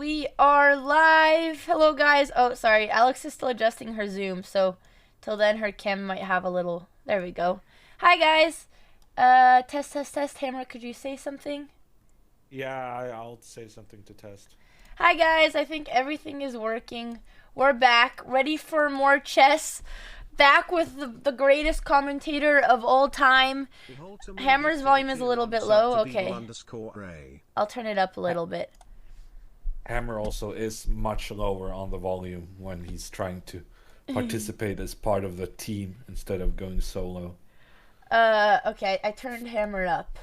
We are live. Hello, guys. Oh, sorry. Alex is still adjusting her Zoom, so till then her cam might have a little. There we go. Hi, guys. Test, test, test. Hammer, could you say something? Yeah, I'll say something to test. Hi, guys. I think everything is working. We're back, ready for more chess. Back with the greatest commentator of all time. Hammer's volume is a little bit low. Okay. I'll turn it up a little bit. Hammer also is much lower on the volume when he's trying to participate as part of the team instead of going solo. Okay, I turned Hammer up.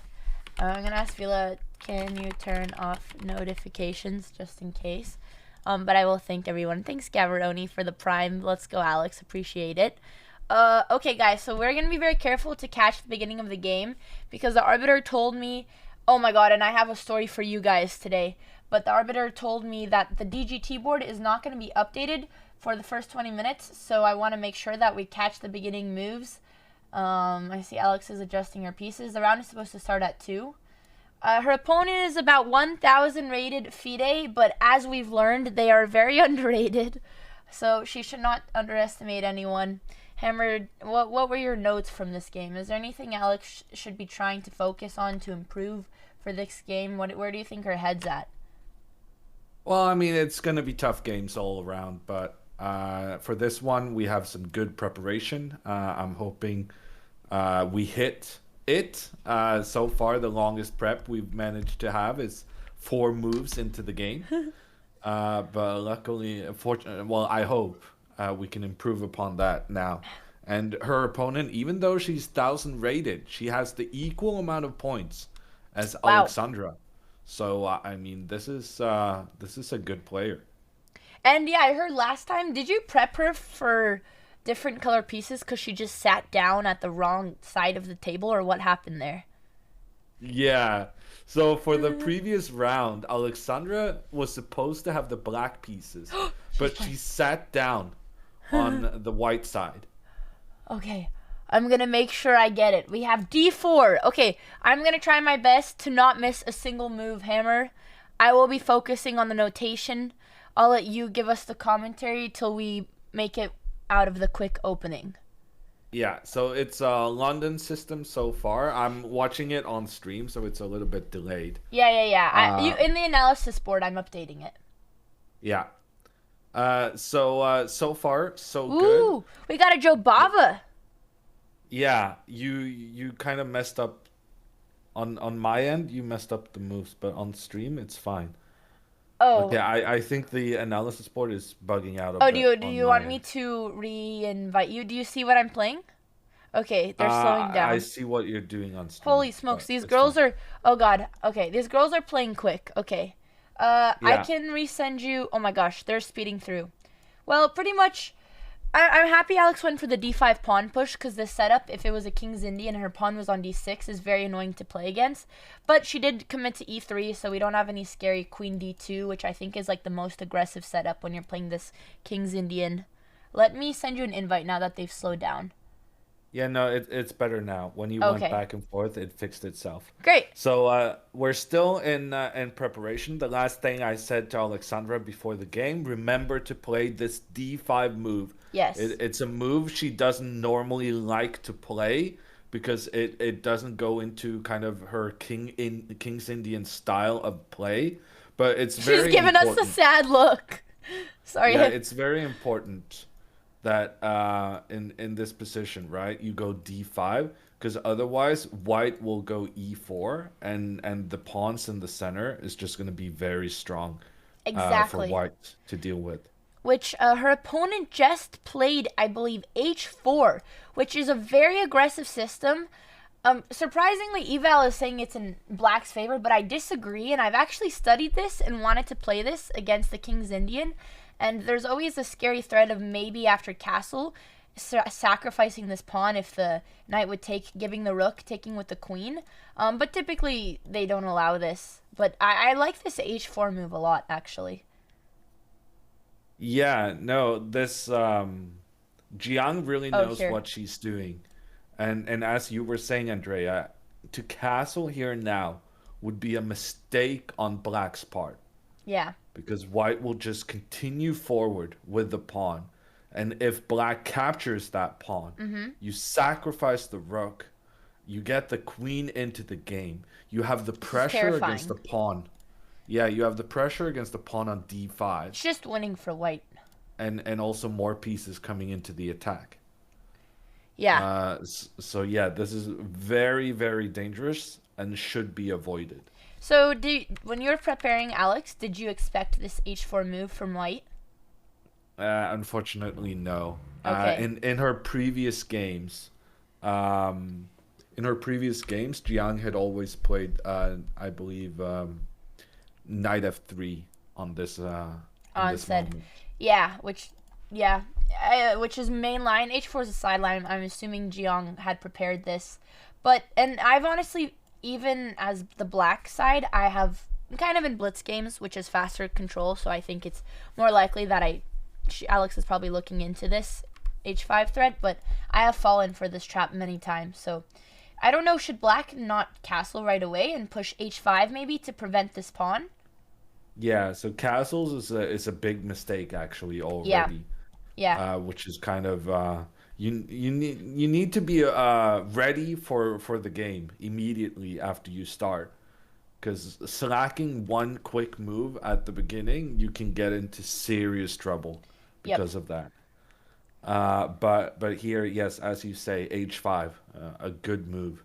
I'm gonna ask Vila, can you turn off notifications just in case? But I will thank everyone. Thanks, Gavaroni, for the prime. Let's go, Alex. Appreciate it. Okay, guys, so we're gonna be very careful to catch the beginning of the game because the arbiter told me, oh my god, and I have a story for you guys today, but the arbiter told me that the DGT board is not going to be updated for the first 20 minutes, so I want to make sure that we catch the beginning moves. I see Alex is adjusting her pieces. The round is supposed to start at 2. Her opponent is about 1,000 rated FIDE, but as we've learned, they are very underrated, so she should not underestimate anyone. Hammer, what were your notes from this game? Is there anything Alex should be trying to focus on to improve for this game? Where do you think her head's at? Well, I mean, it's going to be tough games all around, but for this one, we have some good preparation. I'm hoping we hit it. So far, the longest prep we've managed to have is 4 moves into the game. But luckily, well, I hope we can improve upon that now. And her opponent, even though she's 1,000 rated, she has the equal amount of points as Wow. Alexandra. So I mean, this is a good player. And yeah, I heard last time, did you prep her for different color pieces because she just sat down at the wrong side of the table, or what happened there? Yeah. So for the previous round, Alexandra was supposed to have the black pieces, but she sat down on the white side. Okay, I'm gonna make sure I get it. We have D4. Okay, I'm gonna try my best to not miss a single move, Hammer. I will be focusing on the notation. I'll let you give us the commentary till we make it out of the quick opening. Yeah, so it's a London system so far. I'm watching it on stream, so it's a little bit delayed. Yeah. Uh, In the analysis board, I'm updating it. yeah. So far so good. Ooh, we got a Joe Bava. Yeah, you kind of messed up on my end. You messed up the moves, but on stream it's fine. Oh, Okay, I think the analysis board is bugging out a oh. bit Do on you my want me end. to re-invite you? Do you see what I'm playing? Okay, they're slowing I down. see what you're doing on stream, Holy smokes, but these it's fine. girls are. Oh god. Okay, these girls are playing quick. Okay. I Yeah, can resend you. Oh my gosh, they're speeding through. Well, pretty much. I'm happy Alex went for the d5 pawn push because this setup, if it was a King's Indian and her pawn was on d6, is very annoying to play against. But she did commit to e3, so we don't have any scary queen d2, which I think is like the most aggressive setup when you're playing this King's Indian. Let me send you an invite now that they've slowed down. yeah, no, it's better now. When you went Okay, back and forth, it fixed itself. great. So we're still in preparation. The last thing I said to Alexandra before the game: remember to play this D5 move. Yes. It's a move she doesn't normally like to play because it doesn't go into kind of her King's Indian style of play. But it's She's very giving us a important. sad look. Yeah, Sorry. it's very important that in this position, right, you go d5 because otherwise white will go e4 and the pawns in the center is just going to be very strong for Exactly. white to deal with. Which her opponent just played, I believe, h4, which is a very aggressive system. Surprisingly, Eval is saying it's in Black's favor, but I disagree, and I've actually studied this and wanted to play this against the King's Indian, and there's always a scary threat of maybe after castle sacrificing this pawn if the knight would take, giving the rook, taking with the queen. But typically they don't allow this. But I like this h4 move a lot, actually. Yeah, no, this Jiang really Oh, knows here. what she's doing. And as you were saying, Andrea, to castle here now would be a mistake on Black's part. Yeah. because white will just continue forward with the pawn. And if black captures that pawn, Mm-hmm. you sacrifice the rook, you get the queen into the game. You have the This is pressure against the terrifying. pawn. Yeah, you have the pressure against the pawn on d5, It's just winning for white. and also more pieces coming into the attack. Yeah. So yeah, this is very, very dangerous and should be avoided. So, when you were preparing Alex, did you expect this h4 move from white? Unfortunately, no. Okay. In her previous games, um, Jiang had always played, I believe, knight f3 on this in this Said, moment. yeah, yeah, which is main line. H4 is a sideline. I'm assuming Jiang had prepared this, and I've honestly, even as the black side, I have kind of in blitz games, which is faster control. So I think it's more likely that Alex is probably looking into this H5 threat, but I have fallen for this trap many times. So I don't know. Should black not castle right away and push H5 maybe to prevent this pawn? Yeah, so castles is a big mistake actually Yeah, already, yeah, which is kind of you need to be ready for the game immediately after you start, because slacking one quick move at the beginning, you can get into serious trouble yep. because of that. But here, yes, as you say, H5, a good move.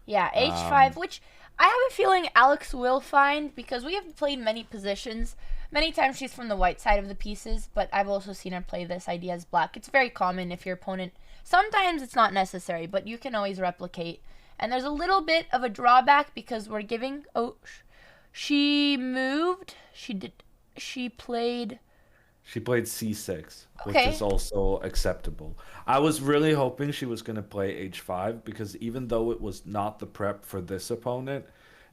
Yeah, H5, Um, which I have a feeling Alex will find because we have played many positions. Many times she's from the white side of the pieces, but I've also seen her play this idea as black. It's very common if your opponent. Sometimes it's not necessary, but you can always replicate. And there's a little bit of a drawback because we're giving. Oh, she moved. She did. She played. She played c6, which Okay. is also acceptable. I was really hoping she was going to play h5, because even though it was not the prep for this opponent,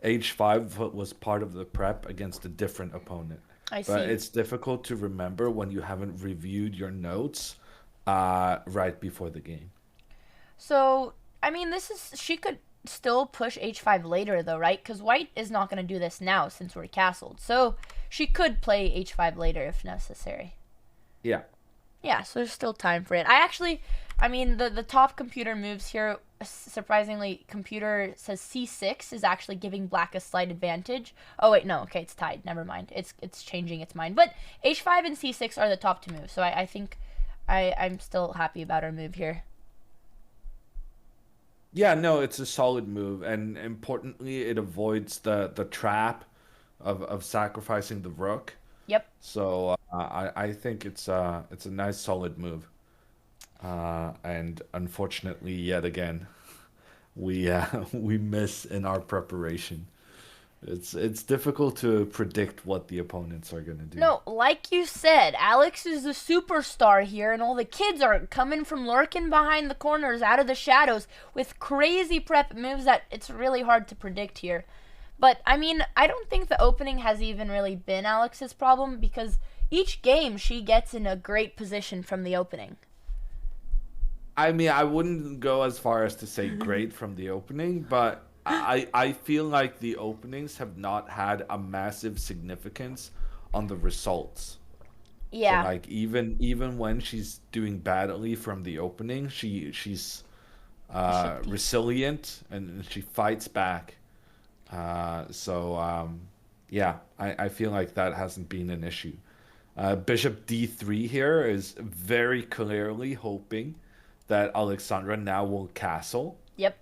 h5 was part of the prep against a different opponent. I But see. it's difficult to remember when you haven't reviewed your notes right before the game. So, I mean, this is. She could still push h5 later, though, right? Because white is not going to do this now since we're castled. So, she could play h5 later if necessary. Yeah. Yeah, so there's still time for it. I mean, the top computer moves here, surprisingly, computer says c6 is actually giving black a slight advantage. Oh, wait, no, okay, it's tied. Never mind. It's changing its mind. But h5 and c6 are the top two moves, so I think I'm still happy about our move here. Yeah, no, it's a solid move, and importantly, it avoids the trap of sacrificing the rook. Yep. So I think it's a nice solid move. And unfortunately, yet again, we we miss in our preparation. It's difficult to predict what the opponents are gonna do. No, like you said, Alex is the superstar here, and all the kids are coming from lurking behind the corners out of the shadows with crazy prep moves that it's really hard to predict here. But, I mean, I don't think the opening has even really been Alex's problem because each game she gets in a great position from the opening. I mean, I wouldn't go as far as to say great from the opening, but I feel like the openings have not had a massive significance on the results. So Yeah, like even when she's doing badly from the opening, she's bishop d4. resilient and she fights back. So yeah, I feel like that hasn't been an issue. Bishop d3 here is very clearly hoping that Alexandra now will castle, Yep,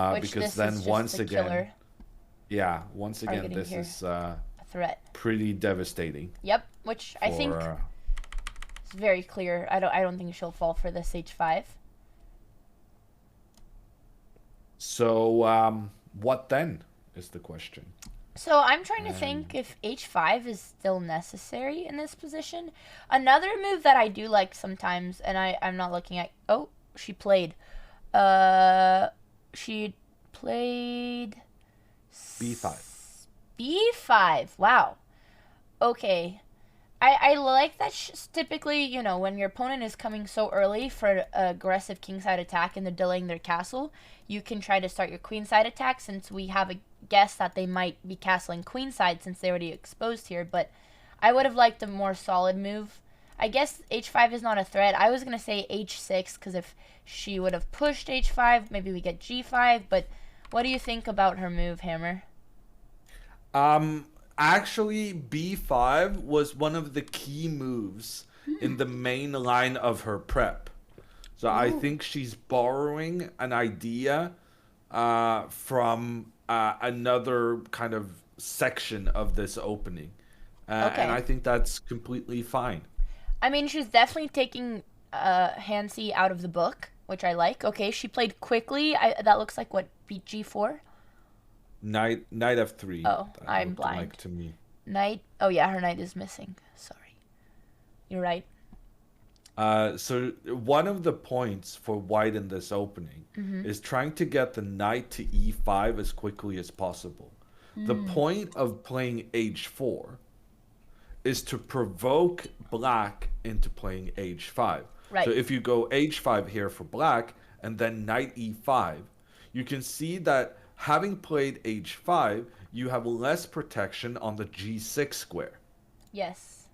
which because this is then just once the again, killer yeah, once again, targeting this here, is a threat. pretty devastating Yep, which I for. think is very clear. I don't think she'll fall for this h5. So what then is the question? So I'm trying to think And if h5 is still necessary in this position. Another move that I do like sometimes, and I'm not looking at. Oh, she played. Uh, she played b5. b5. Wow. Okay. I like that typically, when your opponent is coming so early for an aggressive kingside attack and they're delaying their castle, you can try to start your queenside attack since we have a guess that they might be castling queenside since they already exposed here. But I would have liked a more solid move. I guess h5 is not a threat. I was going to say h6 because if she would have pushed h5, maybe we get g5. But what do you think about her move, Hammer? Um, Actually, B5 was one of the key moves in the main line of her prep. So I Ooh. think she's borrowing an idea from another kind of section of this opening. And Okay. I think that's completely fine. I mean, she's definitely taking Hansi out of the book, which I like. Okay, she played quickly. That looks like what, beat g4? Knight F3, Oh, that I'm looked like blind. to me. Knight. Oh yeah, her knight is missing. Sorry. You're right. So one of the points for white in this opening Mm-hmm. is trying to get the knight to e5 as quickly as possible. The Mm. point of playing h4 is to provoke black into playing h5. So Right. if you go h5 here for black and then knight e5, you can see that having played h5, you have less protection on the g6 square, Yes.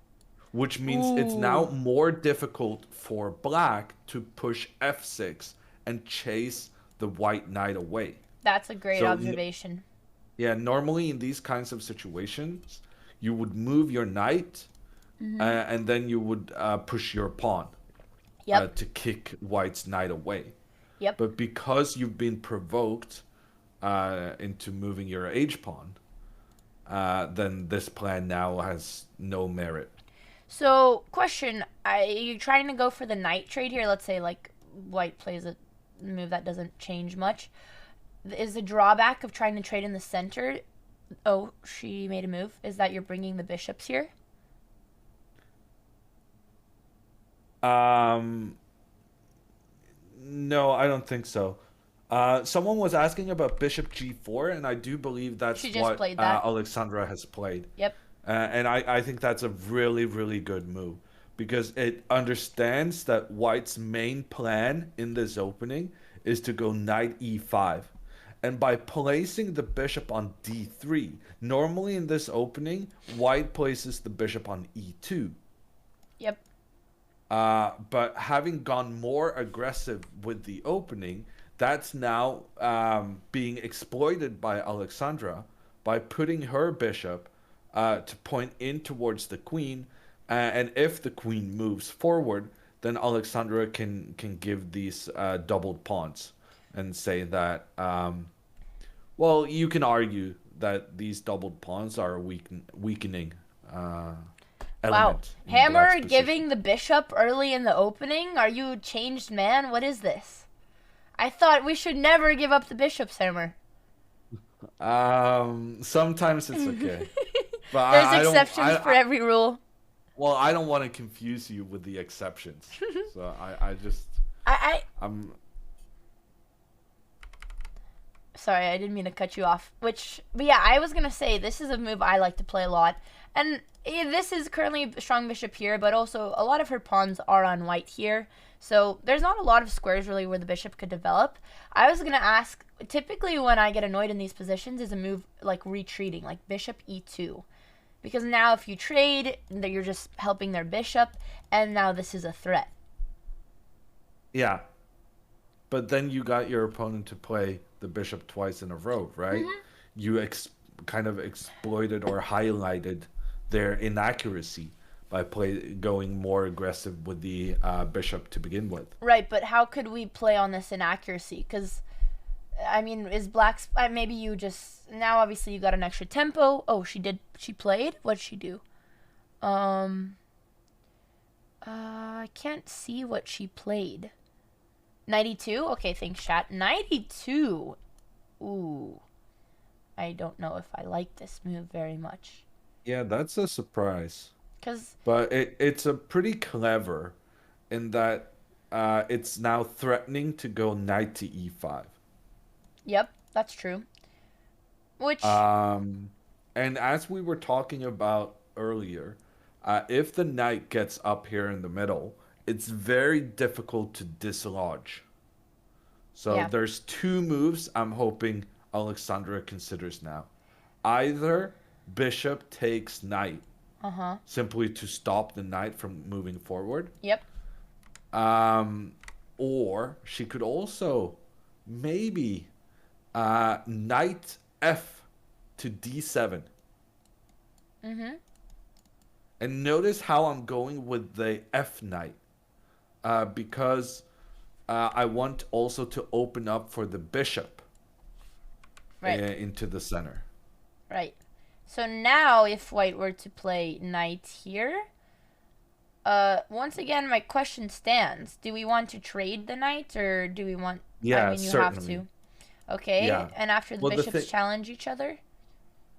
which means it's now Ooh, more difficult for black to push f6 and chase the white knight away. that's a great So, observation. yeah, normally in these kinds of situations, you would move your knight Mm-hmm. and then you would push your pawn Yep. to kick white's knight away. Yep. But because you've been provoked into moving your h pawn, then this plan now has no merit. So, question: are you trying to go for the knight trade here? Let's say like white plays a move that doesn't change much. Is the drawback of trying to trade in the center? Oh, she made a move. Is that you're bringing the bishops here? Um, no, I don't think so. Someone was asking about bishop g4, and I do believe She that's just what played that. Alexandra has played. Yep. And I think that's a really, really good move because it understands that White's main plan in this opening is to go knight e5. And by placing the bishop on d3, normally in this opening, White places the bishop on e2. Yep. But having gone more aggressive with the opening, that's now being exploited by Alexandra by putting her bishop to point in towards the queen. And if the queen moves forward, then Alexandra can give these doubled pawns and say that, well, you can argue that these doubled pawns are a weakening uh, Wow. element in black's Hammer position. giving the bishop early in the opening? Are you a changed man? What is this? I thought we should never give up the bishops, Hammer. Sometimes it's okay, but There's I don't. exceptions for I every rule. well, I don't want to confuse you with the exceptions. So I just I I'm sorry, I didn't mean to cut you off. But yeah, I was gonna say this is a move I like to play a lot, and this is currently a strong bishop here, but also a lot of her pawns are on white here, so there's not a lot of squares really where the bishop could develop. I was gonna ask. Typically, when I get annoyed in these positions, is a move like retreating, like bishop e2, because now if you trade, you're just helping their bishop, and now this is a threat. yeah. But then you got your opponent to play the bishop twice in a row, right? Mm-hmm. You kind of exploited or highlighted their inaccuracy by going more aggressive with the bishop to begin with. Right, but how could we play on this inaccuracy? Because I mean, is Black's maybe you just now obviously you got an extra tempo. Oh, she did. She played. What'd she do? Um. I can't see what she played. 92. Okay, thanks, chat. 92. Ooh, I don't know if I like this move very much. Yeah, that's a surprise. Cause But it's a pretty clever in that it's now threatening to go knight to e5. yep, that's true. Which Um, and as we were talking about earlier, If the knight gets up here in the middle, it's very difficult to dislodge. So Yeah. there's two moves I'm hoping Alexandra considers now. Either bishop takes knight, Uh-huh. simply to stop the knight from moving forward. Yep. Um, or she could also maybe knight f to d7. Mm-hmm. And notice how I'm going with the f knight because I want also to open up for the bishop Right. into the center. Right. So now if white were to play knight here, once again my question stands. Do we want to trade the knight or do we want I Yeah, mean you have certainly. to. Okay. Yeah. And after the Well, the bishops thing, challenge each other?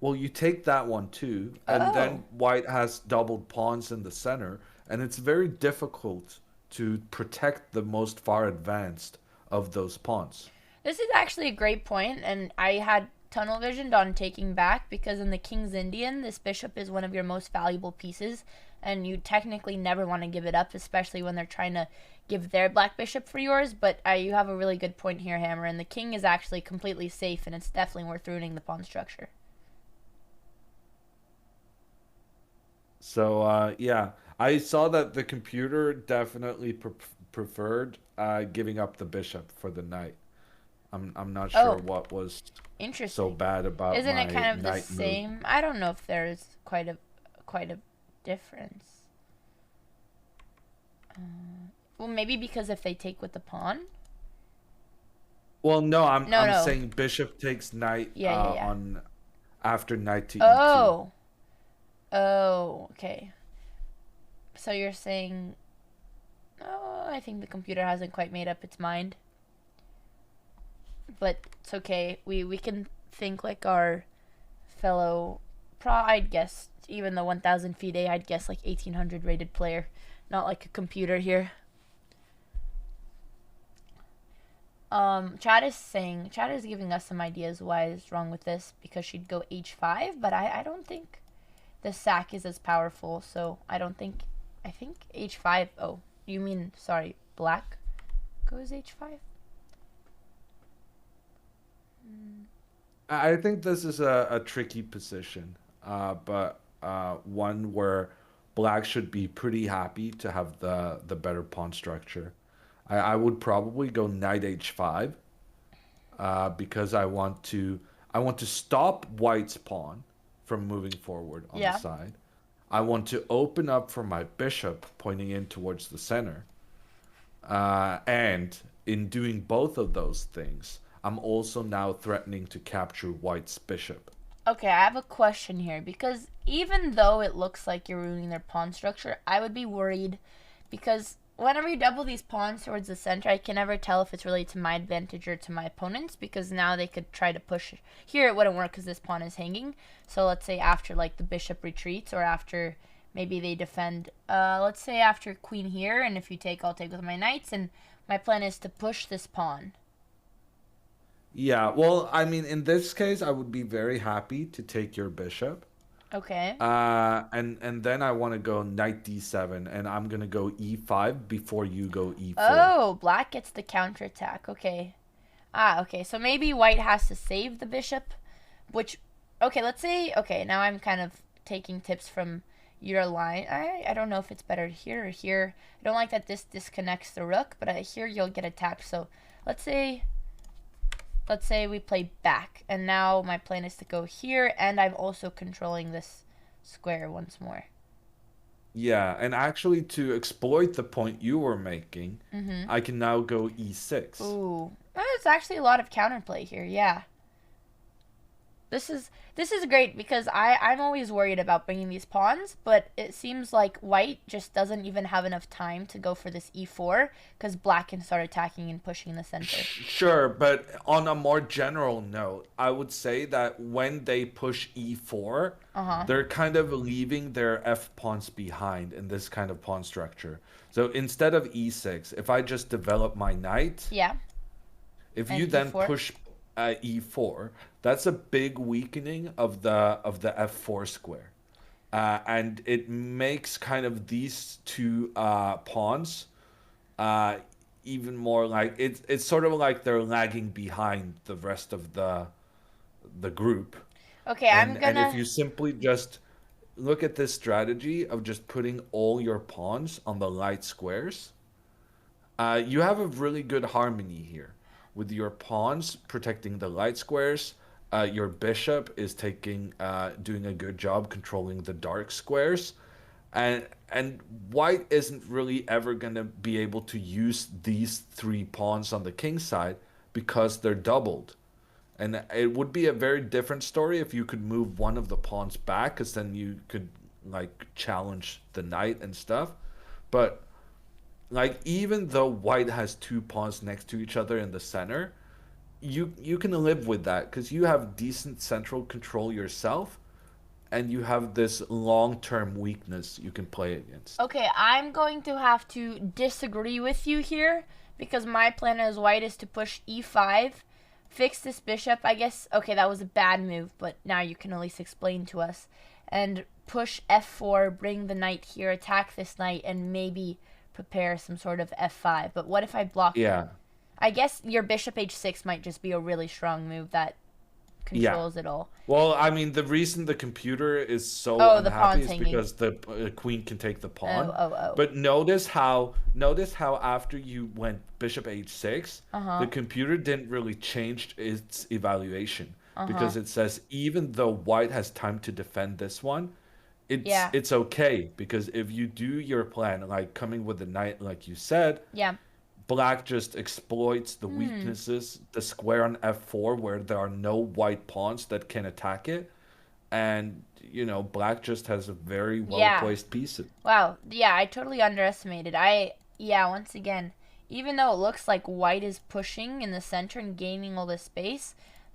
well, you take that one too, and Oh. then white has doubled pawns in the center, and it's very difficult to protect the most far advanced of those pawns. This is actually a great point, and I had tunnel visioned on taking back because in the King's Indian, this bishop is one of your most valuable pieces, and you technically never want to give it up, especially when they're trying to give their black bishop for yours. But you have a really good point here, Hammer, and the king is actually completely safe, and it's definitely worth ruining the pawn structure. So yeah, I saw that the computer definitely preferred giving up the bishop for the knight. I'm not sure Oh, what was so interesting. bad about Isn't it my kind of the knight move. same? I don't know if there's quite a difference. Well, maybe because if they take with the pawn. Well, no, I'm No, I'm no. saying bishop takes knight Yeah, yeah, yeah. on after knight to e2. Oh. Oh, okay. So you're saying, oh, I think the computer hasn't quite made up its mind, but it's okay. We can think like our fellow pro. I'd guess even the 1,000 FIDE, I'd guess like 1,800 rated player, not like a computer here. Chad is giving us some ideas why is wrong with this because she'd go h5, but I don't think the sack is as powerful, so I don't think. I think h5. Oh, you mean sorry, black goes h5. I think this is a tricky position, but one where black should be pretty happy to have the better pawn structure. I would probably go knight h5 because I want to stop white's pawn from moving forward on the Yeah. side. I want to open up for my bishop pointing in towards the center. And in doing both of those things, I'm also now threatening to capture white's bishop. Okay, I have a question here because even though it looks like you're ruining their pawn structure, I would be worried because whenever you double these pawns towards the center, I can never tell if it's really to my advantage or to my opponent's because now they could try to push. Here it wouldn't work because this pawn is hanging. So let's say after like the bishop retreats or after maybe they defend, let's say after queen here, and if you take, I'll take with my knights, and my plan is to push this pawn. Yeah, well, I mean, in this case, I would be very happy to take your bishop. Okay. And then I want to go knight d7, and I'm gonna go e5 before you go e4. Oh, black gets the counterattack. Okay. Ah, okay. So maybe white has to save the bishop, which, okay, let's say, okay, now I'm kind of taking tips from your line. I don't know if it's better here or here. I don't like that this disconnects the rook, but here you'll get attacked. So let's say, let's say we play back, and now my plan is to go here, and I'm also controlling this square once more. Yeah, and actually to exploit the point you were making, Mm-hmm. I can now go e6. Ooh. There's actually a lot of counterplay here, yeah. This is great because I'm always worried about bringing these pawns, but it seems like white just doesn't even have enough time to go for this e4 because black can start attacking and pushing the center. Sure, but on a more general note, I would say that when they push e4, Uh-huh. they're kind of leaving their f pawns behind in this kind of pawn structure. So instead of e6, if I just develop my knight, Yeah. if And you then e4. push e4, that's a big weakening of the f4 square. and it makes kind of these two pawns uh, even more like it's sort of like they're lagging behind the rest of the group. Okay, I'm And if gonna. you simply just look at this strategy of just putting all your pawns on the light squares, you have a really good harmony here with your pawns protecting the light squares. Your bishop is doing a good job controlling the dark squares, and white isn't really ever gonna be able to use these three pawns on the king side because they're doubled. And it would be a very different story if you could move one of the pawns back, because then you could like challenge the knight and stuff. But like even though white has two pawns next to each other in the center, you can live with that because you have decent central control yourself, and you have this long-term weakness you can play against. Okay, I'm going to have to disagree with you here because my plan as white is to push e5, fix this bishop. I guess, okay, that was a bad move, but now you can at least explain to us. And push f4, bring the knight here, attack this knight, and maybe prepare some sort of f5. But what if I block it? Yeah. I guess your bishop h6 might just be a really strong move that Yeah. controls it all. Well, I mean, the reason the computer is so Oh, the unhappy pawn's is hanging. because the queen can take the pawn. Oh. But notice how after you went bishop h6, Uh-huh. the computer didn't really change its evaluation Uh-huh. because it says even though white has time to defend this one, it's Yeah. it's okay because if you do your plan like coming with the knight like you said, Yeah. black just exploits the Hmm. weaknesses, the square on f4 where there are no white pawns that can attack it, and black just has a very well Yeah. placed piece. Wow. Yeah, I totally underestimated. Yeah, once again, even though it looks like white is pushing in the center and gaining all this space,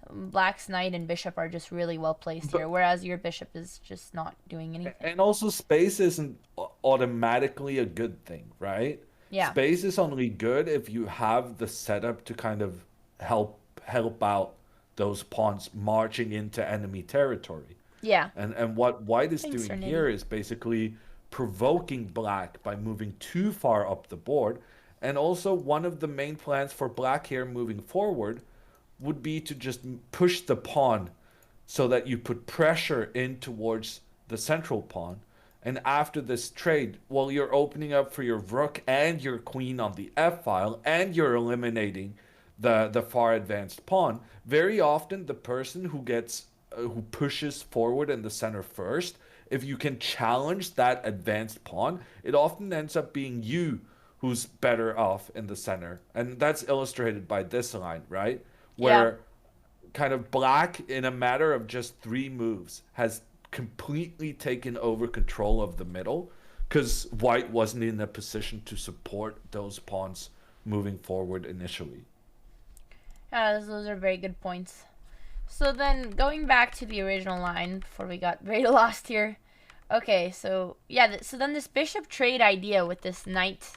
black's knight and bishop are just really well placed here, But whereas your bishop is just not doing anything. and also space isn't automatically a good thing, right? Yeah. Space is only good if you have the setup to kind of help out those pawns marching into enemy territory. Yeah. And what white is Thanks, doing Sir here Nitty. is basically provoking black by moving too far up the board. And also, one of the main plans for black here moving forward would be to just push the pawn so that you put pressure in towards the central pawn. And after this trade, well, you're opening up for your rook and your queen on the f file, and you're eliminating the far advanced pawn. Very often, the person who pushes forward in the center first, if you can challenge that advanced pawn, it often ends up being you who's better off in the center. And that's illustrated by this line, right? Yeah. Where kind of black, in a matter of just three moves, has completely taken over control of the middle because white wasn't in a position to support those pawns moving forward initially. Yeah, those are very good points. So then, going back to the original line before we got very lost here. Okay, so yeah, so then this bishop trade idea with this knight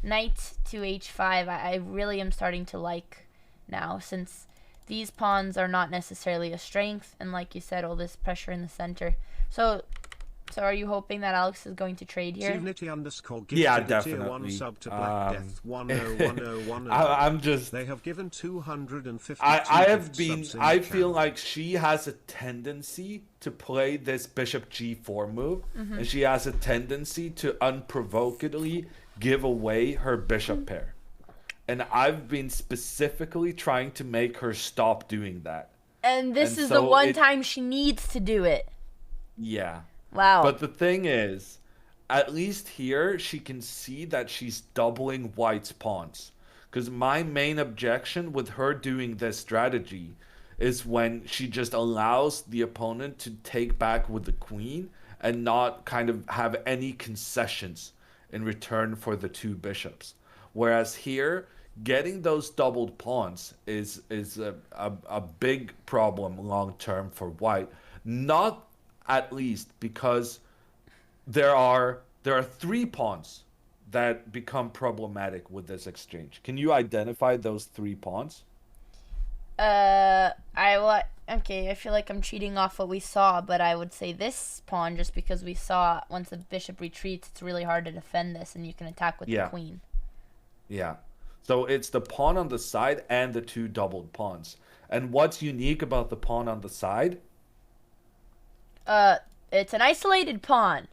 to h5, I really am starting to like now, since these pawns are not necessarily a strength, and like you said, all this pressure in the center. So are you hoping that Alex is going to trade here? Unity underscore Yeah, gifted a tier 1 definitely. sub to Black Death 101010. I'm just They have given 252 I have gift been subs in I the feel channel. like she has a tendency to play this bishop g4 move, and she has a tendency to unprovokedly give away her bishop pair. And I've been specifically trying to make her stop doing that. And this And is the so one it time she needs to do it. Yeah. Wow. But the thing is, at least here she can see that she's doubling white's pawns. Because my main objection with her doing this strategy is when she just allows the opponent to take back with the queen and not kind of have any concessions in return for the two bishops. Whereas here, getting those doubled pawns is a big problem long term for white. Not at least because there are three pawns that become problematic with this exchange. Can you identify those three pawns? I okay, I feel like I'm cheating off what we saw, but I would say this pawn just because we saw once the bishop retreats, it's really hard to defend this, and you can attack with the queen. Yeah. So it's the pawn on the side and the two doubled pawns. And what's unique about the pawn on the side? It's an isolated pawn.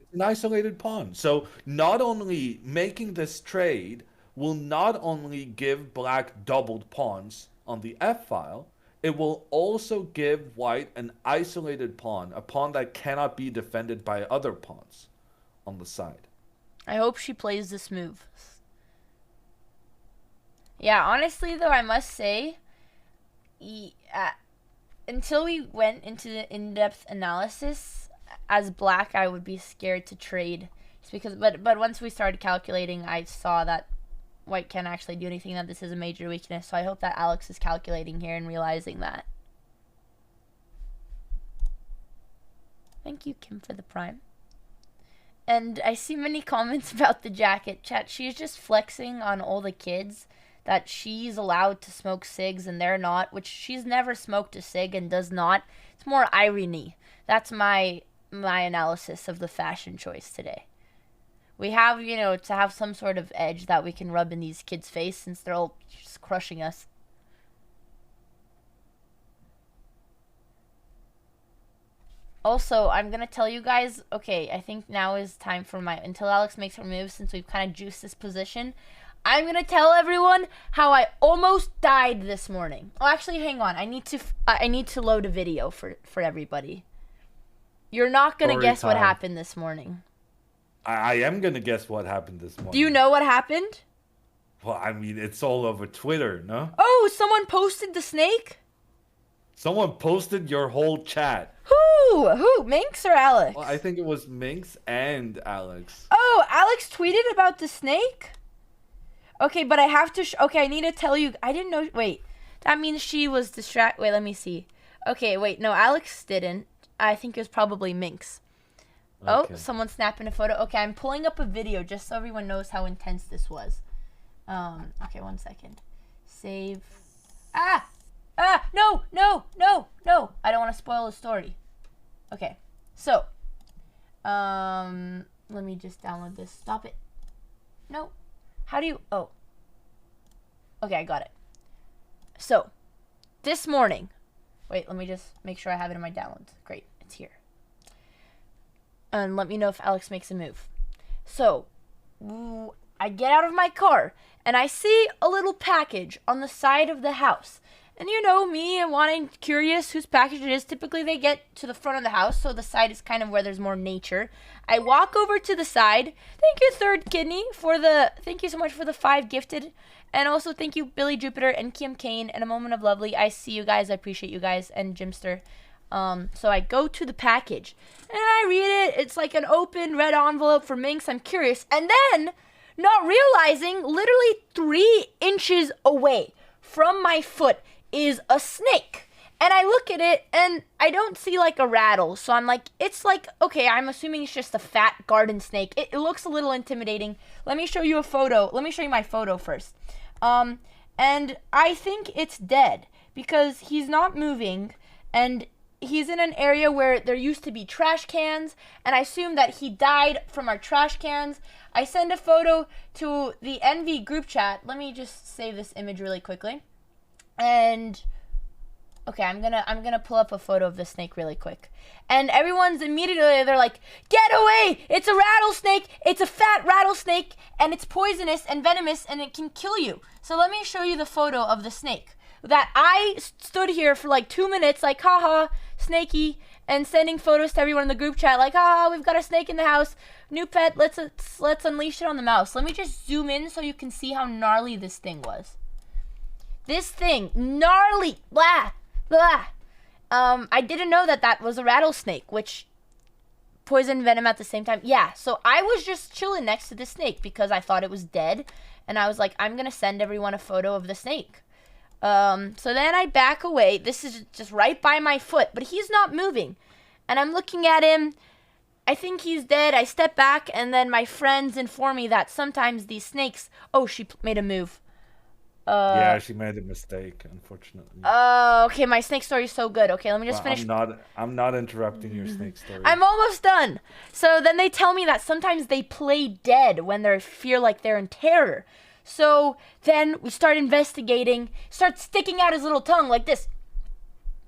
It's an isolated pawn. So not only making this trade will not only give black doubled pawns on the f-file, it will also give white an isolated pawn, a pawn that cannot be defended by other pawns on the side. I hope she plays this move. Yeah, honestly, though, I must say, until we went into the in-depth analysis, as black, I would be scared to trade. Just because, but once we started calculating, I saw that white can't actually do anything, that this is a major weakness. So I hope that Alex is calculating here and realizing that. Thank you, Kim, for the prime. And I see many comments about the jacket. Chat, she's just flexing on all the kids that she's allowed to smoke cigs and they're not, which she's never smoked a cig and does not. It's more irony. That's my analysis of the fashion choice today. We have, you know, to have some sort of edge that we can rub in these kids' face since they're all just crushing us. Also, I'm going to tell you guys, okay, I think now is time for until Alex makes her move, since we've kind of juiced this position, I'm going to tell everyone how I almost died this morning. Oh, actually, hang on. I need to load a video for everybody. You're not going to guess what happened this morning. I am going to guess what happened this morning. Do you know what happened? Well, I mean, it's all over Twitter, no? Oh, someone posted the snake? Someone posted your whole chat. Who? Minx or Alex? Well, I think it was Minx and Alex. Oh, Alex tweeted about the snake? Okay, but I have to... okay, I need to tell you... I didn't know... Wait. That means she was distracted... Wait, let me see. Okay, wait. No, Alex didn't. I think it was probably Minx. Okay. Oh, someone's snapping a photo. Okay, I'm pulling up a video just so everyone knows how intense this was. Okay, 1 second. Save. No. I don't want to spoil the story. Okay, so, let me just download this. Stop it. No. How do you, oh. Okay, I got it. So, this morning, wait, let me just make sure I have it in my downloads. Great, it's here. And let me know if Alex makes a move. So, I get out of my car, and I see a little package on the side of the house. And you know me, and curious whose package it is. Typically, they get to the front of the house, so the side is kind of where there's more nature. I walk over to the side. Thank you, Third Kidney, thank you so much for the 5 gifted. And also, thank you, Billy Jupiter and Kim Kane, and A Moment of Lovely. I see you guys. I appreciate you guys, and Jimster. So I go to the package, and I read it. It's like an open red envelope for Minx. I'm curious. And then, not realizing, literally 3 inches away from my foot is a snake. And I look at it, and I don't see, like, a rattle. So I'm like, it's like, okay, I'm assuming it's just a fat garden snake. It looks a little intimidating. Let me show you a photo. Let me show you my photo first. And I think it's dead because he's not moving, and he's in an area where there used to be trash cans, and I assume that he died from our trash cans. I send a photo to the NV group chat. Let me just save this image really quickly. And okay, I'm gonna pull up a photo of the snake really quick. And everyone's immediately, they're like, get away! It's a rattlesnake! It's a fat rattlesnake, and it's poisonous and venomous, and it can kill you. So let me show you the photo of the snake. That I stood here for like 2 minutes, like, haha, snakey, and sending photos to everyone in the group chat, like, haha, we've got a snake in the house. New pet, let's unleash it on the mouse. Let me just zoom in so you can see how gnarly this thing was. This thing, gnarly, blah, blah. I didn't know that was a rattlesnake, which poison venom at the same time. Yeah, so I was just chilling next to the snake because I thought it was dead, and I was like, I'm gonna send everyone a photo of the snake. So then I back away. This is just right by my foot, but he's not moving, and I'm looking at him. I think he's dead. I step back, and then my friends inform me that sometimes these snakes. Oh, she made a move. Yeah, she made a mistake, unfortunately. Okay, my snake story is so good. Okay, let me just But finish. I'm not interrupting your snake story. I'm almost done. So then they tell me that sometimes they play dead when they feel like they're in terror. So then we start investigating, start sticking out his little tongue like this.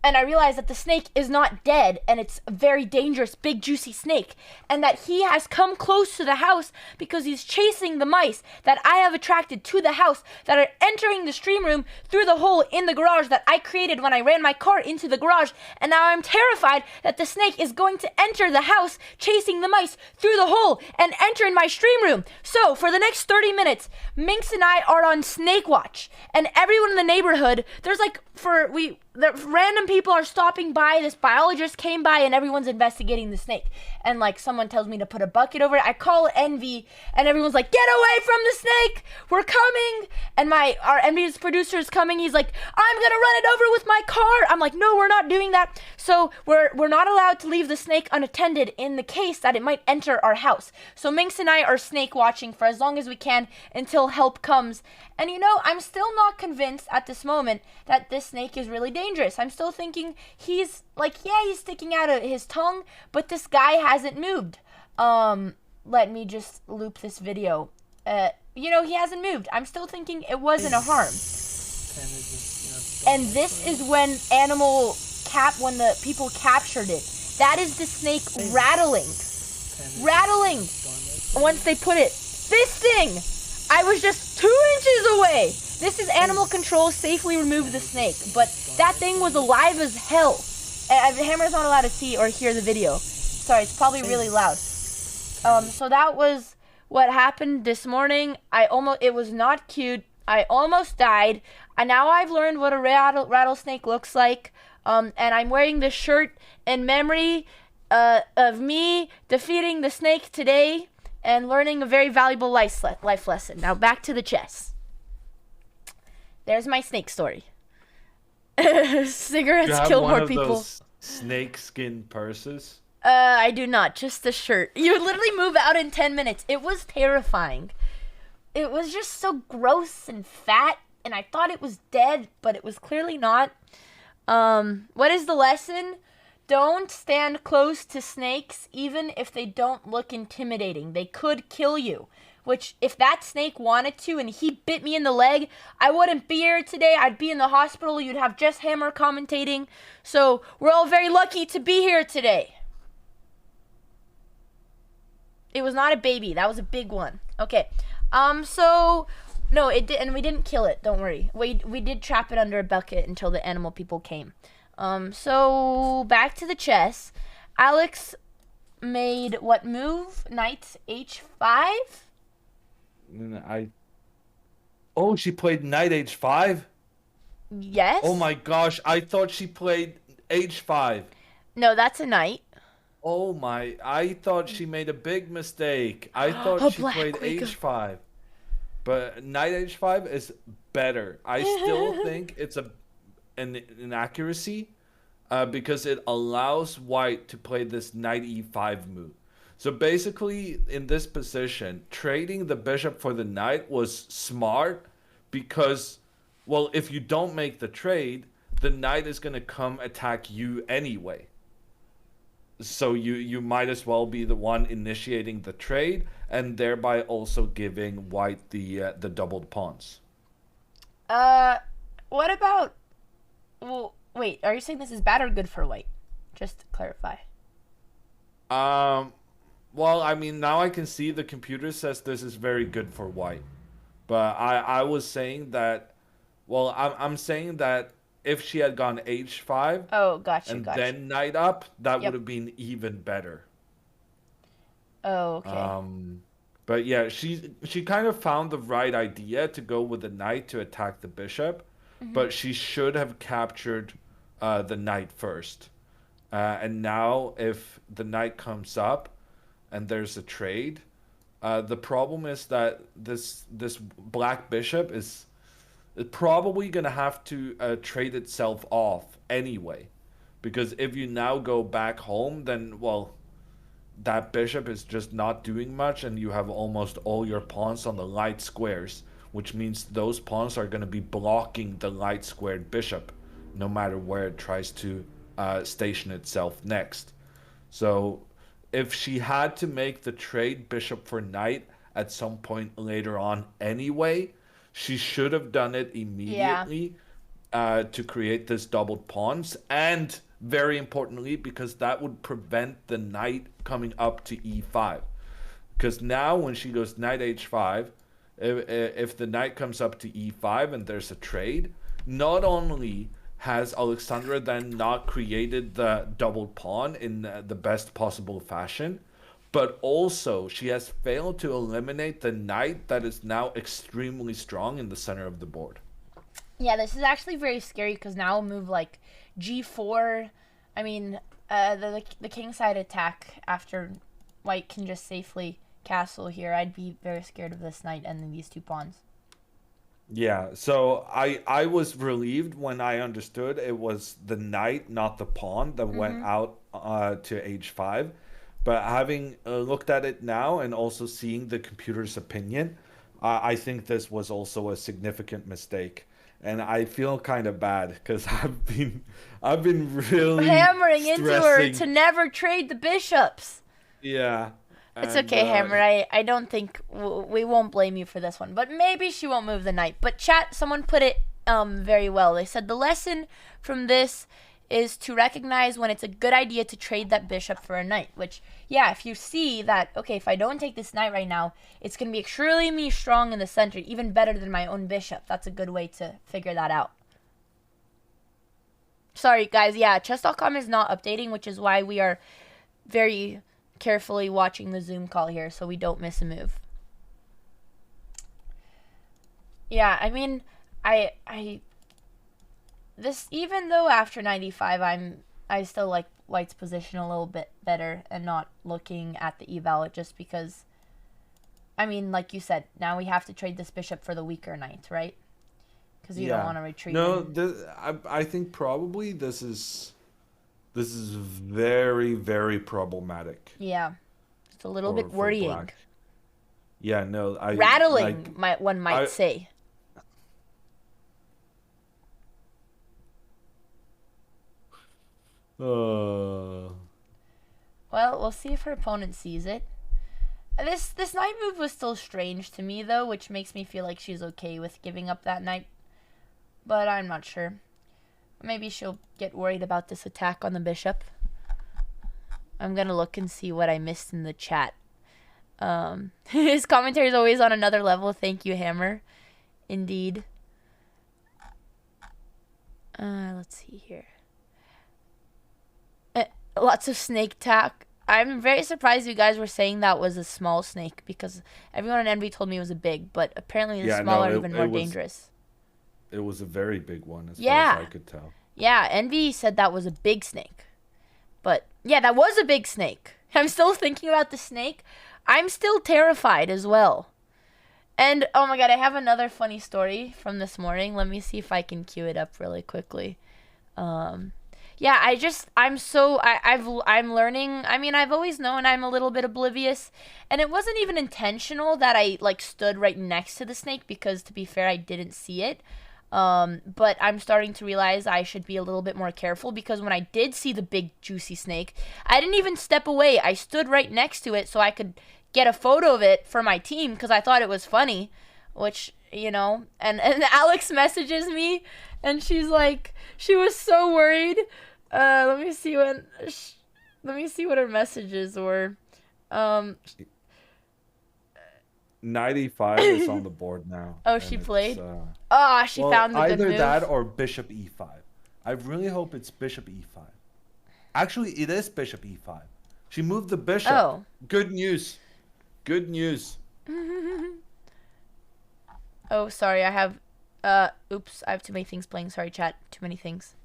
And I realize that the snake is not dead, and it's a very dangerous, big, juicy snake, and that he has come close to the house because he's chasing the mice that I have attracted to the house that are entering the stream room through the hole in the garage that I created when I ran my car into the garage, and now I'm terrified that the snake is going to enter the house, chasing the mice through the hole and enter in my stream room. So, for the next 30 minutes, Minx and I are on snake watch, and everyone in the neighborhood, there's like, the random people are stopping by. This biologist came by and everyone's investigating the snake. And like someone tells me to put a bucket over it. I call Envy and everyone's like, get away from the snake. We're coming. And our Envy's producer is coming. He's like, I'm going to run it over with my car. I'm like, no, we're not doing that. So we're not allowed to leave the snake unattended in the case that it might enter our house. So Minx and I are snake watching for as long as we can until help comes. And I'm still not convinced at this moment that this snake is really dangerous. I'm still thinking he's sticking out of his tongue, but this guy hasn't moved. Let me just loop this video. He hasn't moved. I'm still thinking it wasn't a harm. And this is when when the people captured it. That is the snake rattling. Once they put it. This thing! I was just 2 inches away. This is animal control safely removed the snake, but that thing was alive as hell. Hammer's not allowed to see or hear the video. Sorry, it's probably really loud. So that was what happened this morning. It was not cute. I almost died. And now I've learned what a rattlesnake looks like. And I'm wearing this shirt in memory of me defeating the snake today and learning a very valuable life lesson. Now back to the chess. There's my snake story. Cigarettes kill more people. Those snake skin purses? I do not. Just the shirt. You would literally move out in 10 minutes. It was terrifying. It was just so gross and fat, and I thought it was dead, but it was clearly not. What is the lesson? Don't stand close to snakes, even if they don't look intimidating. They could kill you. Which, if that snake wanted to and he bit me in the leg, I wouldn't be here today. I'd be in the hospital. You'd have Jess Hammer commentating. So, we're all very lucky to be here today. It was not a baby. That was a big one. Okay. No, it did, and we didn't kill it. Don't worry. We did trap it under a bucket until the animal people came. So back to the chess. Alex made what move? Knight h5? Oh, she played knight h5? Yes. Oh my gosh, I thought she played h5. No, that's a knight. Oh my, I thought she made a big mistake. I thought she played h5. But knight h5 is better. I still think it's an inaccuracy because it allows white to play this knight e5 move. So basically, in this position, trading the bishop for the knight was smart because, well, if you don't make the trade, the knight is going to come attack you anyway. So you might as well be the one initiating the trade and thereby also giving white the doubled pawns. What about... Well, wait, are you saying this is bad or good for white? Just to clarify. Well, I mean, now I can see the computer says this is very good for white. But I was saying that... Well, I'm saying that if she had gone h5... Oh, gotcha, and then knight up, that would have been even better. Oh, okay. But yeah, she kind of found the right idea to go with the knight to attack the bishop, but she should have captured the knight first. And now if the knight comes up and there's a trade, the problem is that this black bishop is probably going to have to trade itself off anyway. Because if you now go back home, then, well, that bishop is just not doing much and you have almost all your pawns on the light squares, which means those pawns are going to be blocking the light squared bishop, no matter where it tries to station itself next. So if she had to make the trade bishop for knight at some point later on anyway, she should have done it Yeah. immediately to create this doubled pawns, and very importantly, because that would prevent the knight coming up to e5. Because now when she goes knight h5, if the knight comes up to e5 and there's a trade, not only has Alexandra then not created the doubled pawn in the best possible fashion, but also she has failed to eliminate the knight that is now extremely strong in the center of the board. Yeah, this is actually very scary because now we'll move like g4. I mean, the king side attack after white can just safely castle here. I'd be very scared of this knight and then these two pawns. Yeah, so I was relieved when I understood it was the knight, not the pawn, that went out to h5. But having looked at it now and also seeing the computer's opinion, I think this was also a significant mistake. And I feel kind of bad because I've been really hammering into her stressing. to never trade the bishops. Yeah. It's and, okay, Hammer. I don't think we won't blame you for this one. But maybe she won't move the knight. But chat, someone put it very well. They said the lesson from this is to recognize when it's a good idea to trade that bishop for a knight. Which, yeah, if you see that, okay, if I don't take this knight right now, it's going to be extremely strong in the center, even better than my own bishop. That's a good way to figure that out. Sorry, guys. Yeah, chess.com is not updating, which is why we are very carefully watching the Zoom call here so we don't miss a move. Yeah, I mean, this, even though after 95 I still like white's position a little bit better and not looking at the eval, just because, I mean, like you said, now we have to trade this bishop for the weaker knight, right? Because you don't want to retreat. No, I think probably this is very, very problematic. Yeah, it's a little bit worrying. Black. Yeah, no, rattling, one might say. Well, we'll see if her opponent sees it. This knight move was still strange to me, though, which makes me feel like she's okay with giving up that knight. But I'm not sure. Maybe she'll get worried about this attack on the bishop. I'm gonna look and see what I missed in the chat. His commentary is always on another level. Thank you, Hammer. Indeed. Let's see here. Lots of snake attack. I'm very surprised you guys were saying that was a small snake, because everyone in Envy told me it was a big, but apparently the small are even more dangerous. It was a very big one, as far as I could tell. Yeah, Envy said that was a big snake. But, yeah, that was a big snake. I'm still thinking about the snake. I'm still terrified as well. And, oh my god, I have another funny story from this morning. Let me see if I can cue it up really quickly. Yeah, I'm learning. I mean, I've always known I'm a little bit oblivious, and it wasn't even intentional that I, stood right next to the snake, because, to be fair, I didn't see it. But I'm starting to realize I should be a little bit more careful, because when I did see the big, juicy snake, I didn't even step away. I stood right next to it so I could get a photo of it for my team, because I thought it was funny, which, and Alex messages me, and she's like, she was so worried. Let me see what her messages were. 95 is on the board now. Oh, she played? She found the good move. Either that or bishop e5. I really hope it's bishop e5. Actually, it is bishop e5. She moved the bishop. Oh. Good news. Good news. Oh, sorry, I have... oops, I have too many things playing. Sorry, chat. Too many things.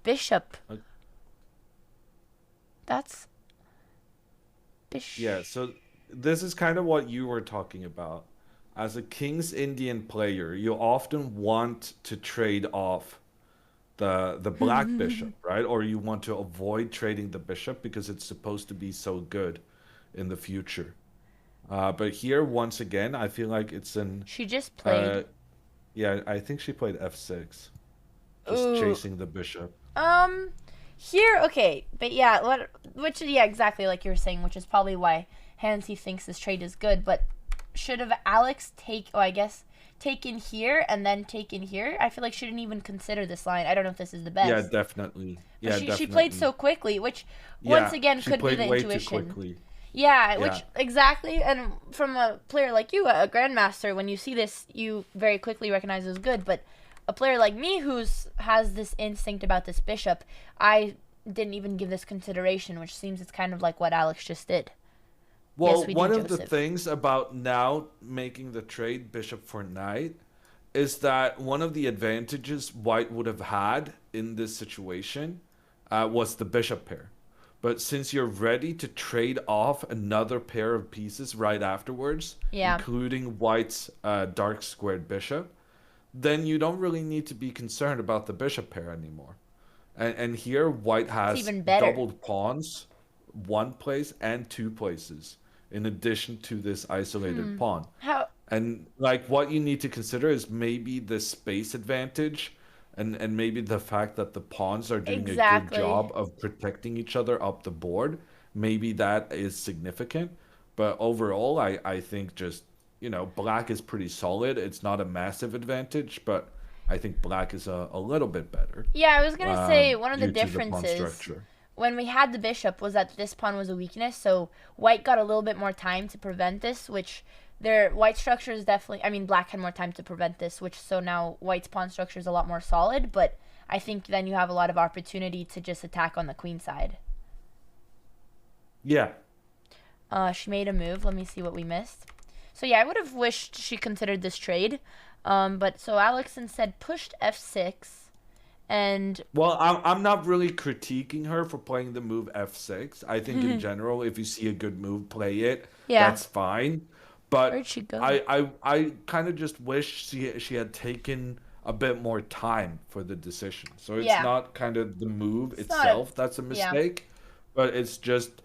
Bishop. That's... Yeah, so this is kind of what you were talking about. As a King's Indian player, you often want to trade off the black bishop, right? Or you want to avoid trading the bishop because it's supposed to be so good in the future. But here, once again, I feel like it's an She just uh, played. yeah, I think she played f6, just Ooh. chasing the bishop. Um, Here, okay, but yeah, yeah, exactly like you were saying, which is probably why Hansi thinks this trade is good. But should have Alex I guess taken here and then taken here? I feel like she didn't even consider this line. I don't know if this is the Yeah, best, definitely. but Yeah, she played definitely. so quickly, which once Yeah, again she could be played the way too intuition. quickly. Yeah, Yeah. which exactly, and from a player like you, a grandmaster, when you see this, you very quickly recognize as good. But a player like me, has this instinct about this bishop, I didn't even give this consideration, which seems it's kind of like what Alex just did. Yes, Well, we one did, of the Joseph. things about now making the trade bishop for knight is that one of the advantages white would have had in this situation was the bishop pair. But since you're ready to trade off another pair of pieces right afterwards, Yeah, including white's dark squared bishop, then you don't really need to be concerned about the bishop pair anymore. And here, white it's has even better. doubled pawns, one place and two places, in addition to this isolated pawn. How And like what you need to consider is maybe the space advantage and maybe the fact that the pawns are doing a good exactly? job of protecting each other up the board. Maybe that is significant. But overall, I think just, black is pretty solid. It's not a massive advantage, but I think black is a little bit better Yeah, I was gonna say one of the due to the pawn differences structure. when we had the bishop was that this pawn was a weakness, so white got a little bit more time to prevent this, which their white structure is definitely, I mean, black had more time to prevent this, which so now white's pawn structure is a lot more solid, but I think then you have a lot of opportunity to just attack on the queen side. Yeah. She made a move. Let me see what we missed. So yeah, I would have wished she considered this trade. But so Alex instead pushed f6, and Well, I'm not really critiquing her for playing the move f6. I think in general, if you see a good move, play it. yeah, That's fine. But where'd she go? I kind of just wish she had taken a bit more time for the decision. So it's Yeah, not kind of the move it's not a itself that's a yeah. mistake, but it's just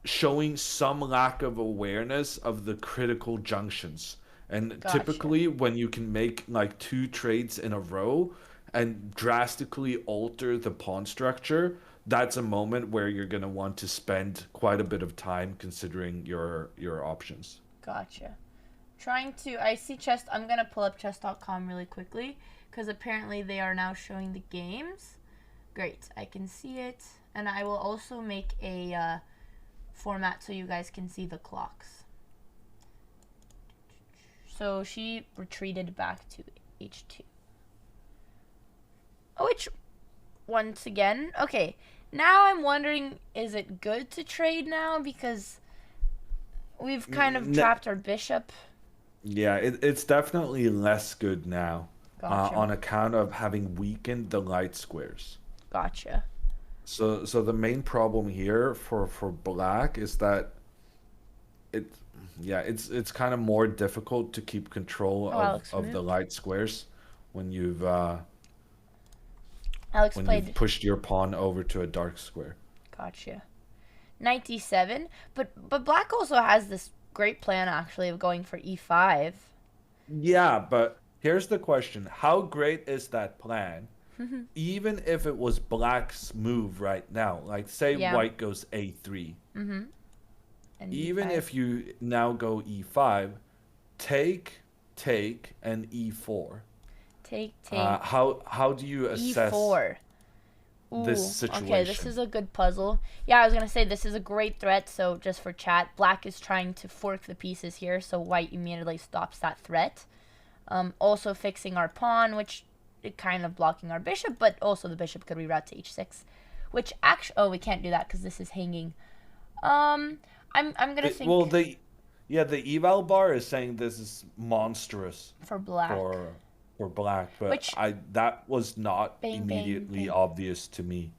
showing some lack of awareness of the critical junctions. And Gotcha. typically, when you can make like two trades in a row and drastically alter the pawn structure, that's a moment where you're going to want to spend quite a bit of time considering your options. Gotcha. Trying to. I see chess. I'm gonna pull up chess.com really quickly because apparently they are now showing the games. Great, I can see it, and I will also make a format so you guys can see the clocks. So she retreated back to h2. Oh, which once again, okay. Now I'm wondering, is it good to trade now because we've kind of N- trapped our bishop? yeah, it's definitely less good now Gotcha. on account of having weakened the light squares. Gotcha. So the main problem here for black is that it yeah, it's kind of more difficult to keep control Oh, Alex of the moved. light squares when Alex you've played. pushed your pawn over to a dark square. Gotcha. 97. But black also has this great plan actually of going for e5. Yeah, but here's the question. How great is that plan? Even if it was black's move right now, like say Yeah. white goes a3, And even e5. if you now go e5, take, take, and e4. Take. How do you assess e4. this Ooh, okay, this situation? is a good puzzle. Yeah, I was gonna say this is a great threat, so just for chat, black is trying to fork the pieces here, so white immediately stops that threat. Also fixing our pawn, which it kind of blocking our bishop, but also the bishop could reroute to h6. Which actually, oh, we can't do that because this is hanging. Um, I'm gonna Well, think the eval bar is saying this is monstrous for black. for for black, but Which I that was not bang bang immediately bang. obvious to me.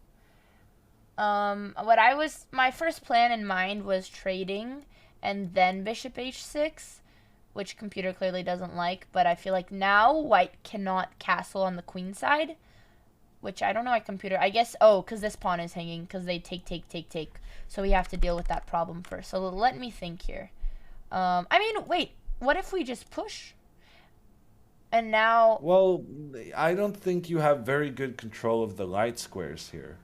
What I was my first plan in mind was trading and then bishop h6, which computer clearly doesn't like, but I feel like now white cannot castle on the queen side, which I don't know why computer, I guess, oh, because this pawn is hanging, because they take. So we have to deal with that problem first. So let me think here. I mean, wait. What if we just push? And now, Well, I don't think you have very good control of the light squares here.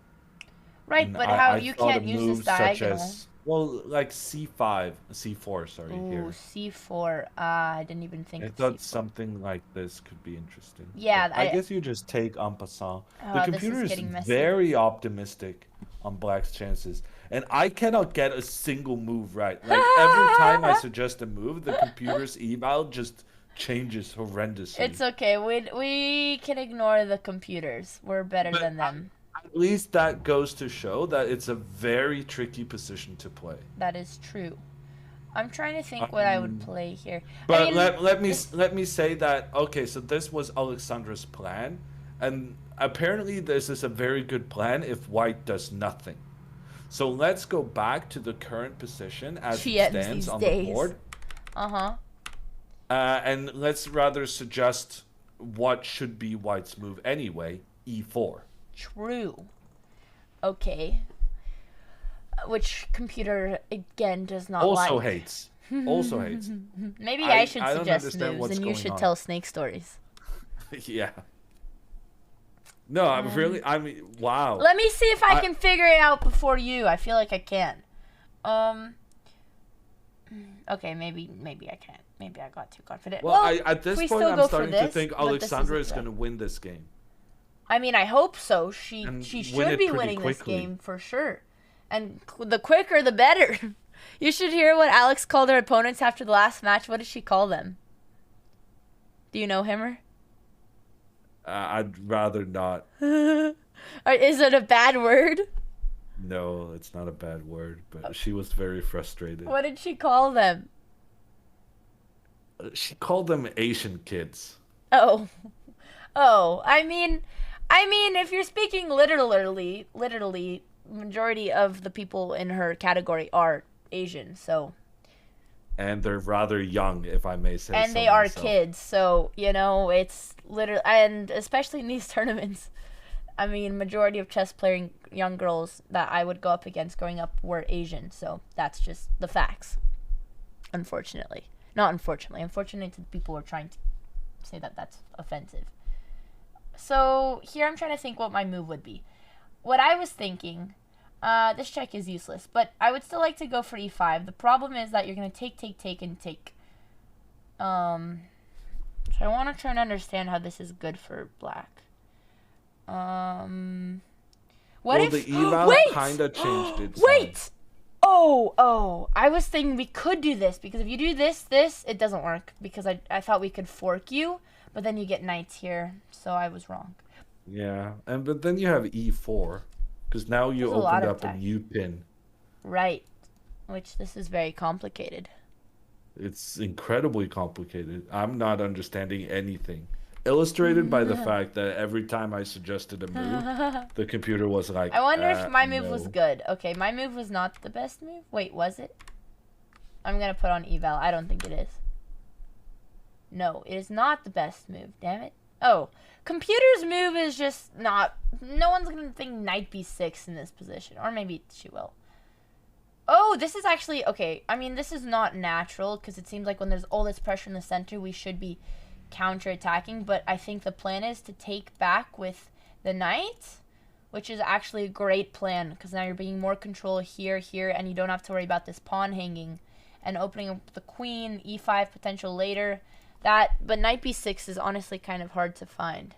right? And But how I you thought can't of use this moves such diagonal? as, well, like C5, C4, sorry, Ooh, here. C4. Ah, I didn't even think I of thought C4. something like this could be interesting. But Yeah, I guess you just take en passant. The oh, this computer is is getting messy. very optimistic on Black's chances. And I cannot get a single move right. Like every time I suggest a move, the computer's eval just changes horrendously. It's okay. We can ignore the computers. We're better But than them. at least that goes to show that it's a very tricky position to play. That is true. I'm trying to think what I would Um, play here. I But mean, let this let me say that okay, so this was Alexandra's plan, and apparently this is a very good plan if White does nothing. So let's go back to the current position as it GMs stands these on the days. board, Uh-huh. and let's rather suggest what should be White's move anyway, e4. True. Okay. Which computer again does not Also like. hates. Also hates. Maybe I should I don't suggest understand moves what's and you going should on. tell snake stories. Yeah. No, I'm really. I mean, wow. Let me see if I I- can figure it out before you. I feel like I can. Um. Okay, maybe I can't. Maybe I got too confident. Well, at this we point, still I'm go for starting to this, think but this Alexandra is isn't going to win this game. I mean, I hope so. She And she win should it be pretty winning this quickly. game for sure. And the quicker, the better. You should hear what Alex called her opponents after the last match. What did she call them? Do you know him? I'd rather not. Or is it a bad word? No, it's not a bad word, but she was very frustrated. What did she call them? She called them Asian kids. Oh. Oh, I mean, if you're speaking literally, majority of the people in her category are Asian, so. And they're rather young, if I may say And so they are myself. kids, so, it's literally, and especially in these tournaments, I mean, majority of chess playing young girls that I would go up against growing up were Asian, so that's just the facts. Unfortunately. Not unfortunately. Unfortunately to the people who are trying to say that that's offensive. So here I'm trying to think what my move would be. What I was thinking, this check is useless, but I would still like to go for e5. The problem is that you're going to take, and take. So I want to try and understand how this is good for black. What Well, if... the eval Wait! kind of changed its Wait! sign. Oh, I was thinking we could do this, because if you do this, it doesn't work, because I thought we could fork you, but then you get knights here, so I was wrong. Yeah, but then you have e4, because now you There's a lot opened of up a attack. new pin. Right, which this is very complicated. It's incredibly complicated. I'm not understanding anything. Illustrated by the fact that every time I suggested a move, the computer was like, I wonder if my move no." was good. Okay, my move was not the best move. Wait, was it? I'm gonna put on eval. I don't think it is. No, it is not the best move. Damn it. Oh, computer's move is just not. No one's gonna think knight b6 in this position, or maybe she will. Oh, this is actually okay. I mean, this is not natural because it seems like when there's all this pressure in the center, we should be counter-attacking. But I think the plan is to take back with the knight, which is actually a great plan because now you're being more control here, and you don't have to worry about this pawn hanging and opening up the queen, e5 potential later. But knight b6 is honestly kind of hard to find.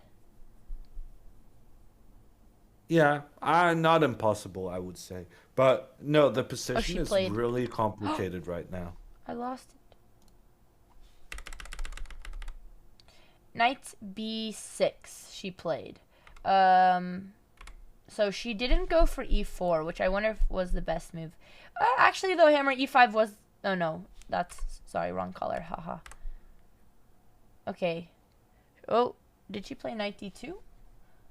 Yeah, not impossible, I would say. But no, the position is played. really complicated right now. I lost it. Knight b6 she played. So she didn't go for e4, which I wonder if was the best move. Actually, though, hammer e5 was... Oh, no. That's... Sorry, wrong color. Haha. Okay. Oh, did she play knight d2?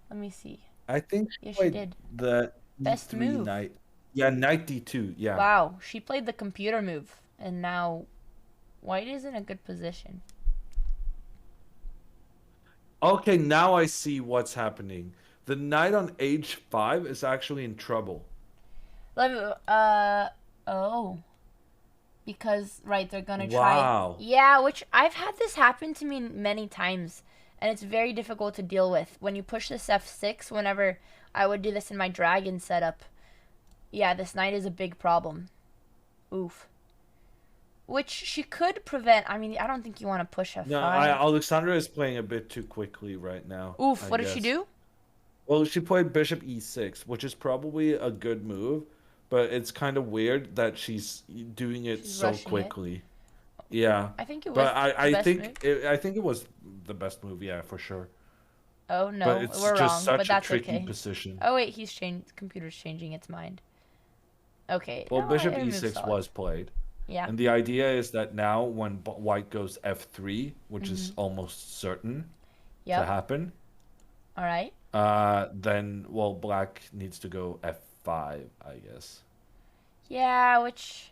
Let me see. I think Yeah, she played did. the Best e3 move. knight. Yeah, knight d2. Yeah. Wow, she played the computer move. And now white is in a good position. Okay, now I see what's happening. The knight on h5 is actually in trouble. Let me... Oh. because right, they're gonna try. Wow. Yeah, which I've had this happen to me many times, and it's very difficult to deal with when you push this f6. Whenever I would do this in my dragon setup, yeah, this knight is a big problem. Oof. Which she could prevent. I mean, I don't think you want to push f5. No, Alexandra is playing a bit too quickly right now. Oof, I what did she guess. do? Well, she played bishop e6, which is probably a good move, but it's kind of weird that she's doing it She's so rushing it. quickly. Yeah, I think it was but the best move. I think it was the best move. Yeah, for sure. Oh no, But it's we're just wrong, such but a that's tricky okay. position. Oh wait, computer's changing its mind. Okay. Well, No, bishop it moves e6 solid. was played, Yeah. and the idea is that now when white goes f3, which is Mm-hmm. almost certain to Yep. happen, All right. then well, black needs to go f5, I guess. Yeah, which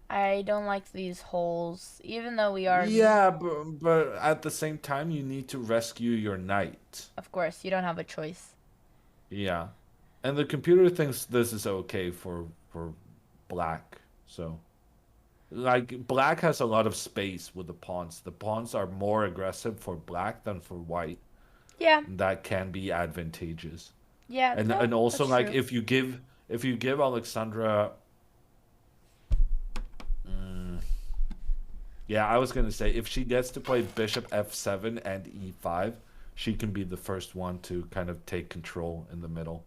I don't like these holes, even though we are. Yeah, but at the same time, you need to rescue your knight. Of course, you don't have a choice. Yeah, and the computer thinks this is okay for black. So, like, black has a lot of space with the pawns. The pawns are more aggressive for black than for white. Yeah. And that can be advantageous. Yeah. And No, and also that's like true. if you give Alexandra yeah, I was gonna say if she gets to play bishop f7 and e5, she can be the first one to kind of take control in the middle.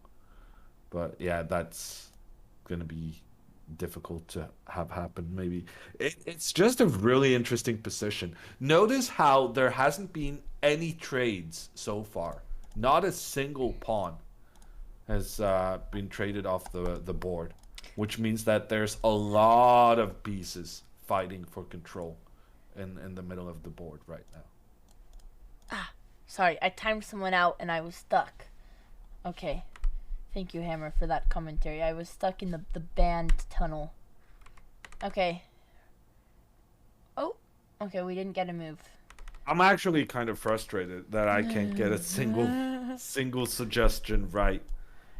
But yeah, that's gonna be difficult to have happen. Maybe it's just a really interesting position. Notice how there hasn't been any trades so far. Not a single pawn has been traded off the board, which means that there's a lot of pieces fighting for control in the middle of the board right now. Sorry, I timed someone out and I was stuck. Okay. Thank you, Hammer, for that commentary. I was stuck in the band tunnel. Okay. Oh, okay, we didn't get a move. I'm actually kind of frustrated that I can't get a single suggestion right,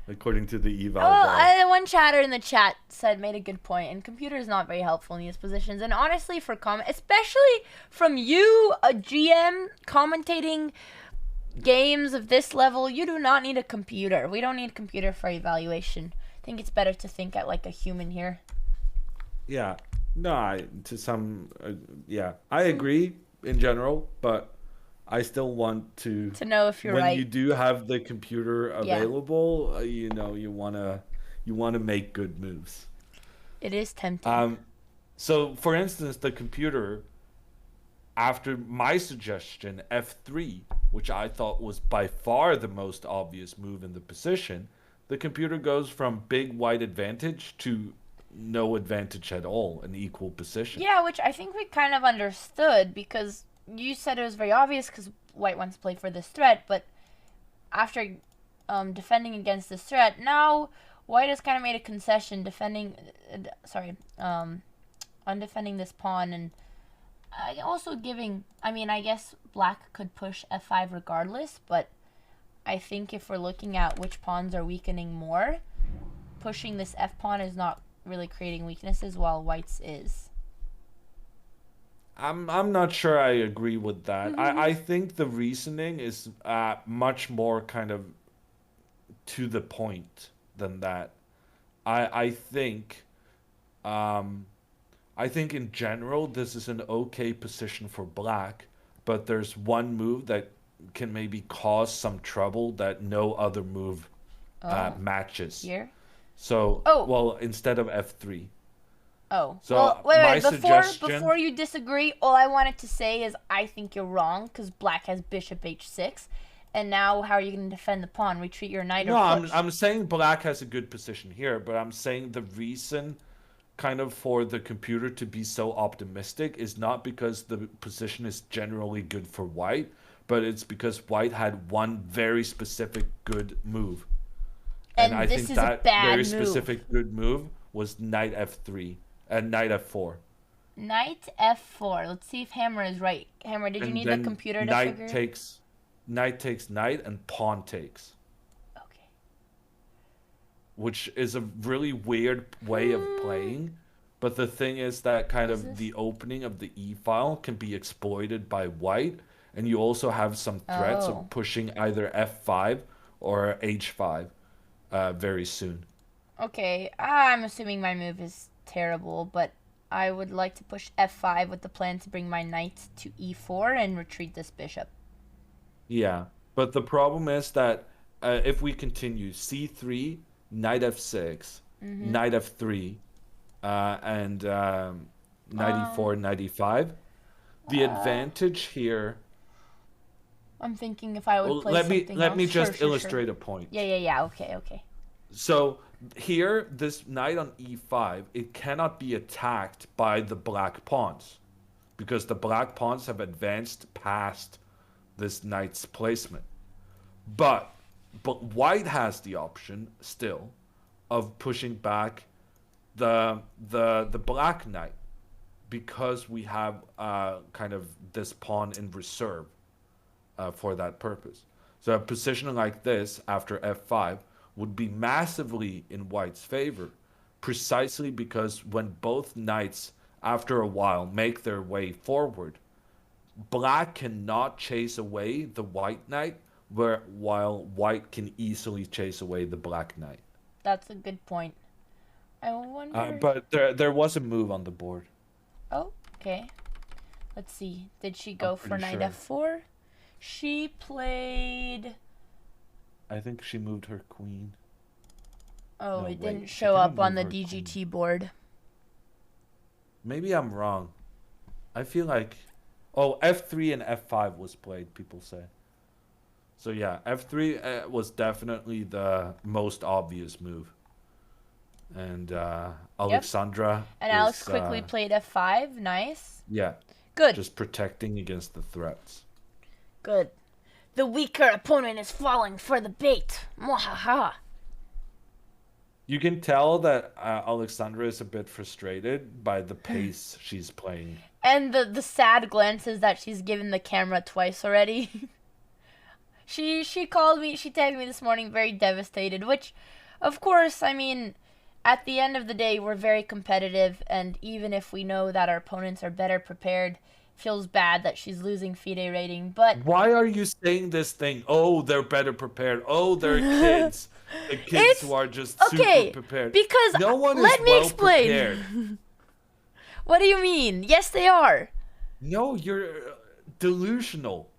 according to the eval bar. One chatter in the chat made a good point, and computer is not very helpful in these positions. And honestly, for especially from you, a GM commentating games of this level, you do not need a computer. We don't need a computer for evaluation. I think it's better to think like a human here. Yeah, no, yeah, I agree in general, but I still want to know if you're when right. you do have the computer available, you know, you wanna make good moves. It is tempting. So for instance, the computer, after my suggestion f3, which I thought was by far the most obvious move in the position, the computer goes from big white advantage to no advantage at all, an equal position. Yeah, which I think we kind of understood because you said it was very obvious because white wants to play for this threat, but after defending against this threat, now white has kind of made a concession on defending this pawn, and also giving, I mean, I guess black could push f5 regardless, but I think if we're looking at which pawns are weakening more, pushing this f pawn is not really creating weaknesses while white's is. I'm not sure I agree with that. I think the reasoning is much more kind of to the point than that. I think in general this is an okay position for black, but there's one move that can maybe cause some trouble that no other move matches. Here? So, well, instead of f3. Oh. So well, wait. suggestion... Before you disagree, all I wanted to say is I think you're wrong because black has bishop h6, and now how are you going to defend the pawn? Retreat your knight or push? I'm saying black has a good position here, but I'm saying the reason kind of for the computer to be so optimistic is not because the position is generally good for white, but it's because white had one very specific good move. And I think that very specific good move was knight f3 and knight f4. Knight f4. Let's see if Hammer is right. Hammer, did you need the computer to figure? Knight takes knight and pawn takes. Okay. Which is a really weird way of playing, But the thing is that kind Is of this? the opening of the E file can be exploited by white, and you also have some threats Oh. of pushing either F5 or H5 very soon. Okay, I'm assuming my move is terrible, but I would like to push f5 with the plan to bring my knight to e4 and retreat this bishop. Yeah, but the problem is that if we continue C3, knight F6, knight F3, and knight E4, Um, knight E5, the uh, advantage here. I'm thinking if I would Well, play something let else. me Sure, just sure, sure. illustrate a point. Yeah. Okay, okay. So here, this knight on E5, it cannot be attacked by the black pawns because the black pawns have advanced past this knight's placement. But white has the option still of pushing back the black knight because we have kind of this pawn in reserve for that purpose. So a position like this after f5 would be massively in white's favor, precisely because when both knights, after a while, make their way forward, black cannot chase away the white knight, while white can easily chase away the black knight. That's a good point. I wonder. But there was a move on the board. Oh, okay. Let's see. Did she I'm go for pretty knight sure. f4? She played. I think she moved her queen. Oh, No, it wait, didn't she show didn't up on move the her queen. DGT board. Maybe I'm wrong. I feel like, oh, f3 and f5 was played, people say. So yeah, f3 was definitely the most obvious move. And Alexandra And Alex is, quickly played f5. Nice. yeah, Good. just protecting against the threats. Good. The weaker opponent is falling for the bait. Mwahaha. You can tell that Alexandra is a bit frustrated by the pace she's playing. And the sad glances that she's given the camera twice already. She called me, she tagged me this morning very devastated, which, of course, I mean, at the end of the day, we're very competitive, and even if we know that our opponents are better prepared, feels bad that she's losing FIDE rating, but Why are you saying this thing? Oh, they're better prepared. Oh, they're kids. The kids It's who are just okay, super prepared. because No one let is me well explain. prepared. What do you mean? Yes, they are. No, you're delusional.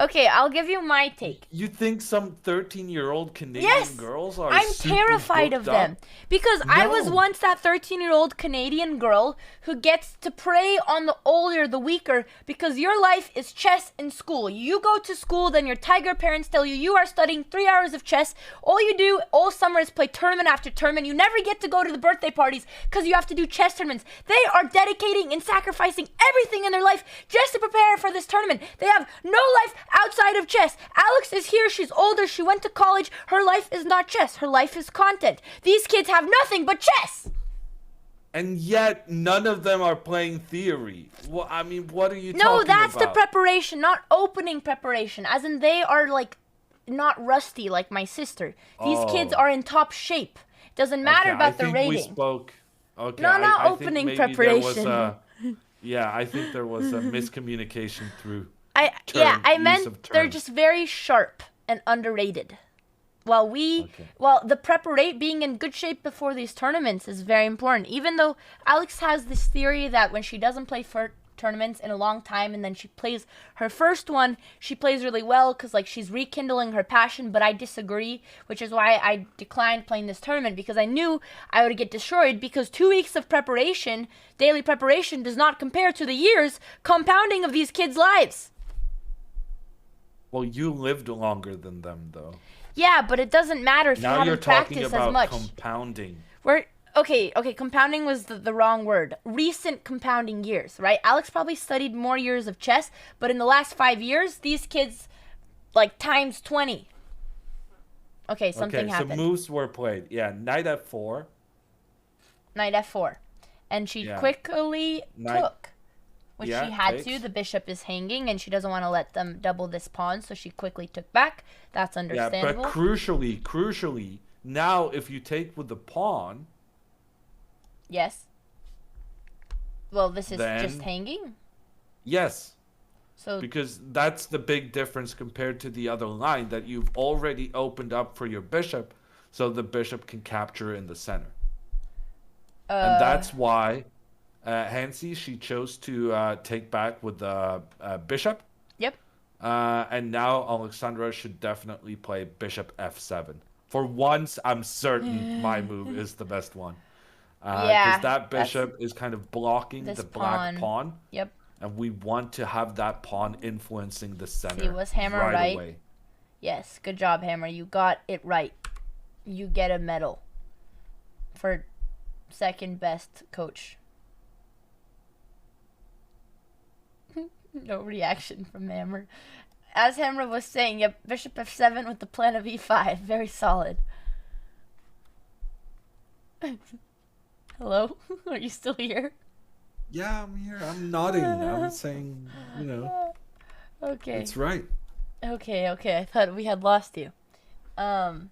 Okay, I'll give you my take. You think some 13-year-old Canadian Yes, girls are I'm super terrified of booked them up? because I was No. once that 13-year-old Canadian girl who gets to prey on the older, the weaker, because your life is chess in school. You go to school, then your tiger parents tell you you are studying 3 hours of chess. All you do all summer is play tournament after tournament. You never get to go to the birthday parties because you have to do chess tournaments. They are dedicating and sacrificing everything in their life just to prepare for this tournament. They have no life outside of chess. Alex is here. She's older. She went to college. Her life is not chess. Her life is content. These kids have nothing but chess. And yet, none of them are playing theory. Well, I mean, what are you No, talking that's the about? preparation, not opening preparation. As in, they are like not rusty like my sister. These kids Oh. are in top shape. Doesn't matter Okay, about I the think rating. we spoke. Okay, No, not I think opening maybe there was preparation. yeah, I think there was a miscommunication through. I use meant of they're terms. just very sharp and underrated. While Okay. the being in good shape before these tournaments is very important. Even though Alex has this theory that when she doesn't play for tournaments in a long time and then she plays her first one, she plays really well because like she's rekindling her passion. But I disagree, which is why I declined playing this tournament because I knew I would get destroyed because 2 weeks of preparation, daily preparation, does not compare to the years compounding of these kids' lives. Well, you lived longer than them, though. Yeah, but it doesn't matter if Now you you're haven't talking practiced about as much. compounding. Okay, compounding was the wrong word. Recent compounding years, right? Alex probably studied more years of chess, but in the last 5 years, these kids, like, times 20. Okay, something Okay, happened. so moves were played. Yeah, knight f4. Knight f4. And she Yeah. quickly Knight- took, which yeah, she had to. takes. The bishop is hanging, and she doesn't want to let them double this pawn, so she quickly took back. That's Yeah, understandable. but crucially, now if you take with the pawn, Yes. Well, this is just then hanging. yes, So because that's the big difference compared to the other line that you've already opened up for your bishop, so the bishop can capture in the center. And uh that's why Hansi, she chose to take back with the bishop. yep. And now Alexandra should definitely play bishop f7. For once, I'm certain my move is the best one. Because Yeah, that that's bishop is kind of blocking this the black pawn. pawn. Yep. And we want to have that pawn influencing the See, center was Hammer right right? away. Yes, good job, Hammer. You got it right. You get a medal for second best coach. No reaction from Hammer. As Hammer was saying, yep, bishop f7 with the plan of e5. Very solid. Hello? Are you still here? Yeah, I'm here. I'm nodding. I'm saying, Okay. it's right. Okay. I thought we had lost you. I'm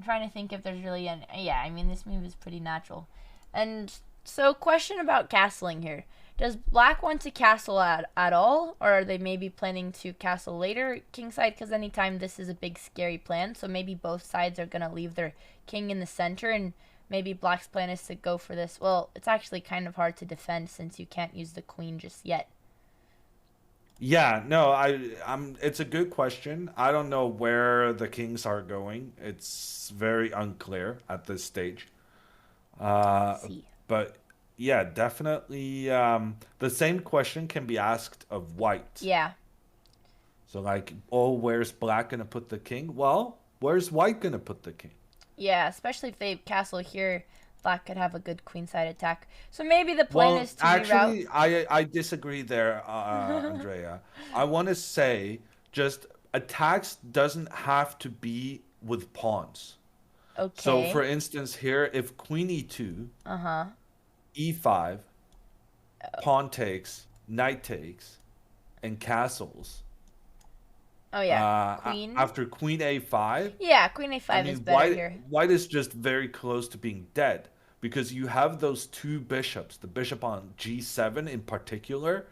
trying to think if there's really any. Yeah, I mean, this move is pretty natural. And so, question about castling here. Does black want to castle at all? Or are they maybe planning to castle later kingside? Because anytime this is a big scary plan. So maybe both sides are going to leave their king in the center. And maybe black's plan is to go for this. Well, it's actually kind of hard to defend since you can't use the queen just yet. Yeah, no, it's a good question. I don't know where the kings are going. It's very unclear at this stage. See. But yeah, definitely the same question can be asked of white. Yeah. So like, oh, where's black gonna put the king? Well, where's white gonna put the king? Yeah, especially if they castle here, black could have a good queenside attack. So maybe the plan is to reroute. Actually, I disagree there, Andrea. I want to say just attacks doesn't have to be with pawns. Okay. So for instance, here if queen e2, e5, pawn takes, knight takes, and castles. Oh yeah, queen. After queen a5. Yeah, queen a5 is better here. White is just very close to being dead because you have those two bishops, the bishop on g7 in particular,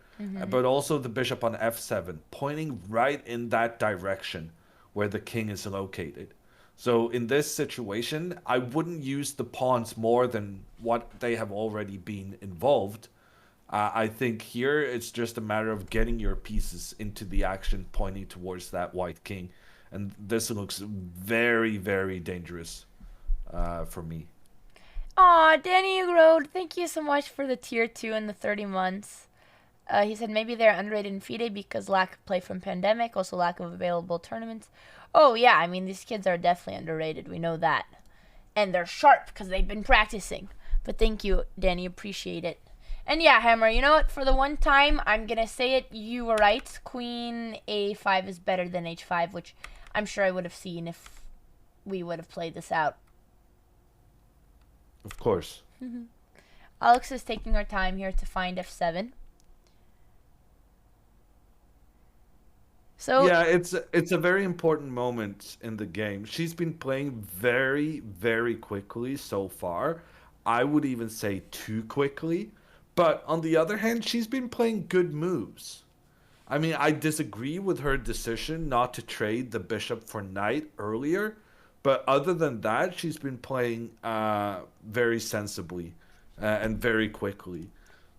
but also the bishop on f7, pointing right in that direction where the king is located. So in this situation, I wouldn't use the pawns more than what they have already been involved. I think here it's just a matter of getting your pieces into the action pointing towards that white king. And this looks very, very dangerous for me. Aw, Danny Road, thank you so much for the tier 2 and the 30 months. He said maybe they're underrated in FIDE because lack of play from pandemic, also lack of available tournaments. Oh yeah, I mean, these kids are definitely underrated. We know that. And they're sharp because they've been practicing. But thank you, Danny. Appreciate it. And yeah, Hammer, you know what? For the one time, I'm going to say it. You were right. Queen a5 is better than h5, which I'm sure I would have seen if we would have played this out. Of course. Alex is taking our time here to find f7. So yeah, it's a very important moment in the game. She's been playing very, very quickly so far. I would even say too quickly. But on the other hand, she's been playing good moves. I mean, I disagree with her decision not to trade the bishop for knight earlier. But other than that, she's been playing very sensibly and very quickly.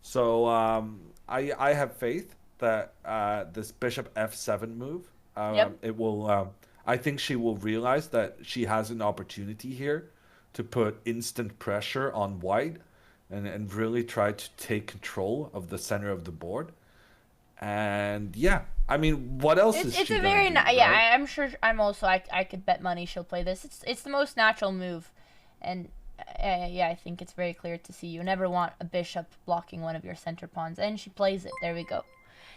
So I have faith that this bishop f7 move, it will. I think she will realize that she has an opportunity here to put instant pressure on white and really try to take control of the center of the board. And yeah, I mean, what else is it's she a very gonna do, yeah. right? I'm sure. I could bet money she'll play this. It's the most natural move, and yeah, I think it's very clear to see. You never want a bishop blocking one of your center pawns, and she plays it. There we go.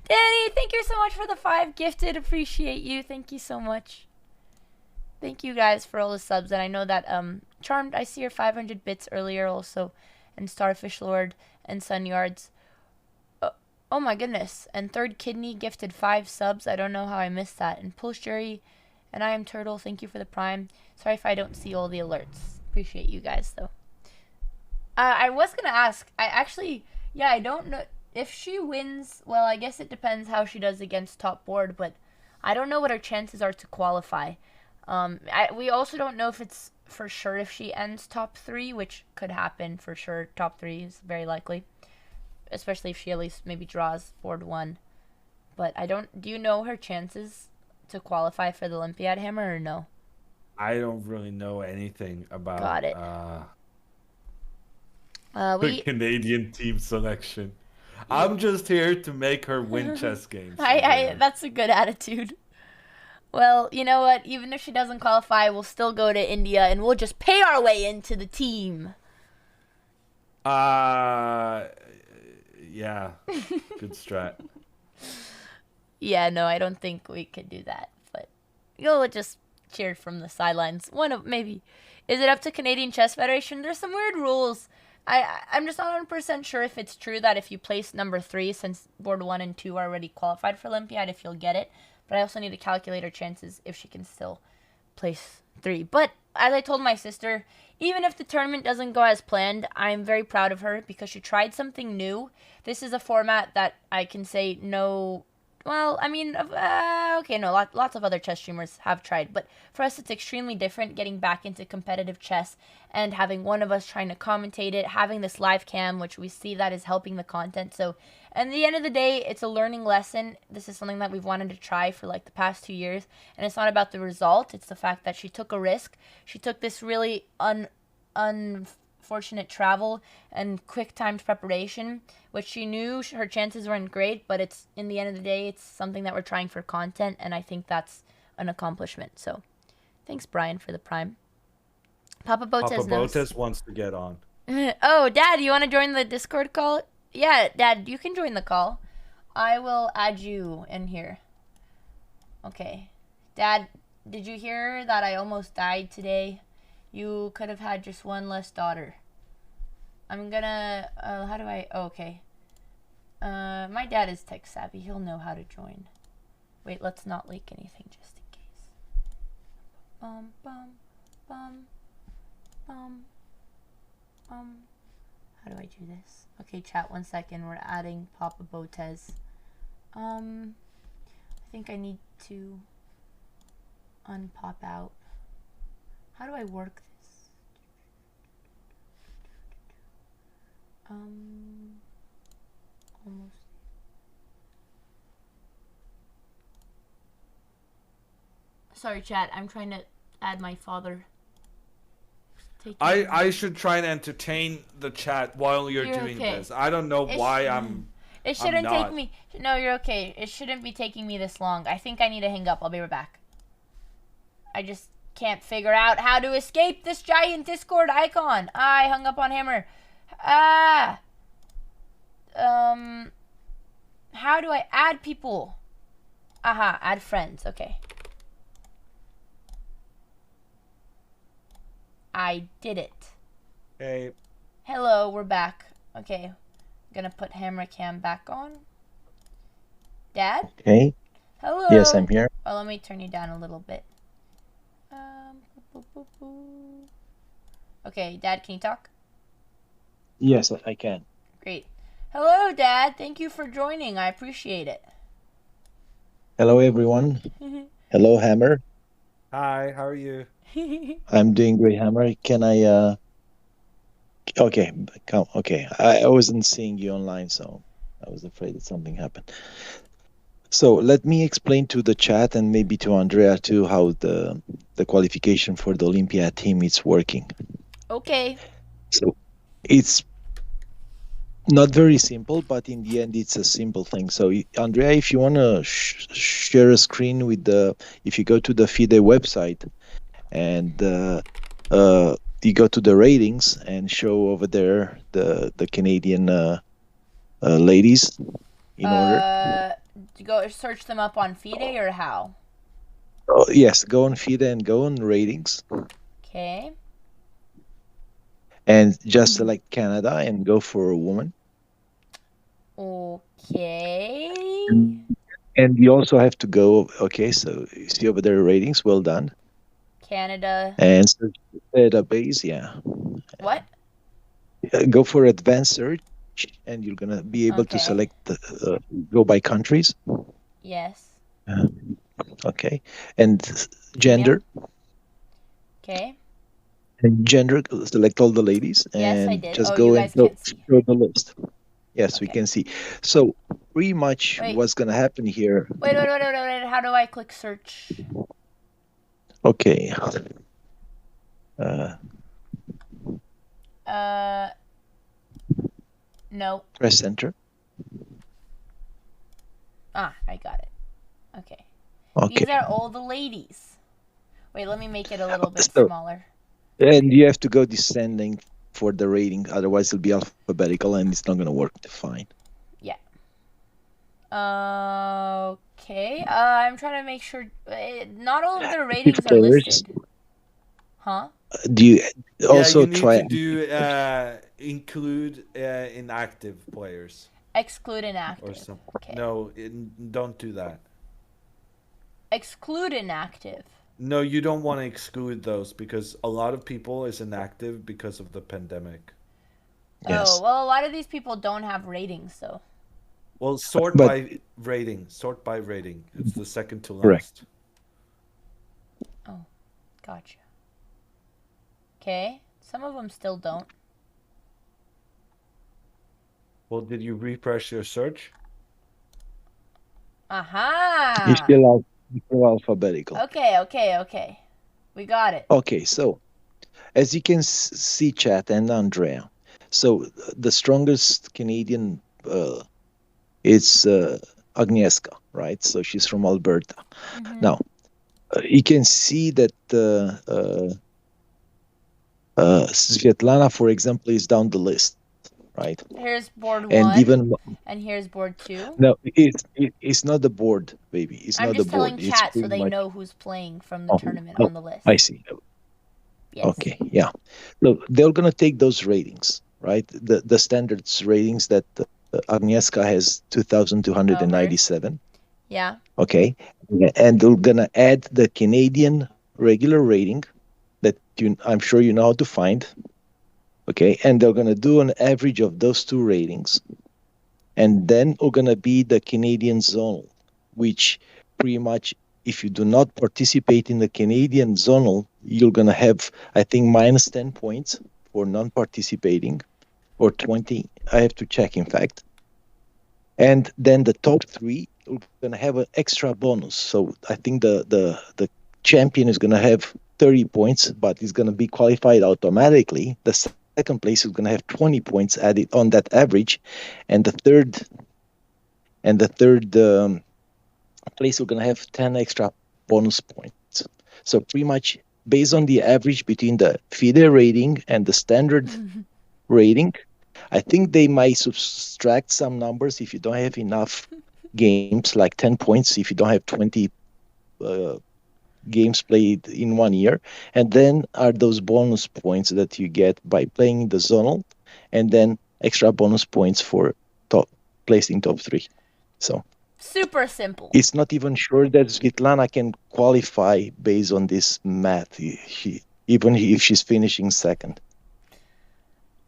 Danny, thank you so much for the 5 gifted. Appreciate you. Thank you so much. Thank you guys for all the subs, and I know that Charmed. I see your 500 bits earlier also, and Starfish Lord and Sun Yards. Oh my goodness. And Third Kidney gifted 5 subs. I don't know how I missed that. And Pulse Jury and I Am Turtle, thank you for the prime. Sorry if I don't see all the alerts. Appreciate you guys though. I was going to ask, Yeah, I don't know if she wins. Well, I guess it depends how she does against top board, but I don't know what her chances are to qualify. We also don't know if it's for sure if she ends top 3, which could happen for sure. Top 3 is very likely, especially if she at least maybe draws board 1. But I don't. Do you know her chances to qualify for the Olympiad, Hammer, or no? I don't really know anything about Got it. the We Canadian team selection. I'm just here to make her win chess games. that's a good attitude. Well, you know what? Even if she doesn't qualify, we'll still go to India and we'll just pay our way into the team. Yeah. Good strat. Yeah, no, I don't think we could do that. But you'll just cheer from the sidelines. Maybe. Is it up to Canadian Chess Federation? There's some weird rules. I'm just not 100% sure if it's true that if you place number 3, since board 1 and 2 are already qualified for Olympiad, if you'll get it. But I also need to calculate her chances if she can still place 3. But as I told my sister, even if the tournament doesn't go as planned, I'm very proud of her because she tried something new. This is a format that I can say no. Well, I mean, okay, no, lots of other chess streamers have tried, but for us it's extremely different getting back into competitive chess and having one of us trying to commentate it, having this live cam, which we see that is helping the content. So, at the end of the day, it's a learning lesson. This is something that we've wanted to try for like the past 2 years, and it's not about the result, it's the fact that she took a risk. She took this really unfortunate travel and quick timed preparation, which she knew her chances weren't great, but it's in the end of the day, it's something that we're trying for content, and I think that's an accomplishment. So thanks, Brian, for the prime. Papa Botez wants to get on. Oh, Dad, you want to join the Discord call? Yeah, Dad, you can join the call. I will add you in here. Okay. Dad, did you hear that I almost died today? You could have had just one less daughter. I'm gonna, how do I, oh, okay. My dad is tech savvy. He'll know how to join. Wait, let's not leak anything just in case. Bum, bum, bum, bum, bum. How do I do this? Okay, chat, 1 second. We're adding Papa Botez. I think I need to unpop out. How do I work this? Almost. Sorry, chat. I'm trying to add my father. I should try and entertain the chat while you're doing okay. this. I don't know why I'm. It shouldn't take me. No, you're okay. It shouldn't be taking me this long. I think I need to hang up. I'll be right back. I just can't figure out how to escape this giant Discord icon. I hung up on Hammer. How do I add people? Aha, add friends. Okay. I did it. Hey. Hello, we're back. Okay. I'm gonna put Hammer Cam back on. Dad? Okay. Hello. Yes, I'm here. Oh, let me turn you down a little bit. Okay, Dad, can you talk? Yes, I can. Great. Hello, Dad. Thank you for joining. I appreciate it. Hello, everyone. Hello, Hammer. Hi, how are you? I'm doing great, Hammer. Can I, okay, come, okay. I wasn't seeing you online, so I was afraid that something happened. So let me explain to the chat and maybe to Andrea too how the qualification for the Olympiad team is working. Okay. So it's not very simple, but in the end, it's a simple thing. So Andrea, if you want to share a screen with if you go to the FIDE website and you go to the ratings and show over there the Canadian ladies in order. Go search them up on FIDE or how? Oh, yes, go on FIDE and go on ratings. Okay. And just select Canada and go for a woman. Okay. And you also have to go, okay, so you see over there ratings, well done. Canada. And search database, yeah. What? Go for advanced search. and you're gonna be able to Okay. select go by countries. Yes. Okay, and gender. Okay. And gender, select all the ladies Yes, I and did. just Oh, go you and guys can't see. show the list. Yes, we Okay. can see. So pretty much Wait. what's gonna happen here. Wait. How do I click search? Okay. No. Press enter. Ah, I got it. Okay. Okay. These are all the ladies. Wait, let me make it a little bit So- smaller. And you have to go descending for the rating, otherwise it'll be alphabetical and it's not gonna work fine. Yeah. Okay. I'm trying to make sure. Not all of their ratings are players. listed. Huh? Do you also you need try to do include inactive players Exclude or inactive. something. Okay. No, don't do that. Exclude inactive. No, you don't want to exclude those because a lot of people is inactive because of the pandemic. Yes. Oh, well, a lot of these people don't have ratings, though. Well, sort But- by rating. Sort by rating. It's the second to Correct. last. Gotcha. Okay. Some of them still don't. Well, did you refresh your search? Aha! You're still alphabetical. Okay. We got it. Okay, so as you can see, chat and Andrea, so the strongest Canadian is Agnieszka, right? So she's from Alberta. Mhm. Now, you can see that Svetlana, for example, is down the list, right? Here's board And one, even and here's board two. no, it's not the board, baby. It's I'm not just the board. telling It's chat so pretty they much- know who's playing from the Oh, tournament oh, on the list. I see. Yes. Okay, yeah. So they're gonna take those ratings, right? The standards ratings that Agnieszka has 2,297. Yeah. Okay, and they're gonna add the Canadian regular rating that I'm sure you know how to find. Okay, and they're gonna do an average of those two ratings, and then we're gonna be the Canadian zonal, which pretty much, if you do not participate in the Canadian zonal, you're gonna have, I think, minus 10 points for non-participating, or 20. I have to check, in fact. And then the top three are gonna have an extra bonus. So I think the champion is gonna have 30 points, but is gonna be qualified automatically. The second place is gonna have 20 points added on that average, and the third place we're gonna have 10 extra bonus points. So pretty much based on the average between the FIDE rating and the standard rating, I think they might subtract some numbers if you don't have enough games, like 10 points if you don't have 20 games played in 1 year. And then are those bonus points that you get by playing the zonal, and then extra bonus points for placing top 3. So Super simple. it's not even sure that Svetlana can qualify based on this math, even if she's finishing second.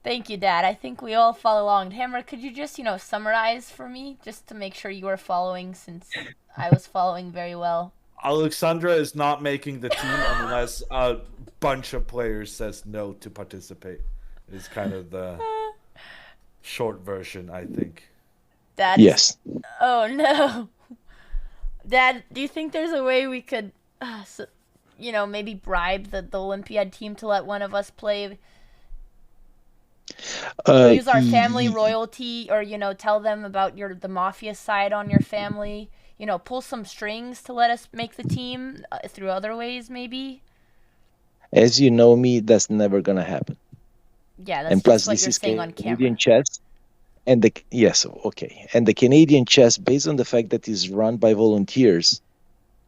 Thank you, Dad. I think we all follow along. Hammer, could you just, summarize for me, just to make sure you were following, since I was following very well? Alexandra is not making the team unless a bunch of players says no to participate. It's kind of the short version, I think. Dad? Yes. Oh, no. Dad, do you think there's a way we could, maybe bribe the Olympiad team to let one of us play? Use our family royalty, or, tell them about the mafia side on your family. Pull some strings to let us make the team through other ways, maybe? As you know me, that's never going to happen. Yeah, that's And plus, just what this you're is saying on Canadian camera. chess. And and the Canadian chess, based on the fact that it's run by volunteers,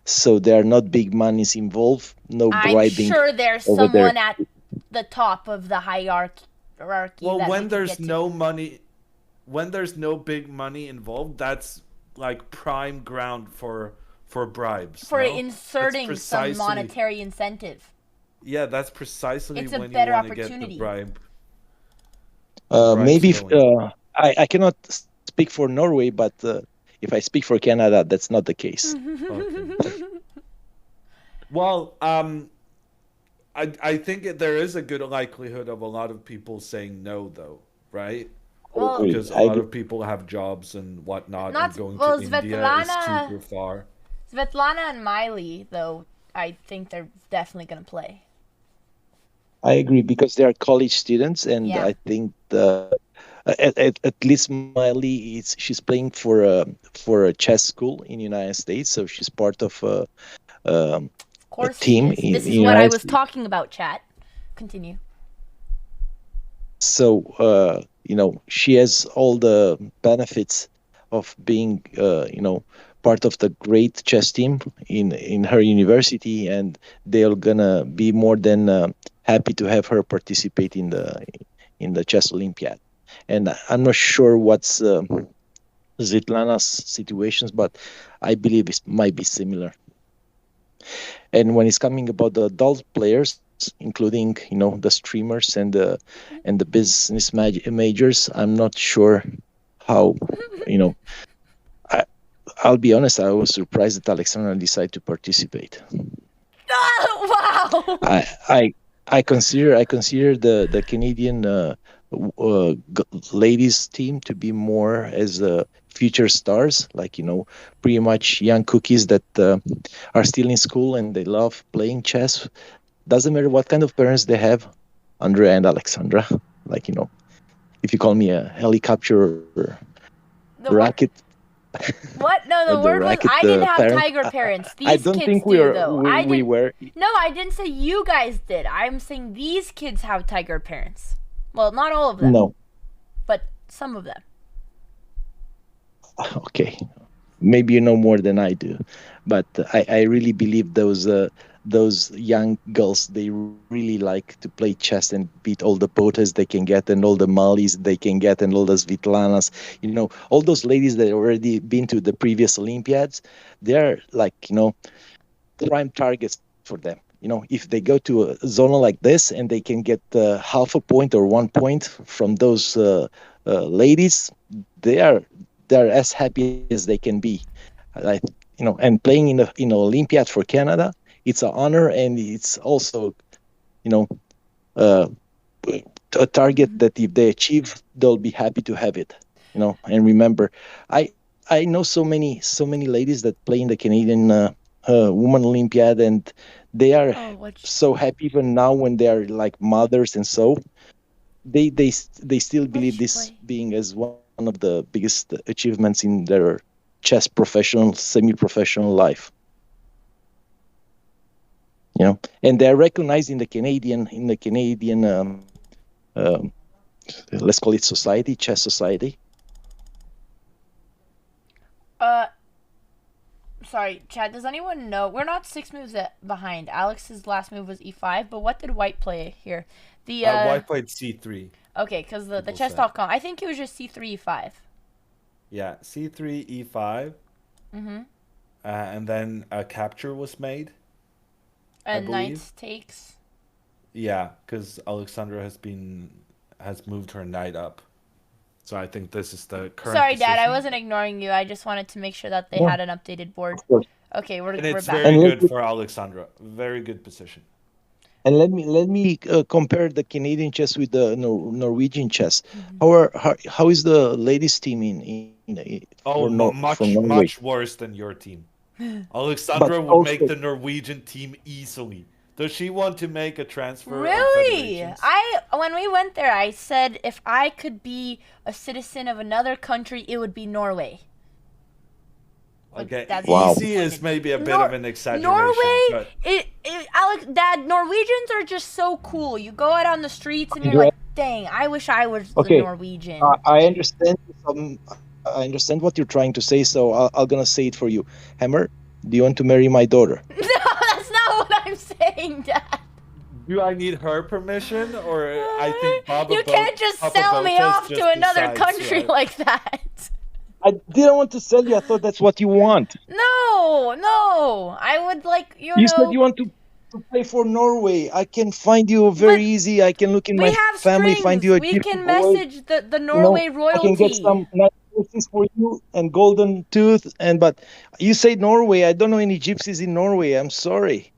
so there are not big monies involved, no I'm bribing. sure there's over someone there. at the top of the hierarchy. Well, that we when could there's get to. no money, when there's no big money involved, that's like prime ground for bribes. For no? inserting That's some precisely- monetary incentive. Yeah, that's precisely It's a when better you want to get opportunity. the bribe. Maybe going. I cannot speak for Norway, but if I speak for Canada, that's not the case. Okay. Well, I think there is a good likelihood of a lot of people saying no, though, right? Well, Because a lot of people have jobs and whatnot, and going to India is super far. Svetlana and Miley, though, I think they're definitely gonna play. I agree because they are college students, and Yeah. I think at least Miley she's playing for a chess school in the United States, so she's part of a course team. This is what I was talking about, chat. Continue. So she has all the benefits of being part of the great chess team in her university, and they're gonna be more than happy to have her participate in the chess Olympiad. And I'm not sure what's Svetlana's situations, but I believe it might be similar. And when it's coming about the adult players, including the streamers and the business majors, I'm not sure how. I'll be honest, I was surprised that Alexandra decided to participate. Wow. I consider the Canadian ladies team to be more as future stars, like pretty much young cookies that are still in school and they love playing chess. Doesn't matter what kind of parents they have, Andrea and Alexandra. Like if you call me a helicopter or racket. What? No, the word was I didn't have tiger parents. These I don't kids think do, though. we were. No, I didn't say you guys did. I'm saying these kids have tiger parents. Well, not all of them. No. But some of them. Okay. Maybe you know more than I do. But I really believe those young girls, they really like to play chess and beat all the Botes they can get and all the Malis they can get and all the Svetlanas. All those ladies that already been to the previous Olympiads, they're like, prime targets for them. If they go to a zone like this and they can get half a point or 1 point from those ladies, they're as happy as they can be. And playing in an Olympiad for Canada, it's an honor, and it's also, a target that if they achieve, they'll be happy to have it. And remember, I know so many ladies that play in the Canadian Women Olympiad, and they are so happy even now when they are like mothers, and so they still believe this being as one of the biggest achievements in their chess professional, semi-professional life. And they're recognized in the Canadian let's call it society, chess society. Sorry, Chad, does anyone know? We're not 6 moves behind. Alex's last move was e5, but what did White play here? White played c3. Okay, because the chess.com, I think it was just c3, e5. Yeah, c3, e5. Mm-hmm. And then a capture was made. And knight takes. Yeah, because Alexandra has moved her knight up. So I think this is the current. Sorry, decision. Dad, I wasn't ignoring you. I just wanted to make sure that they had an updated board. Okay, we're it's back. Very good for Alexandra. Very good position. And let me compare the Canadian chess with the Norwegian chess. Mm-hmm. How is the ladies team much worse than your team. Alexandra would make the Norwegian team easily. Does she want to make a transfer? Really? When we went there, I said if I could be a citizen of another country, it would be Norway. Okay, easy is maybe a bit of an exaggeration. Norway, Dad, Norwegians are just so cool. You go out on the streets and you're like, dang, I wish I was the Norwegian. I understand I understand what you're trying to say, so I'm gonna say it for you. Hammer, do you want to marry my daughter? No, that's not what I'm saying, Dad. Do I need her permission, or I think Papa You can't just sell me off to another country like that. I didn't want to sell you. I thought that's what you want. No. I would like, You said you want to. to play for Norway. I can find you very But easy. I can look in we my have family, find strings. you a We gypsy can boy. message the You know, Norway I can get royalty. some nice gypsies for you and golden tooth. But you say Norway. I don't know any gypsies in Norway. I'm sorry.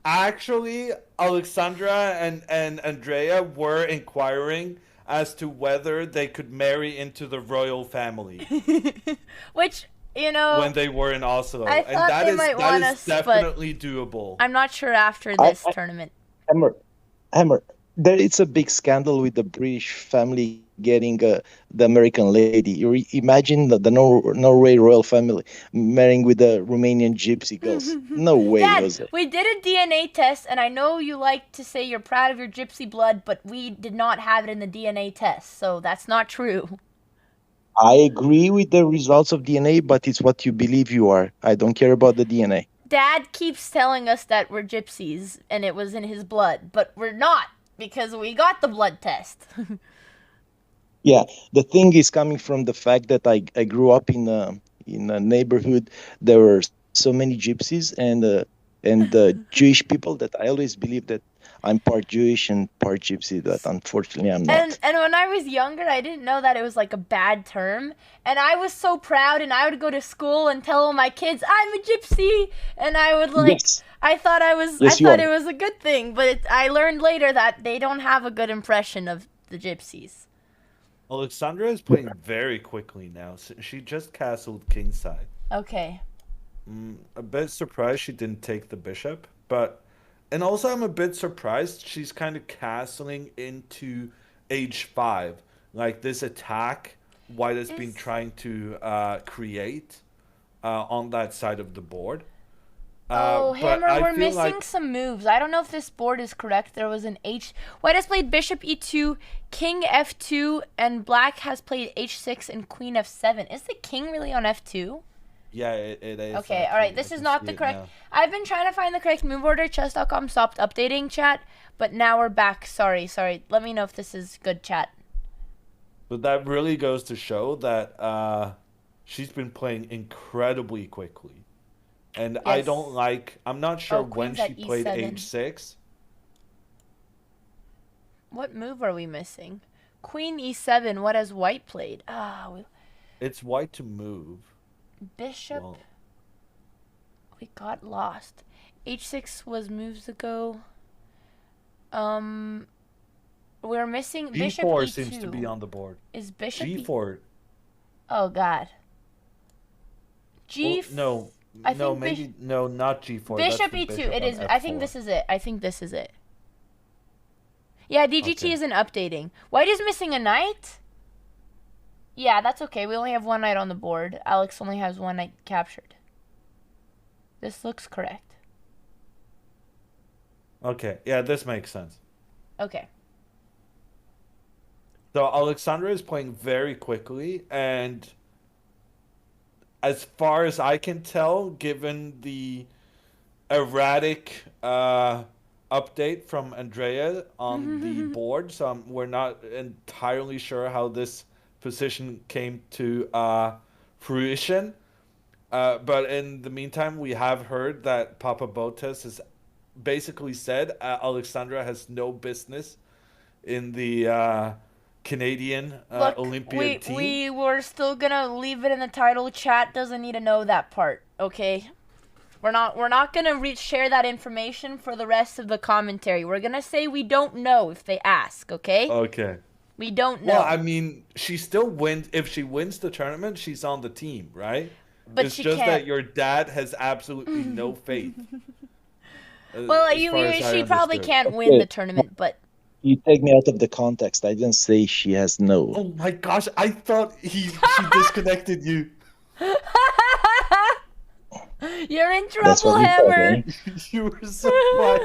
Actually, Alexandra and Andrea were inquiring as to whether they could marry into the royal family Which, when they were in Oslo, I and thought they might want us, but definitely doable. I'm not sure after I, this I tournament. Hammer, there it's a big scandal with the British family getting the American lady. Imagine the Norway royal family marrying with the Romanian gypsy girls. No way, Dad, Jose. we did a DNA test, and I know you like to say you're proud of your gypsy blood, but we did not have it in the DNA test, so that's not true. I agree with the results of DNA, but it's what you believe you are. I don't care about the DNA. Dad keeps telling us that we're gypsies, and it was in his blood, but we're not, because we got the blood test. Yeah, the thing is coming from the fact that I grew up in a neighborhood. There were so many gypsies and Jewish people that I always believed that I'm part Jewish and part gypsy, but unfortunately I'm not. And when I was younger, I didn't know that it was like a bad term, and I was so proud, and I would go to school and tell all my kids I'm a gypsy, and I would Yes. I thought Yes, you thought are. it was a good thing, but I learned later that they don't have a good impression of the gypsies. Alexandra is playing very quickly now. She just castled kingside. Okay. A bit surprised she didn't take the bishop, but and also I'm a bit surprised she's kind of castling into h5, like this attack White has been Is trying to create on that side of the board. Oh, But Hammer, I we're feel missing like some moves. I don't know if this board is correct. There was an H. White has played bishop e2, king f2, and black has played h6 and queen f7. Is the king really on f2? yeah, it is. Okay, all right. Actually, I This is can not see the it correct. now. I've been trying to find the correct move order. Chess.com stopped updating chat, but now we're back. Sorry. Let me know if this is good chat. But that really goes to show that she's been playing incredibly quickly. And I Yes. don't like, I'm not sure Oh, when queen's she at played e7. h6. What move are we missing? Queen e7. What has white played? It's white to move. Bishop. Well, We got lost. h6 was moves ago. We're missing bishop g4 e2. seems to be on the board. Is bishop g4. Oh god. G. Well, no, I no, think maybe no, not g4. That's Bishop the e2. bishop It on is. I think f4. this is it. I think this is it. Yeah, DGT Okay. isn't updating. White is missing a knight. Yeah, that's okay. We only have one knight on the board. Alex only has one knight captured. This looks correct. Okay, yeah, this makes sense. Okay. So Alexandra is playing very quickly, and as far as I can tell, given the erratic update from Andrea on the board, so we're not entirely sure how this position came to fruition. But in the meantime, we have heard that Papa Botes has basically said Alexandra has no business in the Canadian Look, Olympiad team. we were still gonna leave it in the title. Chat doesn't need to know that part. Okay. We're not gonna share that information for the rest of the commentary. We're gonna say we don't know if they ask. Okay. Okay. We don't know. Well, I mean, she still wins. If she wins the tournament, she's on the team, right? But it's she just can't. that your dad has absolutely no faith. Well, as far as I she probably understood. can't win Okay. the tournament, but You take me out of the context. I didn't say she has no. Oh my gosh! I thought she disconnected you. you're in That's trouble, what you thought, Hammer. eh? You were so quiet.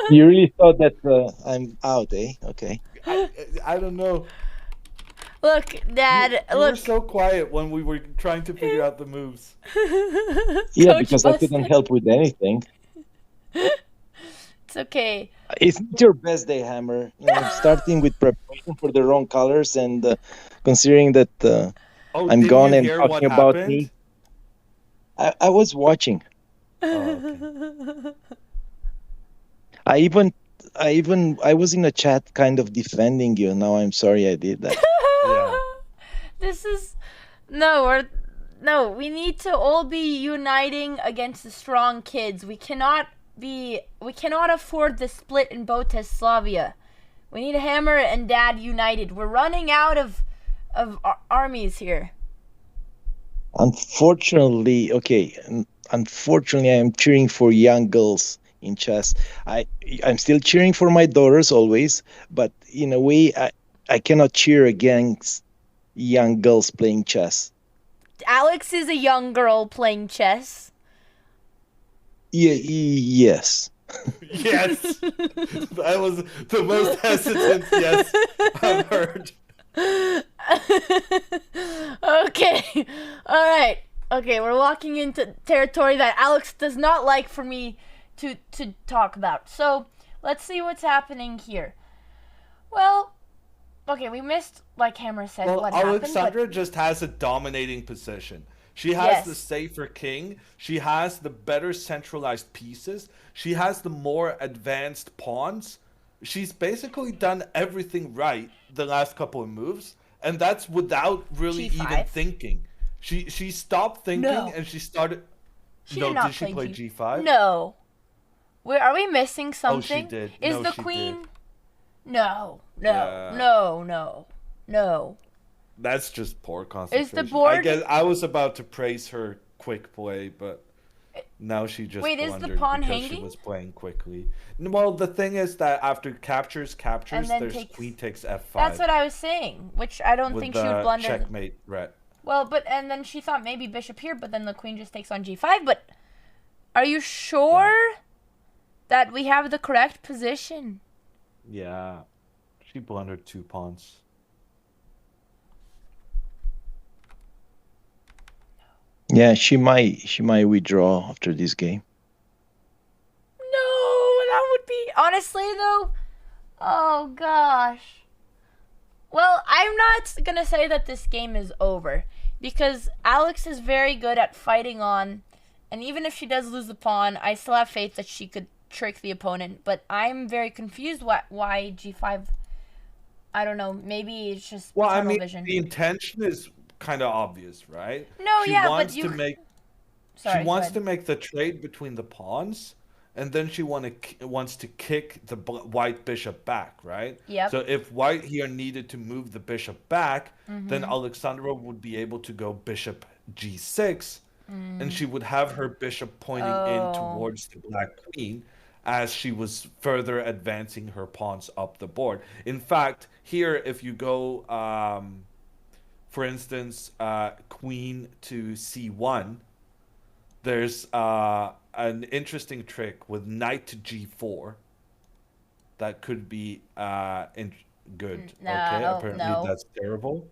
You really thought that I'm out, eh? Okay. I don't know. Look, Dad. You were look. so quiet when we were trying to figure out the moves. Yeah, Coach because I Busted. couldn't help with anything. It's okay. It's not your best day, Hammer. You know, starting with preparation for the wrong colors and considering that Oh, I'm did gone you and hear what talking about happened? me. I was watching. Oh, okay. I was in a chat kind of defending you. Now I'm sorry I did that. Yeah. This is no, we need to all be uniting against the strong kids. We cannot afford the split in BotezSlavia. We need Hammer and Dad united. We're running out of armies here. Unfortunately, unfortunately, I'm cheering for young girls in chess. I'm still cheering for my daughters always, but in a way, I cannot cheer against young girls playing chess. Alex is a young girl playing chess. Yes. Yes. That was the most hesitant yes I've heard. Okay. All right. Okay, we're walking into territory that Alex does not like for me to talk about. So, let's see what's happening here. Well, okay, we missed, like Hammer said, Well, what happened. Alexandra just has a dominating position. She has the Yes. safer king. She has the better centralized pieces. She has the more advanced pawns. She's basically done everything right the last couple of moves, and that's without really even G5. thinking. She stopped thinking No. and she started. She No, did not did she play G- G5? No. Are we missing Oh, she something? did. Is No, the she queen? did. No. Yeah. No. That's just poor concentration. I board- guess I was about to praise her quick play, but now she just Wait, is the blundered pawn because she hanging? was playing quickly. Well, the thing is that after captures, And then there's takes- queen takes f5. That's what I was saying, which I don't with think the she would blunder. checkmate ret. Well, and then she thought maybe bishop here, but then the queen just takes on G5. But are you sure that we have the correct position? Yeah, she blundered 2 pawns. Yeah, she might withdraw after this game. No, that would be honestly though. Oh gosh. Well, I'm not gonna say that this game is over because Alex is very good at fighting on, and even if she does lose the pawn, I still have faith that she could trick the opponent. But I'm very confused why G5. I don't know. Maybe it's just Well, I tunnel mean, vision. the intention is kind of obvious, right? No, she yeah, but wants you- to make Sorry, she go wants ahead. to make the trade between the pawns, and then she wants to kick the white bishop back, right? Yep. So if white here needed to move the bishop back, then Mm-hmm. Alexandra would be able to go bishop g6, and she would have her bishop pointing in Oh. towards the black queen as she was further advancing her pawns up the board. In fact, here, if you go, for instance, queen to c1, there's an interesting trick with knight to g4 that could be good. No, Okay, apparently no. that's terrible.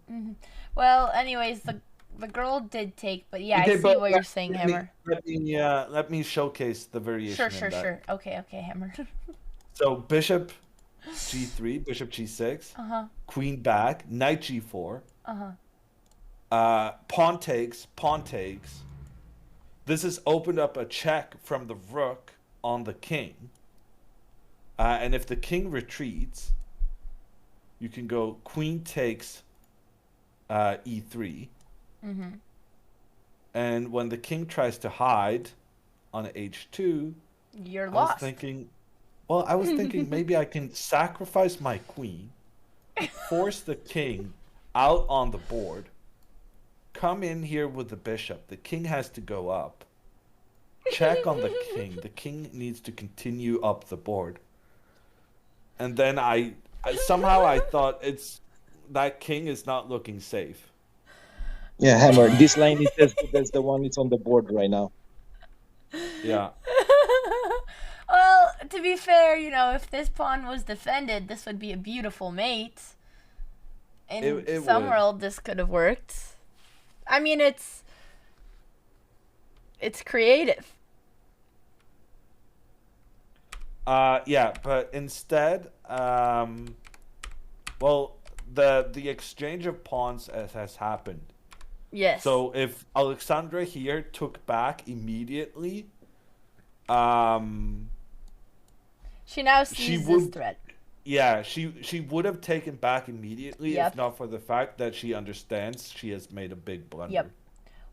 Well, anyways, the girl did take, but yeah, Okay, I see but what you're saying, let me- Hammer. Let me showcase the variation. Sure. in that. Okay, Hammer. So bishop g3, bishop g6, Uh-huh. queen back, knight g4, Uh-huh. pawn takes, pawn takes. This has opened up a check from the rook on the king. And if the king retreats, you can go queen takes e3. Mm-hmm. And when the king tries to hide on h2, You're I was lost. thinking, maybe I can sacrifice my queen, force the king out on the board, come in here with the bishop. The king has to go up. Check on the king. The king needs to continue up the board. And then I somehow I thought that king is not looking safe. Yeah, Hammer. This line is as good as the one that's on the board right now. Yeah. Well, to be fair, if this pawn was defended, this would be a beautiful mate. In It some would. world, this could have worked. I mean, it's creative. Yeah, but instead, well, the exchange of pawns has happened. Yes. So if Alexandra here took back immediately, um, She now she sees this would, threat. yeah, she would have taken back immediately if Yep. not for the fact that she understands she has made a big Yep. blunder.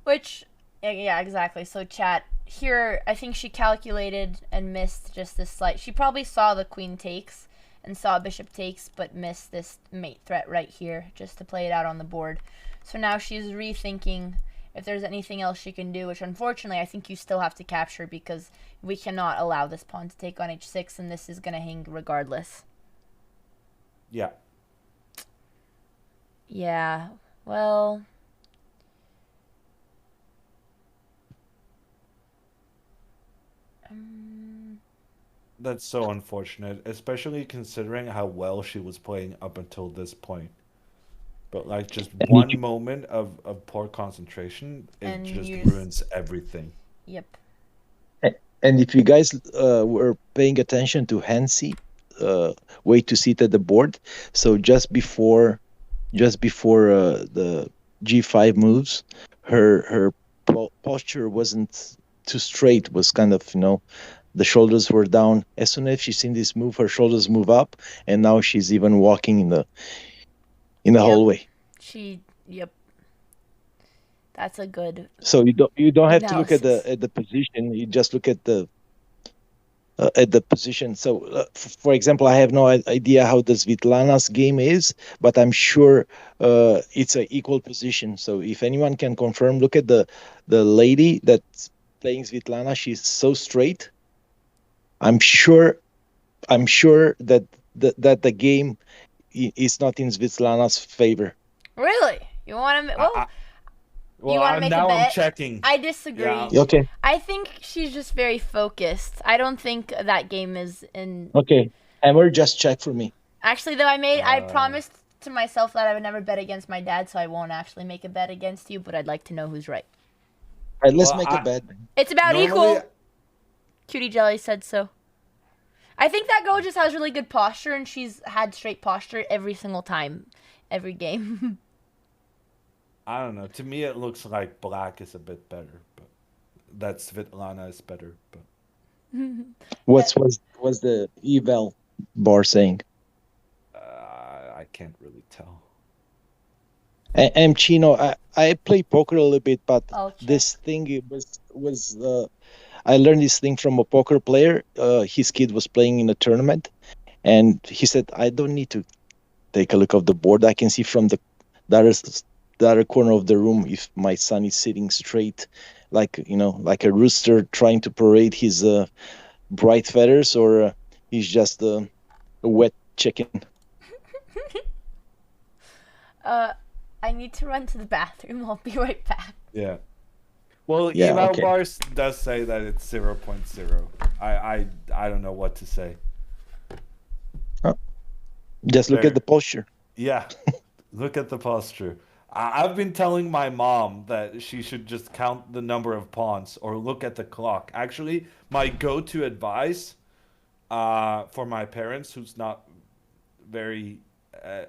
Which, yeah, exactly. So, chat, here, I think she calculated and missed just this slight. She probably saw the queen takes and saw bishop takes, but missed this mate threat right here just to play it out on the board. So now she's rethinking if there's anything else she can do, which unfortunately I think you still have to capture because we cannot allow this pawn to take on h6, and this is going to hang regardless. Yeah. Yeah, well... That's so unfortunate, especially considering how well she was playing up until this point. But like just one moment of poor concentration, it And just you ruins everything. Yep. And if you guys were paying attention to Hansi, way to sit at the board, so just before the G5 moves, her posture wasn't too straight. Was kind of, the shoulders were down. As soon as she's seen this move, her shoulders move up, and now she's even walking in the Yep. hallway. Yep. That's a good So you don't have to look at analysis. the position. You just look at the position. So, for example, I have no idea how the Svetlana's game is, but I'm sure it's an equal position. So if anyone can confirm, look at the lady that's playing Svetlana. She's so straight. I'm sure that the game is not in Svetlana's favor. Really? You want to... Well, Well, you want to make now a bet? I'm checking. I disagree. Yeah. Okay. I think she's just very focused. I don't think that game is in... Okay. Hammer, just check for me. Actually, though, I promised to myself that I would never bet against my dad, so I won't actually make a bet against you, but I'd like to know who's right. All right, let's Well, make a bet. It's about Normally- equal. Cutie Jelly said so. I think that girl just has really good posture, and she's had straight posture every single time, every game. I don't know. To me, it looks like black is a bit better, but that Svetlana is better. But Was the eval bar saying? I can't really tell. And Chino, I play poker a little bit, but I'll check. this thing it was I learned this thing from a poker player. His kid was playing in a tournament, and he said, "I don't need to take a look of the board. I can see from the other corner of the room if my son is sitting straight, like a rooster trying to parade his bright feathers, or he's just a wet chicken." I need to run to the bathroom. I'll be right back. Yeah. Well, Yeah, eval okay. bars does say that it's 0.0. I don't know what to say. Just look There. at the posture. Yeah. Look at the posture. I've been telling my mom that she should just count the number of pawns or look at the clock. Actually, my go-to advice for my parents who's not very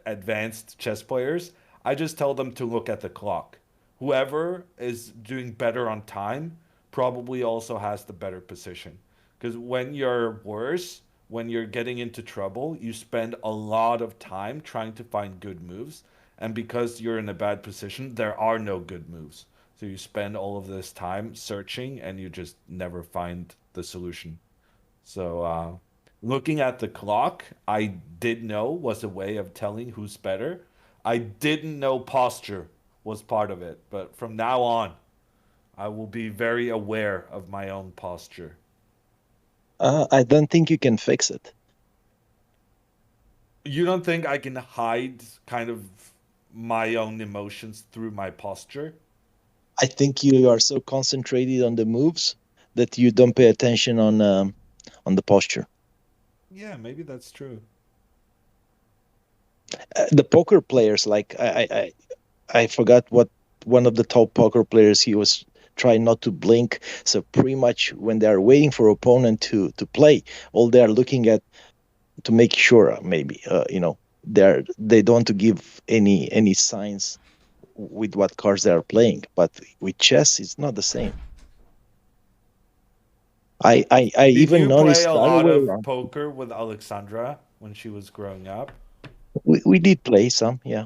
advanced chess players, I just tell them to look at the clock. Whoever is doing better on time probably also has the better position. Because when you're worse, when you're getting into trouble, you spend a lot of time trying to find good moves. And because you're in a bad position, there are no good moves. So you spend all of this time searching and you just never find the solution. So, looking at the clock, I did know was a way of telling who's better. I didn't know posture was part of it, but from now on, I will be very aware of my own posture. I don't think you can fix it. You don't think I can hide kind of my own emotions through my posture? I think you are so concentrated on the moves that you don't pay attention on the posture. Yeah, maybe that's true. The poker players, like I forgot what one of the top poker players, he was trying not to blink. So pretty much when they are waiting for opponent to play, all they are looking at to make sure maybe they don't want to give any signs with what cards they are playing. But with chess, it's not the same. I Did even you play noticed a the other lot way of around. poker with Alexandra when she was growing up? We did play some, yeah.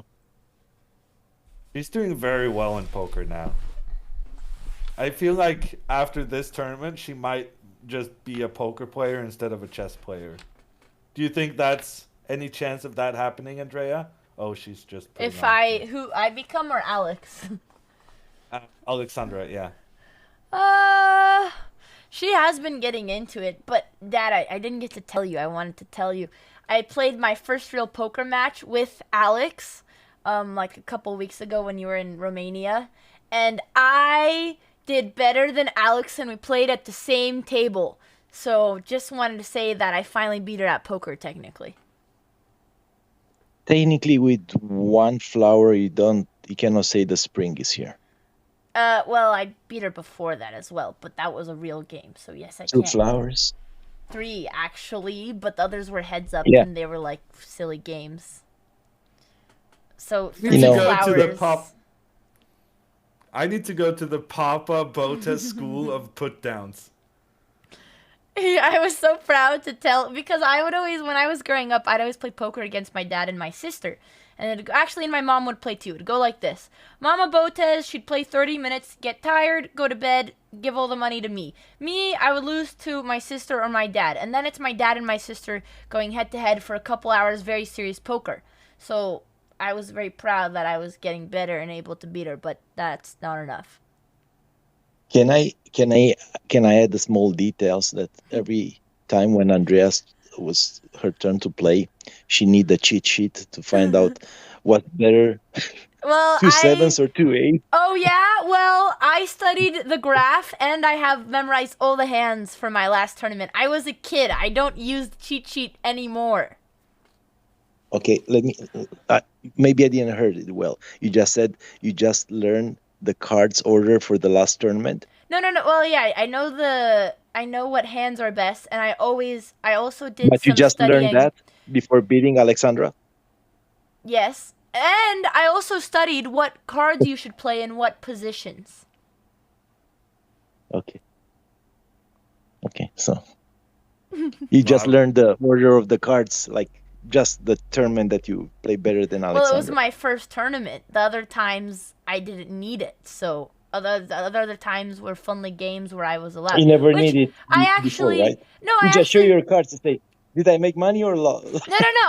She's doing very well in poker now. I feel like after this tournament, she might just be a poker player instead of a chess player. Do you think that's any chance of that happening, Andrea? Oh, she's just putting If on. who I become or Alex? Alexandra, yeah. Uh, she has been getting into it, but Dad, I didn't get to tell you. I wanted to tell you. I played my first real poker match with Alex, like a couple weeks ago when you were in Romania, and I did better than Alex, and we played at the same table. So just wanted to say that I finally beat her at poker, technically. Technically, with one flower, you cannot say the spring is here. Well, I beat her before that as well, but that was a real game, so yes, I Two can. flowers. 3 actually, but the others were heads up Yeah. and they were like silly games. So You 3 know, flowers. to the pop. I need to go to the Papa Botez School of Put Downs. I was so proud to tell because I would always, when I was growing up, I'd always play poker against my dad and my sister. And actually, my mom would play too. It'd go like this: Mama Botez, she'd play 30 minutes, get tired, go to bed, give all the money to me. Me, I would lose to my sister or my dad. And then it's my dad and my sister going head to head for a couple hours, very serious poker. So I was very proud that I was getting better and able to beat her, but that's not enough. Can I add the small details that every time when Andreas was her turn to play, she need the cheat sheet to find out what's better, Well, 2 sevens or 2 8s. Oh yeah, well, I studied the graph and I have memorized all the hands for my last tournament. I was a kid. I don't use the cheat sheet anymore. Okay, let me. Maybe I didn't heard it well. You just said you just learned the cards order for the last tournament. No. Well, yeah, I know what hands are best, and I also did. But you some just studying. learned that before beating Alexandra. Yes, and I also studied what cards you should play in what positions. Okay, so you just learned the order of the cards, like just the tournament that you play better than Alexandra. Well, it was my first tournament. The other times I didn't need it, so the other times were friendly games where I was allowed. You never needed I before, actually right? no. You I just show actually your cards and say, "Did I make money or loss?" no.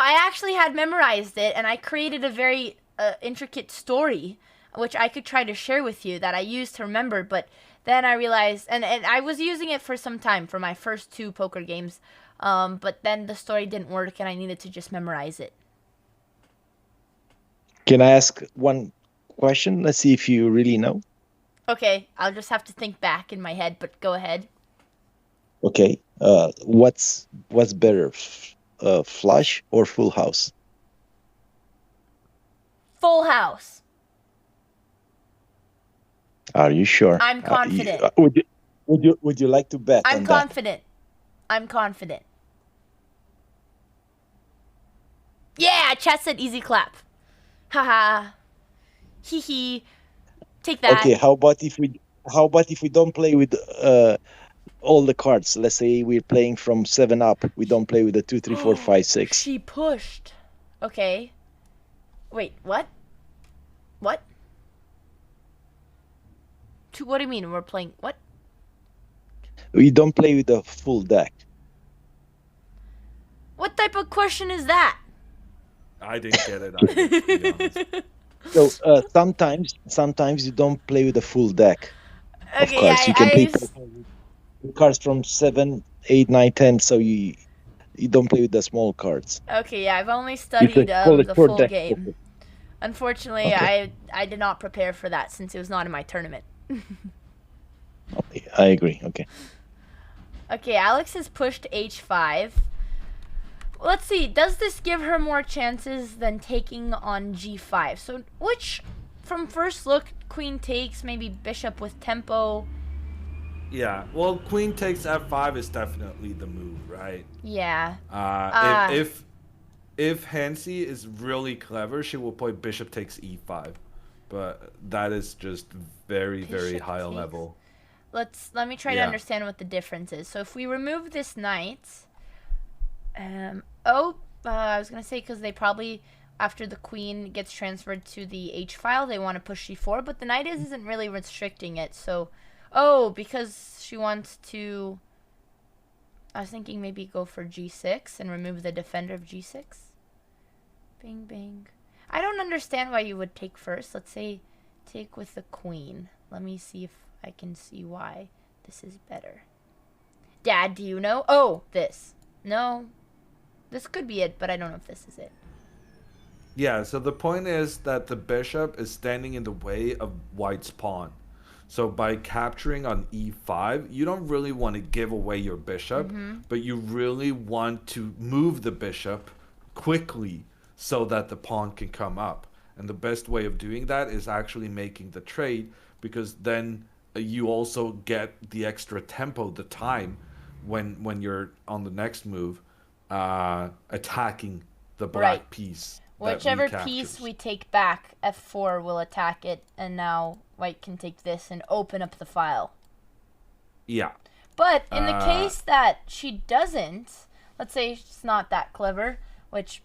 I actually had memorized it, and I created a very intricate story, which I could try to share with you that I used to remember. But then I realized, and I was using it for some time for my first 2 poker games. But then the story didn't work, and I needed to just memorize it. Can I ask one question? Let's see if you really know. Okay, I'll just have to think back in my head, but go ahead. Okay, what's better, flush or full house? Full house. Are you sure? I'm confident. Would you like to bet? I'm on confident. I'm confident. Yeah, chat said easy clap. Haha. Hee hee. Take that. Okay, how about if we don't play with all the cards? Let's say we're playing from 7 up. We don't play with the 2, 3, 4, 5, 6. She pushed. Okay. Wait, what? What? What do you mean we're playing what? We don't play with the full deck. What type of question is that? I didn't get it either, to be honest. So sometimes you don't play with a full deck of Okay, cards. You can play with cards from 7, 8, 9, 10. So you don't play with the small cards. Okay, yeah, I've only studied the full game. Unfortunately, okay. I did not prepare for that since it was not in my tournament. I agree. Okay. Okay, Alex has pushed h5. Let's see, does this give her more chances than taking on g5? So, which, from first look, queen takes, maybe bishop with tempo. Yeah, well, queen takes f5 is definitely the move, right? Yeah. If Hansi is really clever, she will play bishop takes e5. But that is just very, very high level. let me try to Yeah. understand what the difference is. So if we remove this knight, I was gonna say because they probably after the queen gets transferred to the H file, they want to push c4, but the knight isn't really restricting it. So, because she wants to. I was thinking maybe go for g6 and remove the defender of g6. Bing, bing. I don't understand why you would take first. Let's say take with the queen. Let me see if I can see why this is better. Dad, do you know? Oh, this. No. This could be it, but I don't know if this is it. Yeah, so the point is that the bishop is standing in the way of white's pawn. So by capturing on e5, you don't really want to give away your bishop, but you really want to move the bishop quickly so that the pawn can come up. And the best way of doing that is actually making the trade, because then you also get the extra tempo, the time, when you're on the next move, attacking the black Right. piece. Whichever piece we take back, f4 will attack it, and now white can take this and open up the file. Yeah. But in the case that she doesn't, let's say she's not that clever, which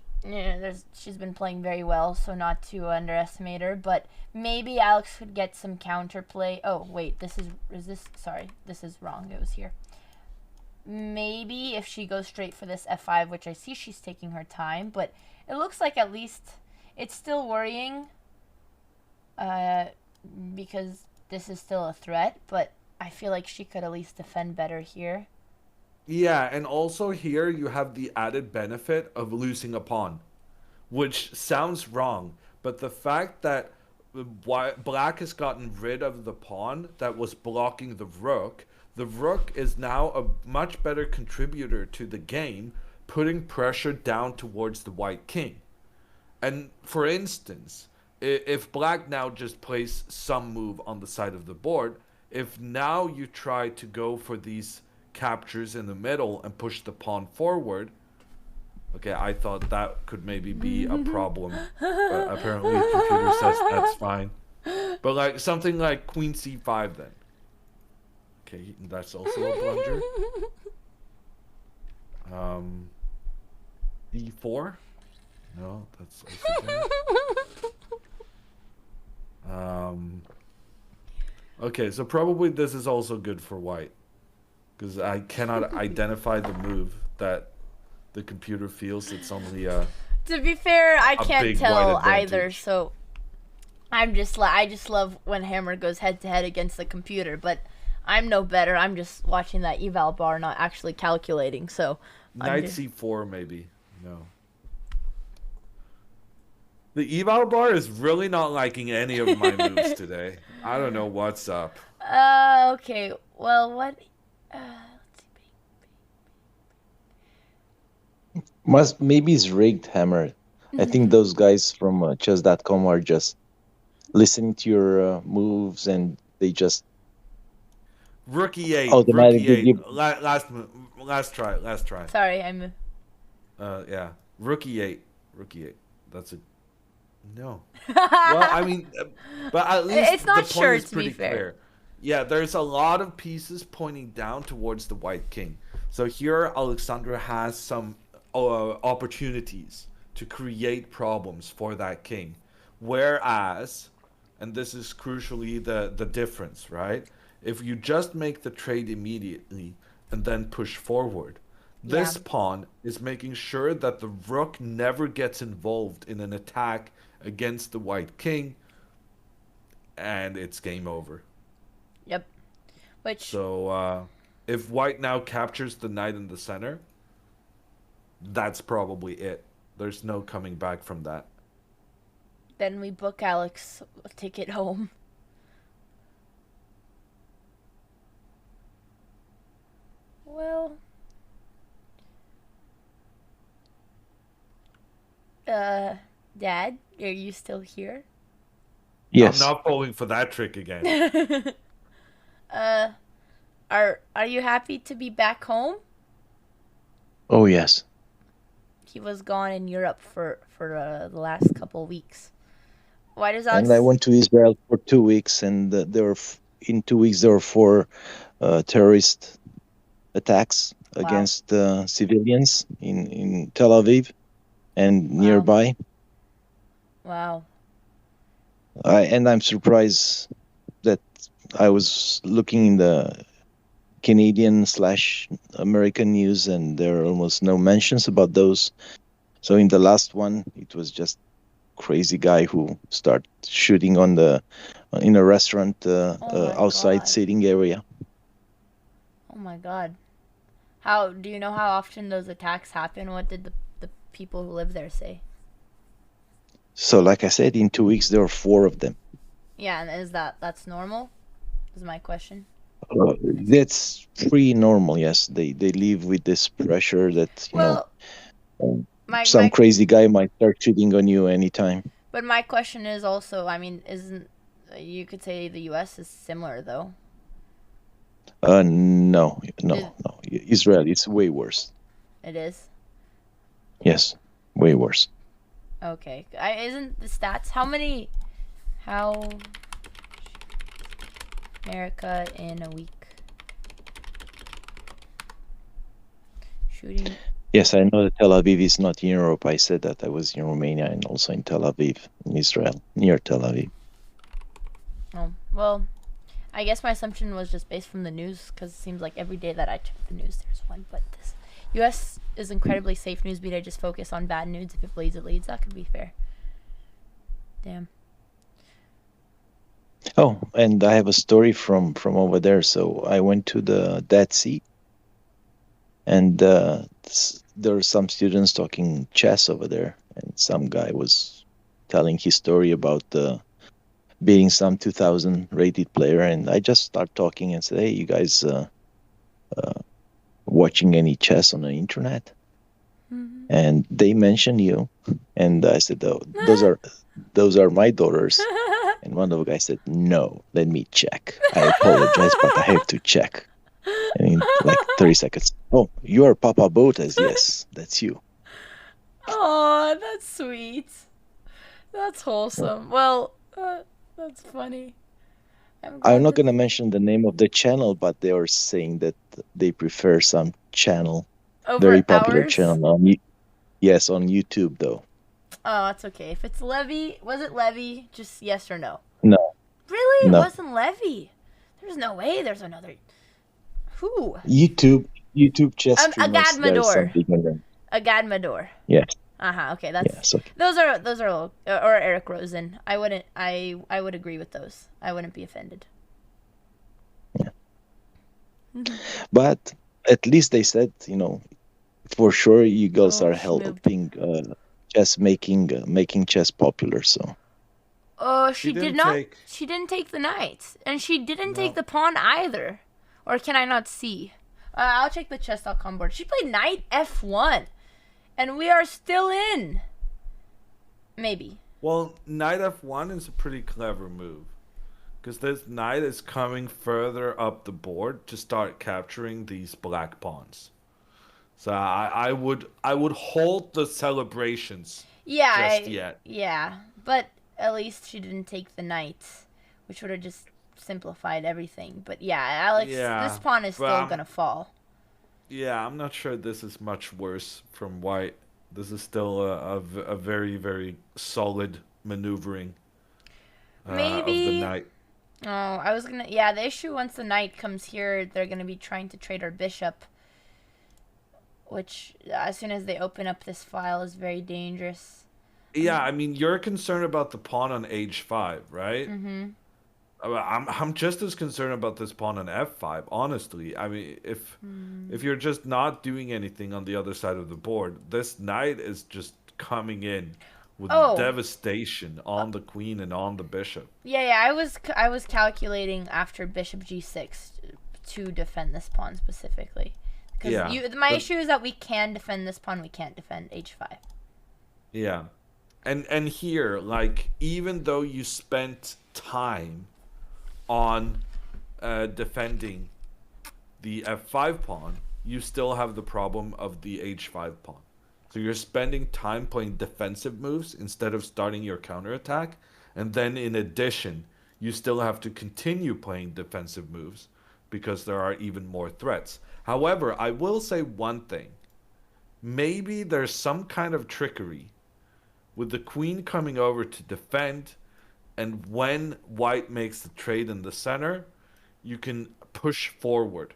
she's been playing very well, so not to underestimate her, but maybe Alex could get some counterplay. Oh, wait, this is wrong. It was here. Maybe if she goes straight for this f5, which I see she's taking her time, but it looks like at least it's still worrying because this is still a threat, but I feel like she could at least defend better here. Yeah, and also here you have the added benefit of losing a pawn, which sounds wrong, but the fact that black has gotten rid of the pawn that was blocking the rook is now a much better contributor to the game, putting pressure down towards the white king. And for instance, if black now just plays some move on the side of the board, if now you try to go for these captures in the middle and push the pawn forward, okay, I thought that could maybe be a problem, but apparently the computer says that's fine. But like something like queen c5 then. Okay, that's also a blunder. d4? No, that's also bad. Okay, so probably this is also good for white, because I cannot identify the move that the computer feels. It's only To be fair, I can't big tell white either, advantage. so I just love when Hammer goes head to head against the computer, but I'm no better. I'm just watching that eval bar, not actually calculating. So knight c4 maybe. No. The eval bar is really not liking any of my moves today. I don't know what's up. Okay. Well, what? Let's see. Maybe it's rigged, Hammer. I think those guys from chess.com are just listening to your moves, and they just Rook e8. automatically Rook e8. Last try. Sorry, I'm. Yeah. Rook e8. Rook e8. That's a no. Well, I mean, but at least It's not the sure, point is to be pretty fair. clear. Yeah, there's a lot of pieces pointing down towards the white king. So here, Alexandra has some opportunities to create problems for that king. Whereas, and this is crucially the difference, right? If you just make the trade immediately and then push forward, this pawn is making sure that the rook never gets involved in an attack against the white king, and it's game over. Yep. Which. So if white now captures the knight in the center, that's probably it. There's no coming back from that. Then we book Alex a ticket home. Well. Dad, are you still here? yes. I'm not falling for that trick again. Are you happy to be back home? Oh yes. He was gone in Europe for the last couple weeks. Why does Alex? And I went to Israel for 2 weeks, and in 2 weeks there were four terrorist attacks Wow. against civilians in Tel Aviv and Wow. nearby. Wow. And I'm surprised that I was looking in the Canadian/American news, and there are almost no mentions about those. So in the last one, it was just crazy guy who started shooting on in a restaurant Oh my outside God. seating area. Oh my God. How do you know how often those attacks happen? What did the people who live there say? So like I said, in 2 weeks there were four of them. Yeah, and that's normal? Is my question. That's pretty normal. Yes, they live with this pressure that Well, some my crazy guy might start shooting on you anytime. but my question is also, I mean, isn't you could say the US is similar though. No, Is- no. Israel, it's way worse. It is. Yes, way worse. Okay. Isn't the stats how America in a week shooting? Yes, I know that Tel Aviv is not in Europe. I said that I was in Romania and also in Tel Aviv, in Israel, near Tel Aviv. Oh, well, I guess my assumption was just based from the news, because it seems like every day that I check the news, there's one. But this U.S. is incredibly safe news beat. I just focus on bad news. If it bleeds, it leads. That could be fair. Damn. Oh, and I have a story from over there. So I went to the Dead Sea, and there were some students talking chess over there, and some guy was telling his story about beating some 2000 rated player, and I just start talking and said, "Hey, you guys watching any chess on the internet?" Mm-hmm. And they mentioned you, and I said, "Oh, those are my daughters." And one of the guys said, "No, let me check. I apologize, but I have to check." And in like 30 seconds, "Oh, you are Papa Botez." "Yes, that's you." Oh, that's sweet. That's wholesome. Well, that's funny. I'm not going to mention the name of the channel, but they are saying that they prefer some channel, very popular ours? channel on yes, on YouTube though. Oh, it's okay. If it's Levy, was it Levy? Just yes or no. No. Really? No. It wasn't Levy. There's no way there's another. Who? YouTube chess streamers. Agad There's Mador. something in them. Agad Mador. Yes. Okay, that's Yes, okay. those are or Eric Rosen. I would agree with those. I wouldn't be offended. Yeah. But at least they said, for sure you girls are helping chess making chess popular. So. She did not. She didn't take the knight, and she didn't take the pawn either. Or can I not see? I'll check the chess.com board. She played knight f1, and we are still in. Maybe. Well, knight f1 is a pretty clever move, because this knight is coming further up the board to start capturing these black pawns. So I would hold the celebrations. Just yet. Yeah, but at least she didn't take the knight, which would have just simplified everything. But yeah, Alex, this pawn is still gonna fall. Yeah, I'm not sure this is much worse from white. This is still a very, very solid maneuvering Maybe. of the knight. Oh, I was gonna. Yeah, the issue once the knight comes here, they're gonna be trying to trade our bishop, which as soon as they open up this file is very dangerous. Yeah, I mean, you're concerned about the pawn on h5, right? Mm-hmm. I'm just as concerned about this pawn on f5, honestly. I mean, if you're just not doing anything on the other side of the board, this knight is just coming in with devastation on the queen and on the bishop. Yeah, I was calculating after bishop g6 to defend this pawn specifically. Because my issue is that we can defend this pawn, we can't defend h5. Yeah. And here, like, even though you spent time on defending the f5 pawn, you still have the problem of the h5 pawn. So you're spending time playing defensive moves instead of starting your counterattack, and then in addition, you still have to continue playing defensive moves because there are even more threats. However, I will say one thing. Maybe there's some kind of trickery with the queen coming over to defend, and when white makes the trade in the center, you can push forward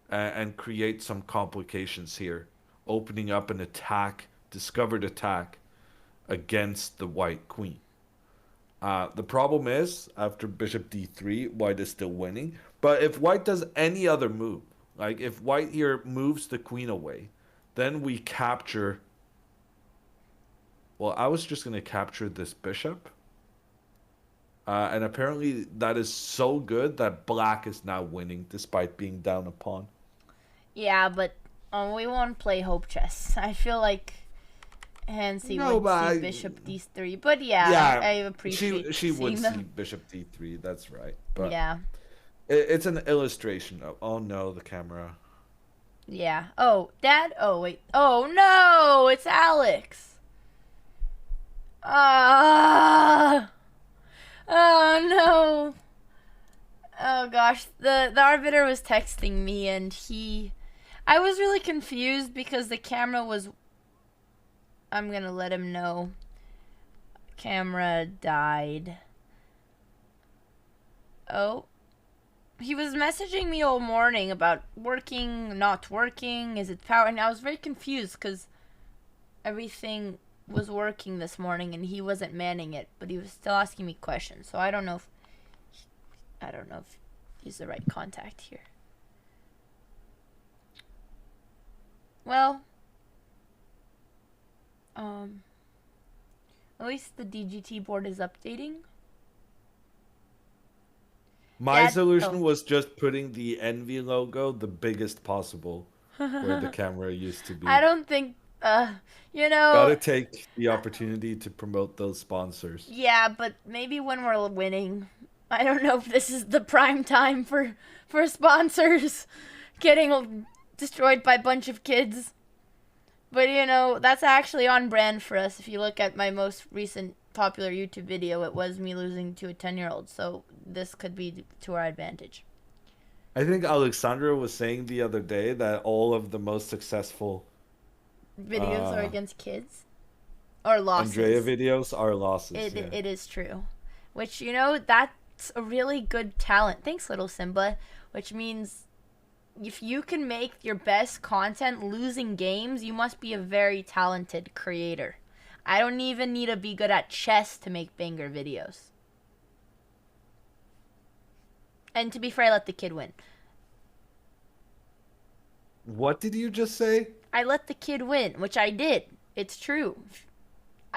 and create some complications here, opening up an attack, discovered attack against the white queen. The problem is, after bishop d3, white is still winning. But if white does any other move, like if white here moves the queen away, then we capture... Well, I was just going to capture this bishop. And apparently that is so good that black is now winning despite being down a pawn. Yeah, but we won't play hope chess. I feel like Hansi would see bishop d3. But yeah, I appreciate she would them. see bishop d3, that's right. But yeah. It's an illustration of... Oh no, the camera. Yeah. Oh, Dad? Oh, wait. Oh no, it's Alex. Oh no. Oh gosh, the arbiter was texting me and I was really confused because the camera was... I'm gonna let him know. Camera died. Oh. He was messaging me all morning about working, not working, is it power? And I was very confused because everything was working this morning and he wasn't manning it, but he was still asking me questions. So I don't know if he's the right contact here. Well, at least the DGT board is updating. My solution was just putting the Envy logo the biggest possible where the camera used to be. I don't think, Gotta take the opportunity to promote those sponsors. Yeah, but maybe when we're winning. I don't know if this is the prime time for sponsors getting destroyed by a bunch of kids. But, that's actually on brand for us. If you look at my most recent popular YouTube video, it was me losing to a 10-year-old. So this could be to our advantage. I think Alexandra was saying the other day that all of the most successful videos are against kids or losses. Andrea videos are losses. It is true. Which, that's a really good talent. Thanks, little Simba. Which means if you can make your best content losing games, you must be a very talented creator. I don't even need to be good at chess to make banger videos. And to be fair, I let the kid win. What did you just say? I let the kid win, which I did. It's true.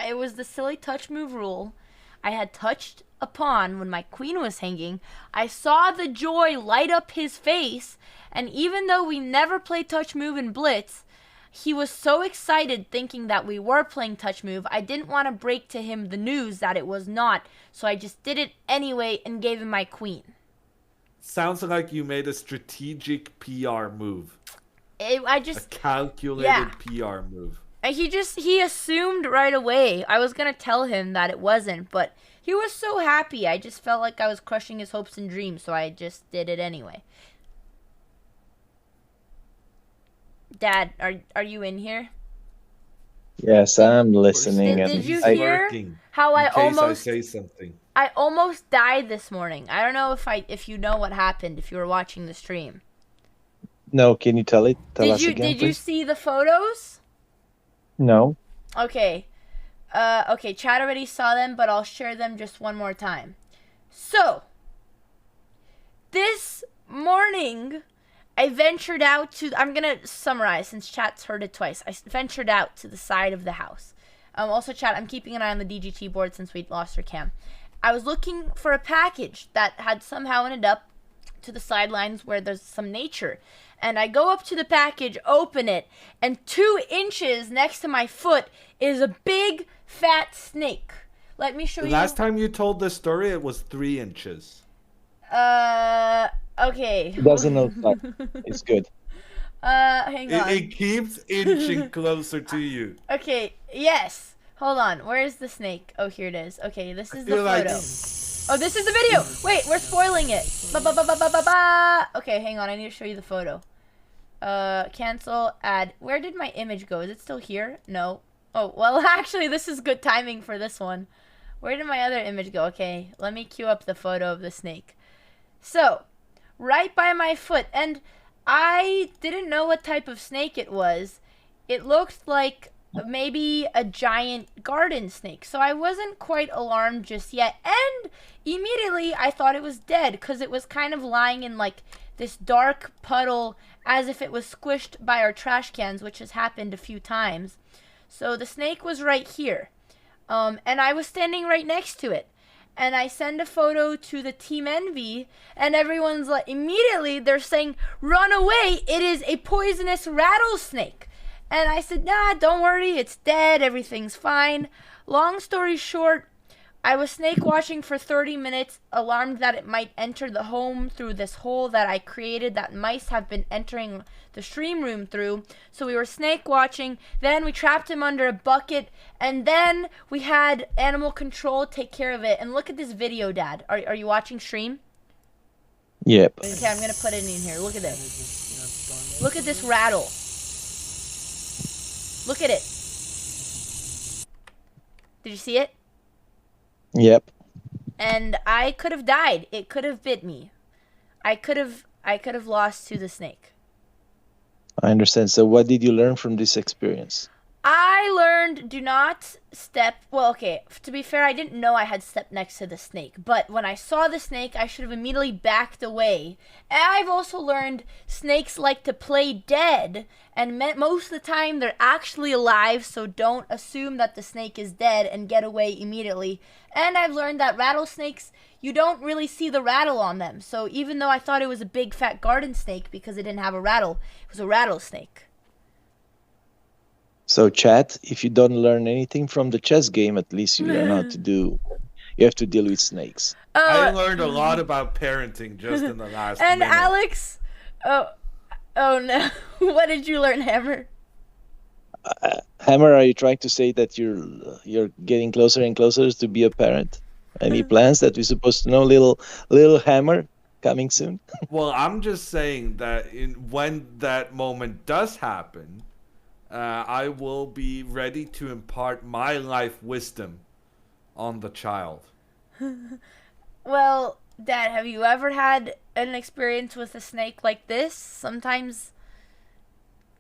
It was the silly touch move rule. I had touched a pawn when my queen was hanging. I saw the joy light up his face, and even though we never played touch move in Blitz, he was so excited thinking that we were playing touch move, I didn't want to break to him the news that it was not, so I just did it anyway and gave him my queen. Sounds like you made a strategic PR move. A calculated PR move. He assumed right away. I was going to tell him that it wasn't, but he was so happy. I just felt like I was crushing his hopes and dreams, so I just did it anyway. Dad, are you in here? Yes, I'm listening. Did you hear how I almost died this morning? I don't know if you know what happened, if you were watching the stream. No, can you tell us again, Did please? you see the photos? No. Okay. Chat already saw them, but I'll share them just one more time. So, this morning, I ventured out to... I'm going to summarize since chat's heard it twice. I ventured out to the side of the house. Also, chat, I'm keeping an eye on the DGT board since we lost our cam. I was looking for a package that had somehow ended up to the sidelines where there's some nature. And I go up to the package, open it, and 2 inches next to my foot is a big, fat snake. Let me show you. Last time you told this story, it was 3 inches. Okay. It doesn't look like it's good. Hang on. It keeps inching closer to you. Okay, yes. Hold on. Where is the snake? Oh, here it is. Okay, this is the feel like- photo. Oh, this is the video. Wait, we're spoiling it. Ba-ba-ba-ba-ba-ba. Okay, hang on. I need to show you the photo. Cancel, add. Where did my image go? Is it still here? No. Oh, well, actually, this is good timing for this one. Where did my other image go? Okay, let me cue up the photo of the snake. So, right by my foot, and I didn't know what type of snake it was. It looked like maybe a giant garden snake. So I wasn't quite alarmed just yet. And immediately I thought it was dead because it was kind of lying in like this dark puddle as if it was squished by our trash cans, which has happened a few times. So the snake was right here. And I was standing right next to it. And I send a photo to the Team Envy, and everyone's like, immediately they're saying, run away, it is a poisonous rattlesnake. And I said, nah, don't worry, it's dead, everything's fine. Long story short, I was snake watching for 30 minutes, alarmed that it might enter the home through this hole that I created that mice have been entering the stream room through. So we were snake watching, then we trapped him under a bucket, and then we had animal control take care of it. And look at this video, Dad. Are you watching stream? Yep. Okay, I'm gonna put it in here. Look at this. Look at this rattle. Look at it. Did you see it? Yep. And I could have died. It could have bit me. I could have lost to the snake. I understand. So what did you learn from this experience? I learned do not step. Well, okay, to be fair, I didn't know I had stepped next to the snake. But when I saw the snake, I should have immediately backed away. And I've also learned snakes like to play dead. And most of the time, they're actually alive. So don't assume that the snake is dead and get away immediately. And I've learned that rattlesnakes, you don't really see the rattle on them. So even though I thought it was a big fat garden snake because it didn't have a rattle, it was a rattlesnake. So chat, if you don't learn anything from the chess game, at least you learn how to do, you have to deal with snakes. I learned a lot about parenting just in the last And minute. Alex, oh no, what did you learn, Hammer? Hammer, are you trying to say that you're getting closer and closer to be a parent? Any plans that we're supposed to know? Little Hammer coming soon? Well, I'm just saying that when that moment does happen, I will be ready to impart my life wisdom on the child. Well, Dad, have you ever had an experience with a snake like this? Sometimes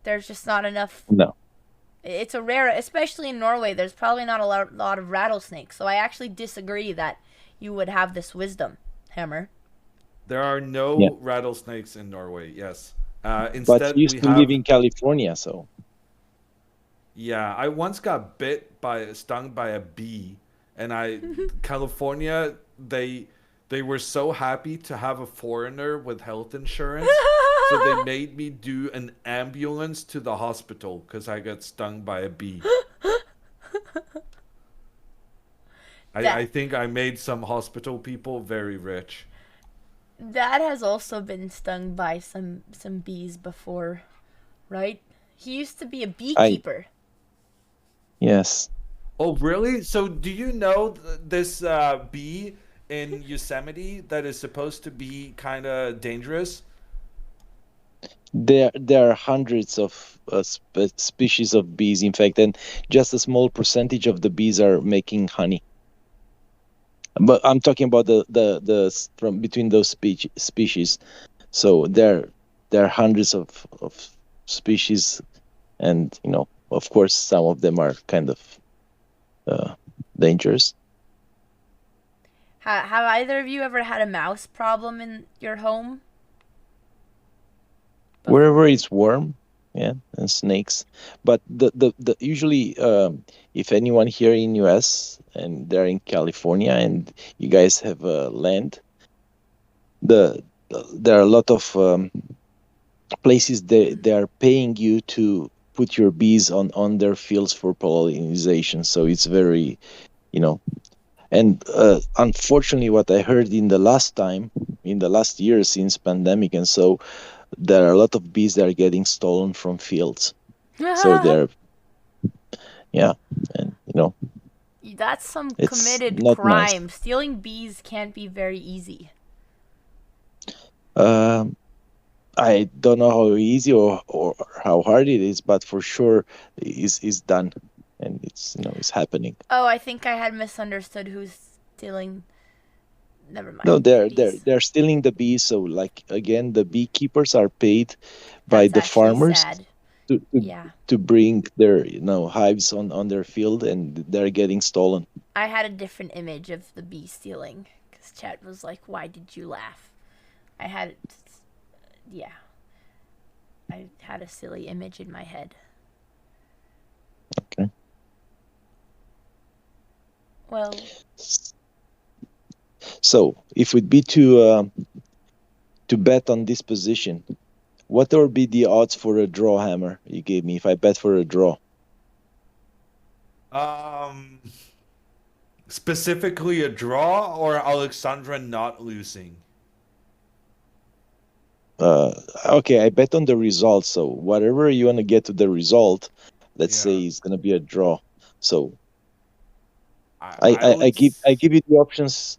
there's just not enough. No. It's a rare, especially in Norway, there's probably not a lot of rattlesnakes. So I actually disagree that you would have this wisdom, Hammer. There are no rattlesnakes in Norway, yes. Instead, But you used to live in California, so. Yeah, I once got stung by a bee, and California, they were so happy to have a foreigner with health insurance, so they made me do an ambulance to the hospital because I got stung by a bee. I think I made some hospital people very rich. Dad has also been stung by some bees before, right? He used to be a beekeeper. Yes. Oh, really? So do you know this bee in Yosemite that is supposed to be kind of dangerous? There are hundreds of species of bees, in fact, and just a small percentage of the bees are making honey. But I'm talking about the from between those species. So there are hundreds of species, and of course, some of them are kind of dangerous. Have either of you ever had a mouse problem in your home? Wherever it's warm, and snakes. But the usually, if anyone here in US and they're in California and you guys have land, there are a lot of places they are paying you to put your bees on their fields for pollination. So it's very, and unfortunately, what I heard in the last year since pandemic, and so there are a lot of bees that are getting stolen from fields. So they're, and That's some It's committed not nice. crime. Stealing bees can't be very easy. Um, I don't know how easy or how hard it is, but for sure is done, and it's happening. Oh, I think I had misunderstood who's stealing. Never No, mind. The bees. they're stealing the bees. So like again, the beekeepers are paid by That's the actually farmers sad. to Yeah. to bring their hives on their field, and they're getting stolen. I had a different image of the bee stealing because chat was like, "Why did you laugh?" I had, yeah, I had a silly image in my head. Okay. Well, So if we'd be to bet on this position, what would be the odds for a draw, Hammer? You gave me if I bet for a draw. Specifically a draw or Alexandra not losing? Okay, I bet on the result. So whatever you want to get to the result, let's Yeah. say it's gonna be a draw. So I I would give you the options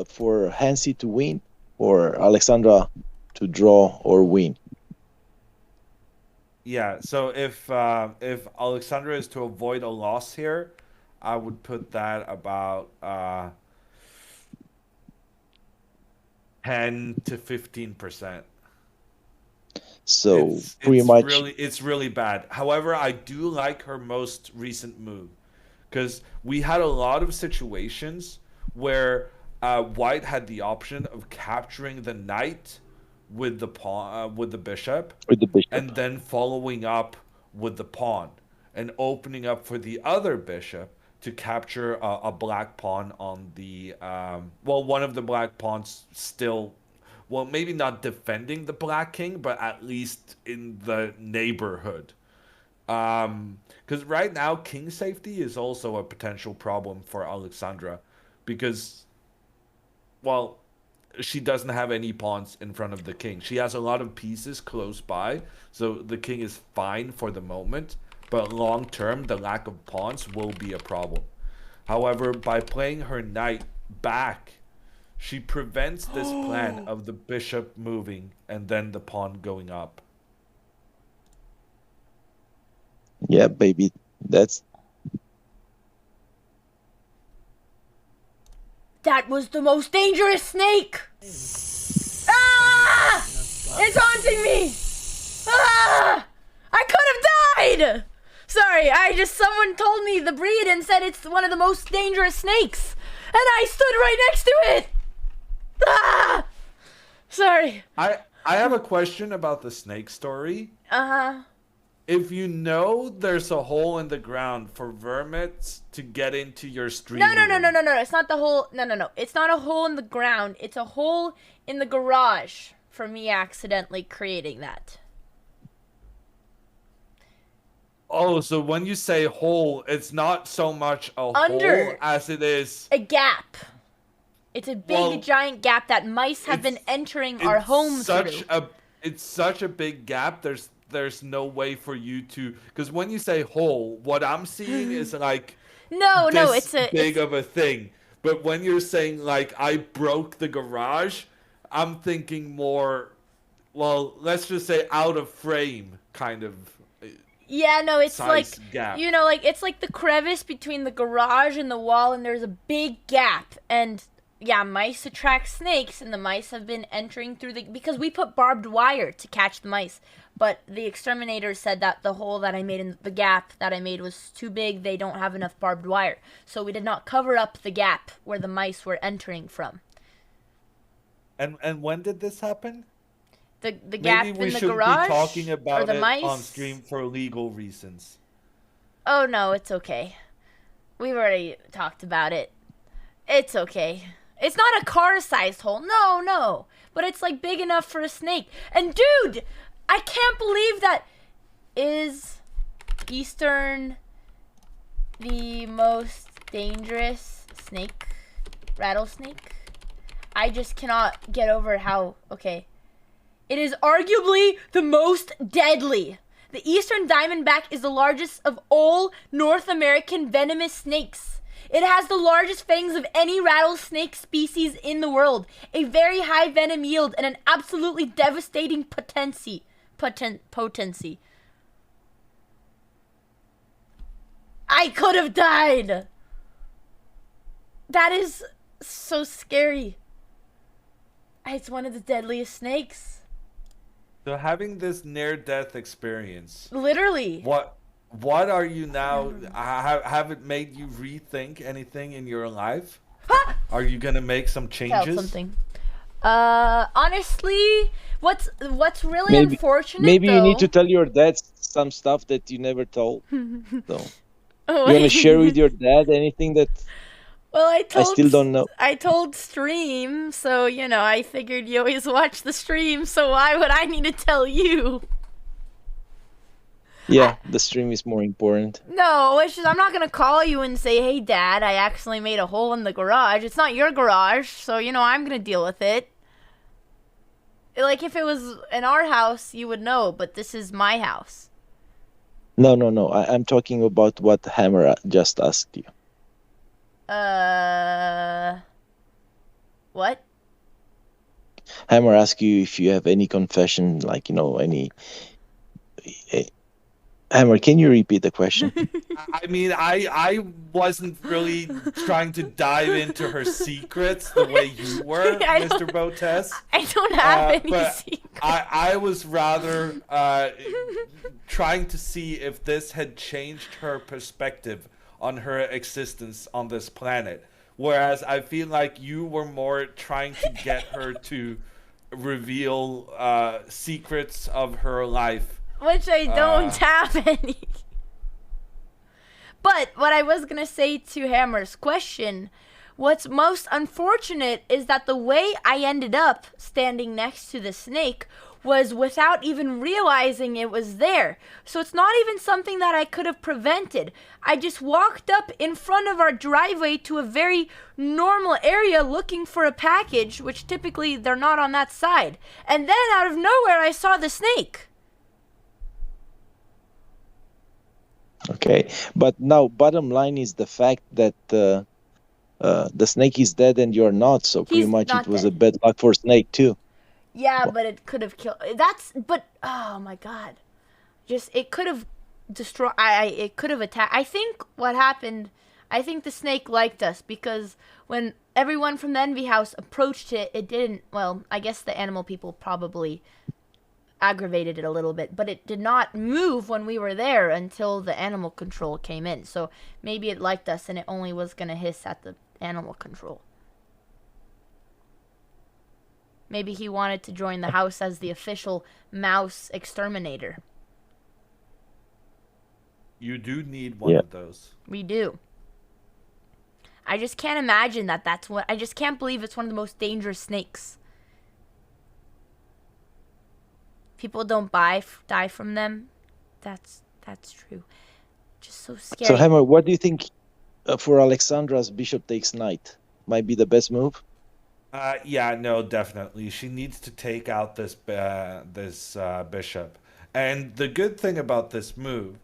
for Hansi to win or Alexandra to draw or win. Yeah, so if Alexandra is to avoid a loss here, I would put that about 10 to 15%. So It's pretty it's much really it's really bad. However, I do like her most recent move because we had a lot of situations where White had the option of capturing the knight with the pawn with the bishop, with the bishop. and then following up with the pawn and opening up for the other bishop to capture a black pawn on the one of the black pawns still, well, maybe not defending the black king, but at least in the neighborhood. Because right now king safety is also a potential problem for Alexandra because, well, she doesn't have any pawns in front of the king. She has a lot of pieces close by, so the king is fine for the moment, but long term, the lack of pawns will be a problem. However, by playing her knight back, she prevents this plan of the bishop moving and then the pawn going up. Yeah, baby. that was the most dangerous snake. Ah! It's haunting me. Ah! I could have died. Sorry, someone told me the breed and said it's one of the most dangerous snakes, and I stood right next to it. Ah! Sorry. I have a question about the snake story. If you know there's a hole in the ground for vermits to get into your stream No. room. It's not the hole. No. It's not a hole in the ground. It's a hole in the garage for me accidentally creating that. Oh, so when you say hole, it's not so much a Under. hole as it is A gap. It's a big, giant gap that mice have been entering our homes through. It's such a big gap. There's no way for you to, because when you say hole, what I'm seeing is like No, this it's big of a thing. But when you're saying like I broke the garage, I'm thinking more, well, let's just say out of frame kind of. Yeah, no, it's like, size gap. it's like the crevice between the garage and the wall, and there's a big gap. And yeah, mice attract snakes, and the mice have been entering through because we put barbed wire to catch the mice. But the exterminator said that the hole that I made in the gap that I made was too big. They don't have enough barbed wire. So we did not cover up the gap where the mice were entering from. And when did this happen? The gap Maybe we in the should garage be talking or about the it mice? on stream for legal reasons. Oh no, it's okay. We've already talked about it. It's okay. It's not a car-sized hole. No. But it's like big enough for a snake. And dude, I can't believe that. Is Eastern the most dangerous snake? Rattlesnake? I just cannot get over how, okay. It is arguably the most deadly. The Eastern Diamondback is the largest of all North American venomous snakes. It has the largest fangs of any rattlesnake species in the world, a very high venom yield, and an absolutely devastating potency. I could have died. That is so scary. It's one of the deadliest snakes. So having this near-death experience, Literally. what are you now? Have it made you rethink anything in your life? Are you gonna make some Tell changes? something. Honestly, what's really unfortunate Maybe though, you need to tell your dad some stuff that you never told. So Oh, you want to share with your dad anything that well, I still don't know? I told stream, so I figured you always watch the stream, so why would I need to tell you? Yeah, the stream is more important. No, it's just I'm not gonna call you and say, "Hey, Dad, I accidentally made a hole in the garage." It's not your garage, so I'm gonna deal with it. Like if it was in our house, you would know, but this is my house. No. I'm talking about what Hammer just asked you. What? Hammer asked you if you have any confession, like any. Hammer, can you repeat the question? I mean, I wasn't really trying to dive into her secrets the way you were, Mr. Botez. I don't have any But secrets. I was rather trying to see if this had changed her perspective on her existence on this planet. Whereas I feel like you were more trying to get her to reveal secrets of her life. Which I don't have any. But what I was going to say to Hammer's question, what's most unfortunate is that the way I ended up standing next to the snake was without even realizing it was there. So it's not even something that I could have prevented. I just walked up in front of our driveway to a very normal area looking for a package, which typically they're not on that side. And then out of nowhere, I saw the snake. Okay, but now bottom line is the fact that the snake is dead and you're not, so pretty He's much not it was dead. a bad luck for snake too. Yeah, but it could have killed. But oh my god, it could have destroyed. It could have attacked. I think what happened. I think the snake liked us because when everyone from the Envy House approached it, it didn't. Well, I guess the animal people probably aggravated it a little bit, but it did not move when we were there until the animal control came in. So maybe it liked us and it only was gonna hiss at the animal control. Maybe he wanted to join the house as the official mouse exterminator. You do need one of those. We do. I just can't imagine that's what. I just can't believe it's one of the most dangerous snakes. People don't die from them. That's true. Just so scary. So Hammer, what do you think for Alexandra's bishop takes knight? Might be the best move? Yeah, no, definitely. She needs to take out this bishop. And the good thing about this move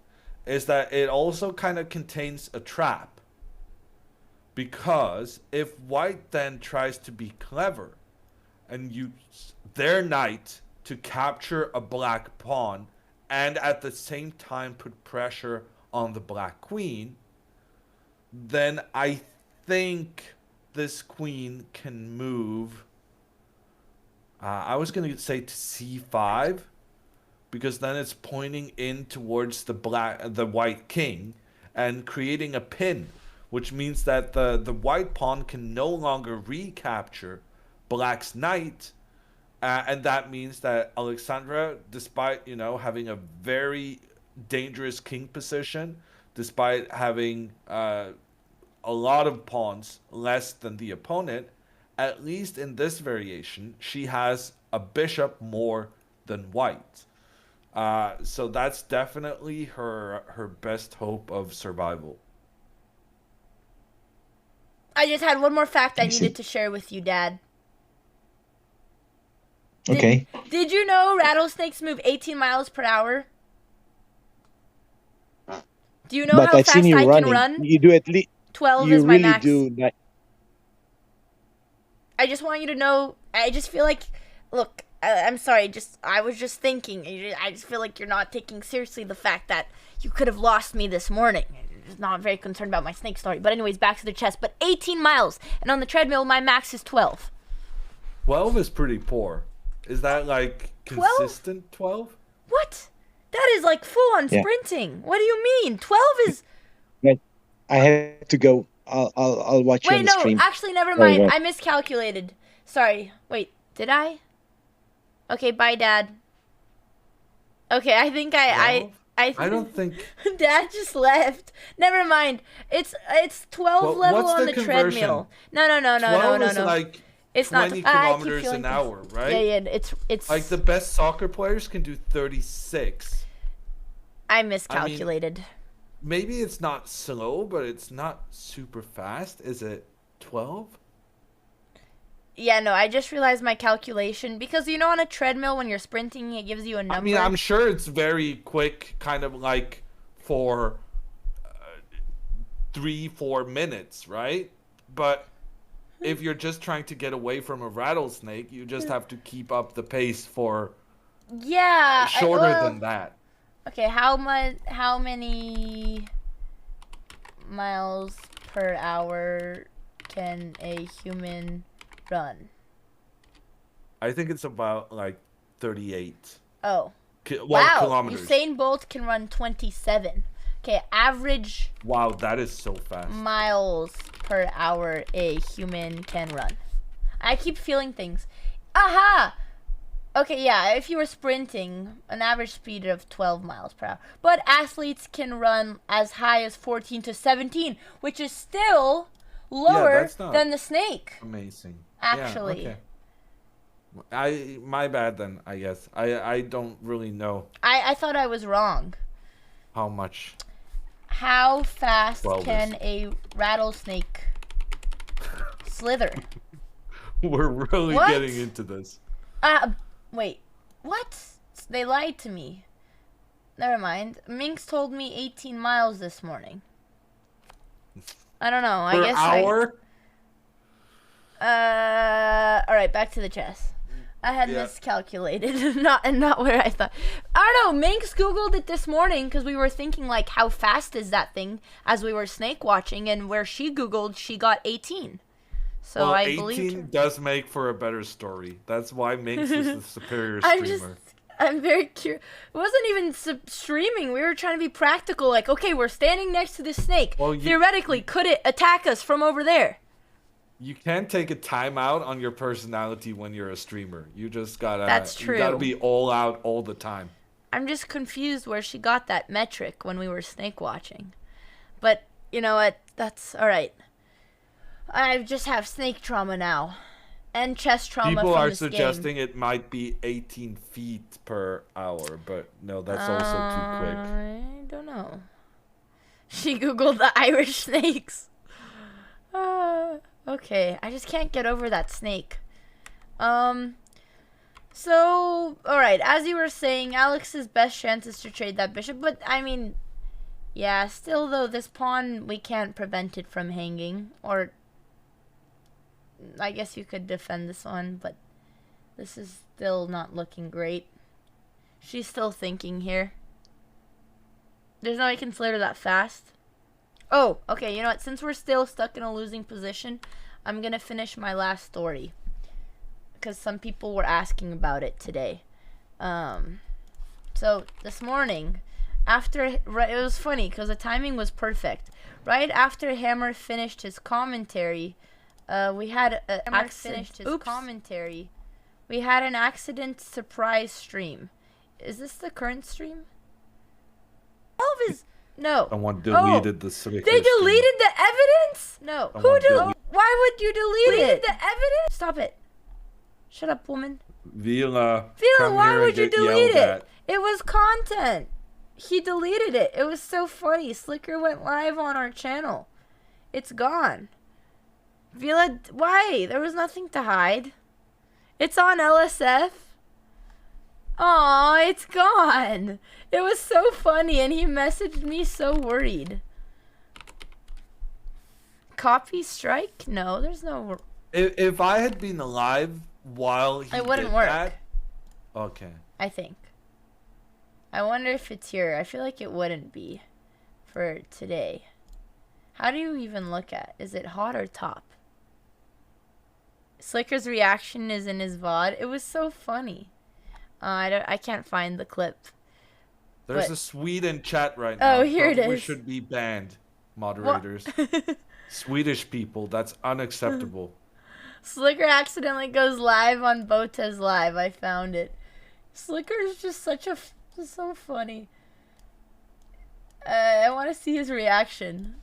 is that it also kind of contains a trap. Because if white then tries to be clever and use their knight to capture a black pawn and at the same time put pressure on the black queen, then I think this queen can move. I was going to say to c5 because then it's pointing in towards the white king and creating a pin, which means that the white pawn can no longer recapture black's knight. And that means that Alexandra, despite, having a very dangerous king position, despite having a lot of pawns less than the opponent, at least in this variation, she has a bishop more than white. So that's definitely her best hope of survival. I just had one more fact I needed to share with you, Dad. Okay. Did you know rattlesnakes move 18 miles per hour? Do you know But how I've fast seen you I running. can run? You do at least 12 You is my really max. do. I just want you to know. I just feel like, look, I'm sorry. I was just thinking. I just feel like you're not taking seriously the fact that you could have lost me this morning. You're just not very concerned about my snake story. But anyways, back to the chest. But 18 miles, and on the treadmill, my max is 12. 12 is pretty poor. Is that like 12? consistent 12? What? That is like full on Yeah. sprinting. What do you mean? 12 is. Right. I have to go. I'll watch you Wait, on the no. stream. Actually, never Sorry, mind. what? I miscalculated. Sorry. Wait, did I? Okay, bye, Dad. Okay, I think I don't think. Dad just left. Never mind. It's 12 Well, level what's on the the treadmill. No. 12 is No. like It's not 20 I keep kilometers feeling an things. hour, right? Yeah. It's Like the best soccer players can do 36. I miscalculated. Maybe it's not slow, but it's not super fast. Is it 12? Yeah, no, I just realized my calculation because on a treadmill when you're sprinting it gives you a number. I mean, I'm sure it's very quick, kind of like for 3-4 minutes, right? But if you're just trying to get away from a rattlesnake, you just have to keep up the pace for yeah, shorter than that. Okay, how many miles per hour can a human run? I think it's about like 38 Oh. Wow, kilometers. Usain Bolt can run 27. Okay, average Wow, that is so fast. miles per hour a human can run. I keep feeling things. Aha! Okay, yeah, if you were sprinting, an average speed of 12 miles per hour. But athletes can run as high as 14 to 17, which is still lower that's not than the snake. Amazing. Actually. Yeah, okay. My bad then, I guess. I don't really know I thought I was wrong. how much. How fast 12 can a rattlesnake slither? We're really What? getting into this. Wait, what? They lied to me. Never mind. Minx told me 18 miles this morning. I don't know. Per hour? Alright, back to the chess. I had Yeah. miscalculated, not where I thought. I don't know. Minx Googled it this morning because we were thinking like, how fast is that thing? As we were snake watching, and where she Googled, she got 18. So Well, I believed 18 her. does make for a better story. That's why Minx is the superior I'm streamer. I'm very curious. It wasn't even streaming. We were trying to be practical. Like, okay, we're standing next to the snake. Well, Theoretically, could it attack us from over there? You can't take a timeout on your personality when you're a streamer. You just gotta. That's You gotta true. be all out all the time. I'm just confused where she got that metric when we were snake watching. But you know what? That's all right. I just have snake trauma now, and chest trauma People from are this suggesting game. it might be 18 feet per hour, but no, that's also too quick. I don't know. She Googled the Irish snakes. Okay, I just can't get over that snake. So, alright, as you were saying, Alex's best chance is to trade that bishop, but, I mean, yeah, still though, this pawn, we can't prevent it from hanging, or, I guess you could defend this one, but this is still not looking great. She's still thinking here. There's no way I can slay her that fast. Oh, okay, you know what? Since we're still stuck in a losing position, I'm going to finish my last story. Because some people were asking about it today. So, this morning, it was funny because the timing was perfect. Right after Hammer finished his commentary, we had an accident. We had an accident surprise stream. Is this the current stream? 12 is... No. Someone deleted the Slicker They stream. deleted the evidence? No. Someone Who deleted- Why would you delete it? The evidence? Stop it. Shut up, woman. Vila, Vila, come why here would and you get delete yelled it? at. It was content. He deleted it. It was so funny. Slicker went live on our channel. It's gone. Vila, why? There was nothing to hide. It's on LSF. Aw, it's gone. It was so funny, and he messaged me so worried. copy strike? No, there's no. If I had been alive while he It wouldn't did work. that, okay. I think. I wonder if it's here. I feel like it wouldn't be for today. How do you even look at? Is it hot or top? Slicker's reaction is in his VOD. It was so funny. I can't find the clip. There's But- a Sweden chat right now. Oh, here it Probably is. should be banned, moderators. Swedish people, that's unacceptable. Slicker accidentally goes live on BotezLive. I found it. Slicker is just so funny. I want to see his reaction.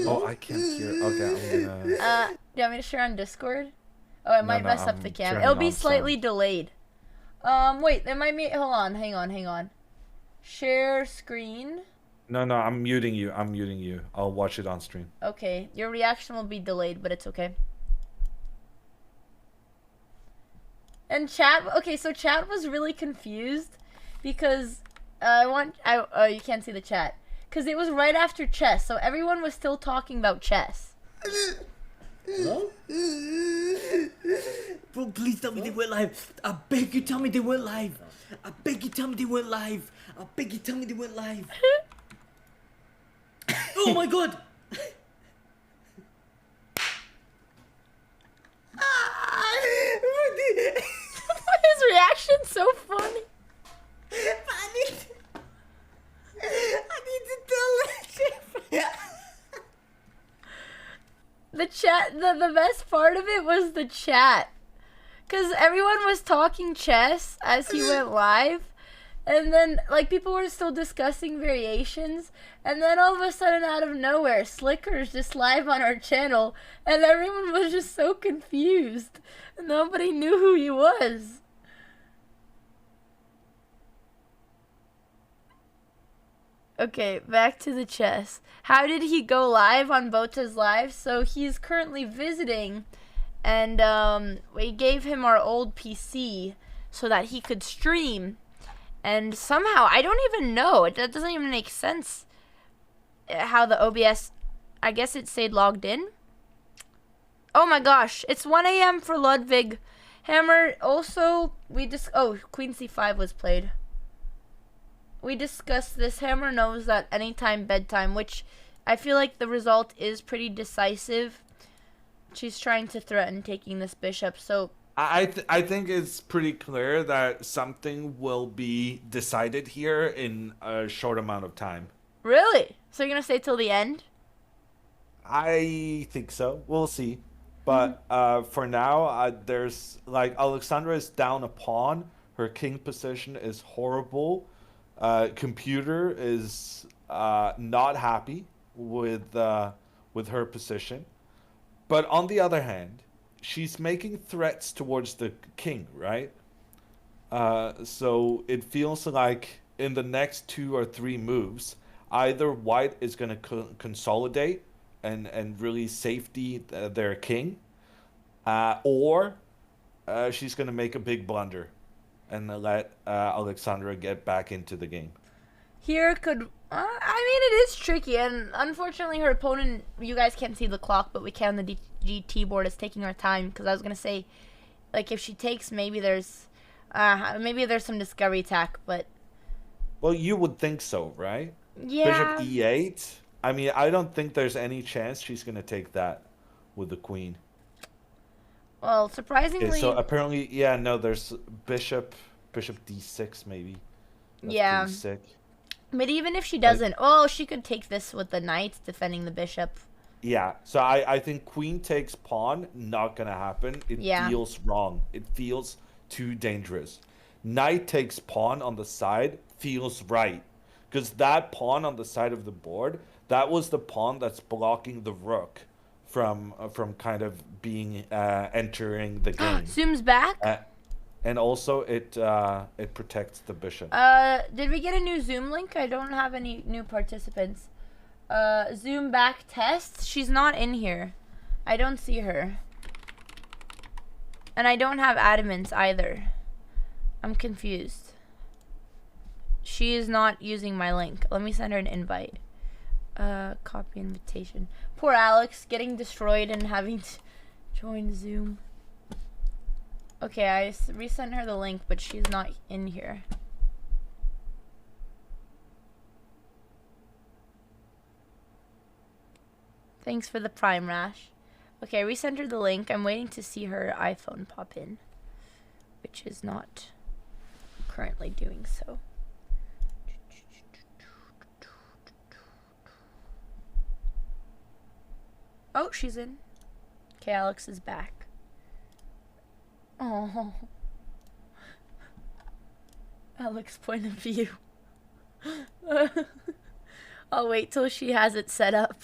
Oh, I can't hear. Okay, I'm gonna. Do you want me to share on Discord? Oh, it might mess up I'm the cam. turning It'll be on slightly sound. delayed. Wait, there might be. Hold on, hang on. Share screen. No, I'm muting you. I'll watch it on stream. Okay, your reaction will be delayed, but it's okay. And chat. Okay, so chat was really confused because you can't see the chat because it was right after chess, so everyone was still talking about chess. Hello? Bro, please tell me they went live. I beg you, tell me they went live. I beg you, tell me they went live. I beg you, tell me they went live. Oh my god! His reaction so funny. I need to tell him. The chat, the best part of it was the chat. Because everyone was talking chess as he went live. And then, like, people were still discussing variations. And then all of a sudden, out of nowhere, Slicker's just live on our channel. And everyone was just so confused. Nobody knew who he was. Okay, back to the chess. How did he go live on BotezLive? So he's currently visiting, and we gave him our old PC so that he could stream. And somehow, I don't even know, it doesn't even make sense how the OBS, I guess it stayed logged in. Oh my gosh, it's 1 a.m. for Ludwig. Hammer, also, Queen C5 was played. We discussed this. Hammer knows that anytime bedtime, which I feel like the result is pretty decisive. She's trying to threaten taking this bishop, so... I think it's pretty clear that something will be decided here in a short amount of time. Really? So you're going to stay till the end? I think so. We'll see. But for now, there's like Alexandra is down a pawn. Her king position is horrible. Computer is not happy with her position. But on the other hand, she's making threats towards the king, right? So it feels like in the next 2 or 3 moves, either white is going to consolidate and really safety their king, or she's going to make a big blunder and let Alexandra get back into the game. Here could... I mean, it is tricky, and unfortunately her opponent... You guys can't see the clock, but we can on the GT board. Is taking our time, because I was going to say, like, if she takes, maybe there's some discovery attack, but... Well, you would think so, right? Yeah. Bishop e8. I mean, I don't think there's any chance she's going to take that with the queen. Well, surprisingly... Okay, so apparently, yeah, no, there's bishop d6 maybe. That's yeah. pretty sick. But even if she doesn't... Oh, she could take this with the knight defending the bishop. Yeah, so I think queen takes pawn, not going to happen. It feels wrong. It feels too dangerous. Knight takes pawn on the side feels right. Because that pawn on the side of the board, that was the pawn that's blocking the rook from kind of entering the game. Zooms back? And also it protects the bishop. Did we get a new Zoom link? I don't have any new participants. Zoom back test? She's not in here. I don't see her. And I don't have adamants either. I'm confused. She is not using my link. Let me send her an invite. Copy invitation. Poor Alex getting destroyed and having to join Zoom. Okay, I resent her the link, but she's not in here. Thanks for the Prime Rash. Okay, I resent her the link. I'm waiting to see her iPhone pop in, which is not currently doing so. Oh, she's in. Okay, Alex is back. Oh. Alex point of view. I'll wait till she has it set up.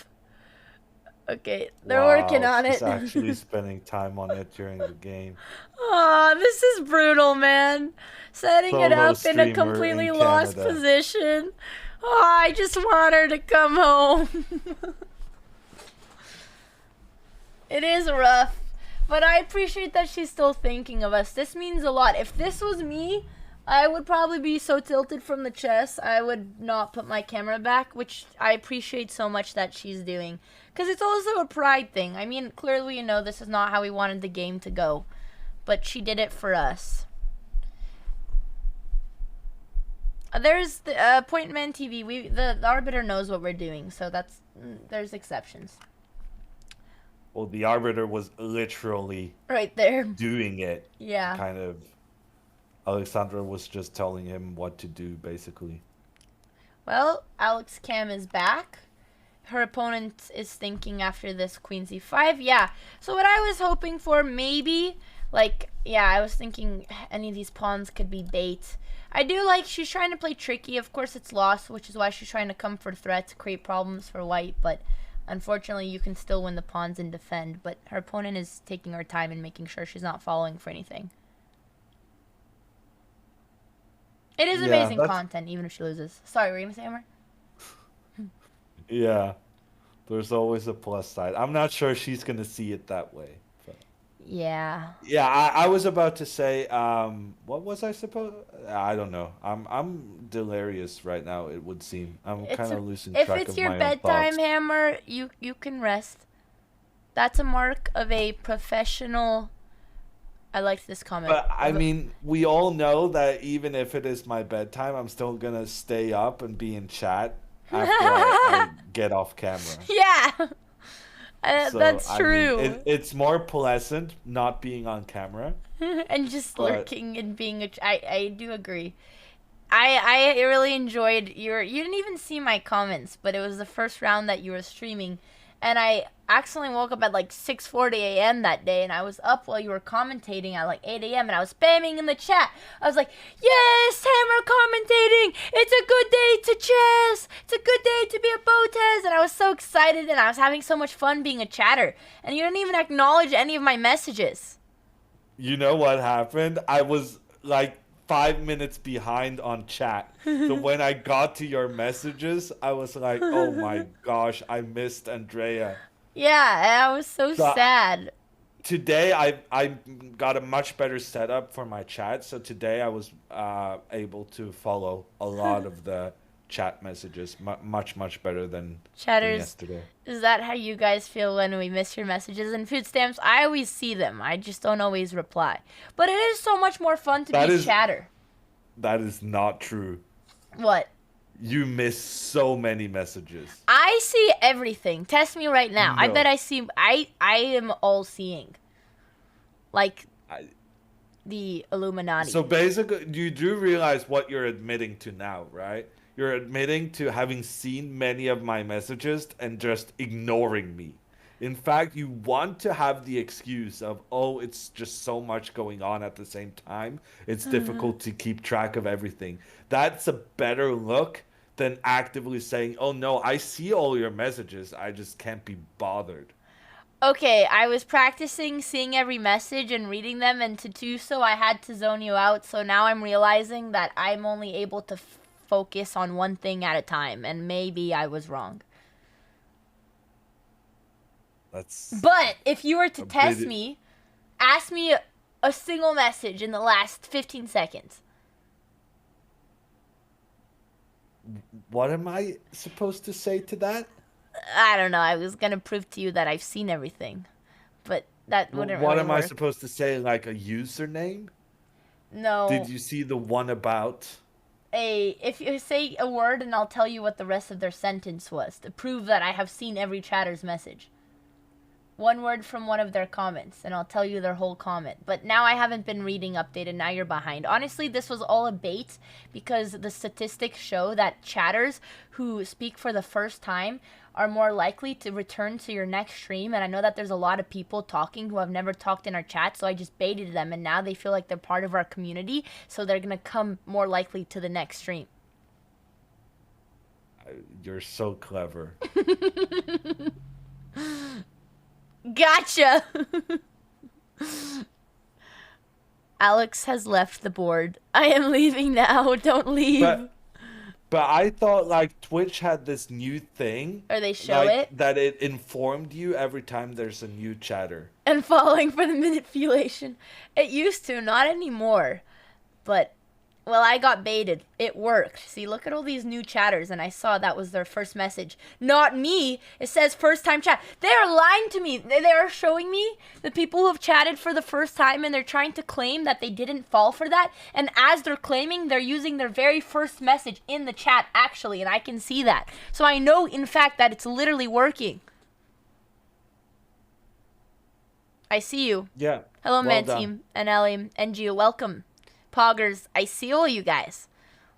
Okay, they're working on it. She's actually spending time on it during the game. Aw, this is brutal, man. Setting it Solo up in a streamer completely in lost Canada. position. Oh, I just want her to come home. It is rough, but I appreciate that she's still thinking of us. This means a lot. If this was me, I would probably be so tilted from the chess, I would not put my camera back, which I appreciate so much that she's doing. Because it's also a pride thing. I mean, clearly, you know, this is not how we wanted the game to go. But she did it for us. There's the Pointman TV. The arbiter knows what we're doing, so there's exceptions. Well, the arbiter was literally Right there. doing it. Yeah. Kind of. Alexandra was just telling him what to do, basically. Well, Alex Cam is back. Her opponent is thinking after this Queen C5. Yeah. So what I was hoping for, maybe, like, yeah, I was thinking any of these pawns could be bait. I do like she's trying to play tricky. Of course, it's lost, which is why she's trying to come for threat to create problems for white. But unfortunately, you can still win the pawns and defend. But her opponent is taking her time and making sure she's not falling for anything. It is amazing content, even if she loses. Sorry, were you going to say, Amber? Yeah. There's always a plus side. I'm not sure she's going to see it that way. But... Yeah. Yeah, I was about to say, what was I supposed? I don't know. I'm delirious right now, it would seem. I'm kind of losing track of my own thoughts. If it's your bedtime, Hammer, you can rest. That's a mark of a professional... I liked this comment. But I mean, we all know that even if it is my bedtime, I'm still gonna stay up and be in chat after I get off camera. Yeah, So, that's I true. mean, it's more pleasant not being on camera. And just but- lurking and being a... I do agree. I really enjoyed you didn't even see my comments, but it was the first round that you were streaming. And I accidentally woke up at like 6:40 a.m. that day, and I was up while you were commentating at like 8 a.m. and I was spamming in the chat. I was like, yes, Hammer commentating! It's a good day to chess! It's a good day to be a Botez! And I was so excited, and I was having so much fun being a chatter. And you didn't even acknowledge any of my messages. You know what happened? I was like 5 minutes behind on chat. So when I got to your messages, I was like, oh my gosh, I missed Andrea. Yeah, and I was so sad. Today I got a much better setup for my chat. So today I was able to follow a lot of the chat messages much better than Chatters, yesterday. Is that how you guys feel when we miss your messages? And food stamps, I always see them. I just don't always reply. But it is so much more fun to be a chatter. That is not true. What? You miss so many messages. I see everything. Test me right now. No. I bet I see. I am all seeing. Like the Illuminati. So basically, you do realize what you're admitting to now, right? You're admitting to having seen many of my messages and just ignoring me. In fact, you want to have the excuse of, oh, it's just so much going on at the same time. It's difficult to keep track of everything. That's a better look than actively saying, oh, no, I see all your messages. I just can't be bothered. Okay, I was practicing seeing every message and reading them, and to do so, I had to zone you out. So now I'm realizing that I'm only able to focus on one thing at a time, and maybe I was wrong. But if you were to test me, ask me a single message in the last 15 seconds. What am I supposed to say to that? I don't know. I was gonna prove to you that I've seen everything, but that wouldn't What really am I work. supposed to say? Like a username? No. Did you see the one about? If you say a word and I'll tell you what the rest of their sentence was to prove that I have seen every chatter's message. One word from one of their comments and I'll tell you their whole comment. But now I haven't been reading updated. Now you're behind. Honestly, this was all a bait because the statistics show that chatters who speak for the first time are more likely to return to your next stream. And I know that there's a lot of people talking who have never talked in our chat, so I just baited them and now they feel like they're part of our community, so they're gonna come more likely to the next stream. You're so clever. Gotcha. Alex has left the board. I am leaving now. Don't leave. But I thought like Twitch had this new thing. Or they show like, it. that it informed you every time there's a new chatter. And following for the manipulation. It used to, not anymore. But, well, I got baited. It worked. See, look at all these new chatters, and I saw that was their first message. Not me. It says first time chat. They are lying to me. They are showing me the people who have chatted for the first time, and they're trying to claim that they didn't fall for that. And as they're claiming, they're using their very first message in the chat, actually, and I can see that. So I know, in fact, that it's literally working. I see you. Yeah. Hello, well Man done. Team, and Ellie, and Gio, welcome. Poggers, I see all you guys.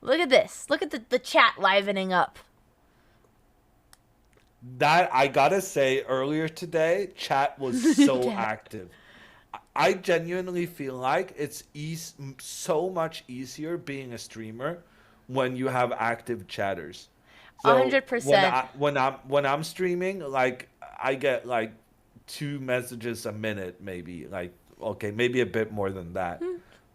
Look at this. Look at the chat livening up. That I gotta say, earlier today, chat was so Chat. active. I genuinely feel like it's so much easier being a streamer when you have active chatters. 100%. When I'm streaming, like I get like 2 messages a minute, maybe like okay, maybe a bit more than that.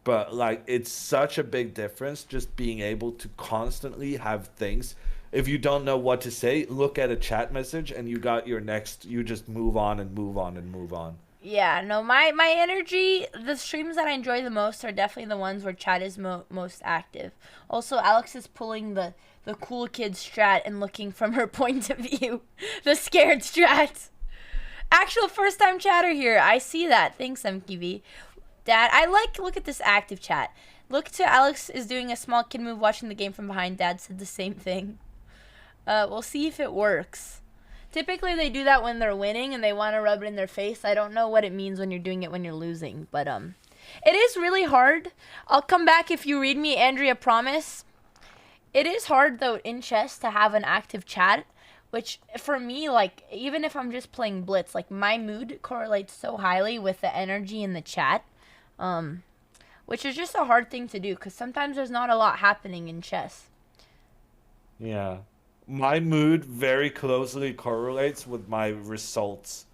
But like it's such a big difference just being able to constantly have things. If you don't know what to say, look at a chat message and you got your next, you just move on and move on and move on. Yeah, no, my energy, the streams that I enjoy the most are definitely the ones where chat is most active. Also, Alex is pulling the cool kid strat and looking from her point of view. The scared strat. Actual first time chatter here. I see that. Thanks, MKV. Dad, look at this active chat. Look to Alex is doing a small kid move watching the game from behind. Dad said the same thing. We'll see if it works. Typically they do that when they're winning and they want to rub it in their face. I don't know what it means when you're doing it when you're losing, but it is really hard. I'll come back if you read me, Andrea, promise. It is hard though in chess to have an active chat, which for me, like even if I'm just playing Blitz, like my mood correlates so highly with the energy in the chat. Which is just a hard thing to do because sometimes there's not a lot happening in chess. Yeah. My mood very closely correlates with my results.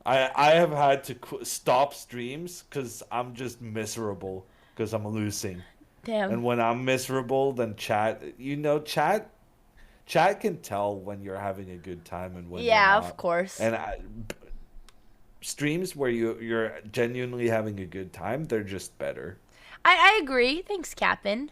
I have had to stop streams because I'm just miserable because I'm losing. Damn. And when I'm miserable, then chat can tell when you're having a good time and when Yeah, you're not. of course. And streams where you're genuinely having a good time, they're just better. I agree. Thanks, Captain.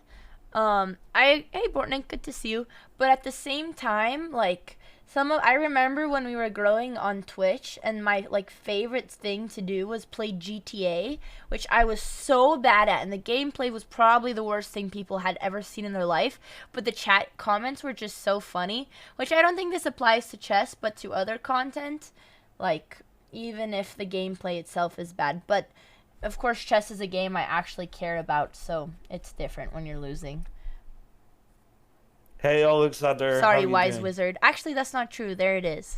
Hey, Bortnick, good to see you. But at the same time, like, I remember when we were growing on Twitch, and my, like, favorite thing to do was play GTA, which I was so bad at, and the gameplay was probably the worst thing people had ever seen in their life, but the chat comments were just so funny, which I don't think this applies to chess, but to other content, like, even if the gameplay itself is bad. But of course, chess is a game I actually care about, so it's different when you're losing. Hey, Alexander. Sorry, how you wise doing? wizard. Actually, that's not true. There it is.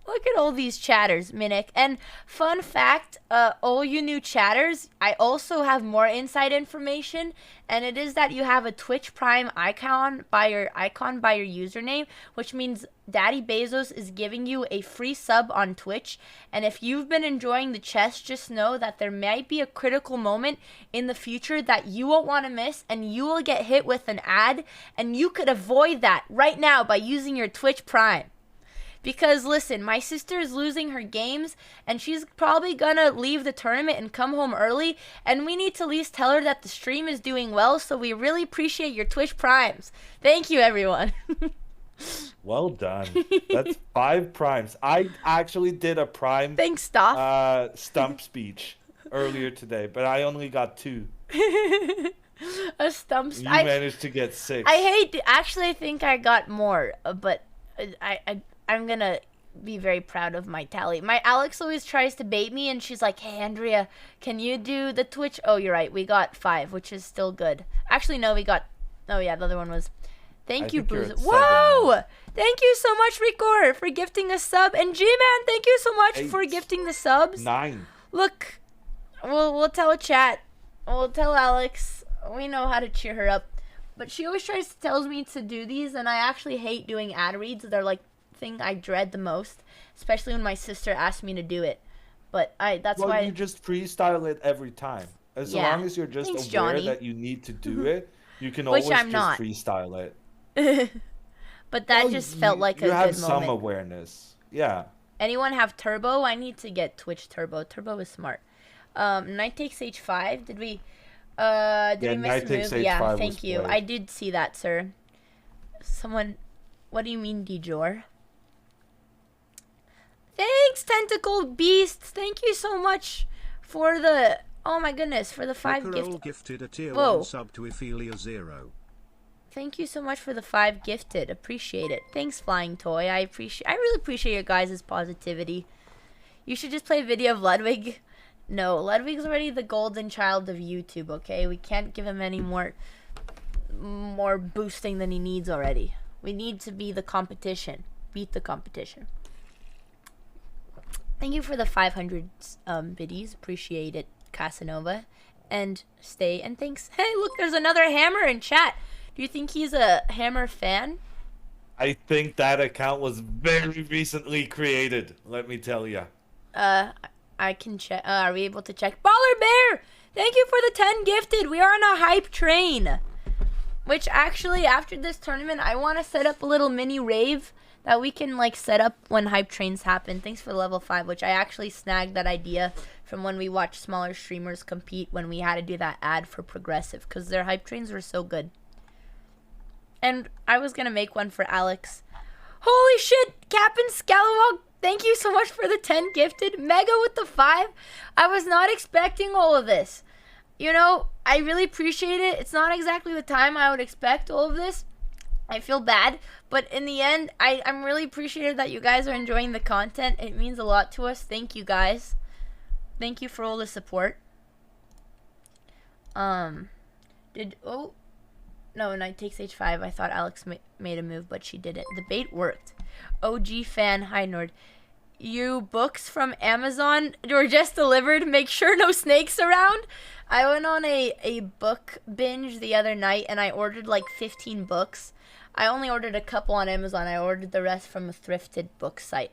Look at all these chatters, Minik. And fun fact, all you new chatters, I also have more inside information, and it is that you have a Twitch Prime icon by your username, which means Daddy Bezos is giving you a free sub on Twitch. And if you've been enjoying the chess, just know that there might be a critical moment in the future that you won't want to miss, and you will get hit with an ad, and you could avoid that right now by using your Twitch Prime. Because, listen, my sister is losing her games, and she's probably gonna leave the tournament and come home early, and we need to at least tell her that the stream is doing well, so we really appreciate your Twitch Primes. Thank you, everyone. Well done. That's 5 primes. I actually did a prime Thanks, Stoff. stump speech earlier today, but I only got 2. A stump. You managed to get 6. Actually, I think I got more, but I'm gonna be very proud of my tally. My Alex always tries to bait me, and she's like, "Hey, Andrea, can you do the Twitch?" Oh, you're right. We got 5, which is still good. Actually, no, we got. Oh yeah, the other one was. Thank you, Booze. Whoa! Thank you so much, Ricor, for gifting a sub, and G-Man, thank you so much 8. for gifting the subs. 9. Look, we'll tell chat. We'll tell Alex. We know how to cheer her up, but she always tells me to do these, and I actually hate doing ad reads. They're like thing I dread the most, especially when my sister asks me to do it. But that's why you just freestyle it every time. As long as you're just Thanks, aware Johnny. that you need to do it, you can always I'm just not. freestyle it. But that just felt like a you have good some moment. awareness. Yeah. Anyone have Turbo? I need to get Twitch Turbo. Turbo is smart. Knight takes H5. Did we miss Knight a takes move? H5 Yeah, was thank you. played. I did see that, sir. What do you mean, Dijor? Thanks, Tentacle Beasts. Thank you so much for the, oh my goodness, for the 5 Pokkerol gift. gifted a tier Whoa. 1 sub to Ophelia 0. Thank you so much for the 5 gifted. Appreciate it. Thanks, Flying Toy. I really appreciate your guys' positivity. You should just play a video of Ludwig. No, Ludwig's already the golden child of YouTube, okay? We can't give him any more boosting than he needs already. We need to be the competition. Beat the competition. Thank you for the 500 biddies. Appreciate it, Casanova. And stay, and thanks. Hey, look, there's another Hammer in chat. Do you think he's a Hammer fan? I think that account was very recently created, let me tell you. I can check. Are we able to check? Baller Bear! Thank you for the 10 gifted. We are on a hype train. Which actually, after this tournament, I want to set up a little mini rave that we can like set up when hype trains happen. Thanks for level 5, which I actually snagged that idea from when we watched smaller streamers compete when we had to do that ad for Progressive because their hype trains were so good. And I was gonna make one for Alex. Holy shit, Captain Scalawag, thank you so much for the 10 gifted. Mega with the 5. I was not expecting all of this. You know, I really appreciate it. It's not exactly the time I would expect all of this. I feel bad, but in the end, I'm really appreciative that you guys are enjoying the content. It means a lot to us. Thank you guys. Thank you for all the support. No, Knight takes H5. I thought Alex made a move, but she didn't. The bait worked. OG fan, hi Nord. You books from Amazon were just delivered. Make sure no snakes around. I went on a book binge the other night, and I ordered like 15 books. I only ordered a couple on Amazon. I ordered the rest from a thrifted book site.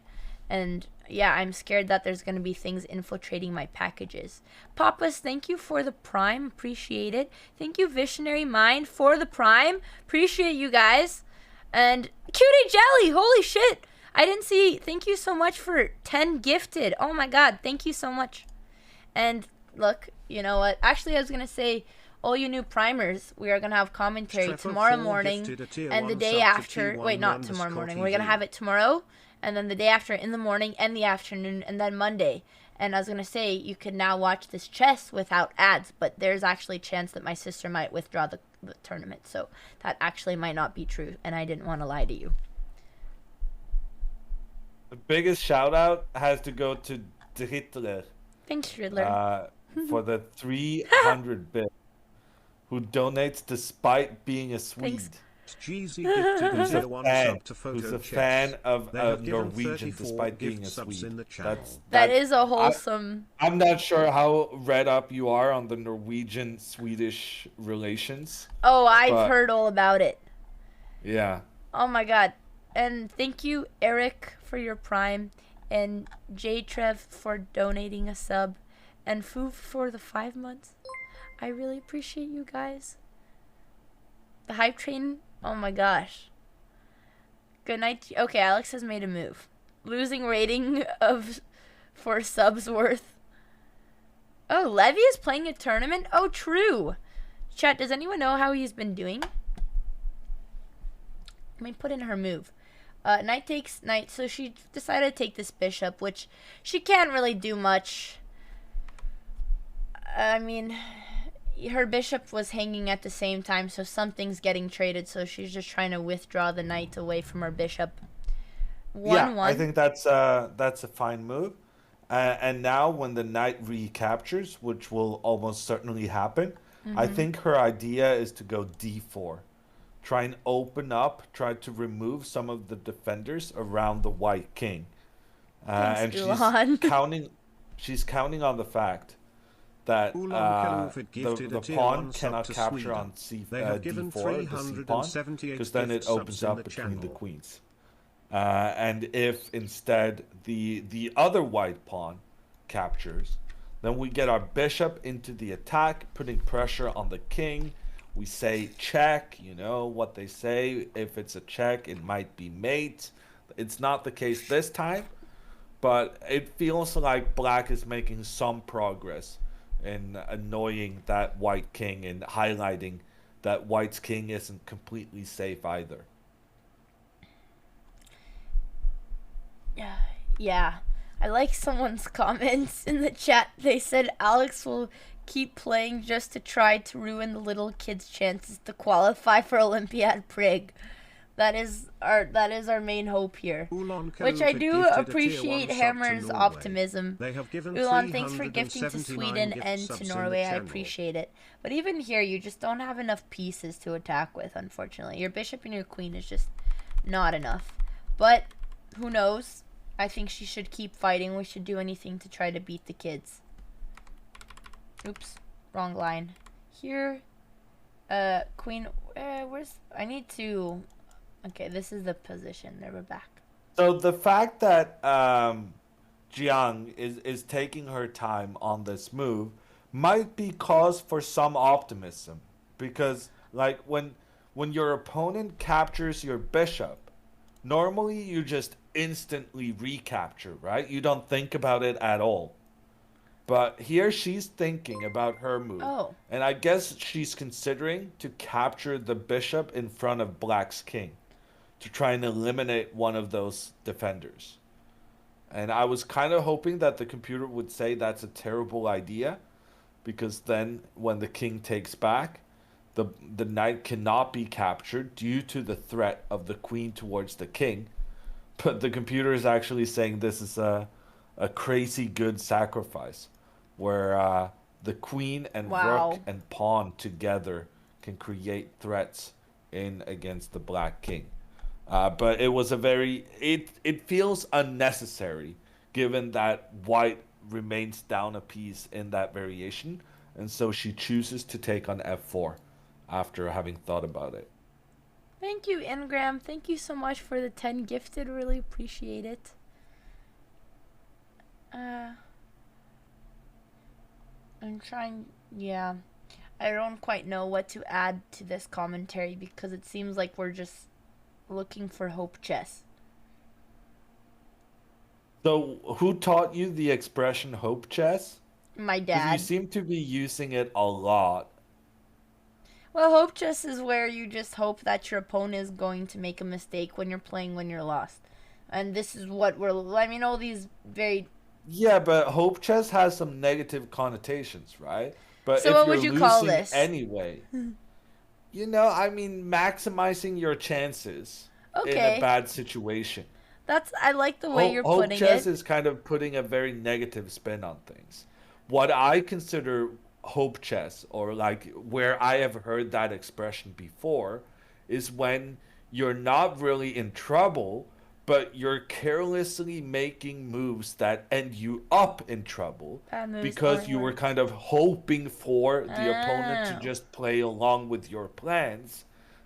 And yeah, I'm scared that there's going to be things infiltrating my packages. Papas, thank you for the Prime. Appreciate it. Thank you, Visionary Mind, for the Prime. Appreciate you guys. And Cutie Jelly, holy shit. I didn't see. Thank you so much for 10 gifted. Oh my god, thank you so much. And look, you know what? Actually, I was going to say, all you new primers, we are going to have commentary tomorrow morning and the day after. Wait, not tomorrow morning. We're going to have it tomorrow. And then the day after in the morning and the afternoon and then Monday. And I was going to say, you can now watch this chess without ads, but there's actually a chance that my sister might withdraw the tournament. So that actually might not be true, and I didn't want to lie to you. The biggest shout out has to go to Hitler Thanks, Riddler. for the 300 bit, who donates despite being a Swede. Thanks. Jeezy gifted a tier 1 sub to Photo Who's a Chess. fan of They have given Norwegian 34 despite being a gift subs Swede. in the channel. That is a wholesome... I'm not sure how read up you are on the Norwegian-Swedish relations. Oh, I've heard all about it. Yeah. Oh my god. And thank you, Eric, for your Prime. And J-Trev for donating a sub. And Foo for the 5 months. I really appreciate you guys. The hype train, oh my gosh. Good night. Okay, Alex has made a move. Losing rating for subs worth. Oh, Levy is playing a tournament? Oh, true. Chat, does anyone know how he's been doing? put in her move. Knight takes knight, so she decided to take this bishop, which she can't really do much. I mean, her bishop was hanging at the same time, so something's getting traded, so she's just trying to withdraw the knight away from her bishop. 1-1. I think that's a fine move. And now when the knight recaptures, which will almost certainly happen, I think her idea is to go d4. Try and open up, try to remove some of the defenders around the white king. And she's counting on the fact that the pawn cannot capture on d4, the c pawn, because then it opens up between the queens. And if instead the other white pawn captures, then we get our bishop into the attack, putting pressure on the king. We say check, you know what they say. If it's a check, it might be mate. It's not the case this time, but it feels like black is making some progress in annoying that white king and highlighting that white's king isn't completely safe either. Yeah. I like someone's comments in the chat. They said Alex will keep playing just to try to ruin the little kid's chances to qualify for Olympiad Prig. That is our main hope here. Which I do appreciate Hammer's optimism. Ulan, thanks for gifting to Sweden and to Norway. I appreciate it. But even here, you just don't have enough pieces to attack with, unfortunately. Your bishop and your queen is just not enough. But who knows? I think she should keep fighting. We should do anything to try to beat the kids. Oops, wrong line. Here, queen, where's, I need to, okay, this is the position. There, we're back. So the fact that Jiang is taking her time on this move might be cause for some optimism, because like when your opponent captures your bishop, normally you just instantly recapture, right? You don't think about it at all. But here she's thinking about her move. Oh. And I guess she's considering to capture the bishop in front of black's king to try and eliminate one of those defenders. And I was kind of hoping that the computer would say that's a terrible idea, because then when the king takes back, the knight cannot be captured due to the threat of the queen towards the king. But the computer is actually saying this is a crazy good sacrifice, where the queen and rook and pawn together can create threats in against the black king. But it was it feels unnecessary, given that white remains down a piece in that variation, and so she chooses to take on f4 after having thought about it. Thank you, Ingram. Thank you so much for the 10 gifted. Really appreciate it. I'm trying, yeah. I don't quite know what to add to this commentary, because it seems like we're just looking for hope chess. So, who taught you the expression hope chess? My 'Cause dad. you seem to be using it a lot. Well, hope chess is where you just hope that your opponent is going to make a mistake when you're playing when you're lost. And this is what all these very... Yeah, but hope chess has some negative connotations, right? But so if what you're would you call losing this? anyway, maximizing your chances in a bad situation. I like the way you're putting it. Hope chess is kind of putting a very negative spin on things. What I consider hope chess, or like where I have heard that expression before, is when you're not really in trouble, but you're carelessly making moves that end you up in trouble because you were kind of hoping for the opponent to just play along with your plans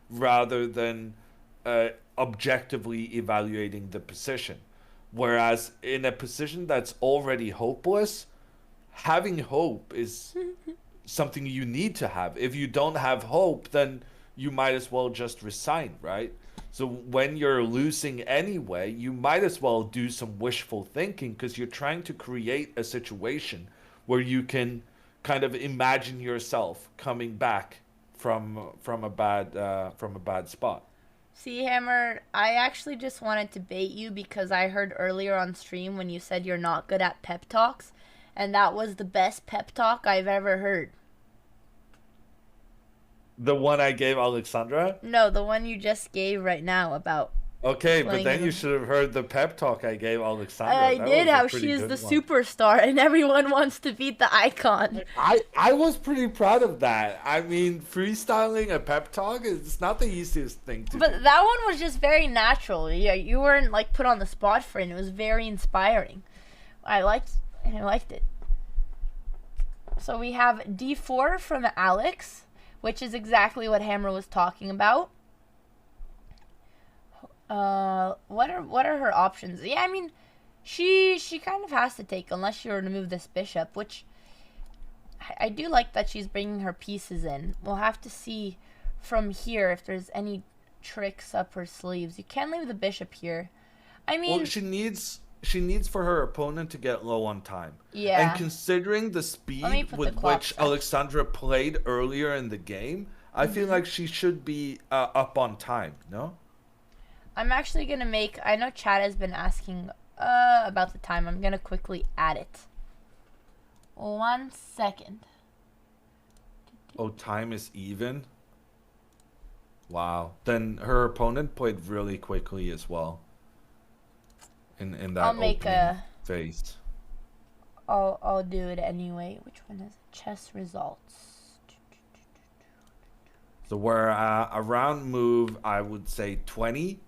rather than objectively evaluating the position. Whereas in a position that's already hopeless, having hope is something you need to have. If you don't have hope, then you might as well just resign, right? So when you're losing anyway, you might as well do some wishful thinking, because you're trying to create a situation where you can kind of imagine yourself coming back from a bad spot. See, Hammer, I actually just wanted to bait you because I heard earlier on stream when you said you're not good at pep talks, and that was the best pep talk I've ever heard. The one I gave Alexandra? No, the one you just gave right now about. Okay, but Playing then in you the- should have heard the pep talk I gave Alexandra. I That did was a how pretty she is good the one. superstar and everyone wants to beat the icon. I was pretty proud of that. I mean, freestyling a pep talk is not the easiest thing to do. But that one was just very natural. Yeah, you weren't like put on the spot for it. It was very inspiring. I liked it. So we have D4 from Alex, which is exactly what Hammer was talking about. What are her options? Yeah, I mean, she kind of has to take unless you were to move this bishop, which I do like that she's bringing her pieces in. We'll have to see from here if there's any tricks up her sleeves. You can leave the bishop here. I mean, Well, she needs for her opponent to get low on time. yeah. And considering the me speed put the with clock which back. Alexandra played earlier in the game, I feel like she should be up on time, no? I'm actually gonna make. I know Chad has been asking about the time. I'm gonna quickly add it. 1 second. Oh, time is even? Wow. Then her opponent played really quickly as well. In that I'll make opening phase. I'll do it anyway. Which one is it? Chess results? So where a round move, I would say 20.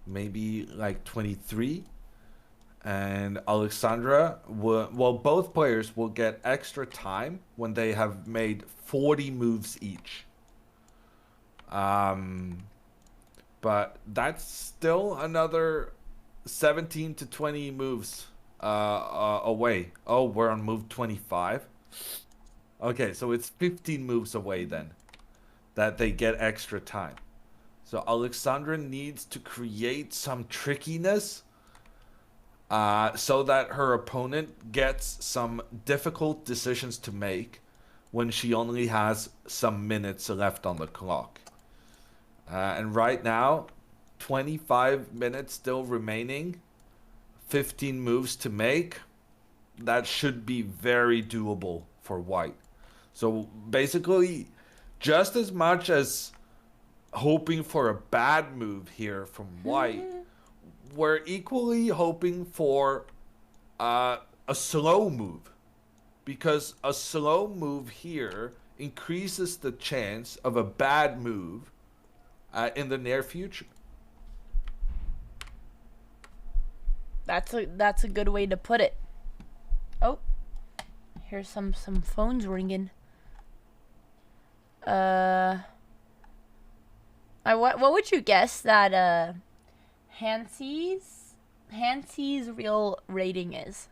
Maybe like 23. And Alexandra both players will get extra time when they have made 40 moves each. But that's still another 17 to 20 moves away. Oh, we're on move 25. Okay, so it's 15 moves away then that they get extra time. So Alexandra needs to create some trickiness so that her opponent gets some difficult decisions to make when she only has some minutes left on the clock. And right now, 25 minutes still remaining, 15 moves to make. That should be very doable for White. So basically, just as much as hoping for a bad move here from White, we're equally hoping for a slow move, because a slow move here increases the chance of a bad move in the near future. That's a good way to put it. Oh, here's some phones ringing. What would you guess that Hansi's real rating is?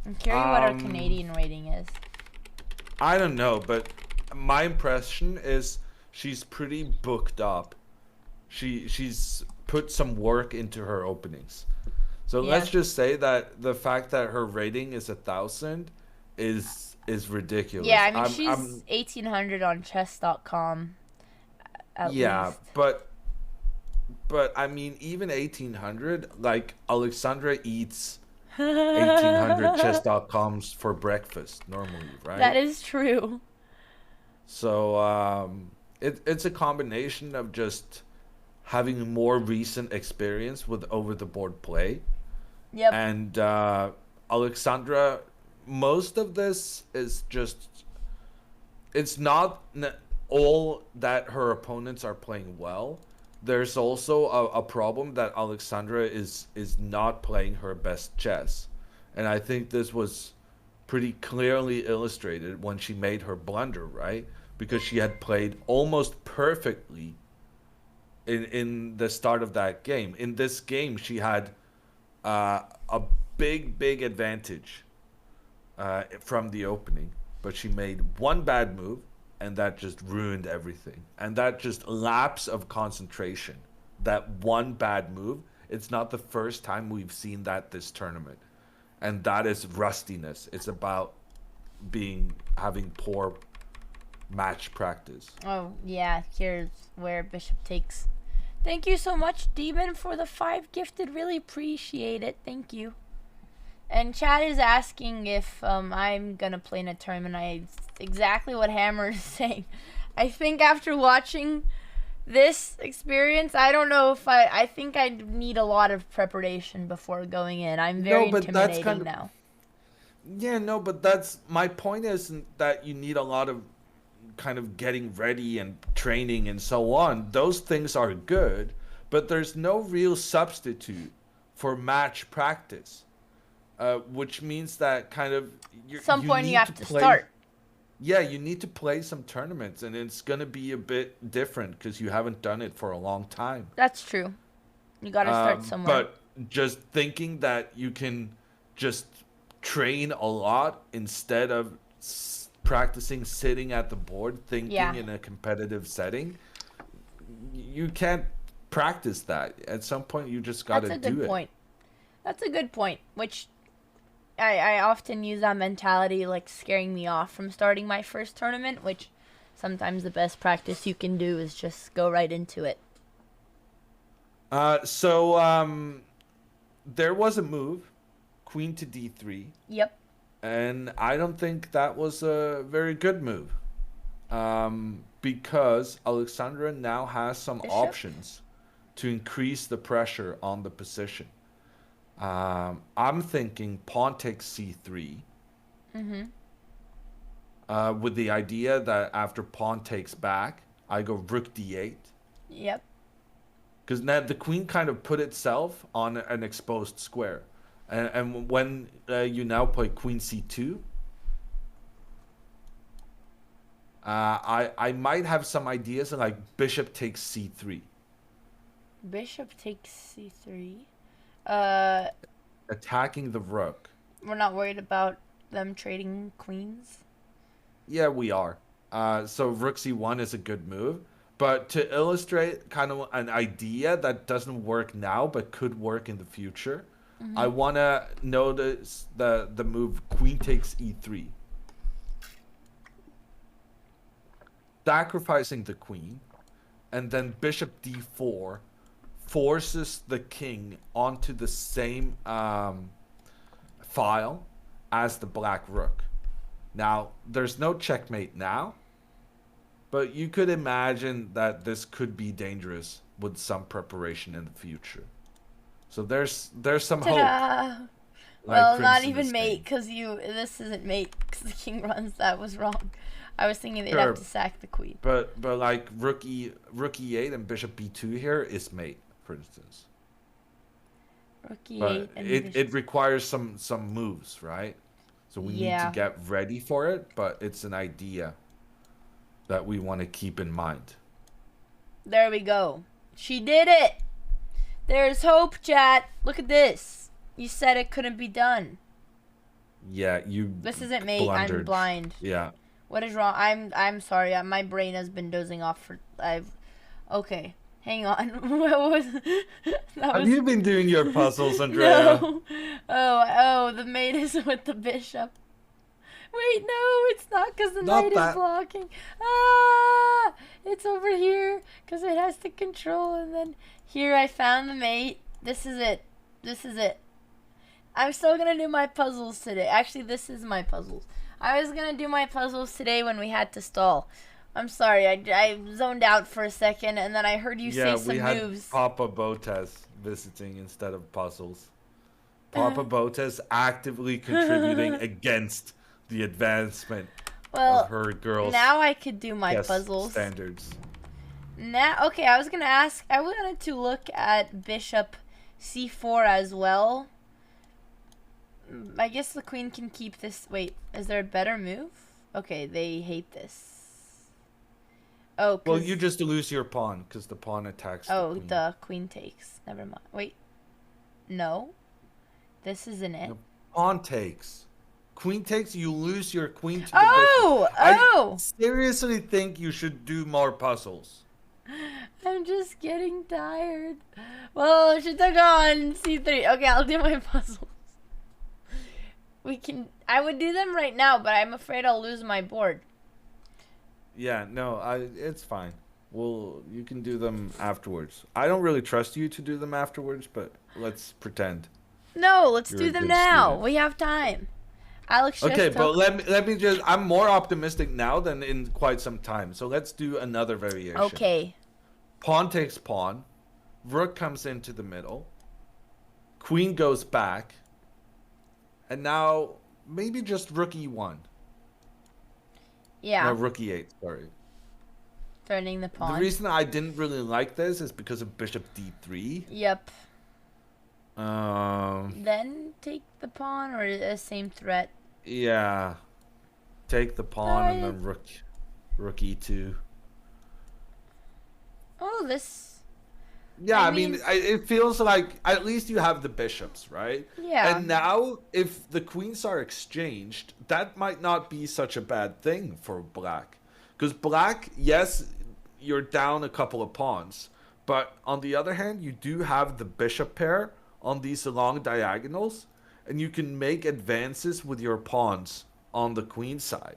I'm curious what our Canadian rating is. I don't know, but my impression is she's pretty booked up. She's put some work into her openings. So Yeah. let's just say that the fact that her rating is 1,000 is ridiculous. Yeah, I mean, she's 1,800 on chess.com. At least. But I mean, even 1,800, like Alexandra eats 1,800 chess.coms for breakfast normally, right? That is true. So it's a combination of just having more recent experience with over-the-board play. Yep. And Alexandra, most of this is just, it's not all that her opponents are playing well. There's also a problem that Alexandra is not playing her best chess. And I think this was pretty clearly illustrated when she made her blunder, right? Because she had played almost perfectly in the start of that game. In this game, she had a big advantage from the opening, but she made one bad move, and that just ruined everything. And that just lapse of concentration, that one bad move, it's not the first time we've seen that this tournament. And that is rustiness. It's about having poor match practice. Oh, yeah, here's where bishop takes. Thank you so much, Demon, for the 5 gifted. Really appreciate it. Thank you. And Chad is asking if I'm going to play in a tournament. Exactly what Hammer is saying. I think after watching this experience, I don't know if I think I need a lot of preparation before going in. I'm very intimidating now. Yeah, no, but that's my point isn't that you need a lot of kind of getting ready and training and so on. Those things are good, but there's no real substitute for match practice, which means that kind of at some point you have to start. Yeah, you need to play some tournaments, and it's going to be a bit different because you haven't done it for a long time. That's true. You got to start somewhere. But just thinking that you can just train a lot instead of practicing sitting at the board thinking in a competitive setting, you can't practice that. At some point, you just got to do it. That's a good point. That's a good point, which I often use that mentality, like scaring me off from starting my first tournament, which sometimes the best practice you can do is just go right into it. So there was a move, queen to d3. Yep. And I don't think that was a very good move, because Alexandra now has some options to increase the pressure on the position. I'm thinking pawn takes c3, with the idea that after pawn takes back, I go rook d8. Yep. Because now the queen kind of put itself on an exposed square. And when you now play queen c2, I might have some ideas like bishop takes c3. Bishop takes c3. Attacking the rook. We're not worried about them trading queens? Yeah, we are. So rook c1 is a good move. But to illustrate kind of an idea that doesn't work now but could work in the future, I want to notice the move queen takes e3. Sacrificing the queen, and then bishop d4 forces the king onto the same file as the black rook. Now, there's no checkmate now, but you could imagine that this could be dangerous with some preparation in the future. So there's some hope. Well, not even mate, because this isn't mate, because the king runs. That was wrong. I was thinking they'd have to sack the queen. But like rook e8 and bishop b2 here is mate, for instance. Rook e8 and it requires some moves, right? So we need to get ready for it, but it's an idea that we want to keep in mind. There we go. She did it. There's hope, chat. Look at this. You said it couldn't be done. Yeah, This isn't mate. blundered. I'm blind. Yeah. What is wrong? I'm sorry. My brain has been dozing off for. Okay. Hang on. Have you been doing your puzzles, Andrea? No. Oh, the mate is with the bishop. Wait, no, it's not because the knight is blocking. Ah, it's over here because it has to control, and then here I found the mate. This is it. This is it. I'm still going to do my puzzles today. Actually, this is my puzzles. I was going to do my puzzles today when we had to stall. I'm sorry, I zoned out for a second, and then I heard you say some moves. Yeah, we had Papa Botez visiting instead of puzzles. Papa Botez actively contributing against the advancement of her girls. Now I could do my puzzles. Standards. Now, okay, I wanted to look at bishop c4 as well. I guess the queen can keep this. Wait, is there a better move? Okay, they hate this. Oh, well, you just lose your pawn because the pawn attacks the queen. The queen takes. Never mind. Wait. No. This isn't it. The pawn takes. Queen takes, you lose your queen to the bishop. I seriously think you should do more puzzles. I'm just getting tired. Well, she took on c3. Okay, I'll do my puzzles. I would do them right now, but I'm afraid I'll lose my board. Yeah, no, it's fine. Well, you can do them afterwards. I don't really trust you to do them afterwards, but let's pretend No, let's you're do a them good now. student. We have time. Alex just Okay, took... but let me just. I'm more optimistic now than in quite some time. So let's do another variation. Okay. Pawn takes pawn. Rook comes into the middle. Queen goes back. And now maybe just rook e1. Yeah. No, rook e8. Sorry. Threatening the pawn. The reason I didn't really like this is because of bishop d3. Yep. Um. Then take the pawn or the same threat. Yeah. Take the pawn and then Alright. rook e2. Oh, this... Yeah, I I mean, mean- it feels like at least you have the bishops, right? Yeah. And now, if the queens are exchanged, that might not be such a bad thing for black. Because black, yes, you're down a couple of pawns. But on the other hand, you do have the bishop pair on these long diagonals. And you can make advances with your pawns on the queen side.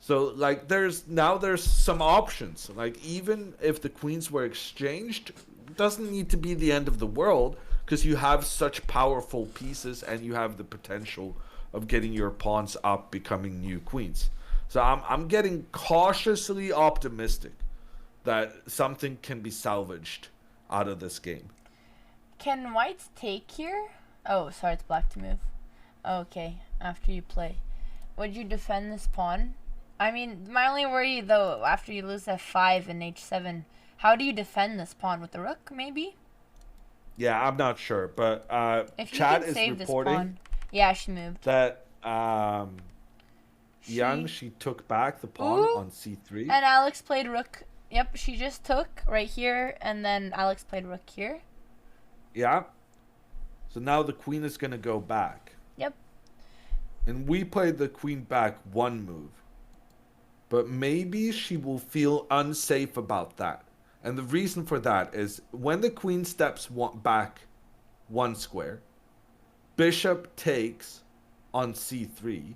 So, like, there's some options. Like, even if the queens were exchanged, it doesn't need to be the end of the world because you have such powerful pieces and you have the potential of getting your pawns up, becoming new queens. So I'm getting cautiously optimistic that something can be salvaged out of this game. Can whites take here? Oh, sorry, it's black to move. Okay, after you play. Would you defend this pawn? I mean, my only worry, though, after you lose f5 and h7, how do you defend this pawn? With the rook, maybe? Yeah, I'm not sure, but If you chat can is save this reporting pawn. Yeah, she moved. that Young, She- she took back the pawn Ooh. on c3. And Alex played rook. Yep, she just took right here, and then Alex played rook here. Yeah. So now the queen is going to go back. Yep. And we played the queen back one move. But maybe she will feel unsafe about that. And the reason for that is when the queen steps back one square, bishop takes on c3.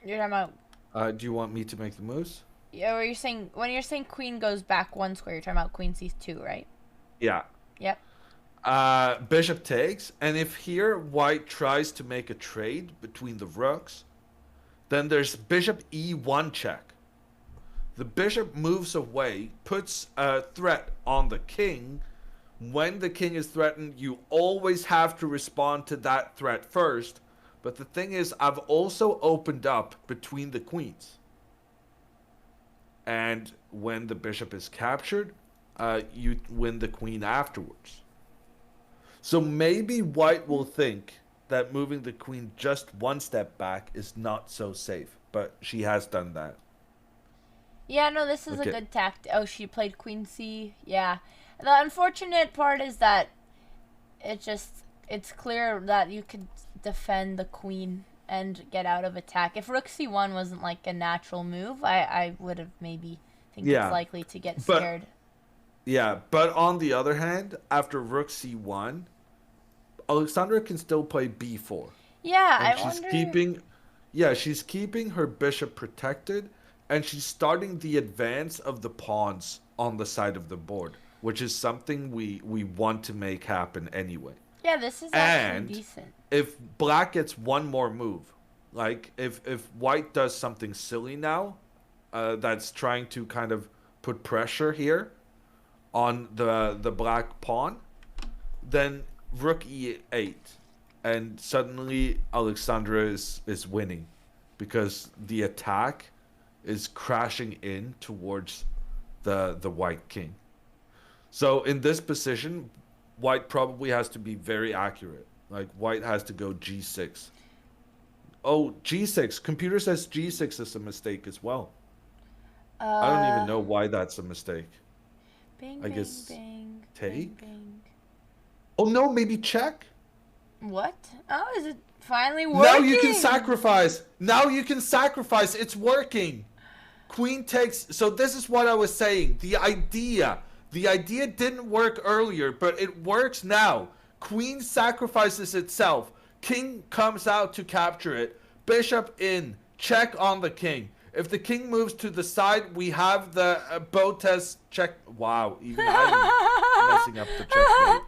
You're talking about... Do you want me to make the moves? Yeah, where you're saying... When you're saying queen goes back one square, you're talking about queen c2, right? Yeah. Yep. Bishop takes, and if here white tries to make a trade between the rooks, then there's bishop e1 check. The bishop moves away, puts a threat on the king. When the king is threatened, you always have to respond to that threat first. But the thing is, I've also opened up between the queens. And when the bishop is captured, you win the queen afterwards. So maybe white will think that moving the queen just one step back is not so safe, but she has done that. Yeah, no, this is Okay. a good tactic. Oh, she played queen c. Yeah. The unfortunate part is that it's clear that you could defend the queen and get out of attack. If rook c1 wasn't like a natural move, I would have maybe think Yeah, it's likely to get but- scared. Yeah, but on the other hand, after rook c1, Alexandra can still play b4. Yeah, And I wonder... she's keeping her bishop protected, and she's starting the advance of the pawns on the side of the board, which is something we want to make happen anyway. Yeah, this is And actually decent. if black gets one more move, like if white does something silly now, that's trying to kind of put pressure here on the black pawn, then rook e8, and suddenly Alexandra is winning because the attack is crashing in towards the white king. So in this position, white probably has to be very accurate. Like white has to go g6. Oh, g6. Computer says g6 is a mistake as well. I don't even know why that's a mistake. Bang, I bang, guess bang, take? bang, bang. Oh no, maybe check? What? Oh, is it finally working? Now you can sacrifice. Now you can sacrifice. It's working. Queen takes. So this is what I was saying. The idea didn't work earlier, but it works now. Queen sacrifices itself. King comes out to capture it. Bishop in. Check on the king. If the king moves to the side, we have the Botez check. Wow, even I'm messing up the checkmate.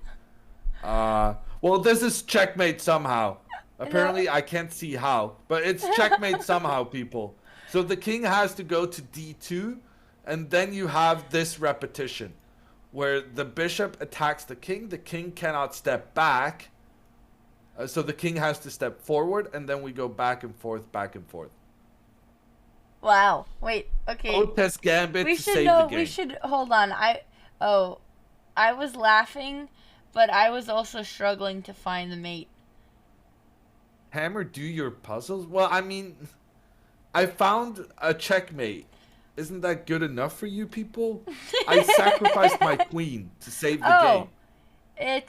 Well, this is checkmate somehow. Apparently, I can't see how, but it's checkmate somehow, people. So the king has to go to d2, and then you have this repetition, where the bishop attacks the king. The king cannot step back, so the king has to step forward, and then we go back and forth, back and forth. Wow. Wait. Okay. Botez gambit We to should save know. the game. We should hold on. I was laughing, but I was also struggling to find the mate. Hammer, do your puzzles? Well, I mean, I found a checkmate. Isn't that good enough for you people? I sacrificed my queen to save the game.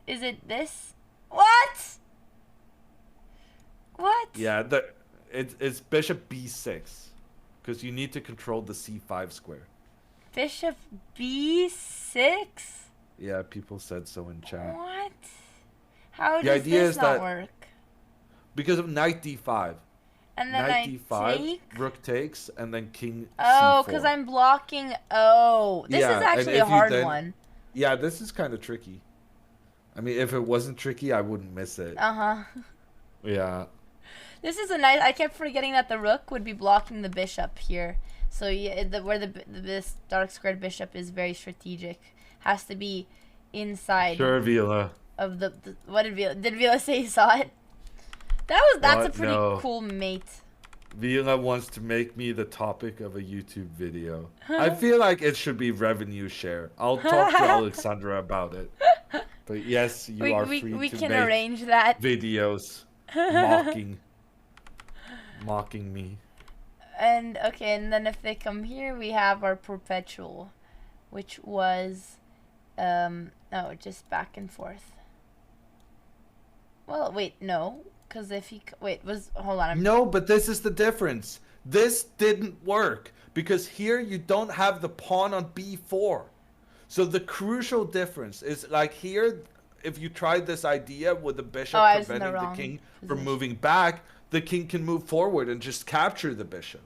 Is it this? What? What? Yeah, it's bishop b6, because you need to control the c5 square. Bishop b6? Yeah, people said so in chat. What? How The does idea this is not that- work? Because of knight d5. And then Knight I d5, take? rook takes, and then king Oh, c4. because I'm blocking. Oh, this Yeah, is and actually if a you hard then- one. Yeah, this is kind of tricky. I mean, if it wasn't tricky, I wouldn't miss it. Uh-huh. Yeah. This is a nice. I kept forgetting that the rook would be blocking the bishop here. So yeah, this dark squared bishop is very strategic. Has to be inside Sure, Vila. of the what did Vila say he saw it? That's a What? pretty No. cool mate. Vila wants to make me the topic of a YouTube video. I feel like it should be revenue share. I'll talk to Alexandra about it. But yes, you are free We to can make arrange that. videos mocking me. And okay, and then if they come here, we have our perpetual, which was just back and forth. Well, wait, no, because if he hold on. No, but this is the difference. This didn't work because here you don't have the pawn on b4. So the crucial difference is like here, if you tried this idea with the bishop I was in the preventing the wrong king from position. moving back, the king can move forward and just capture the bishop.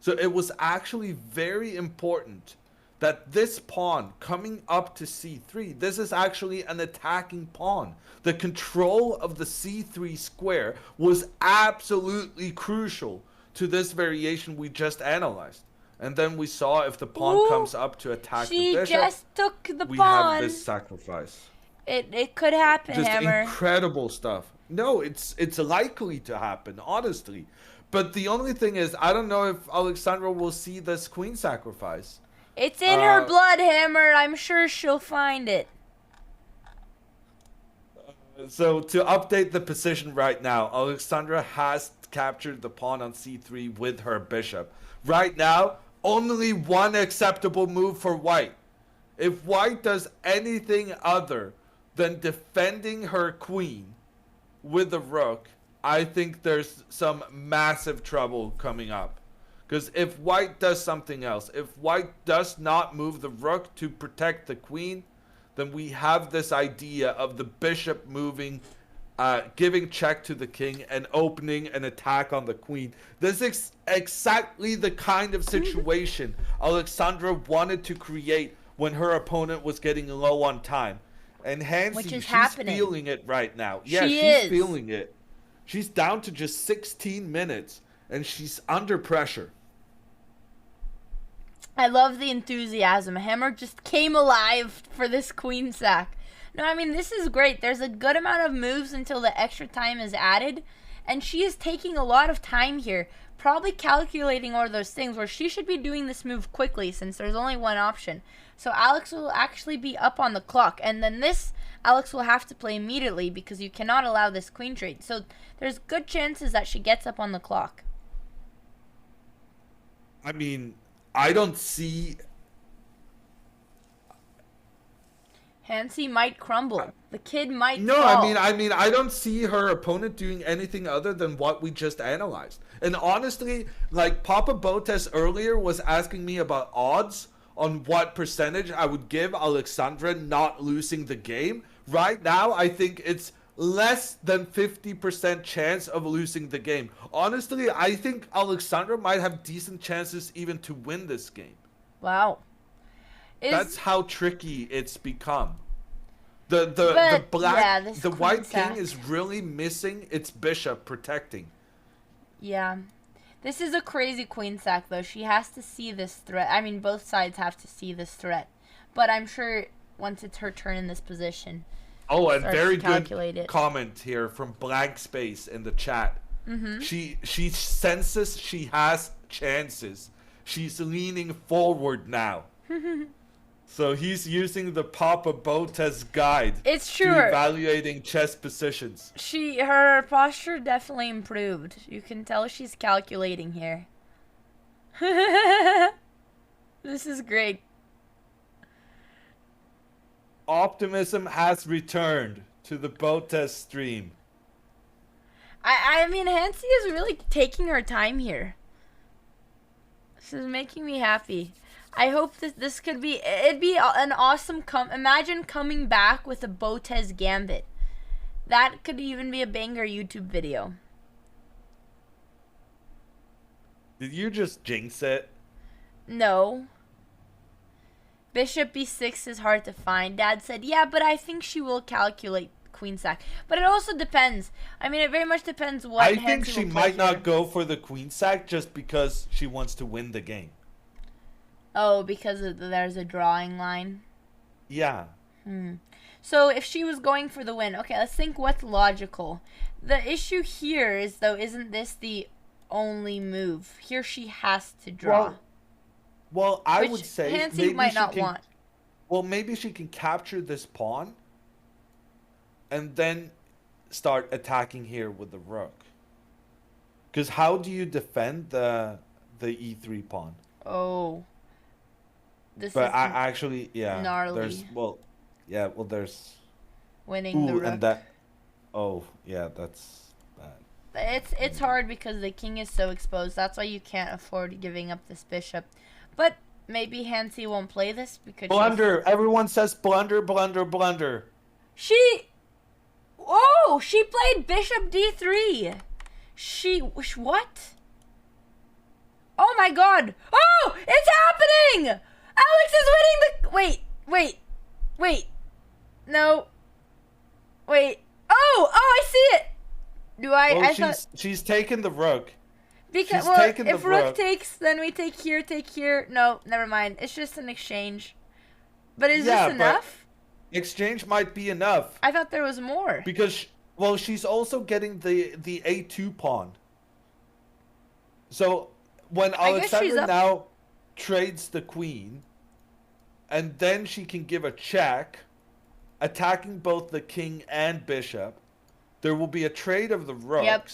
So it was actually very important that this pawn coming up to c3, this is actually an attacking pawn. The control of the c3 square was absolutely crucial to this variation we just analyzed. And then we saw if the pawn Ooh, comes up to attack the She bishop, just took the we pawn. have this sacrifice. It could happen, Just Hammer. incredible stuff. No, it's likely to happen, honestly. But the only thing is, I don't know if Alexandra will see this queen sacrifice. It's in her blood, Hammer. I'm sure she'll find it. So to update the position right now, Alexandra has captured the pawn on c3 with her bishop. Right now, only one acceptable move for white. If white does anything other than defending her queen with the rook, I think there's some massive trouble coming up. Because if white does something else, if white does not move the rook to protect the queen, then we have this idea of the bishop moving, giving check to the king and opening an attack on the queen. This is exactly the kind of situation Alexandra wanted to create when her opponent was getting low on time. And Hansi, Which is she's happening. feeling it right now. Yeah, She she's is. feeling it. She's down to just 16 minutes, and she's under pressure. I love the enthusiasm. Hammer just came alive for this queen sack. No, I mean, this is great. There's a good amount of moves until the extra time is added. And she is taking a lot of time here. Probably calculating all those things where she should be doing this move quickly since there's only one option. So Alex will actually be up on the clock. And then this, Alex will have to play immediately because you cannot allow this queen trade. So there's good chances that she gets up on the clock. I mean, I don't see... Hansi might crumble. The kid might No, fall. I mean, I don't see her opponent doing anything other than what we just analyzed. And honestly, like Papa Botez earlier was asking me about odds on what percentage I would give Alexandra not losing the game. Right now, I think it's less than 50% chance of losing the game. Honestly, I think Alexandra might have decent chances even to win this game. Wow. That's how tricky it's become. The white king is really missing its bishop protecting. Yeah. This is a crazy queen sack, though. She has to see this threat. I mean, both sides have to see this threat. But I'm sure once it's her turn in this position. Oh, and very good comment here from Blank Space in the chat. Mm-hmm. She senses she has chances. She's leaning forward now. So he's using the Papa Botez guide. It's true. To evaluating chess positions. Her posture definitely improved. You can tell she's calculating here. This is great. Optimism has returned to the Botez stream. I mean, Hansi is really taking her time here. This is making me happy. I hope that this could be, it'd be an awesome imagine coming back with a Botez Gambit. That could even be a banger YouTube video. Did you just jinx it? No. Bishop b6 is hard to find. Dad said, yeah, but I think she will calculate queen sack. But it also depends. I mean, it very much depends what I think she might not go for the queen sack just because she wants to win the game. Oh, because there's a drawing line? Yeah. So if she was going for the win, okay, let's think what's logical. The issue here is, though, isn't this the only move? Here she has to draw. Well, I would say Hansi maybe might she not can, want. Well, maybe she can capture this pawn and then start attacking here with the rook. Because how do you defend the e3 pawn? Oh. This but is I actually, yeah. gnarly. There's winning the rook. And that. Oh, yeah, that's bad. It's hard because the king is so exposed. That's why you can't afford giving up this bishop. But maybe Hansi won't play this because blunder. Everyone says blunder, blunder, blunder. She played bishop d3. What? Oh my god. Oh, it's happening. Alex is winning the... Wait. No. Wait. Oh, I see it. She's taken the rook. Because, if rook takes, then we take here. No, never mind. It's just an exchange. But is this enough? Exchange might be enough. I thought there was more. Because, she's also getting the a2 pawn. So, when Alexandra now trades the queen, and then she can give a check, attacking both the king and bishop, there will be a trade of the rooks. Yep.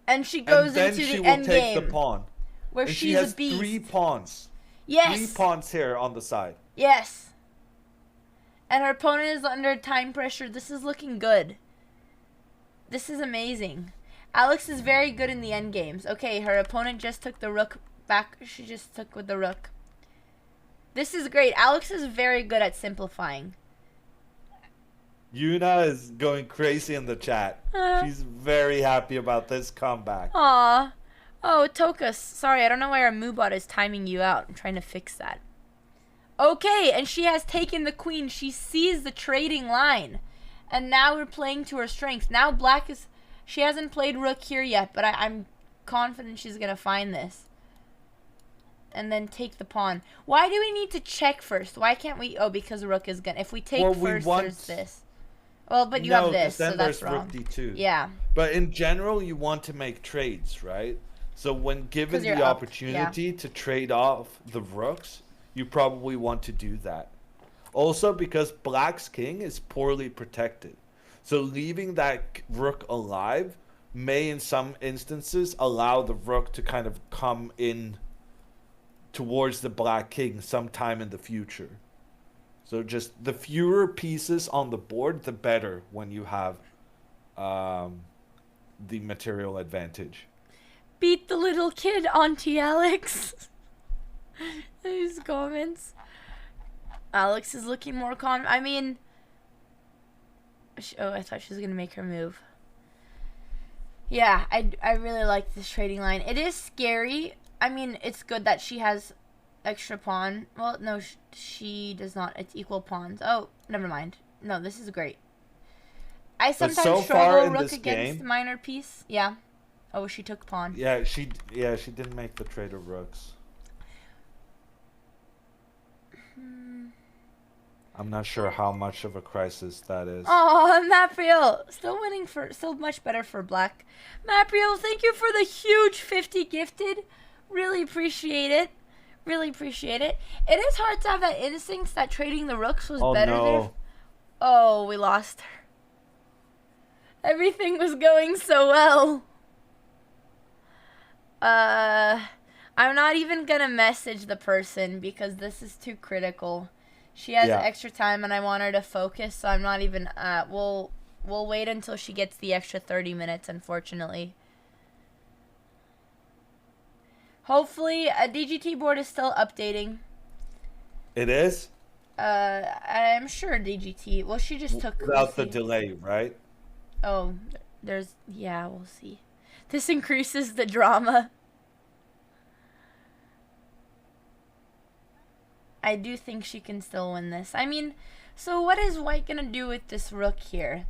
And she goes into the end game. Then she will take the pawn. Where and she's she has a beast. 3 pawns. Yes. 3 pawns here on the side. Yes. And her opponent is under time pressure. This is looking good. This is amazing. Alex is very good in the end games. Okay, her opponent just took the rook back. She just took with the rook. This is great. Alex is very good at simplifying. Yuna is going crazy in the chat. She's very happy about this comeback. Aw. Oh, Tokus. Sorry, I don't know why our Moobot is timing you out. I'm trying to fix that. Okay, and she has taken the queen. She sees the trading line. And now we're playing to her strength. Now black is... She hasn't played rook here yet, but I'm confident she's going to find this. And then take the pawn. Why do we need to check first? Why can't we... Oh, because rook is going to... If we take first, there's this. Well, but you have this, so that's wrong. Rook d2. Yeah. But in general, you want to make trades, right? So when given the opportunity to trade off the rooks, you probably want to do that. Also because black's king is poorly protected. So leaving that rook alive may in some instances allow the rook to kind of come in towards the black king sometime in the future. So just the fewer pieces on the board, the better when you have the material advantage. Beat the little kid, Auntie Alex. These comments. Alex is looking more calm. I mean, Oh, I thought she was gonna make her move. Yeah, I really like this trading line. It is scary. I mean, it's good that she has extra pawn. Well, no, she does not. It's equal pawns. Oh, never mind. No, this is great. I sometimes so far struggle in rook this against game- minor piece. Yeah. Oh, she took pawn. Yeah, she didn't make the trade of rooks. I'm not sure how much of a crisis that is. Oh, Mapriel, still much better for black. Mapriel, thank you for the huge 50 gifted. Really appreciate it. Really appreciate it. It is hard to have that instinct that trading the rooks was better there. No. Oh, we lost her. Everything was going so well. I'm not even gonna message the person because this is too critical. She has extra time and I want her to focus, so I'm not even, we'll wait until she gets the extra 30 minutes, unfortunately. Hopefully, a DGT board is still updating. It is? I'm sure DGT, well, she just took... Without the delay, right? Oh, yeah, we'll see. This increases the drama. I do think she can still win this. I mean, so what is white gonna do with this rook here?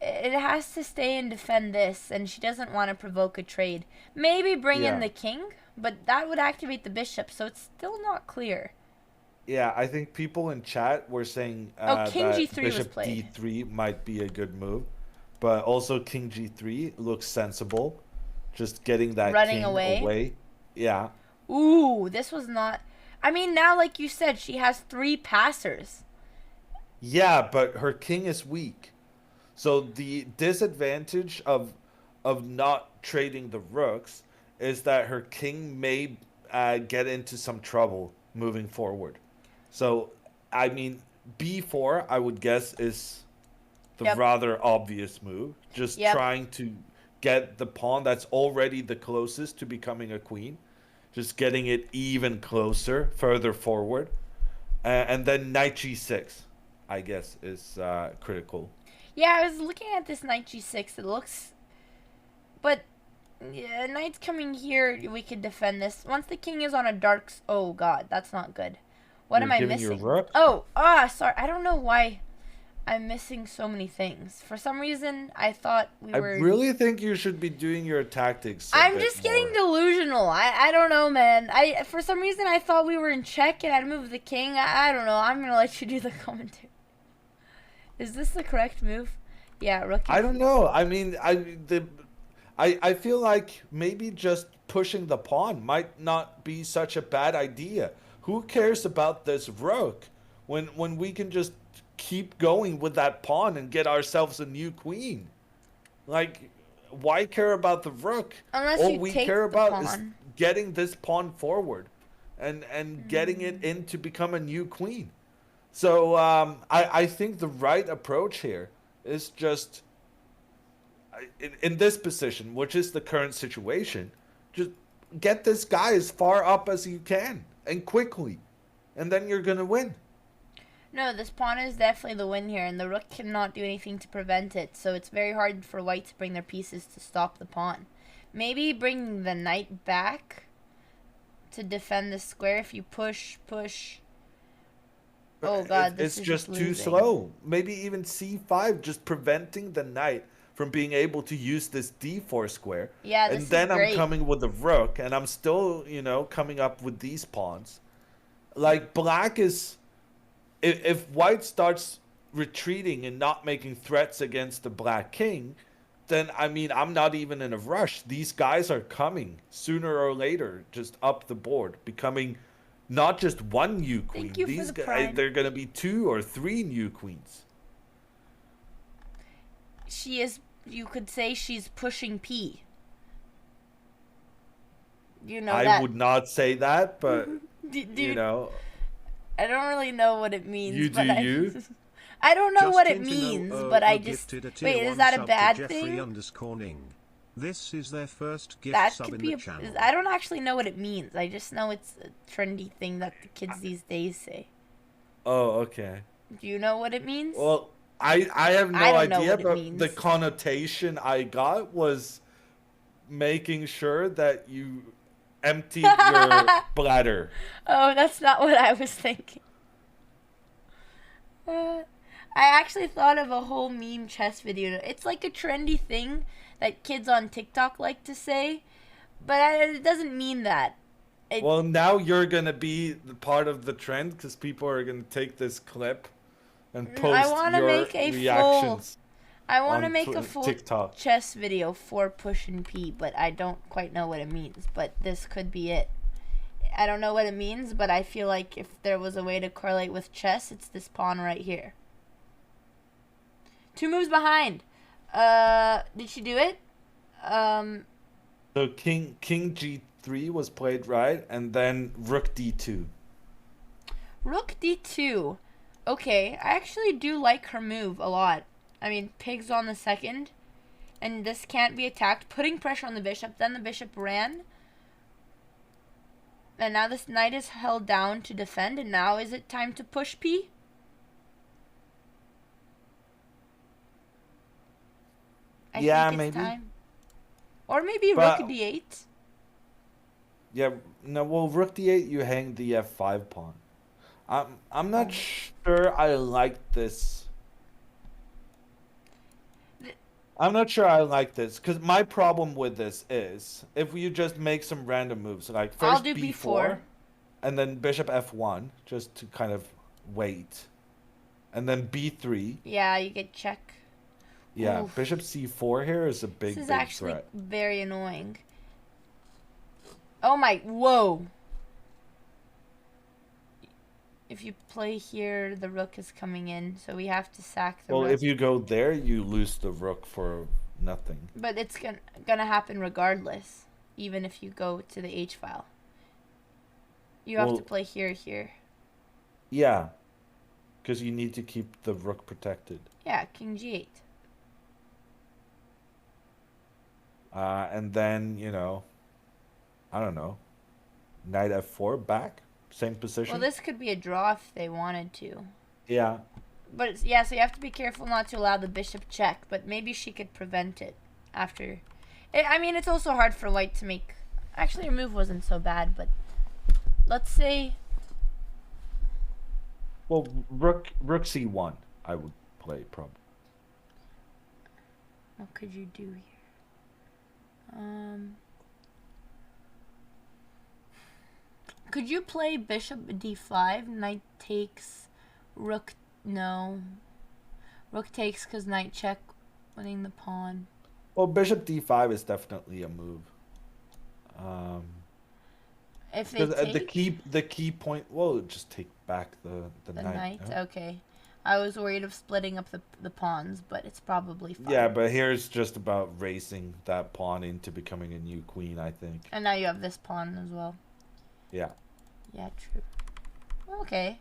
It has to stay and defend this, and she doesn't want to provoke a trade. Maybe bring in the king, but that would activate the bishop, so it's still not clear. Yeah, I think people in chat were saying King that G3 was bishop played. D3 might be a good move, but also King G3 looks sensible. Just getting that Running king away. Yeah. Ooh, this was not... I mean, now, like you said, she has 3 passers. Yeah, but her king is weak. So the disadvantage of not trading the rooks is that her king may get into some trouble moving forward. So, I mean, B4, I would guess, is the rather obvious move. Just trying to get the pawn that's already the closest to becoming a queen. Just getting it even closer, further forward. And then knight g6, I guess, is critical. Yeah, I was looking at this knight g6. It looks... But, yeah, knight's coming here. We could defend this. Once the king is on a dark... Oh, God, that's not good. What am I missing? Your rook? Oh, sorry. I don't know why I'm missing so many things. For some reason, I thought we were... I really think you should be doing your tactics I'm just getting delusional. I don't know, man. For some reason, I thought we were in check and I'd move the king. I don't know. I'm going to let you do the commentary. Is this the correct move? Yeah, rook. I don't know. I mean, I feel like maybe just pushing the pawn might not be such a bad idea. Who cares about this rook when we can just keep going with that pawn and get ourselves a new queen? Like, why care about the rook? Unless All you we take care the about pawn. is getting this pawn forward and getting it in to become a new queen. So I think the right approach here is just in this position, which is the current situation, just get this guy as far up as you can and quickly, and then you're gonna win. No, this pawn is definitely the win here, and the rook cannot do anything to prevent it, so it's very hard for white to bring their pieces to stop the pawn. Maybe bring the knight back to defend the square if you push. Oh God, It's just too slow. Maybe even c5, just preventing the knight from being able to use this d4 square. Yeah, this and then is great. I'm coming with the rook, and I'm still, coming up with these pawns. Like, black is... If white starts retreating and not making threats against the black king, then, I mean, I'm not even in a rush. These guys are coming sooner or later, just up the board, becoming not just one new queen. Thank you These for the guys, prime. they're going to be 2 or 3 new queens. She is, you could say she's pushing P. You know that? I would not say that, but, Dude, I don't really know what it means. You but do you? I don't know what it Justin to know, means, but I just... Wait, is that a bad thing? _ning. This is their first gift That sub could in be the channel. I don't actually know what it means. I just know it's a trendy thing that the kids these days say. Oh, okay. Do you know what it means? Well, I have no I don't know idea, what it but means. the connotation I got was making sure that you emptied your bladder. Oh, that's not what I was thinking. I actually thought of a whole meme chess video. It's like a trendy thing that kids on TikTok like to say, but it doesn't mean that. Well, now you're gonna be the part of the trend because people are gonna take this clip and post your reactions. I want to on make a full TikTok. chess video for Push and P, but I don't quite know what it means. But this could be it. I don't know what it means, but I feel like if there was a way to correlate with chess, it's this pawn right here. 2 moves behind. Did she do it? So king g3 was played right, and then rook d2. Rook d2. Okay, I actually do like her move a lot. I mean, pig's on the second, and this can't be attacked, putting pressure on the bishop. Then the bishop ran. And now this knight is held down to defend, and now is it time to push P? I think it's maybe. time. Or maybe But- rook d8. Yeah, no, well, rook d8, you hang the f5 pawn. I'm not sure I like this. I'm not sure I like this, because my problem with this is, if you just make some random moves, like I'll first do b4, b4. and then bishop f1, just to kind of wait, and then b3. Yeah, you get check. Yeah, Oof. bishop c4 here is a big, This is big actually threat. very annoying. Oh my, whoa. If you play here, the rook is coming in, so we have to sack the Well, rook. if you go there, you lose the rook for nothing. But it's gonna happen regardless, even if you go to the H file. You have to Well- play here. Yeah, because you need to keep the rook protected. Yeah, king g8. And then, I don't know, knight f4 back, same position. Well, this could be a draw if they wanted to. Yeah. But it's, yeah, so you have to be careful not to allow the bishop check, but maybe she could prevent it after. I mean, it's also hard for white to make. Actually, your move wasn't so bad, but let's say. Well, rook c1, I would play probably. What could you do here? Could you play bishop d5? Knight takes, rook. No. Rook takes because knight check, winning the pawn. Well, bishop d5 is definitely a move. If they take the key point. Well, just take back the the knight. knight, no? okay. I was worried of splitting up the pawns, but it's probably fine. Yeah, but here's just about racing that pawn into becoming a new queen, I think. And now you have this pawn as well. Yeah. Yeah, true. Okay.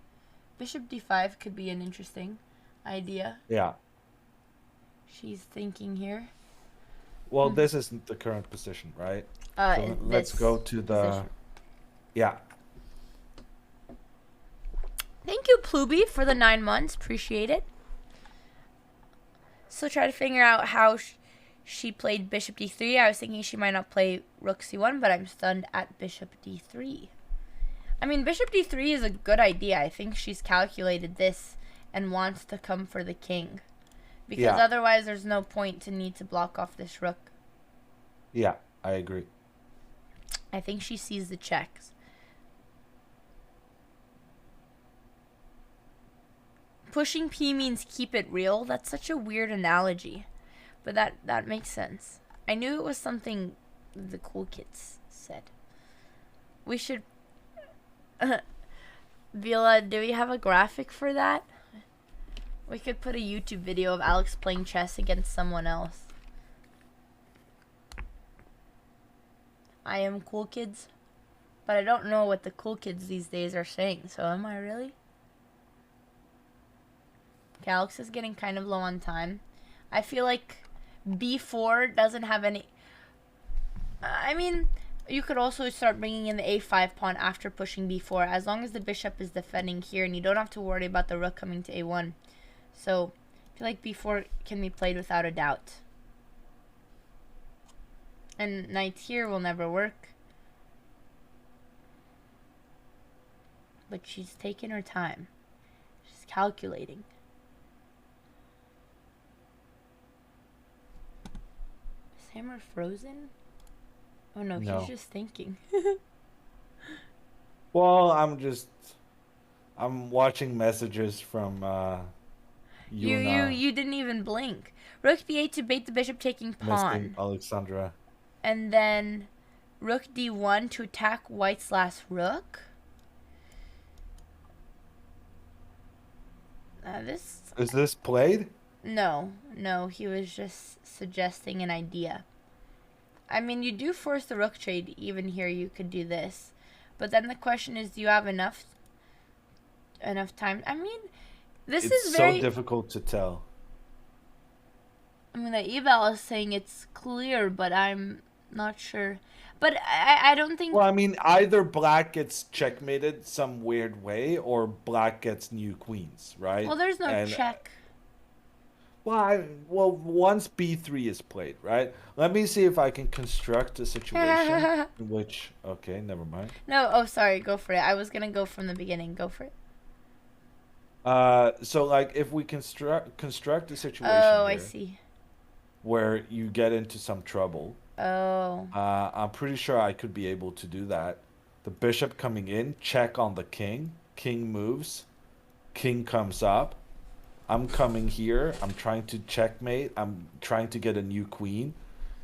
Bishop d5 could be an interesting idea. Yeah. She's thinking here. Well, this isn't the current position, right? So let's this go to the. position. Yeah. Thank you, Pluby, for the 9 months. Appreciate it. So try to figure out how she played bishop d3. I was thinking she might not play rook c1, but I'm stunned at bishop d3. I mean, bishop d3 is a good idea. I think she's calculated this and wants to come for the king. Because Yeah. otherwise there's no point to need to block off this rook. Yeah, I agree. I think she sees the checks. Pushing P means keep it real. That's such a weird analogy. But that makes sense. I knew it was something the cool kids said. We should... Vila, do we have a graphic for that? We could put a YouTube video of Alex playing chess against someone else. I am cool kids. But I don't know what the cool kids these days are saying. So am I really? Okay, Alex is getting kind of low on time. I feel like b4 doesn't have any... I mean, you could also start bringing in the a5 pawn after pushing b4, as long as the bishop is defending here, and you don't have to worry about the rook coming to a1. So, feel like b4 can be played without a doubt. And knight here will never work. But she's taking her time. She's calculating. Is Hammer frozen? Oh no, No. he's just thinking. Well, I'm watching messages from You didn't even blink. Rook b8 to bait the bishop taking pawn. missing Alexandra. And then rook d1 to attack white's last rook. Is this played? No, he was just suggesting an idea. I mean, you do force the rook trade. Even here, you could do this. But then the question is, do you have enough time? I mean, this is very... so difficult to tell. I mean, the eval is saying it's clear, but I'm not sure. But I don't think... Well, I mean, either black gets checkmated some weird way, or black gets new queens, right? Well, there's no check. Well, once b3 is played, right? Let me see if I can construct a situation in which... Okay, never mind. No, oh, sorry, go for it. I was going to go from the beginning. Go for it. So, like, if we construct a situation Oh, here I see. where you get into some trouble... Oh. I'm pretty sure I could be able to do that. The bishop coming in, check on the king. King moves. King comes up. I'm coming here. I'm trying to checkmate. I'm trying to get a new queen.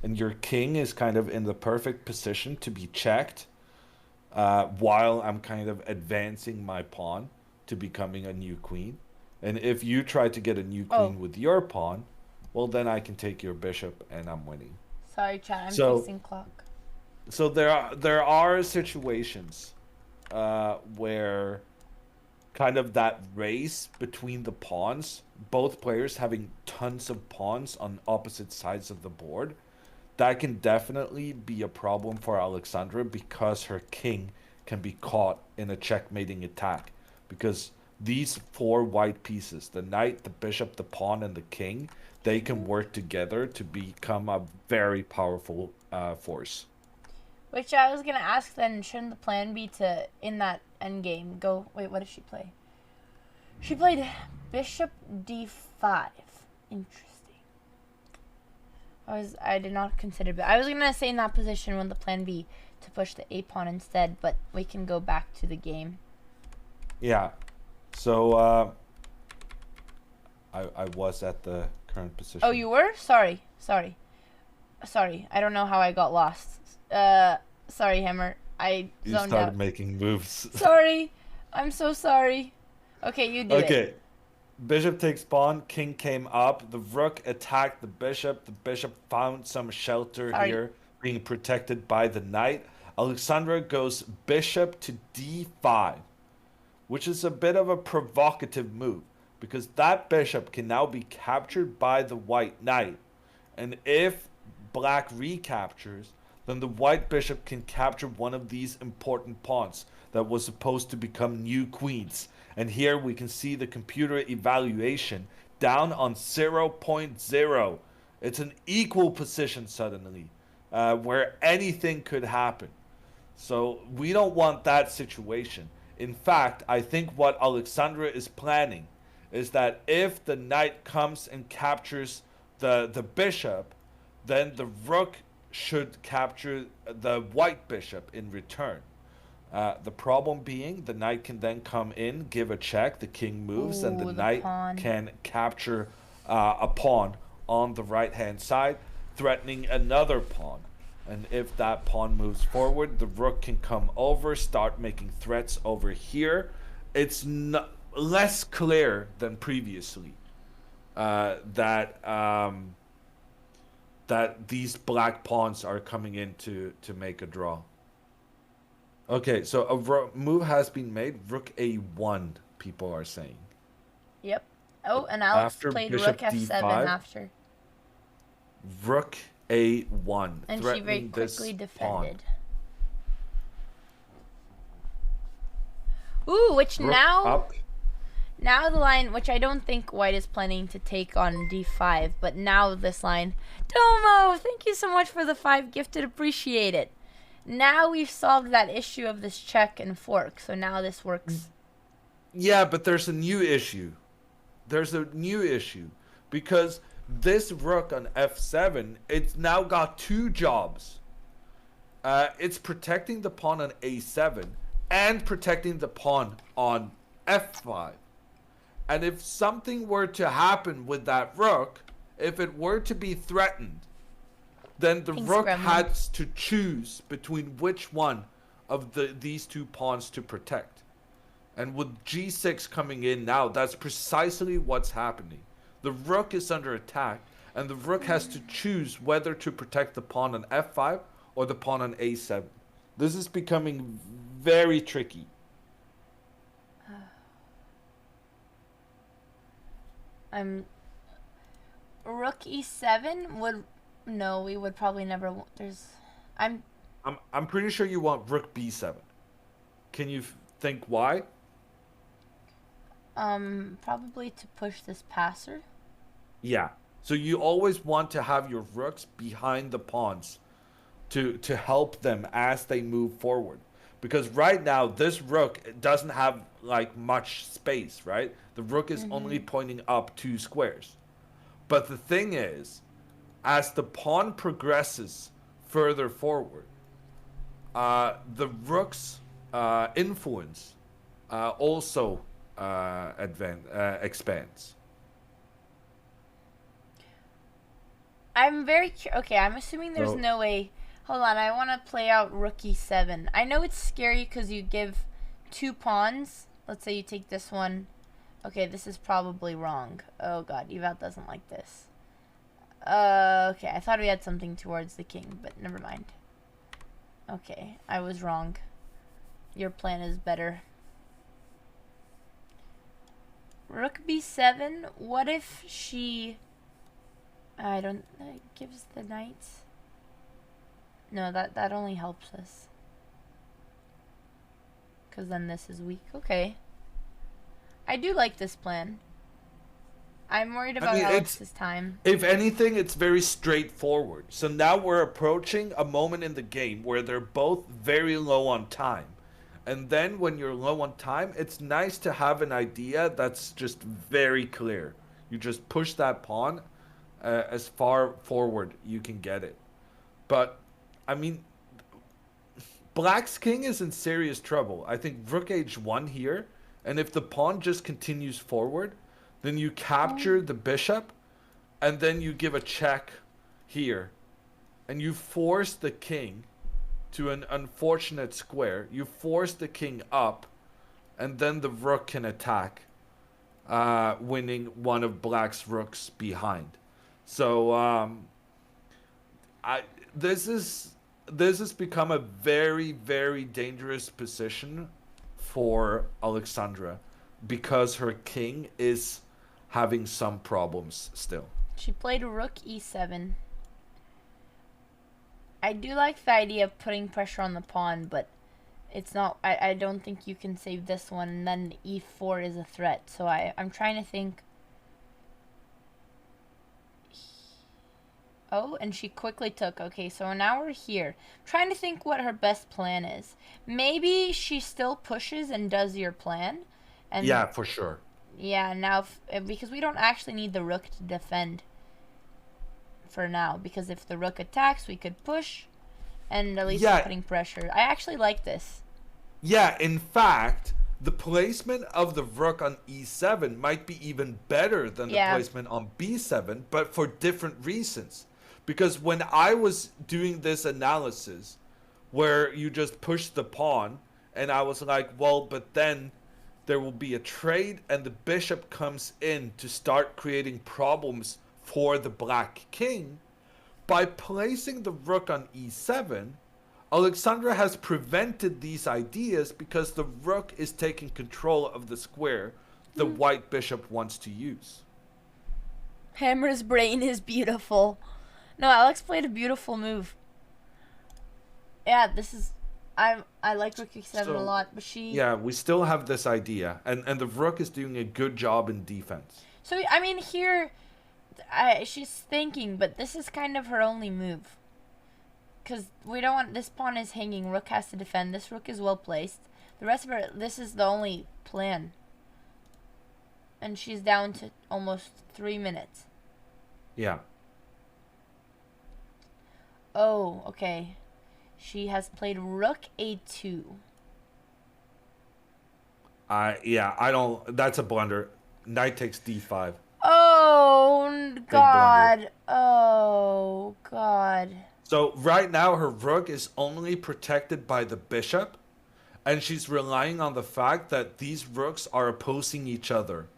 And your king is kind of in the perfect position to be checked while I'm kind of advancing my pawn to becoming a new queen. And if you try to get a new queen with your pawn, well, then I can take your bishop and I'm winning. Sorry, Chad. I'm facing clock. So there are situations where kind of that race between the pawns, both players having tons of pawns on opposite sides of the board, that can definitely be a problem for Alexandra because her king can be caught in a checkmating attack. Because these four white pieces, the knight, the bishop, the pawn, and the king, they can work together to become a very powerful force. Which I was going to ask then, shouldn't the plan be to, in that endgame, go... Wait, what did she play? She played bishop d5. Interesting. I did not consider... But I was going to say in that position when the plan B to push the a-pawn instead, but we can go back to the game. Yeah. So, I was at the current position. Oh, you were? Sorry. I don't know how I got lost. Sorry, Hammer. I zoned out. You started making moves. Sorry. I'm so sorry. Okay, you did it. Okay. Bishop takes pawn. King came up. The rook attacked the bishop. The bishop found some shelter here, being protected by the knight. Alexandra goes bishop to d5, which is a bit of a provocative move, because that bishop can now be captured by the white knight. And if black recaptures, then the white bishop can capture one of these important pawns that was supposed to become new queens. And here we can see the computer evaluation down on 0.0. It's an equal position suddenly, where anything could happen. So we don't want that situation. In fact, I think what Alexandra is planning is that if the knight comes and captures the bishop, then the rook should capture the white bishop in return. The problem being, the knight can then come in, give a check, the king moves, and the knight can capture a pawn on the right-hand side, threatening another pawn. And if that pawn moves forward, the rook can come over, start making threats over here. It's less clear than previously that these black pawns are coming in to make a draw. Okay, so a move has been made. Rook a1, people are saying. Yep. Oh, and Alex After played bishop rook f7 d5, after. Rook a1. And she very quickly defended. Pawn. Ooh, which Rook now... up. Now the line, which I don't think white is planning to take on d5, but now this line, Domo, thank you so much for the 5 gifted, appreciate it. Now we've solved that issue of this check and fork, so now this works. Yeah, but there's a new issue. There's a new issue because this rook on f7, it's now got 2 jobs. It's protecting the pawn on a7 and protecting the pawn on f5. And if something were to happen with that rook, if it were to be threatened, then the rook has to choose between which one of these 2 pawns to protect. And with g6 coming in now, that's precisely what's happening. The rook is under attack, and the rook has to choose whether to protect the pawn on f5 or the pawn on a7. This is becoming very tricky. Rook e7 would... No, we would probably never... I'm pretty sure you want rook b7. Can you think why? Probably to push this passer. Yeah. So you always want to have your rooks behind the pawns to help them as they move forward. Because right now, this rook doesn't have, like, much space, right? The rook is only pointing up 2 squares. But the thing is, as the pawn progresses further forward, the rook's influence also expands. I'm very okay. I'm assuming there's no way. Hold on, I want to play out rook e7. I know it's scary because you give 2 pawns. Let's say you take this one. Okay, this is probably wrong. Oh god, Eval doesn't like this. Okay, I thought we had something towards the king, but never mind. Okay, I was wrong. Your plan is better. Rook b7. What if she... I don't... gives the knight... No, that only helps us. Because then this is weak. Okay. I do like this plan. I'm worried about Alex this time. If anything, it's very straightforward. So now we're approaching a moment in the game where they're both very low on time. And then when you're low on time, it's nice to have an idea that's just very clear. You just push that pawn as far forward you can get it. But, I mean, Black's king is in serious trouble. I think rook h1 here, and if the pawn just continues forward, then you capture the bishop, and then you give a check here, and you force the king to an unfortunate square. You force the king up, and then the rook can attack, winning one of Black's rooks behind. So this has become a very, very dangerous position for Alexandra because her king is having some problems still. She played rook e7. I do like the idea of putting pressure on the pawn, but it's not... I don't think you can save this one, and then e4 is a threat. So I'm trying to think... Oh, and she quickly took. Okay, so now we're here. Trying to think what her best plan is. Maybe she still pushes and does your plan. And yeah, for sure. Yeah, now, because we don't actually need the rook to defend for now. Because if the rook attacks, we could push. And at least we're putting pressure. I actually like this. Yeah, in fact, the placement of the rook on e7 might be even better than the placement on b7, but for different reasons. Because when I was doing this analysis, where you just push the pawn, and I was like, well, but then there will be a trade, and the bishop comes in to start creating problems for the black king. By placing the rook on e7, Alexandra has prevented these ideas because the rook is taking control of the square the white bishop wants to use. Hammer's brain is beautiful. No, Alex played a beautiful move. Yeah, this is... I like rook e7 a So, lot, but she. Yeah, we still have this idea, and the rook is doing a good job in defense. So I mean here, she's thinking, but this is kind of her only move. Because we don't want this pawn is hanging. Rook has to defend. This rook is well placed. The rest of her, this is the only plan. And she's down to almost 3 minutes. Yeah. Oh, okay. She has played rook a2. Yeah, I don't. That's a blunder. Knight takes d5. Oh God! blunder. Oh God! So right now her rook is only protected by the bishop, and she's relying on the fact that these rooks are opposing each other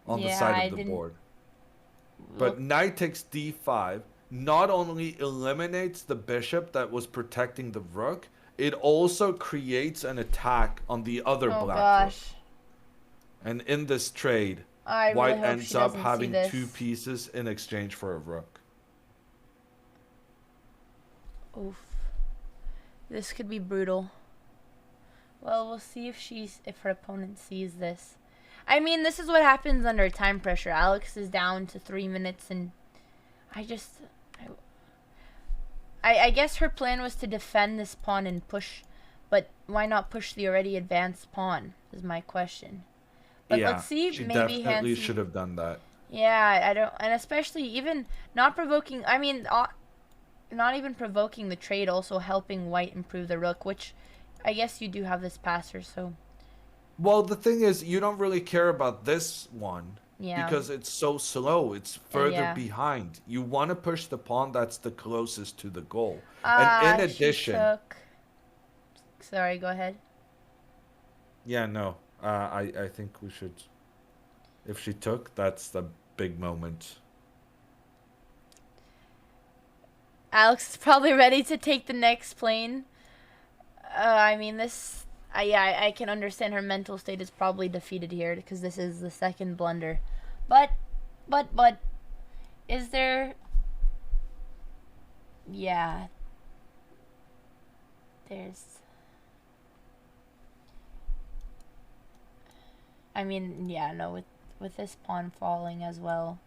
on the side of the board. But knight takes d5 not only eliminates the bishop that was protecting the rook, it also creates an attack on the other black rook. And in this trade, white ends up having 2 pieces in exchange for a rook. Oof. This could be brutal. Well, we'll see if her opponent sees this. I mean, this is what happens under time pressure. Alex is down to 3 minutes, and I guess her plan was to defend this pawn and push, but why not push the already advanced pawn is my question. But yeah, let's see, she maybe definitely should have done that. Yeah, I don't, and especially even not provoking, I mean, not even provoking the trade, also helping white improve the rook, which I guess you do have this passer, so. Well, the thing is, you don't really care about this one. Yeah. Because it's so slow. It's further behind. You want to push the pawn that's the closest to the goal. And in addition... Sorry, go ahead. Yeah, no. I think we should... If she took, that's the big moment. Alex is probably ready to take the next plane. I mean, this... yeah, I can understand her mental state is probably defeated here because this is the second blunder. But, is there... Yeah. There's... I mean, yeah, no, with this pawn falling as well.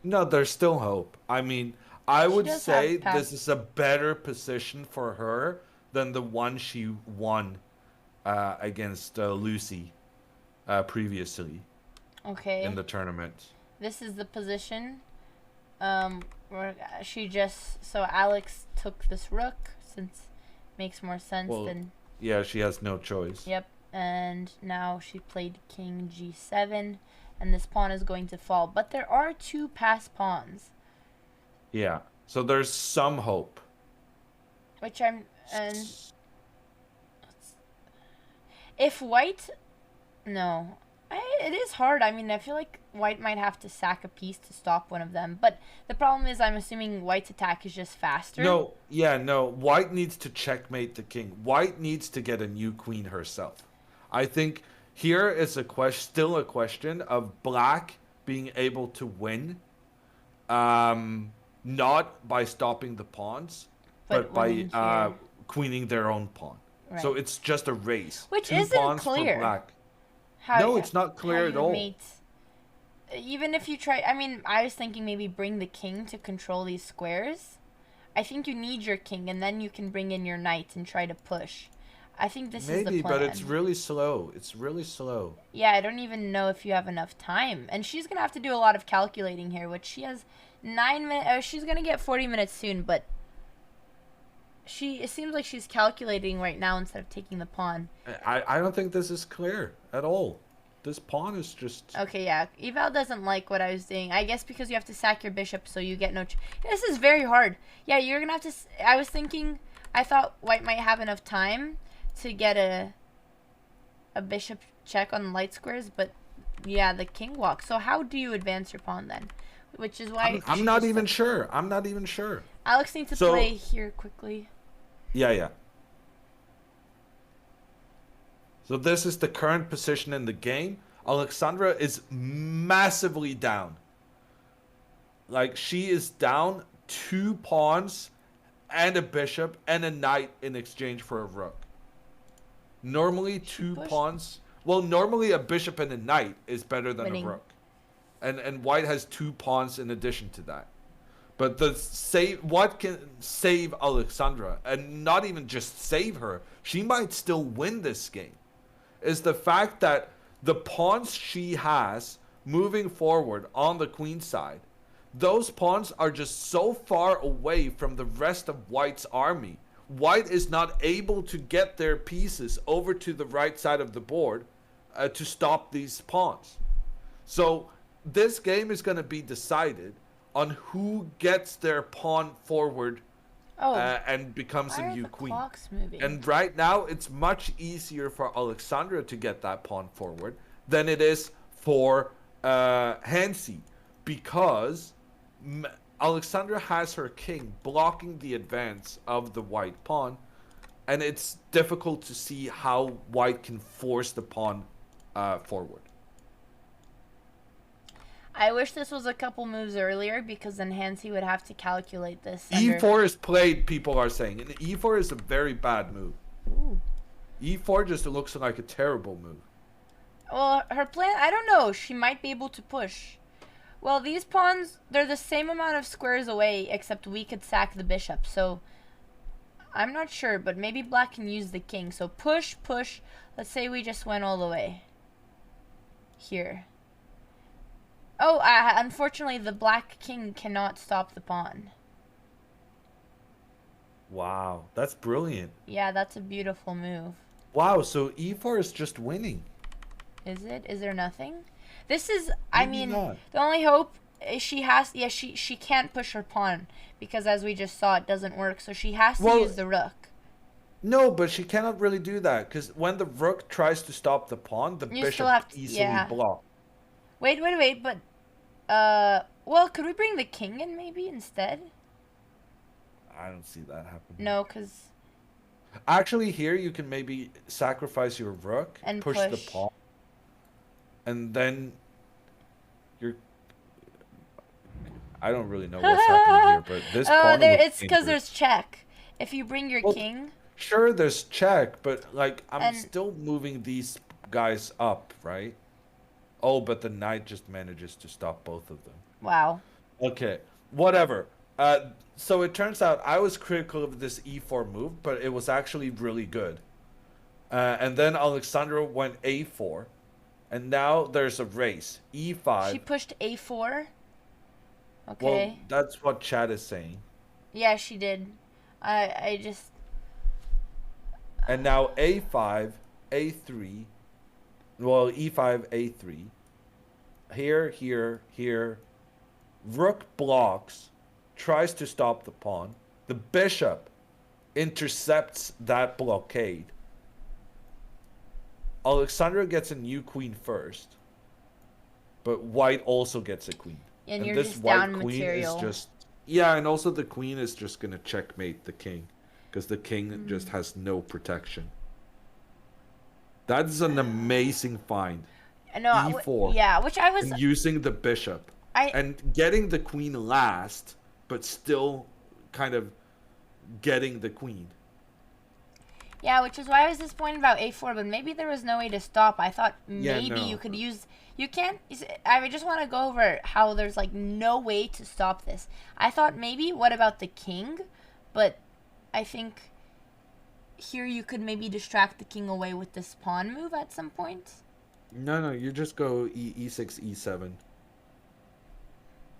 No, there's still hope. I mean, I would say this is a better position for her than the one she won against Lucy previously. Okay. In the tournament. This is the position. Where so Alex took this rook since it makes more sense than. Yeah, she has no choice. Yep, and now she played king g7, and this pawn is going to fall. But there are 2 passed pawns. Yeah, so there's some hope. Which if white, no. It is hard. I mean, I feel like white might have to sack a piece to stop one of them. But the problem is, I'm assuming white's attack is just faster. No. White needs to checkmate the king. White needs to get a new queen herself. I think here is still a question of black being able to win, not by stopping the pawns, but by queening their own pawn. Right. So it's just a race. Which 2 isn't pawns clear. For black. No, it's not clear at all. Even if you try, I mean, I was thinking maybe bring the king to control these squares. I think you need your king, and then you can bring in your knight and try to push. I think this is the plan. Maybe, but it's really slow. It's really slow. Yeah, I don't even know if you have enough time. And she's going to have to do a lot of calculating here, which she has 9 minutes. She's going to get 40 minutes soon, but it seems like she's calculating right now instead of taking the pawn. I don't think this is clear at all. This pawn is just... Okay, yeah. Eval doesn't like what I was doing. I guess because you have to sack your bishop so you get no... This is very hard. Yeah, you're going to have to... I was thinking... I thought white might have enough time to get a bishop check on the light squares, but yeah, the king walks. So how do you advance your pawn then? Which is why... I'm not even sure. I'm not even sure. Alex needs to play here quickly. Yeah. So this is the current position in the game. Alexandra is massively down. Like, she is down 2 pawns and a bishop and a knight in exchange for a rook. Normally two pushed. pawns. Well, normally a bishop and a knight is better than Winning. a rook. And white has 2 pawns in addition to that. But what can save Alexandra, and not even just save her, she might still win this game, is the fact that the pawns she has moving forward on the queen side, those pawns are just so far away from the rest of white's army. White is not able to get their pieces over to the right side of the board to stop these pawns. So this game is going to be decided on who gets their pawn forward and becomes why a are new the queen. clocks moving? And right now, it's much easier for Alexandra to get that pawn forward than it is for Hansi, because Alexandra has her king blocking the advance of the white pawn, and it's difficult to see how white can force the pawn forward. I wish this was a couple moves earlier, because then Hansi would have to calculate this. E4 is played, people are saying, and E4 is a very bad move. Ooh. E4 just looks like a terrible move. Well, her plan, I don't know. She might be able to push. Well, these pawns, they're the same amount of squares away, except we could sack the bishop. So, I'm not sure, but maybe black can use the king. So, push, push. Let's say we just went all the way. Here. Oh, unfortunately, the black king cannot stop the pawn. Wow, that's brilliant. Yeah, that's a beautiful move. Wow, so E4 is just winning. Is it? Is there nothing? This is, I Maybe mean, not. the only hope is she can't push her pawn, because as we just saw, it doesn't work. So she has to use the rook. No, but she cannot really do that, because when the rook tries to stop the pawn, the You bishop still have to- easily yeah. blocks. Wait, but, well, could we bring the king in maybe instead? I don't see that happening. No, because, Actually, here you can maybe sacrifice your rook, And push push. the pawn, and then you're... I don't really know what's happening here, but this pawn looks it's because dangerous. there's check. If you bring your Well, king, Sure, there's check, but like I'm And- still moving these guys up, right? Oh, but the knight just manages to stop both of them. wow. Okay, whatever. So it turns out I was critical of this E4 move, but it was actually really good. And then Alexandra went A4, and now there's a race. E5. She pushed a4. Well, Okay. that's what chat is saying. Yeah, she did. I just, And now A5, A3. Well, E5, A3. Here. Rook blocks, tries to stop the pawn. The bishop intercepts that blockade. Alexandra gets a new queen first, but white also gets a queen. and And you're this just white down queen material. is just... Yeah, and also the queen is just going to checkmate the king, because the king just has no protection. That is an amazing find. No, E4. yeah, which I was, And using the bishop. And getting the queen last, but still kind of getting the queen. yeah, which is why I was disappointed about a4, but maybe there was no way to stop. I thought maybe no. you could use, you can't, I just want to go over how there's like no way to stop this. I thought maybe, what about the king? But I think here you could maybe distract the king away with this pawn move at some point. No, you just go E6, E7.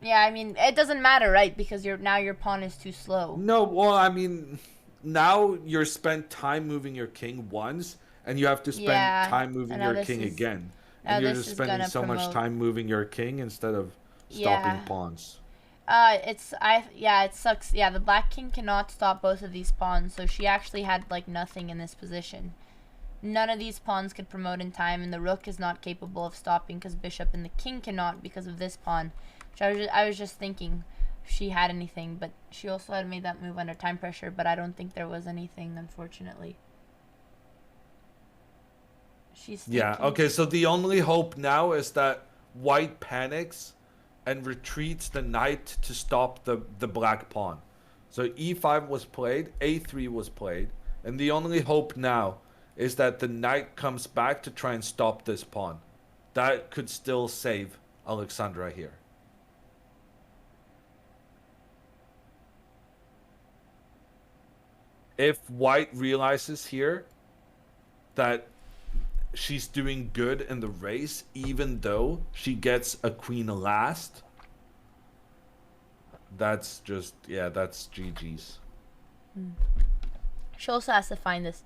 Yeah, I mean, it doesn't matter, right? Because now your pawn is too slow. No, well, I mean, now you're spent time moving your king once, and you have to spend Yeah, time moving and now your this king is- again. now And you're this just is spending gonna so much promote- time moving your king instead of stopping Yeah. pawns. It sucks. Yeah, the black king cannot stop both of these pawns, so she actually had like nothing in this position. None of these pawns could promote in time, and the rook is not capable of stopping because bishop, and the king cannot because of this pawn. Which I was just thinking if she had anything, but she also had made that move under time pressure, but I don't think there was anything, unfortunately. She's Yeah, thinking- okay, so the only hope now is that white panics and retreats the knight to stop the black pawn. So e5 was played, a3 was played, and the only hope now is that the knight comes back to try and stop this pawn. That could still save Alexandra here. If white realizes here that she's doing good in the race, even though she gets a queen last, that's just, yeah, that's GG's. She also has to find this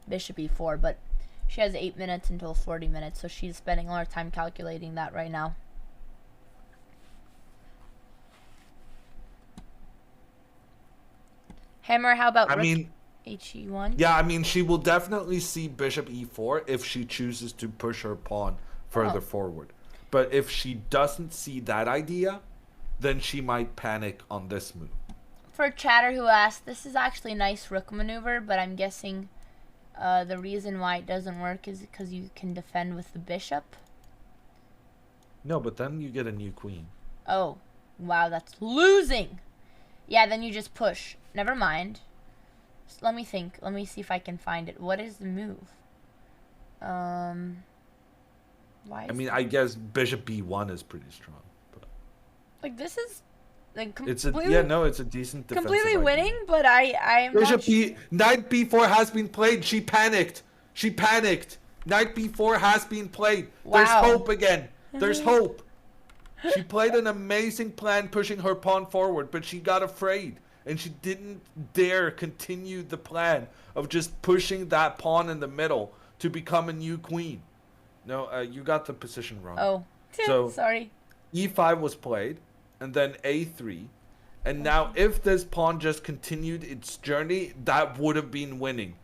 bishop e4, but she has 8 minutes until 40 minutes, so she's spending a lot of time calculating that right now. Hammer, how about rook he1? Yeah, I mean, she will definitely see bishop e4 if she chooses to push her pawn further forward. But if she doesn't see that idea, then she might panic on this move. For chatter who asked, this is actually a nice rook maneuver, but I'm guessing the reason why it doesn't work is because you can defend with the bishop. No, but then you get a new queen. Oh, wow, that's losing. Yeah, then you just push. Never mind. So let me think. Let me see if I can find it. What is the move? Why? I mean, I guess bishop b1 is pretty strong. But like this is like it's completely. it's a decent defensive Completely idea. winning, but I am Bishop not knight b4 has been played. She panicked. She panicked. Knight b4 has been played. There's Wow. hope again. There's hope. She played an amazing plan pushing her pawn forward, but she got afraid. And she didn't dare continue the plan of just pushing that pawn in the middle to become a new queen. No, you got the position wrong. Oh, So- sorry. e5 was played, and then a3. And now if this pawn just continued its journey, that would have been winning.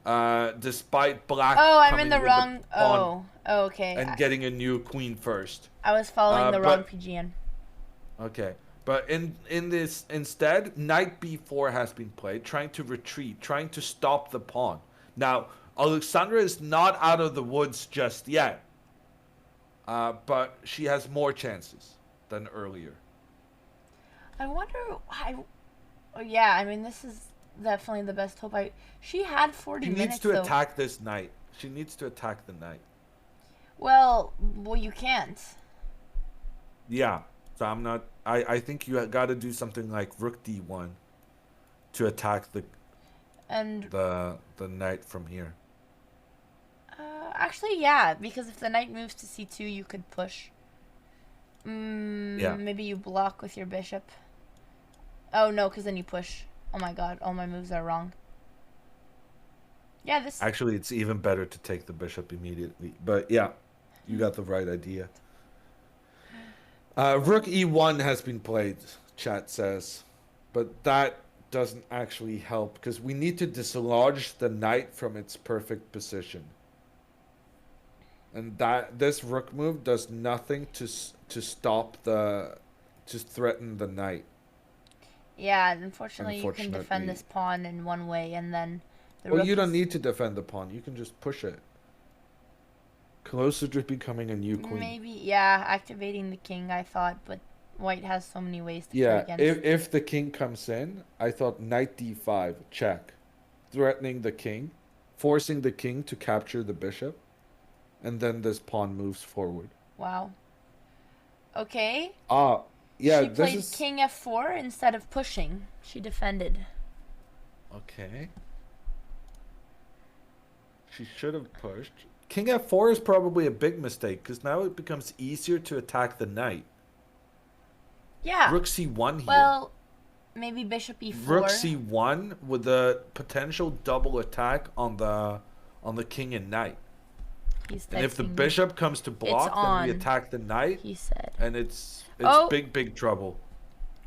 Despite black Oh, I'm coming in the with wrong. pawn Oh, okay. and getting a new queen first. I was following the wrong but- PGN. Okay. But in this instead, knight b4 has been played, trying to retreat, trying to stop the pawn. Now, Alexandra is not out of the woods just yet. But she has more chances than earlier. I wonder. Oh yeah, I mean this is definitely the best hope. She had 40 She minutes. needs to though. attack this knight. She needs to attack the knight. Well, you can't. Yeah. So I'm not. I think you got to do something like rook d1 to attack And the knight from here. actually, yeah, because if the knight moves to c2, you could push. Yeah. Maybe you block with your bishop. Oh no, because then you push. Oh my god, all my moves are wrong. Yeah, this. Actually, it's even better to take the bishop immediately. But yeah, you got the right idea. Rook e1 has been played, chat says. But that doesn't actually help because we need to dislodge the knight from its perfect position. And this rook move does nothing to threaten the knight. Yeah, unfortunately, you can defend this pawn in one way, and then the Well, rook you don't is- need to defend the pawn. You can just push it. Closer to becoming a new queen. Maybe, yeah, activating the king, I thought, but white has so many ways to play Yeah, against. if the king comes in, I thought knight d5, check. Threatening the king, forcing the king to capture the bishop, and then this pawn moves forward. Wow. Okay. Yeah, She this played is... king f4 instead of pushing. She defended. Okay. She should have pushed. King f4 is probably a big mistake, because now it becomes easier to attack the knight. Yeah. Rook c1 here. Well, maybe bishop e4. Rook c1 with a potential double attack on the king and knight. He's And if the texting me. bishop comes to block, then we on. attack the knight, He said. and it's Oh. big trouble.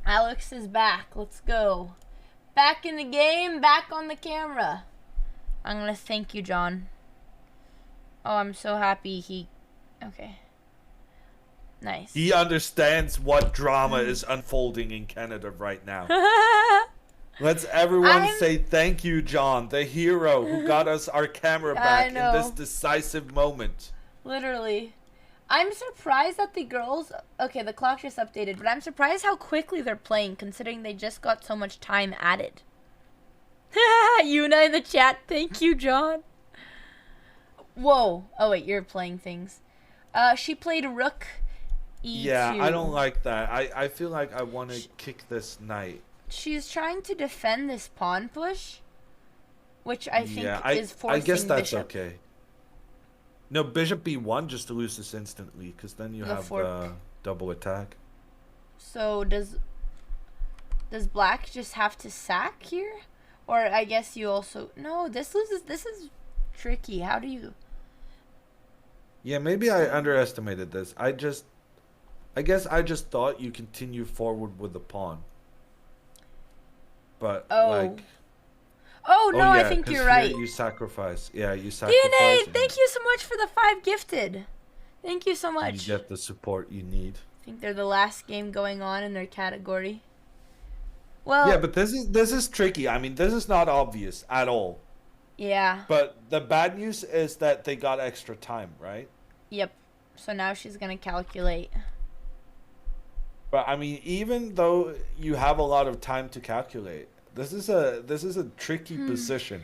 Alex is back. Let's go. Back in the game, back on the camera. I'm gonna thank you, John. Oh, I'm so happy okay. Nice. He understands what drama is unfolding in Canada right now. Let's everyone say thank you, John, the hero who got us our camera I back in know. this decisive moment. Literally. I'm surprised that the girls... Okay, the clock just updated, but I'm surprised how quickly they're playing, considering they just got so much time added. Yuna in the chat. Thank you, John. Whoa. Oh, wait, you're playing things. She played rook e2. Yeah, I don't like that. I feel like I want to kick this knight. She's trying to defend this pawn push, which I think is I forcing guess that's bishop. okay. No, bishop b1 just to lose this instantly, because then you have the double attack. So does black just have to sack here? Or I guess you also... No, this is tricky. How do you... Yeah, maybe I underestimated this. I guess I just thought you continue forward with the pawn. But like... Oh, no, yeah, I think you're right. You sacrifice. Yeah, you sacrifice. DNA, thank you so much for the 5 gifted. Thank you so much. You get the support you need. I think they're the last game going on in their category. Well, yeah, but this is tricky. I mean, this is not obvious at all. Yeah. But the bad news is that they got extra time, right? Yep. So now she's gonna calculate. But I mean, even though you have a lot of time to calculate, this is a tricky position.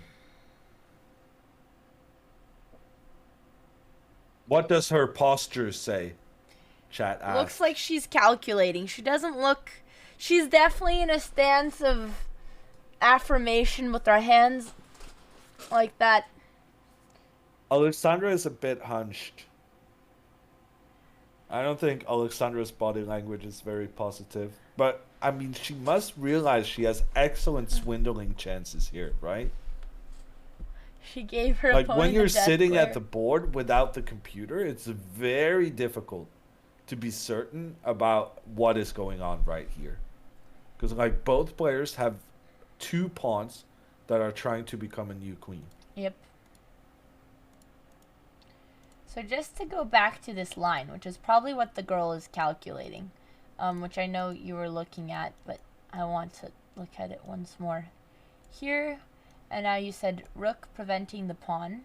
What does her posture say? Chat asks. Looks like she's calculating. She doesn't look... She's definitely in a stance of affirmation with her hands like that. Alexandra is a bit hunched. I don't think Alexandra's body language is very positive. But, I mean, she must realize she has excellent swindling chances here, right? She gave her like, opponent when you're a death sitting glare. at the board without the computer, it's very difficult to be certain about what is going on right here. Because, like, both players have 2 pawns that are trying to become a new queen. Yep. So just to go back to this line, which is probably what the girl is calculating, which I know you were looking at, but I want to look at it once more. Here, and now you said rook preventing the pawn.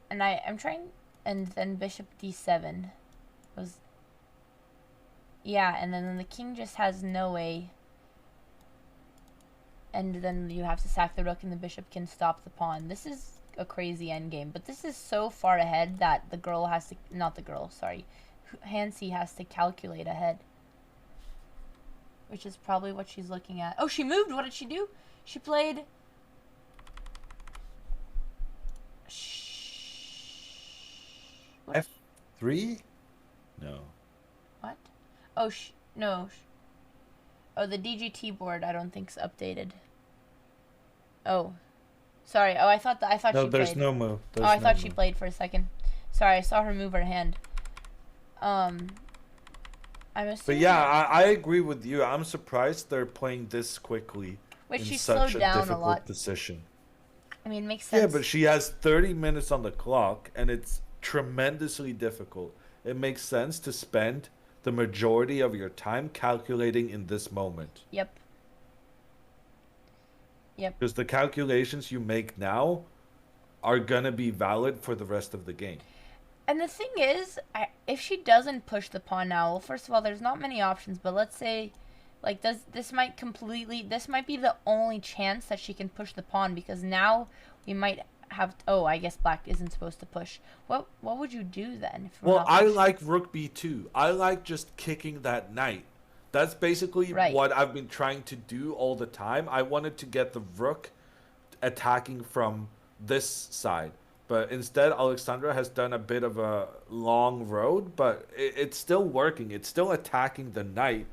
And I'm trying, and then bishop d7 was... Yeah, and then the king just has no way. And then you have to sack the rook and the bishop can stop the pawn. This is a crazy endgame, but this is so far ahead that the girl has to... Not the girl, sorry. Hansi has to calculate ahead. Which is probably what she's looking at. Oh, she moved! What did she do? She played... F3? No. What? Oh, no. Oh, the DGT board I don't think's updated. Oh. Sorry. Oh, I thought she played. No, there's no move. I thought she played for a second. Sorry, I saw her move her hand. I'm assuming... But yeah, I agree with you. I'm surprised they're playing this quickly Which in she such slowed a down a difficult lot. position. I mean, it makes sense. Yeah, but she has 30 minutes on the clock, and it's tremendously difficult. It makes sense to spend the majority of your time calculating in this moment. Yep. Yep. Because the calculations you make now are going to be valid for the rest of the game. And the thing is, if she doesn't push the pawn now, well, first of all, there's not many options, but let's say, like, this might be the only chance that she can push the pawn, because now we might have... Oh, I guess black isn't supposed to push. What would you do then? If Well, I like rook b2. I like just kicking that knight. That's basically what I've been trying to do all the time. I wanted to get the rook attacking from this side. But instead, Alexandra has done a bit of a long road, but it's still working. It's still attacking the knight.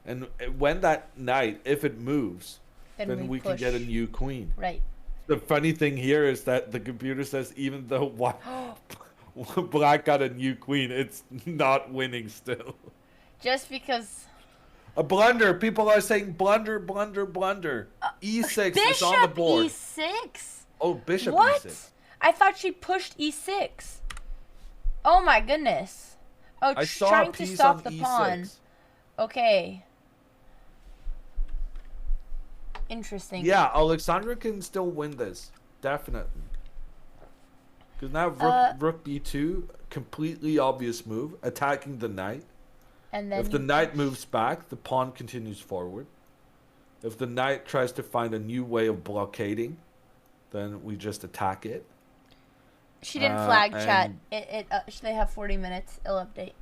And when that knight, if it moves, then we can get a new queen. Right. The funny thing here is that the computer says even though black got a new queen, it's not winning still. Just because... A blunder. People are saying blunder, blunder, blunder. E6 is on the board. Bishop E6? Oh, bishop what? E6. I thought she pushed E6. Oh my goodness. Oh, I saw trying a piece to stop on the E6. pawn. Okay. Interesting. Yeah, Alexandra can still win this. Definitely. Because now rook b2, completely obvious move, attacking the knight. And then If the knight moves back, the pawn continues forward. If the knight tries to find a new way of blockading, then we just attack it. she didn't flag chat. and- They have 40 minutes. It'll update.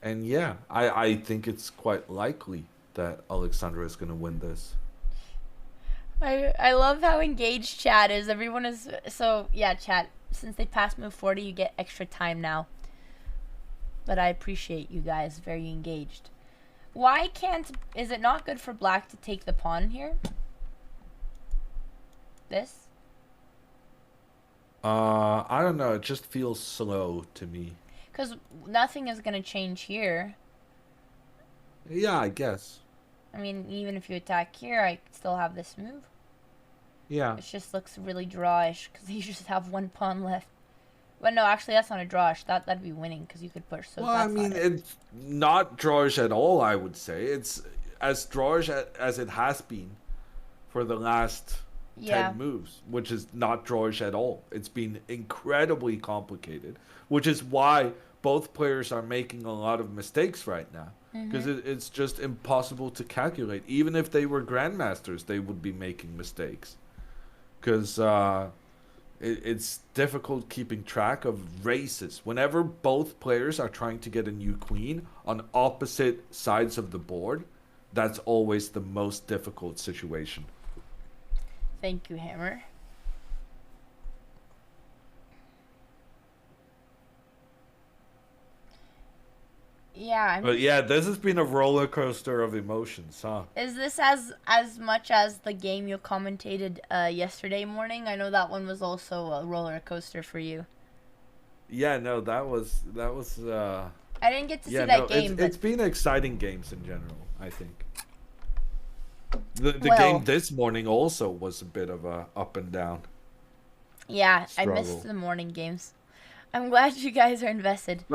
And yeah, I think it's quite likely that Alexandra is going to win this. I love how engaged chat is. Everyone is so yeah. Chat. Since they passed move 40, you get extra time now. But I appreciate you guys very engaged. Why can't? Is it not good for black to take the pawn here? This? I don't know. It just feels slow to me. Because nothing is gonna change here. Yeah, I guess. I mean, even if you attack here, I still have this move. Yeah. It just looks really drawish because you just have one pawn left. But no, actually, that's not a drawish. That'd be winning because you could push. So Well, I that's mean, not it. it's not drawish at all, I would say. It's as drawish as it has been for the last Yeah. 10 moves, which is not drawish at all. It's been incredibly complicated, which is why both players are making a lot of mistakes right now. Because it's just impossible to calculate. Even if they were grandmasters, they would be making mistakes. Because it's difficult keeping track of races. Whenever both players are trying to get a new queen on opposite sides of the board, that's always the most difficult situation. Thank you, Hammer. Yeah, But yeah, this has been a roller coaster of emotions, huh? is this as much as the game you commentated yesterday morning? I know that one was also a roller coaster for you. Yeah, no, that was I didn't get to yeah, see that no, game, but it's been exciting games in general, I think. The Well- game this morning also was a bit of a up and down. yeah, I struggle. missed the morning games. I'm glad you guys are invested.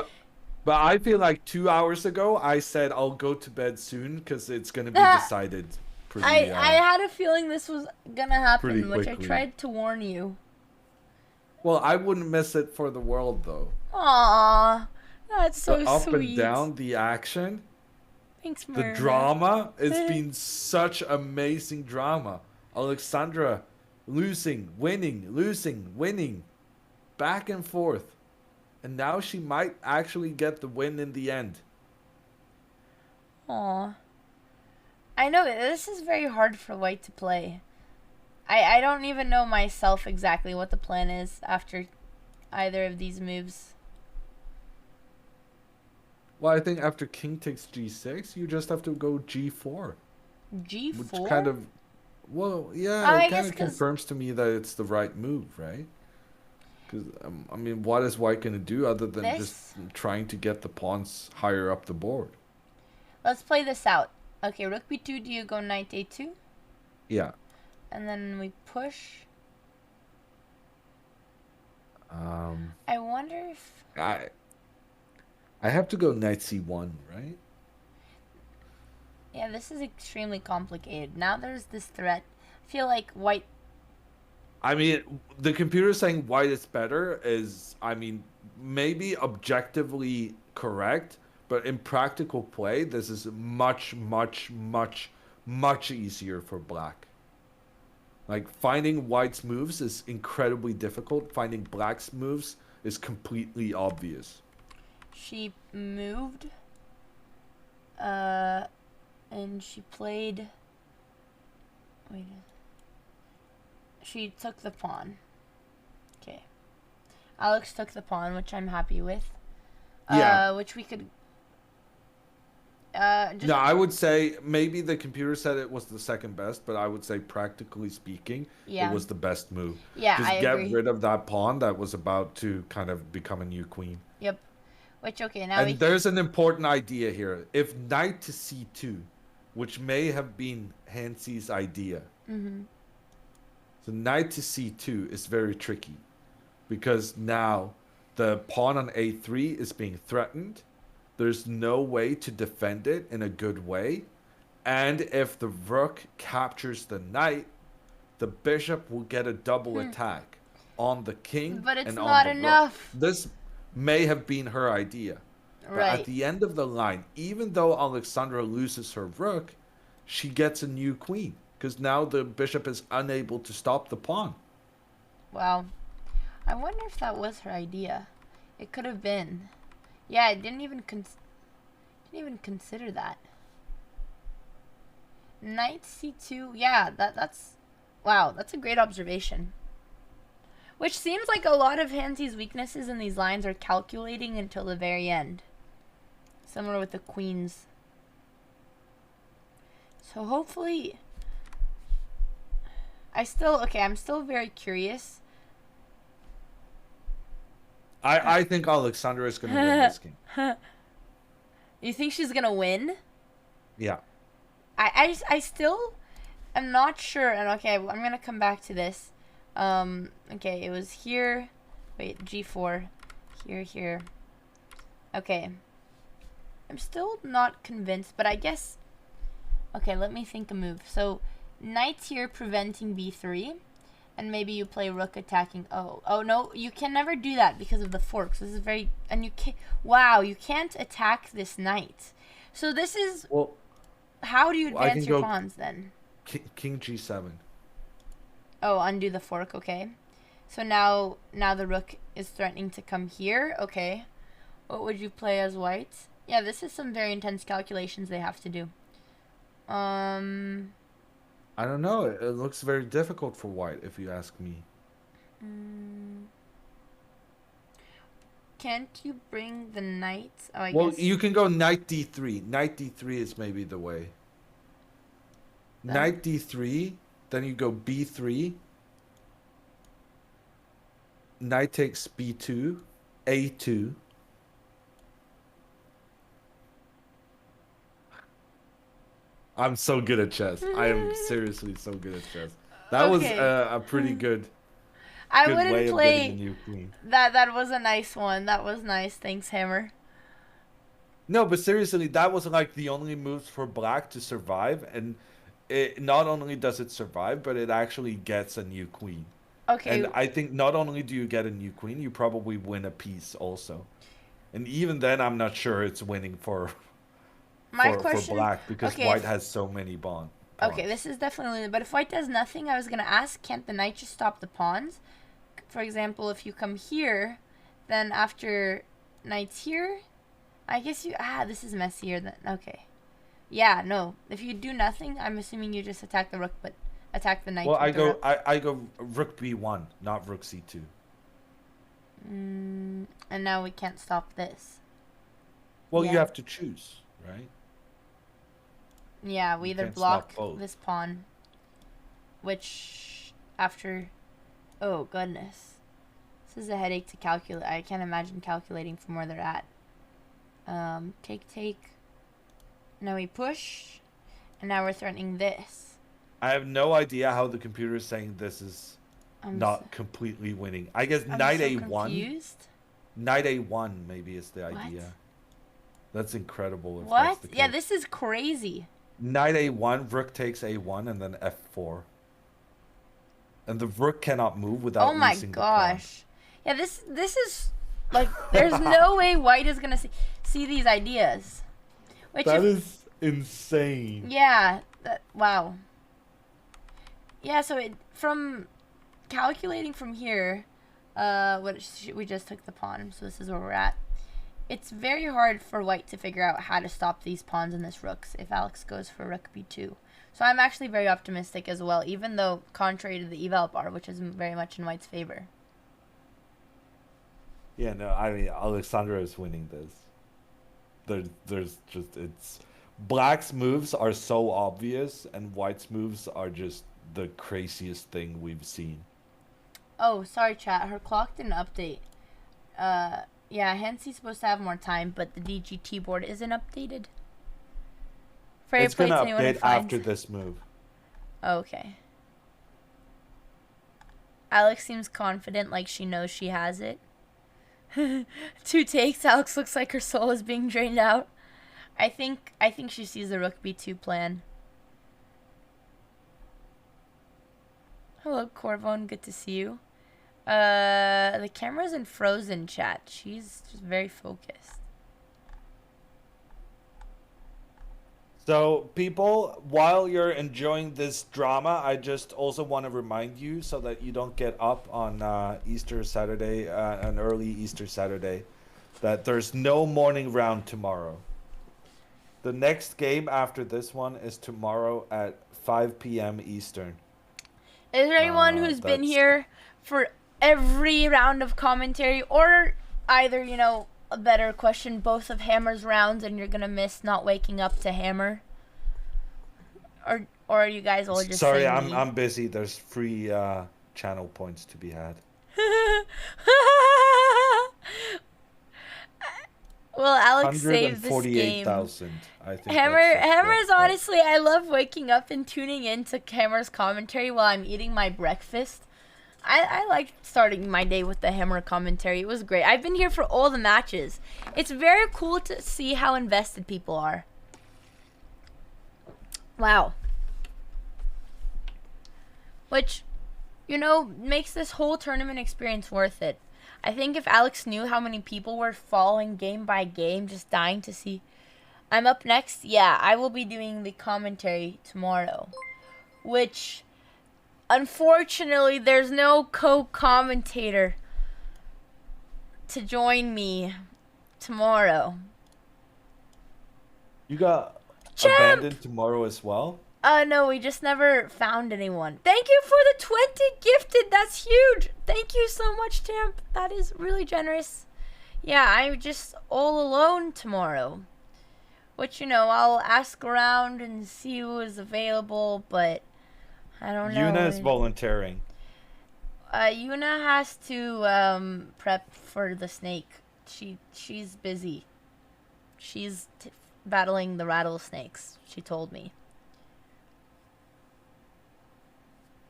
But I feel like 2 hours ago I said I'll go to bed soon because it's gonna be decided pretty. I had a feeling this was gonna happen, pretty which I quickly. tried to warn you. Well, I wouldn't miss it for the world though. Aww, that's so The up sweet. and down, the action, Thanks, the Myrna. drama. It's been such amazing drama. Alexandra losing, winning, back and forth. And now she might actually get the win in the end. Aw. I know, this is very hard for white to play. I don't even know myself exactly what the plan is after either of these moves. Well, I think after king takes g6, you just have to go g4. G4? Which kind of, well, yeah, I it guess kind of 'cause- confirms to me that it's the right move, right? Because, I mean, what is white going to do other than just trying to get the pawns higher up the board? Let's play this out. Okay, rook b2, do you go knight a2? Yeah. And then we push. Um, I wonder if... I have to go knight c1, right? Yeah, this is extremely complicated. Now there's this threat. I feel like white... I mean, the computer saying white is better is, I mean, maybe objectively correct, but in practical play, this is much, much, much, much easier for black. Like, finding white's moves is incredibly difficult. Finding black's moves is completely obvious. She moved. And she played... Wait. She took the pawn. Okay. Alex took the pawn, which I'm happy with. Yeah. Which we could... just, No, I would say maybe the computer said it was the second best, but I would say practically speaking, Yeah. it was the best move. Yeah, Just I get agree. rid of that pawn that was about to kind of become a new queen. Yep. Which, okay, now we... And there's an important idea here. If knight to c2, which may have been Hansi's idea. Mm-hmm. So knight to c2 is very tricky because now the pawn on a3 is being threatened. There's no way to defend it in a good way. And if the rook captures the knight, the bishop will get a double attack on the king But it's and not on the enough. rook. This may have been her idea. But Right. at the end of the line, even though Alexandra loses her rook, she gets a new queen. Because now the bishop is unable to stop the pawn. Wow. I wonder if that was her idea. It could have been. Yeah, I didn't even consider that. Knight c2. Yeah, that's wow, that's a great observation. Which seems like a lot of Hansi's weaknesses in these lines are calculating until the very end. Similar with the queens. So hopefully I'm still very curious. I think Alexandra is going to win this game. You think she's gonna win? Yeah. I still am not sure, and okay, I'm gonna come back to this. Okay, it was here. Wait, G4. Here. Okay. I'm still not convinced, but I guess. Okay, let me think a move. So, knight here preventing b3, and maybe you play rook attacking. Oh no, you can never do that because of the forks. This is very, and you can't. Wow, you can't attack this knight. So this is. Well, how do you I advance can your go pawns then? King G7. Oh, undo the fork. Okay. So now the rook is threatening to come here. Okay. What would you play as white? Yeah, this is some very intense calculations they have to do. I don't know. It looks very difficult for white, if you ask me. Can't you bring the knight? Oh, I Well, guess. you can go knight d3. Knight d3 is maybe the way. Knight d3, then you go b3. Knight takes b2, a2. I'm so good at chess. I am seriously so good at chess. That was Okay. a pretty good I way wouldn't of getting a play new queen. that. Was a nice one. That was nice. Thanks, Hammer. No, but seriously, that was like the only moves for black to survive, and it not only does it survive, but it actually gets a new queen. Okay. And I think not only do you get a new queen, you probably win a piece also. And even then, I'm not sure it's winning for My for question. black because Okay, white if- has so many pawns. Okay, this is definitely. But if white does nothing, I was gonna ask, can't the knight just stop the pawns? For example, if you come here, then after knight's here, I guess you. This is messier than. Okay. Yeah, no. If you do nothing, I'm assuming you just attack the rook, but attack the knight. Well, with the rook. I go rook b1, not rook c2. And now we can't stop this. Well, Yeah. you have to choose, right? Yeah, we You either can't block stop both. this pawn, which after. Oh goodness, this is a headache to calculate. I can't imagine calculating from where they're at. Take. Now we push, and now we're threatening this. I have no idea how the computer is saying this is I'm not completely winning. I guess I'm knight so a1. confused. Knight a1 maybe is the What? idea. That's incredible. If What? That's the Yeah, case. this is crazy. Knight a1, rook takes a1, and then f4. And the rook cannot move without Oh my losing the pawn. gosh. Yeah, this is like there's no way white is gonna see these ideas. Which That if, is insane. yeah, wow. Yeah, so from calculating from here, we just took the pawn, so this is where we're at. It's very hard for white to figure out how to stop these pawns and this rooks if Alex goes for rook b2. So I'm actually very optimistic as well, even though contrary to the eval bar, which is very much in white's favor. Yeah, no, I mean, Alexandra is winning this. There's just, it's... Black's moves are so obvious, and white's moves are just the craziest thing we've seen. Oh, sorry chat, her clock didn't update. Yeah, Hansi's supposed to have more time, but the DGT board isn't updated. Fair It's play gonna to anyone who update finds- after this move. Oh, okay. Alex seems confident, like she knows she has it. 2 takes, Alex looks like her soul is being drained out. I think she sees the rook b2 plan. Hello, Corvone, good to see you. The camera's in frozen, chat. She's just very focused. So, people, while you're enjoying this drama, I just also want to remind you so that you don't get up on Easter Saturday, an early Easter Saturday, that there's no morning round tomorrow. The next game after this one is tomorrow at 5 p.m. Eastern. Is there anyone who's been here for every round of commentary, or either, you know, a better question, both of Hammer's rounds, and you're gonna miss not waking up to Hammer? Or are you guys all just Sorry, saying I'm busy. There's free channel points to be had. Well, Alex saved this game. 148,000. I think Hammer's honestly, I love waking up and tuning in to Hammer's commentary while I'm eating my breakfast. I like starting my day with the Hammer commentary. It was great. I've been here for all the matches. It's very cool to see how invested people are. Wow. Which, you know, makes this whole tournament experience worth it. I think if Alex knew how many people were following game by game, just dying to see. I'm up next. Yeah, I will be doing the commentary tomorrow. Which, unfortunately, there's no co-commentator to join me tomorrow. You got Champ! abandoned tomorrow as well? No, we just never found anyone. Thank you for the 20 gifted. That's huge. Thank you so much, Champ. That is really generous. Yeah, I'm just all alone tomorrow. Which, you know, I'll ask around and see who is available, but I don't know. Yuna is volunteering. Yuna has to prep for the snake. She's busy. She's battling the rattlesnakes, she told me.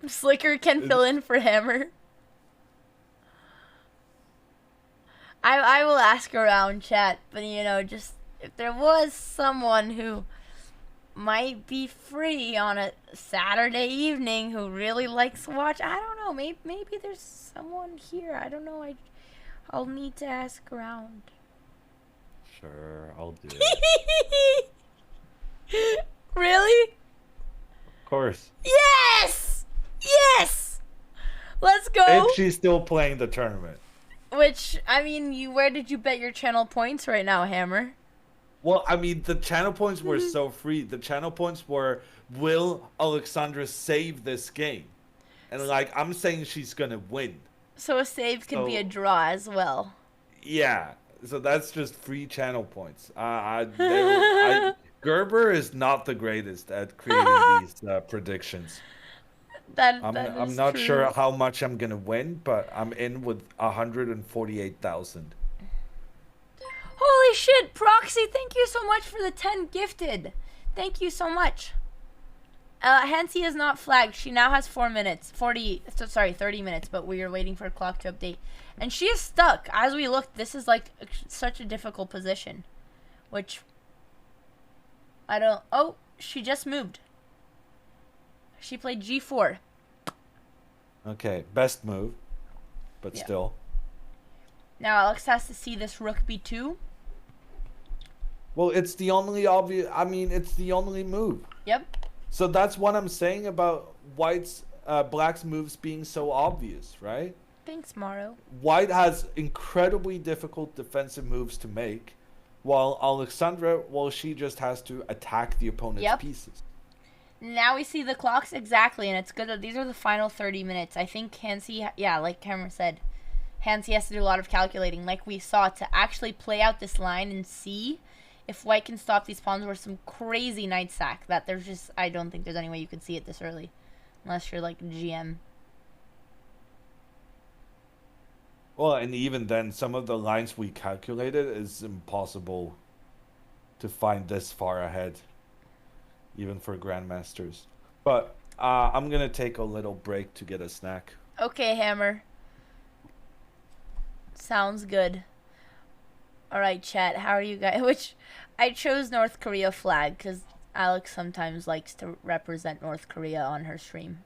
Slicker can fill in for Hammer. I will ask around, chat, but you know, just if there was someone who might be free on a Saturday evening who really likes to watch, I don't know, maybe there's someone here. I don't know. I'll need to ask around. Sure, I'll do it. Really? Of course. Yes! Yes! Let's go. If she's still playing the tournament. Which, I mean, where did you bet your channel points right now, Hammer? Well, I mean, the channel points were so free. The channel points were, will Alexandra save this game? And, like, I'm saying she's going to win. So a save could be a draw as well. Yeah. So that's just free channel points. Gerber is not the greatest at creating these predictions. I'm not sure how much I'm gonna win, but I'm in with 148,000. Holy shit, Proxy! Thank you so much for the 10 gifted. Thank you so much. Hansi is not flagged. She now has 30 minutes, but we are waiting for a clock to update. And she is stuck. As we look, this is like such a difficult position. Which, I don't, oh, she just moved. She played G4. Okay, best move, but Yeah. still. Now Alex has to see this rook b2. Well, it's the only obvious, I mean, it's the only move. Yep. So that's what I'm saying about Black's moves being so obvious, right? Thanks, Maro. White has incredibly difficult defensive moves to make, while Alexandra, well, she just has to attack the opponent's pieces. Now we see the clocks exactly, and it's good that these are the final 30 minutes. I think Hansi, yeah, like Cameron said, Hansi has to do a lot of calculating, like we saw, to actually play out this line and see if White can stop these pawns or some crazy knight sack that there's just, I don't think there's any way you could see it this early, unless you're like GM. Well, and even then, some of the lines we calculated is impossible to find this far ahead, even for grandmasters. But I'm gonna take a little break to get a snack. Okay, Hammer. Sounds good. Alright, chat, how are you guys? Which, I chose North Korea flag, because Alex sometimes likes to represent North Korea on her stream.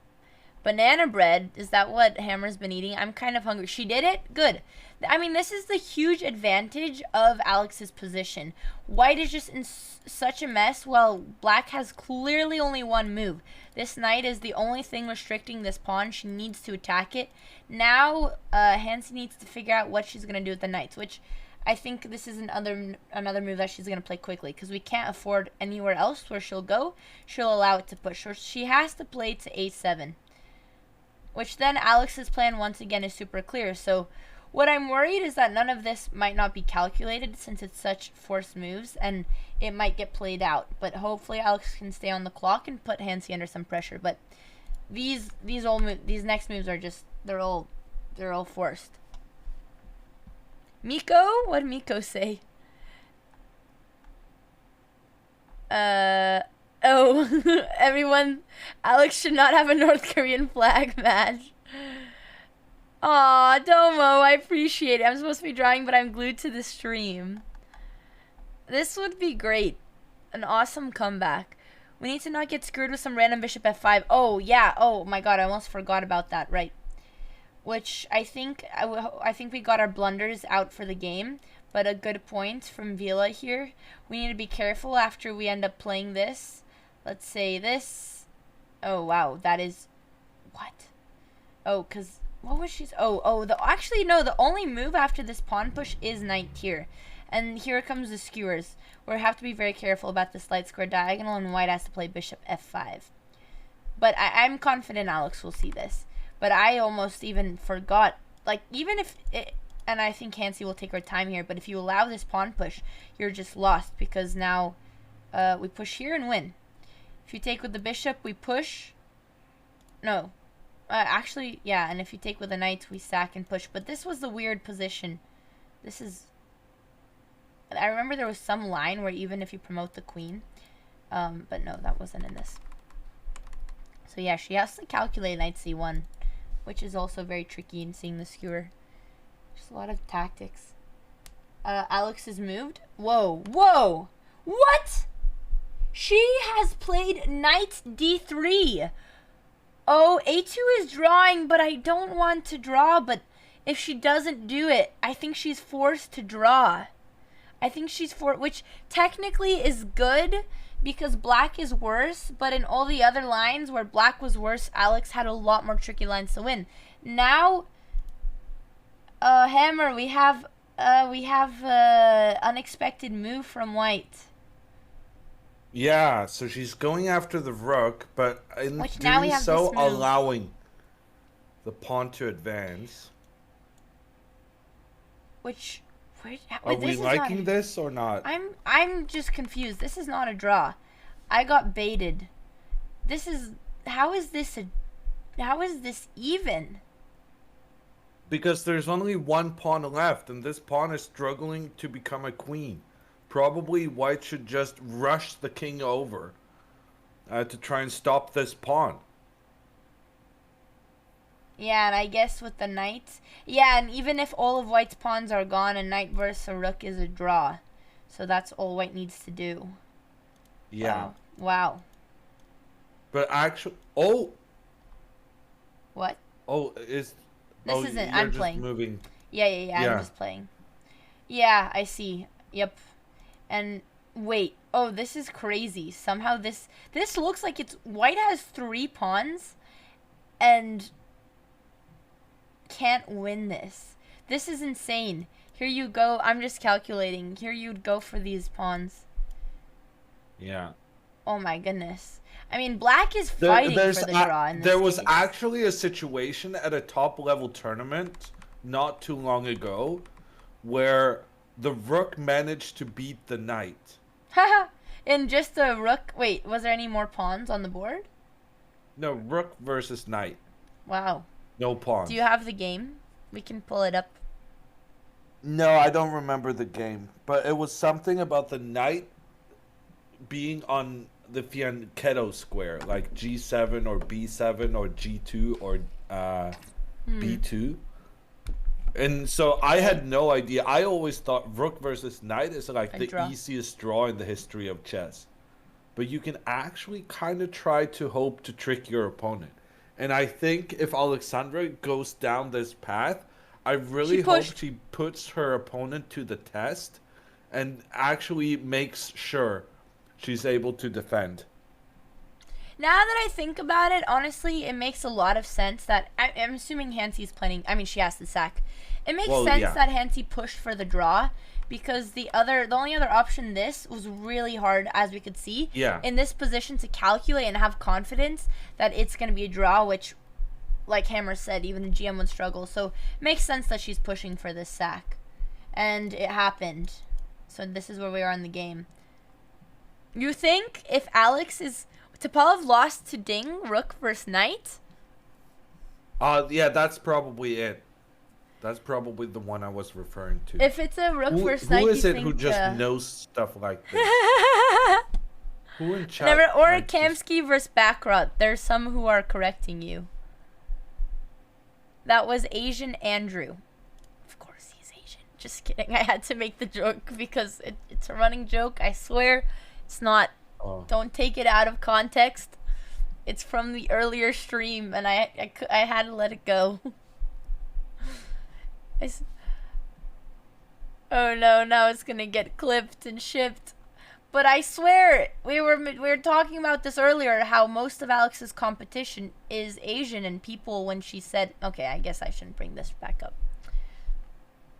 Banana bread, is that what Hammer's been eating? I'm kind of hungry. She did it? Good. I mean, this is the huge advantage of Alex's position. White is just in such a mess, while black has clearly only one move. This knight is the only thing restricting this pawn. She needs to attack it. Now, Hansi needs to figure out what she's going to do with the knights, which I think this is another move that she's going to play quickly, because we can't afford anywhere else where she'll go. She'll allow it to push. So she has to play to a7. Which then Alex's plan once again is super clear. So what I'm worried is that none of this might not be calculated, since it's such forced moves, and it might get played out. But hopefully Alex can stay on the clock and put Hansi under some pressure. But these next moves are just they're all forced. Miko? What did Miko say? Oh, everyone, Alex should not have a North Korean flag match. Aw, Domo, I appreciate it. I'm supposed to be drawing, but I'm glued to the stream. This would be great. An awesome comeback. We need to not get screwed with some random bishop f5. Oh, yeah. Oh, my God, I almost forgot about that. Right. Which I think we got our blunders out for the game. But a good point from Vila here. We need to be careful after we end up playing this. Let's say this. Oh, wow. That is... What? Oh, because... What was she... Actually, no. The only move after this pawn push is knight here. And here comes the skewers. We have to be very careful about this light square diagonal, and white has to play bishop f5. But I'm confident Alex will see this. But I almost even forgot. Like, even if... And I think Hansi will take her time here. But if you allow this pawn push, you're just lost. Because now we push here and win. If you take with the bishop, we push. No. Actually, yeah. And if you take with the knights, we sack and push. But this was the weird position. This is... I remember there was some line where even if you promote the queen. But no, that wasn't in this. So yeah, she has to calculate knight c1. Which is also very tricky in seeing the skewer. Just a lot of tactics. Alex is moved. Whoa. Whoa! What?! She has played knight d3. Oh, a2 is drawing, but I don't want to draw. But if she doesn't do it, I think she's forced to draw. I think she's which technically is good because black is worse. But in all the other lines where black was worse, Alex had a lot more tricky lines to win. Now, Hammer, we have unexpected move from white. Yeah, so she's going after the rook, but in Which now we doing have so, this move. allowing the pawn to advance. Which, Are we liking this or not? I'm just confused. This is not a draw. I got baited. This is how is this even? Because there's only one pawn left, and this pawn is struggling to become a queen. Probably white should just rush the king over to try and stop this pawn. Yeah, and I guess with the knight... Yeah, and even if all of white's pawns are gone, a knight versus a rook is a draw. So that's all white needs to do. Yeah. Wow. But actually... Oh! What? Oh, is... This isn't... I'm just playing. Moving. Yeah, I'm just playing. Yeah, I see. Yep. And... Wait. Oh, this is crazy. Somehow this looks like it's... White has 3 pawns. And... can't win this. This is insane. Here you go. I'm just calculating. Here you'd go for these pawns. Yeah. Oh my goodness. I mean, black is fighting for the draw in this There was case. actually a situation at a top level tournament not too long ago where the rook managed to beat the knight. Haha. In just a rook. Wait, was there any more pawns on the board? No, rook versus knight. Wow. No pawns. Do you have the game? We can pull it up. No, I don't remember the game. But it was something about the knight being on the fianchetto square, like G7 or B7 or G2 or B2. And so I had no idea. I always thought rook versus knight is like the easiest draw in the history of chess. But you can actually kind of try to hope to trick your opponent. And I think if Alexandra goes down this path, I She really hope pushed. she puts her opponent to the test and actually makes sure she's able to defend. Now that I think about it, honestly, it makes a lot of sense that I'm assuming Hansi's planning. I mean, she has to sack. It makes Well, sense yeah. that Hansi pushed for the draw because the only other option this was really hard, as we could see. Yeah. In this position to calculate and have confidence that it's going to be a draw, which, like Hammer said, even a GM would struggle. So it makes sense that she's pushing for this sack, and it happened. So this is where we are in the game. You think if Alex is Topalov lost to Ding, Rook versus Knight? Yeah, that's probably it. That's probably the one I was referring to. If it's a Rook versus Who Knight, is you it think, who just knows stuff like this? Who in chat? Never, or like, just- Kamsky versus Backrot. There's some who are correcting you. That was Asian Andrew. Of course he's Asian. Just kidding. I had to make the joke because it's a running joke. I swear. It's not. Oh. Don't take it out of context. It's from the earlier stream, and I had to let it go. Oh no, now it's gonna get clipped and shipped. But I swear, we were talking about this earlier, how most of Alex's competition is Asian, and people, when she said, okay, I guess I shouldn't bring this back up.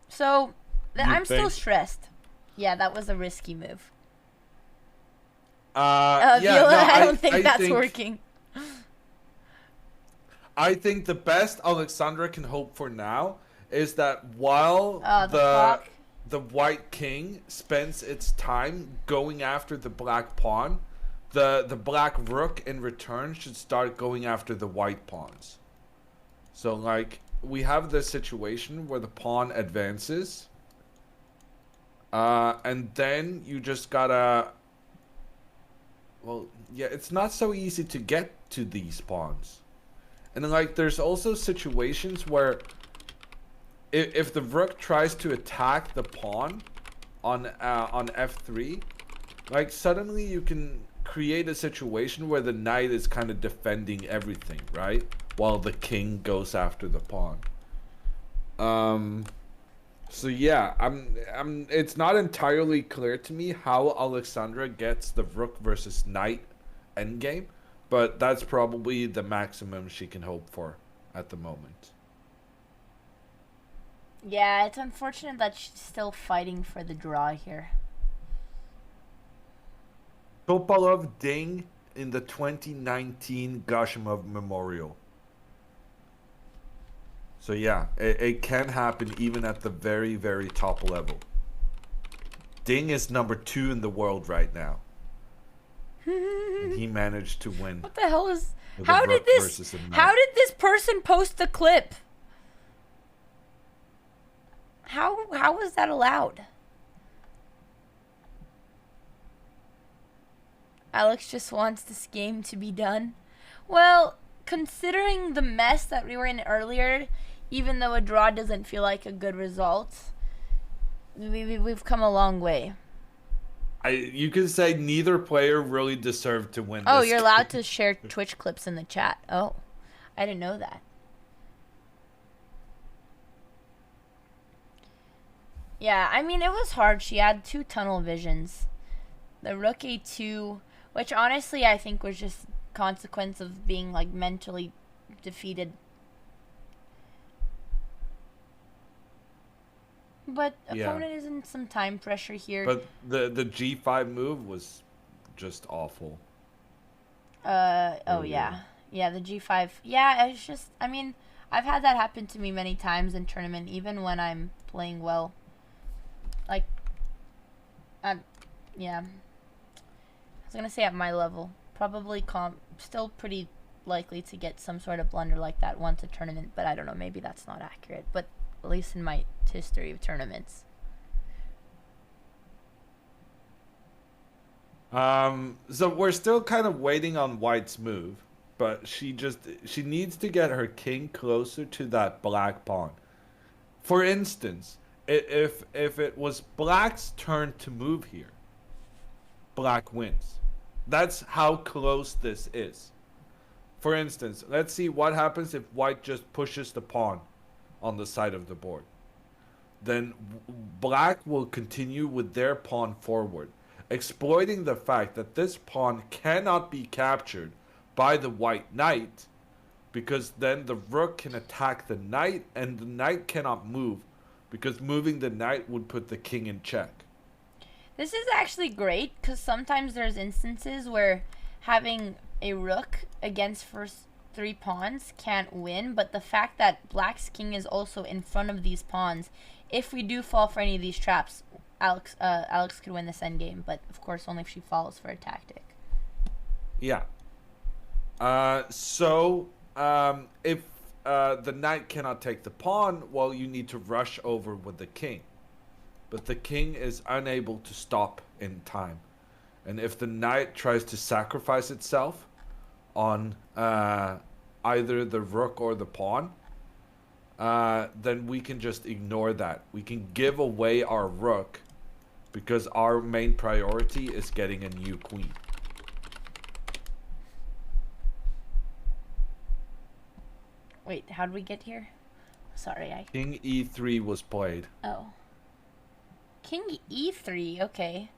So, I'm still think? stressed. Yeah, that was a risky move. Yeah, Viola, no, I don't think I that's think, working. I think the best Alexandra can hope for now is that while The clock. the white king spends its time going after the black pawn, the black rook in return should start going after the white pawns. So like we have this situation where the pawn advances, and then you just gotta. Well, yeah, it's not so easy to get to these pawns. And then, like, there's also situations where if the rook tries to attack the pawn on f3, like, suddenly you can create a situation where the knight is kind of defending everything, right? While the king goes after the pawn. So yeah, it's not entirely clear to me how Alexandra gets the rook versus knight endgame, but that's probably the maximum she can hope for at the moment. Yeah, it's unfortunate that she's still fighting for the draw here. Topalov Ding in the 2019 Gashimov Memorial. So yeah, it can happen even at the very, very top level. Ding is number 2 in the world right now. And he managed to win. What the hell is... with How a did rook this... versus a knight. How did this person post the clip? How was that allowed? Alex just wants this game to be done. Well, considering the mess that we were in earlier, even though a draw doesn't feel like a good result, we've come a long way. You could say neither player really deserved to win. Oh, this you're allowed game. to share Twitch clips in the chat. Oh, I didn't know that. Yeah, I mean, it was hard. She had 2 tunnel visions. The rook a2, which honestly I think was just consequence of being like mentally defeated. But Yeah. opponent is in some time pressure here. But the G5 move was just awful. Oh yeah. Yeah, the G5. Yeah, it's just, I mean, I've had that happen to me many times in tournament, even when I'm playing well. Like, yeah. I was gonna say at my level, probably still pretty likely to get some sort of blunder like that once a tournament, but I don't know, maybe that's not accurate, but at least in my history of tournaments. So we're still kind of waiting on White's move, but she needs to get her king closer to that black pawn. For instance, if it was Black's turn to move here, Black wins. That's how close this is. for instance, let's see what happens if white just pushes the pawn on the side of the board. Then black will continue with their pawn forward, exploiting the fact that this pawn cannot be captured by the white knight, because then the rook can attack the knight and the knight cannot move, because moving the knight would put the king in check. This is actually great because sometimes there's instances where having a rook against first 3 pawns can't win, but the fact that black's king is also in front of these pawns, if we do fall for any of these traps, Alex could win this endgame, but of course only if she falls for a tactic. Yeah. If the knight cannot take the pawn, well, you need to rush over with the king. But the king is unable to stop in time. And if the knight tries to sacrifice itself on either the rook or the pawn, then we can just ignore that. We can give away our rook because our main priority is getting a new queen. Wait, how did we get here? Sorry, King e3 was played. Oh. King e3, okay.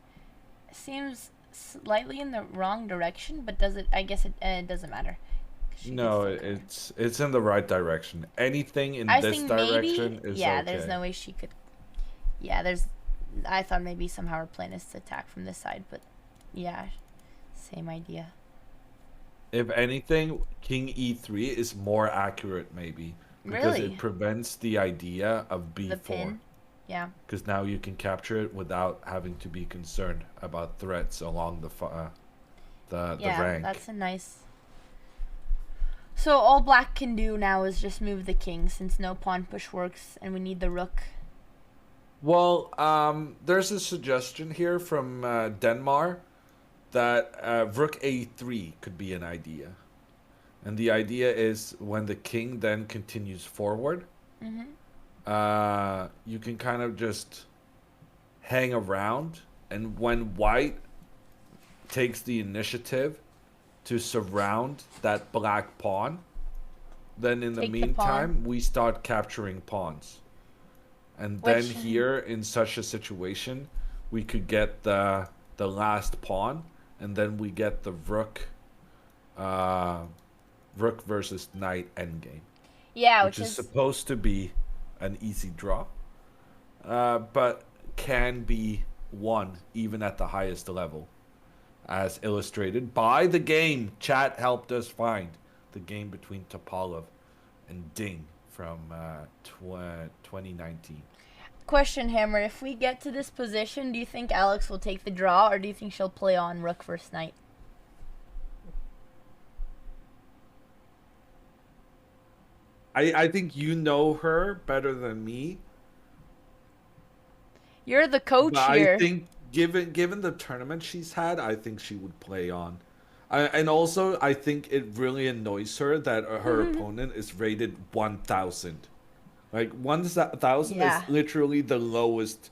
Seems slightly in the wrong direction, but does it? I guess it doesn't matter. No, it's in the right direction. Anything in this direction is yeah, okay. there's no way she could. Yeah, I thought maybe somehow her plan is to attack from this side, but yeah, same idea. If anything, King e3 is more accurate, maybe, because Really? it prevents the idea of The b4. pin. Yeah. Because now you can capture it without having to be concerned about threats along the Yeah, rank. that's a nice. So all black can do now is just move the king, since no pawn push works, and we need the rook. Well, there's a suggestion here from Denmark that rook a3 could be an idea. And the idea is when the king then continues forward, you can kind of just hang around, and when white takes the initiative to surround that black pawn, then in the Take the meantime, pawn. we start capturing pawns. And then here, in such a situation, we could get the last pawn, and then we get the rook versus knight endgame. Yeah, which is supposed to be an easy draw, but can be won even at the highest level, as illustrated by the game chat helped us find, the game between Topalov and Ding from 2019. Question, Hammer. If we get to this position, do you think Alex will take the draw, or do you think she'll play on rook versus knight? I think you know her better than me. You're the coach But here. I think given the tournament she's had, I think she would play on. And also, I think it really annoys her that her opponent is rated 1,000. Like 1,000 Yeah. is literally the lowest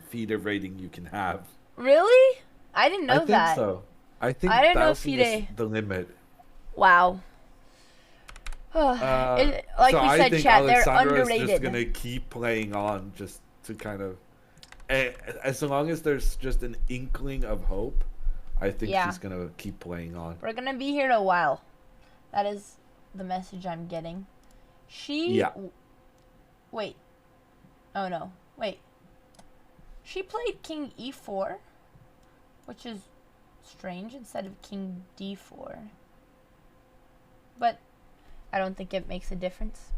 feeder rating you can have. Really? I didn't know I think that. so. I think I didn't know 1,000 is FIDE. the limit. Wow. Like So we I said, think chat, they're Alexandra is underrated. just gonna keep playing on, just to kind of, as long as there's just an inkling of hope, I think Yeah. she's gonna keep playing on. We're gonna be here a while. That is the message I'm getting. Yeah. Wait. Oh no. Wait. She played King E4, which is strange, instead of King D4. But I don't think it makes a difference.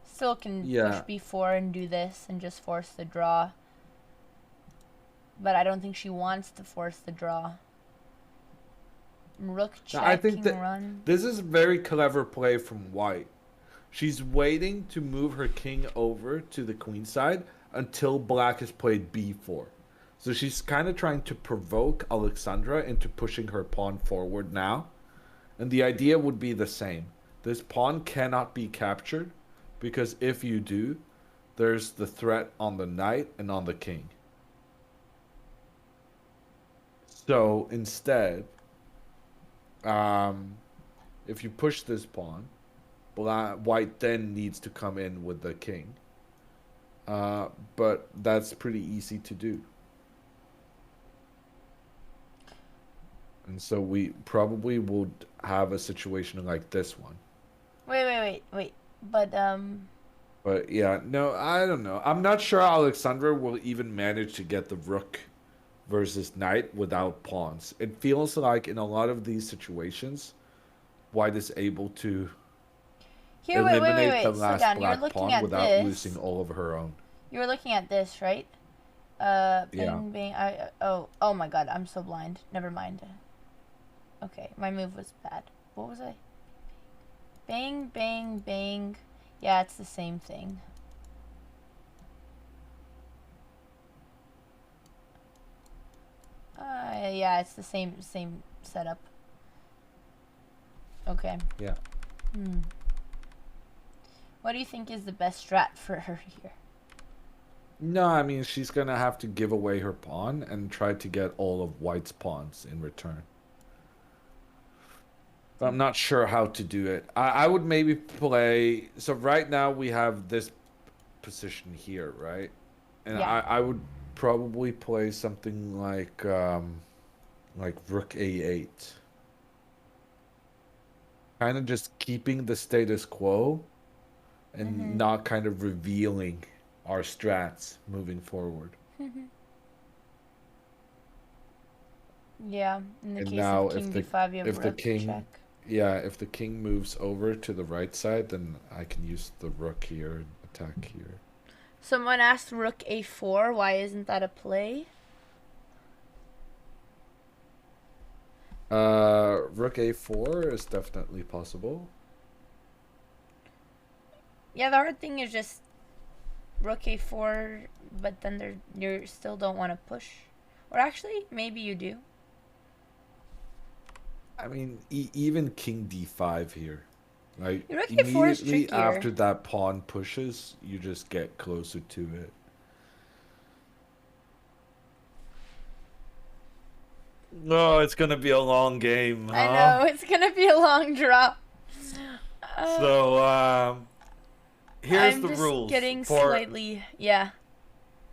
Still can Yeah. push B4 and do this and just force the draw. But I don't think she wants to force the draw. Rook check, I think king that run. this is very clever play from white. She's waiting to move her king over to the queen side until black has played b4. So she's kind of trying to provoke Alexandra into pushing her pawn forward now. And the idea would be the same. This pawn cannot be captured because if you do, there's the threat on the knight and on the king. So instead, if you push this pawn, white then needs to come in with the king. But that's pretty easy to do. And so we probably would have a situation like this one. Wait. But yeah, no, I don't know. I'm not sure Alexandra will even manage to get the rook versus knight without pawns. It feels like in a lot of these situations, white is able to Here, eliminate the Slow last down. You're black looking pawn at without this. losing all of her own. You were looking at this, right? Yeah. Bing. Oh my God, I'm so blind. Never mind. Okay, my move was bad. What was I? Bang, bang, bang. Yeah, it's the same thing. Yeah, it's the same setup. Okay. Yeah. What do you think is the best strat for her here? No, I mean, she's going to have to give away her pawn and try to get all of white's pawns in return. But I'm not sure how to do it. I would maybe play... So right now we have this position here, right? And Yeah. I would probably play something like rook a8. Kind of just keeping the status quo and not kind of revealing our strats moving forward. Yeah, in the And case now of king if the d5, you have if the rook king check. yeah, if the king moves over to the right side, then I can use the rook here and attack here. Someone asked rook a4. Why isn't that a play? Rook a4 is definitely possible. Yeah, the hard thing is just rook a4, but then you still don't want to push. Or actually, maybe you do. I mean, even king d5 here. Like, Rook a4 is immediately trickier. after that pawn pushes, you just get closer to it. No, it's gonna be a long game, huh? I know, it's gonna be a long drop. So, here's I'm the just rules. getting for slightly, yeah.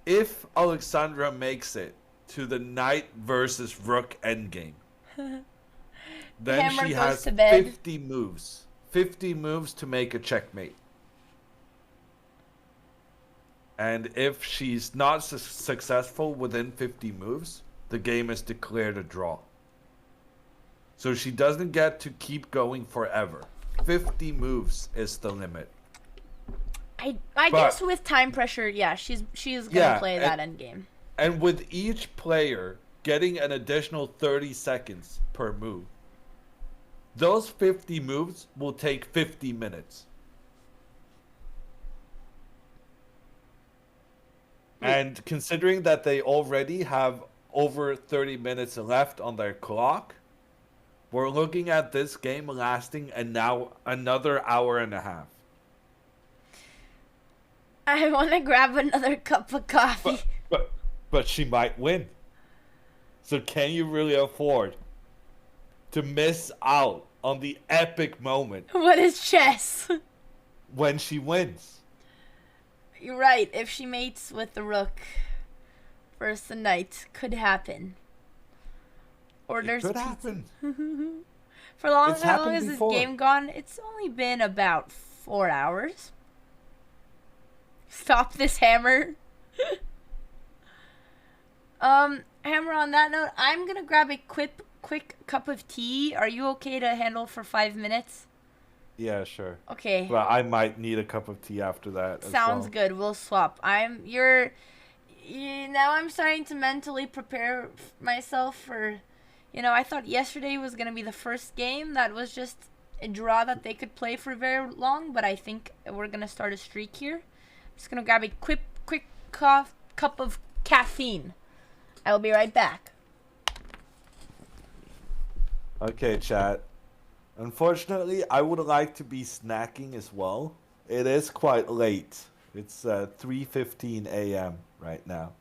if Alexandra makes it to the knight versus rook endgame, then Hammer she goes has to bed. 50 moves. 50 moves to make a checkmate. And if she's not successful within 50 moves, the game is declared a draw. So she doesn't get to keep going forever. 50 moves is the limit. I But- guess with time pressure, yeah, she's gonna Yeah, play that endgame. And with each player getting an additional 30 seconds per move, those 50 moves will take 50 minutes. And considering that they already have over 30 minutes left on their clock, we're looking at this game lasting another hour and a half. I want to grab another cup of coffee. But she might win. So can you really afford to miss out on the epic moment What is chess? when she wins? You're right. If she mates with the rook versus the knight, could happen. Or It there's could happen. for long. It's How long happened has before. this game gone? It's only been about 4 hours. Stop this hammer. Hammer. On that note, I'm gonna grab a quick cup of tea. Are you okay to handle for 5 minutes? Yeah, sure. Okay. But I might need a cup of tea after that. Sounds good. We'll swap. Now I'm starting to mentally prepare myself for, I thought yesterday was going to be the first game that was just a draw that they could play for very long, but I think we're going to start a streak here. I'm just going to grab a quick cup of caffeine. I will be right back. Okay, chat. Unfortunately, I would like to be snacking as well. It is quite late. It's 3:15 a.m. right now.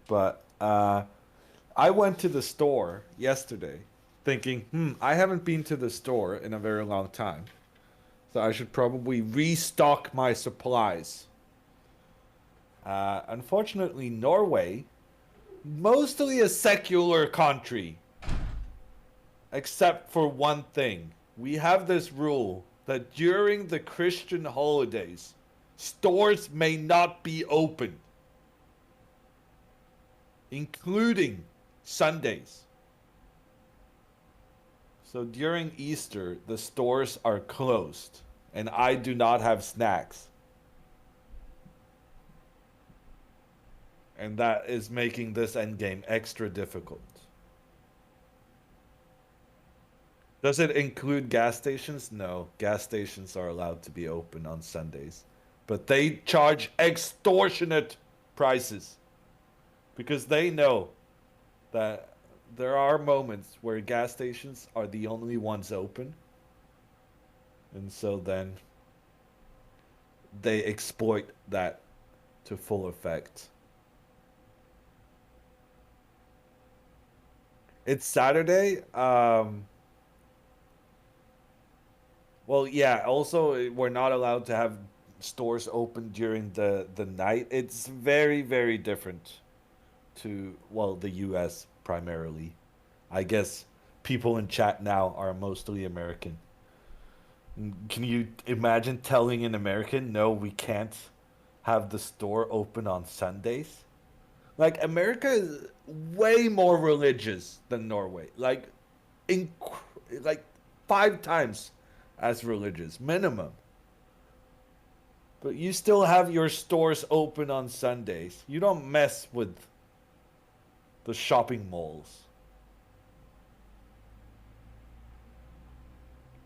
But I went to the store yesterday thinking, I haven't been to the store in a very long time, so I should probably restock my supplies. Unfortunately, Norway, mostly a secular country, except for one thing. We have this rule that during the Christian holidays, stores may not be open, including Sundays. So during Easter, the stores are closed, and I do not have snacks. And that is making this endgame extra difficult. Does it include gas stations? No, gas stations are allowed to be open on Sundays. But they charge extortionate prices because they know that there are moments where gas stations are the only ones open. And so then they exploit that to full effect. It's Saturday. Well, yeah, also we're not allowed to have stores open during the night. It's very, very different to, well, the US primarily. I guess people in chat now are mostly American. Can you imagine telling an American, no, we can't have the store open on Sundays? Like, America is way more religious than Norway. Like 5 times as religious, minimum. But you still have your stores open on Sundays. You don't mess with the shopping malls.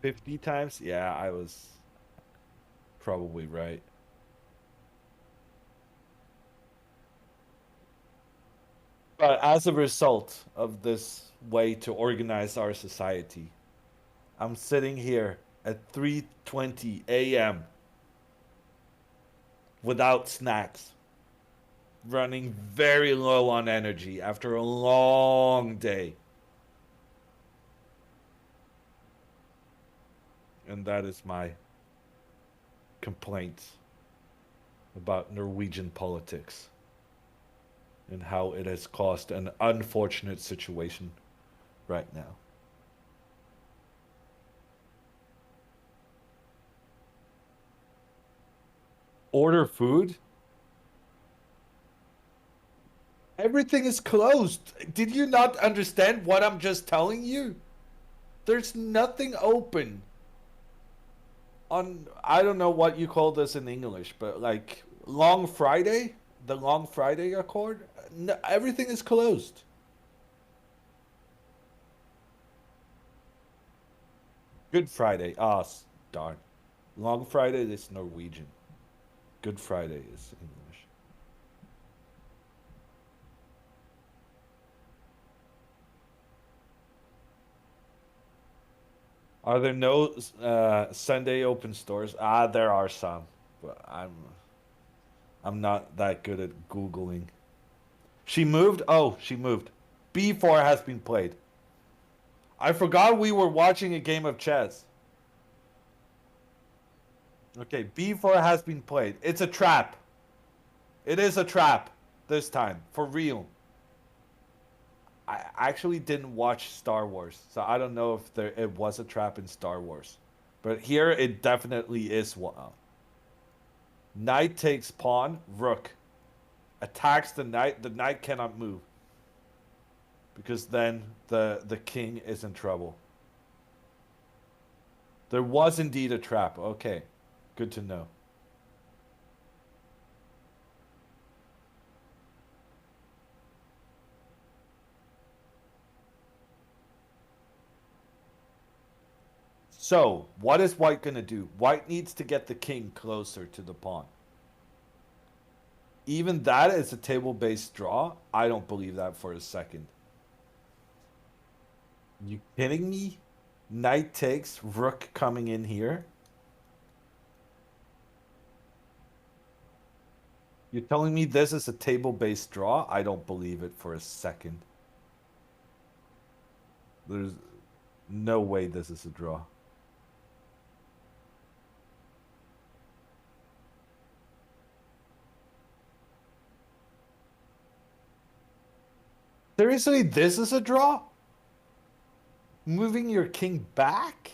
50 times? Yeah, I was probably right. But as a result of this way to organize our society, I'm sitting here at 3:20 a.m. without snacks, running very low on energy after a long day. And that is my complaint about Norwegian politics and how it has caused an unfortunate situation right now. Order food? Everything is closed. Did you not understand what I'm just telling you? There's nothing open on, I don't know what you call this in English, but like Long Friday, the Long Friday Accord, no, everything is closed. Good Friday. Ah, darn. Long Friday is Norwegian. Good Friday is English. Are there no Sunday open stores? Ah, there are some, but I'm not that good at Googling. She moved? Oh, she moved. B4 has been played. I forgot we were watching a game of chess. Okay, B4 has been played. It's a trap. It is a trap this time, for real. I actually didn't watch Star Wars, so I don't know if it was a trap in Star Wars. But here it definitely is one. Knight takes pawn, rook. Attacks the knight cannot move. Because then the king is in trouble. There was indeed a trap. Okay, good to know. So, what is white going to do? White needs to get the king closer to the pawn. Even that is a table-based draw? I don't believe that for a second. You kidding me? Knight takes, rook coming in here. You're telling me this is a table-based draw? I don't believe it for a second. No way this is a draw. Seriously, this is a draw? Moving your king back?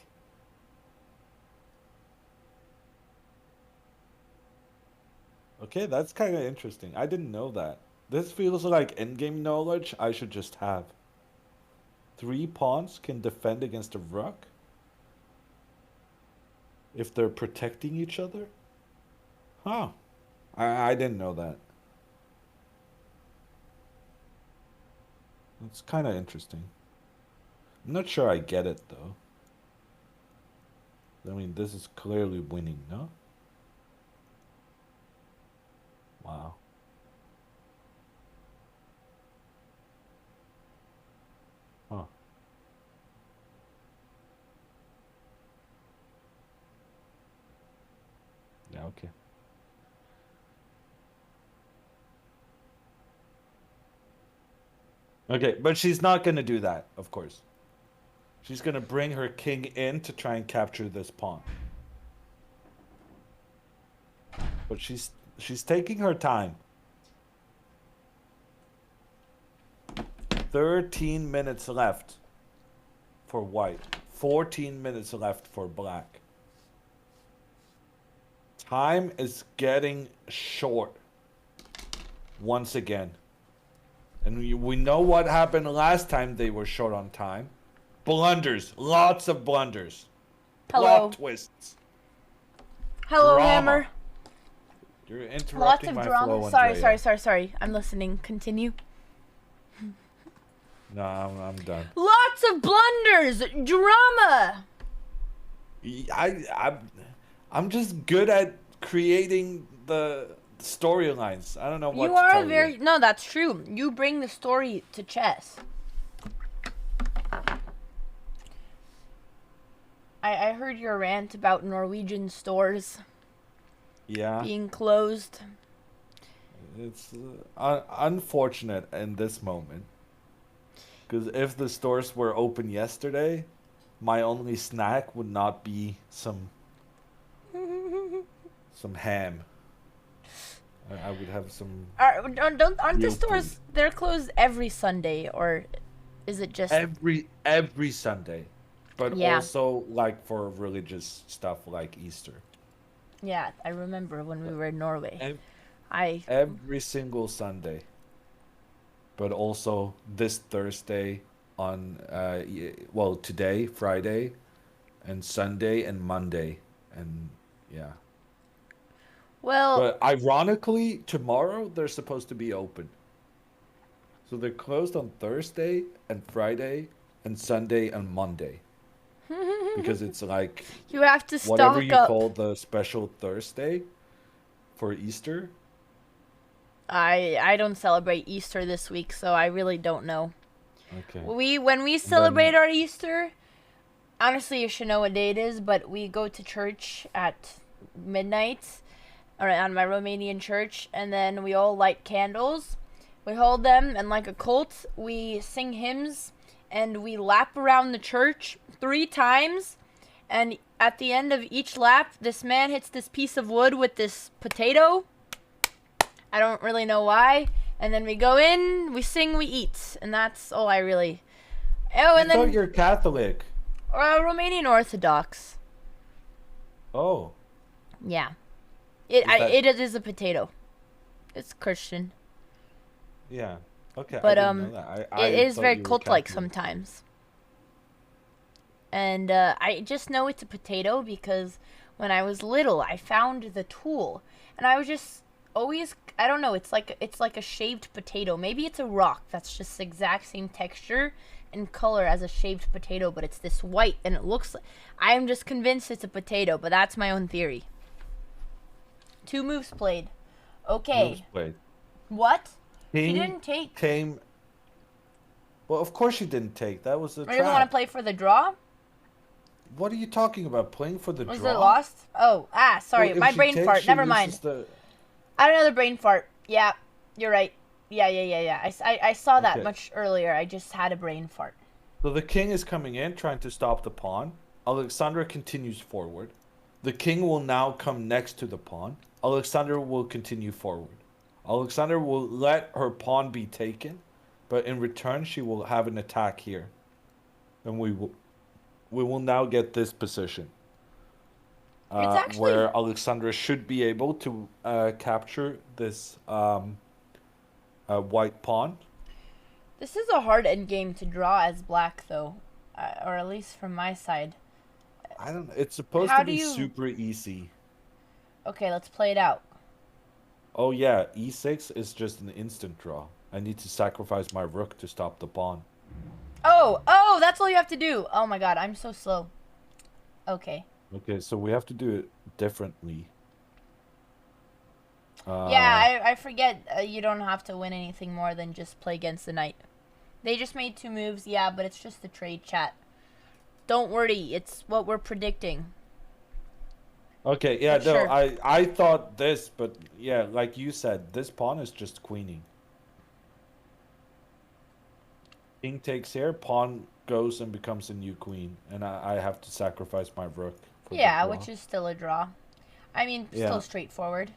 Okay, that's kind of interesting. I didn't know that. This feels like in-game knowledge I should just have. 3 pawns can defend against a rook? If they're protecting each other? Huh. I didn't know that. It's kind of interesting. I'm not sure I get it, though. I mean, this is clearly winning, no? Wow. Huh. Yeah, okay. Okay, but she's not going to do that, of course. She's going to bring her king in to try and capture this pawn. But she's taking her time. 13 minutes left for white. 14 minutes left for black. Time is getting short once again. And we know what happened last time they were short on time. Blunders. Lots of blunders. Hello. Plot twists. Hello, Drama. Hammer. You're Lots interrupting of my drama. flow, Sorry, Andrea. sorry. I'm listening. Continue. No, I'm done. Lots of blunders. Drama. I'm just good at creating the storylines. I don't know what You to are tell very... you. No, that's true. You bring the story to chess. I heard your rant about Norwegian stores Yeah. being closed. It's unfortunate in this moment. Because if the stores were open yesterday, my only snack would not be some ham. I would have some Aren't the real stores... food. They're closed every Sunday, or is it just... every Sunday, but Yeah. also like for religious stuff like Easter. Yeah, I remember when we were in Norway. Ev- Every single Sunday, but also this Thursday on today, Friday, and Sunday and Monday, and yeah. Well, But ironically, tomorrow they're supposed to be open. So they're closed on Thursday and Friday and Sunday and Monday. Because it's like you have to whatever stock you up. call the special Thursday for Easter. I don't celebrate Easter this week, so I really don't know. Okay. When we celebrate our Easter, honestly, you should know what day it is, but we go to church at midnight, or on my Romanian church, and then we all light candles. We hold them, and like a cult, we sing hymns, and we lap around the church 3 times, and at the end of each lap, this man hits this piece of wood with this potato. I don't really know why. And then we go in, we sing, we eat, and that's all I really... Oh, and I thought then... you're Catholic. Romanian Orthodox. Oh. Yeah. Is that- It is a potato. It's Christian. Yeah. Okay. But, I didn't know that. I It is thought very you were cult-like Catholic. sometimes. And I just know it's a potato because when I was little, I found the tool. And I was just always... I don't know, it's like a shaved potato. Maybe it's a rock that's just the exact same texture and color as a shaved potato, but it's this white, and it looks like... I am just convinced it's a potato, but that's my own theory. 2 moves played. Okay. Moves played. What? She King didn't take. Came. Well, of course she didn't take. That was the Or you want to trap. play for the draw? What are you talking about? Playing for the Was draw? it lost? Oh, sorry, Well, if my she brain takes, fart. she Never loses mind. the- I had another brain fart. Yeah, you're right. Yeah. I saw that Okay. much earlier. I just had a brain fart. So the king is coming in, trying to stop the pawn. Alexandra continues forward. The king will now come next to the pawn. Alexandra will continue forward. Alexandra will let her pawn be taken, but in return she will have an attack here. And we will now get this position. It's actually Where Alexandra should be able to capture this white pawn. This is a hard endgame to draw as black, though, or at least from my side. I don't know. It's supposed How to do be you- super easy. Okay, let's play it out. Oh yeah, e6 is just an instant draw. I need to sacrifice my rook to stop the pawn. Oh, that's all you have to do. Oh my god, I'm so slow. Okay. Okay, so we have to do it differently. Yeah, I forget you don't have to win anything more than just play against the knight. They just made 2 moves, yeah, but it's just a trade, chat. Don't worry, it's what we're predicting. Okay, yeah, But no, sure. I thought this, but yeah, like you said, this pawn is just queening. King takes here, pawn goes and becomes a new queen, and I have to sacrifice my rook. For the Yeah, draw. which is still a draw. I mean, Yeah. still straightforward.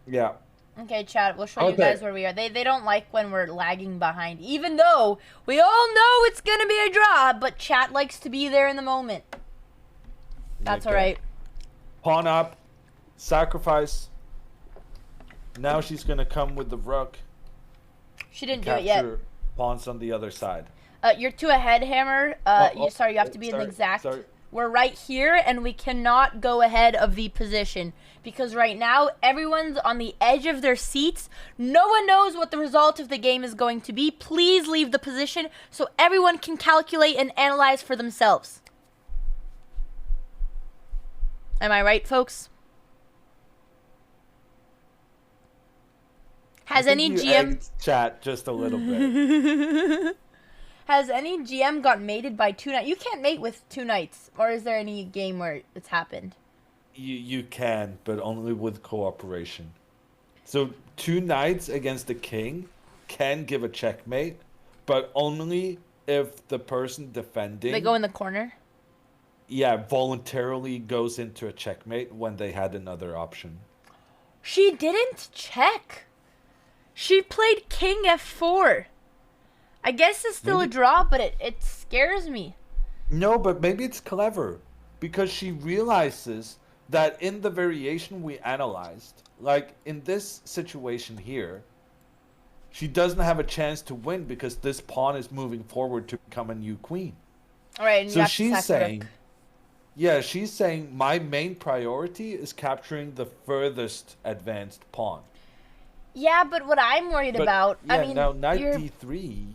Yeah. Okay, chat, we'll show you Okay. guys where we are. They don't like when we're lagging behind, even though we all know it's gonna be a draw, but chat likes to be there in the moment. That's Okay. alright. Pawn up, sacrifice. Now she's gonna come with the rook. She didn't do Capture it yet. pawns on the other side. You're 2 ahead, Hammer. You have to be in the sorry, exact. sorry. We're right here, and we cannot go ahead of the position because right now everyone's on the edge of their seats. No one knows what the result of the game is going to be. Please leave the position so everyone can calculate and analyze for themselves. Am I right, folks? Has I any think you GM egged chat just a little bit. Has any GM got mated by 2 knights? You can't mate with 2 knights, or is there any game where it's happened? You can, but only with cooperation. So 2 knights against the king can give a checkmate, but only if the person defending They go in the corner. voluntarily goes into a checkmate when they had another option. She didn't check. She played king f4. I guess it's still a draw, but it scares me. No, but maybe it's clever because she realizes that in the variation we analyzed, like in this situation here, she doesn't have a chance to win because this pawn is moving forward to become a new queen. All right, and you So have to she's sack the rook. saying, yeah, she's saying my main priority is capturing the furthest advanced pawn. Yeah, but what I'm worried But, about, yeah, I mean, now knight you're- d3.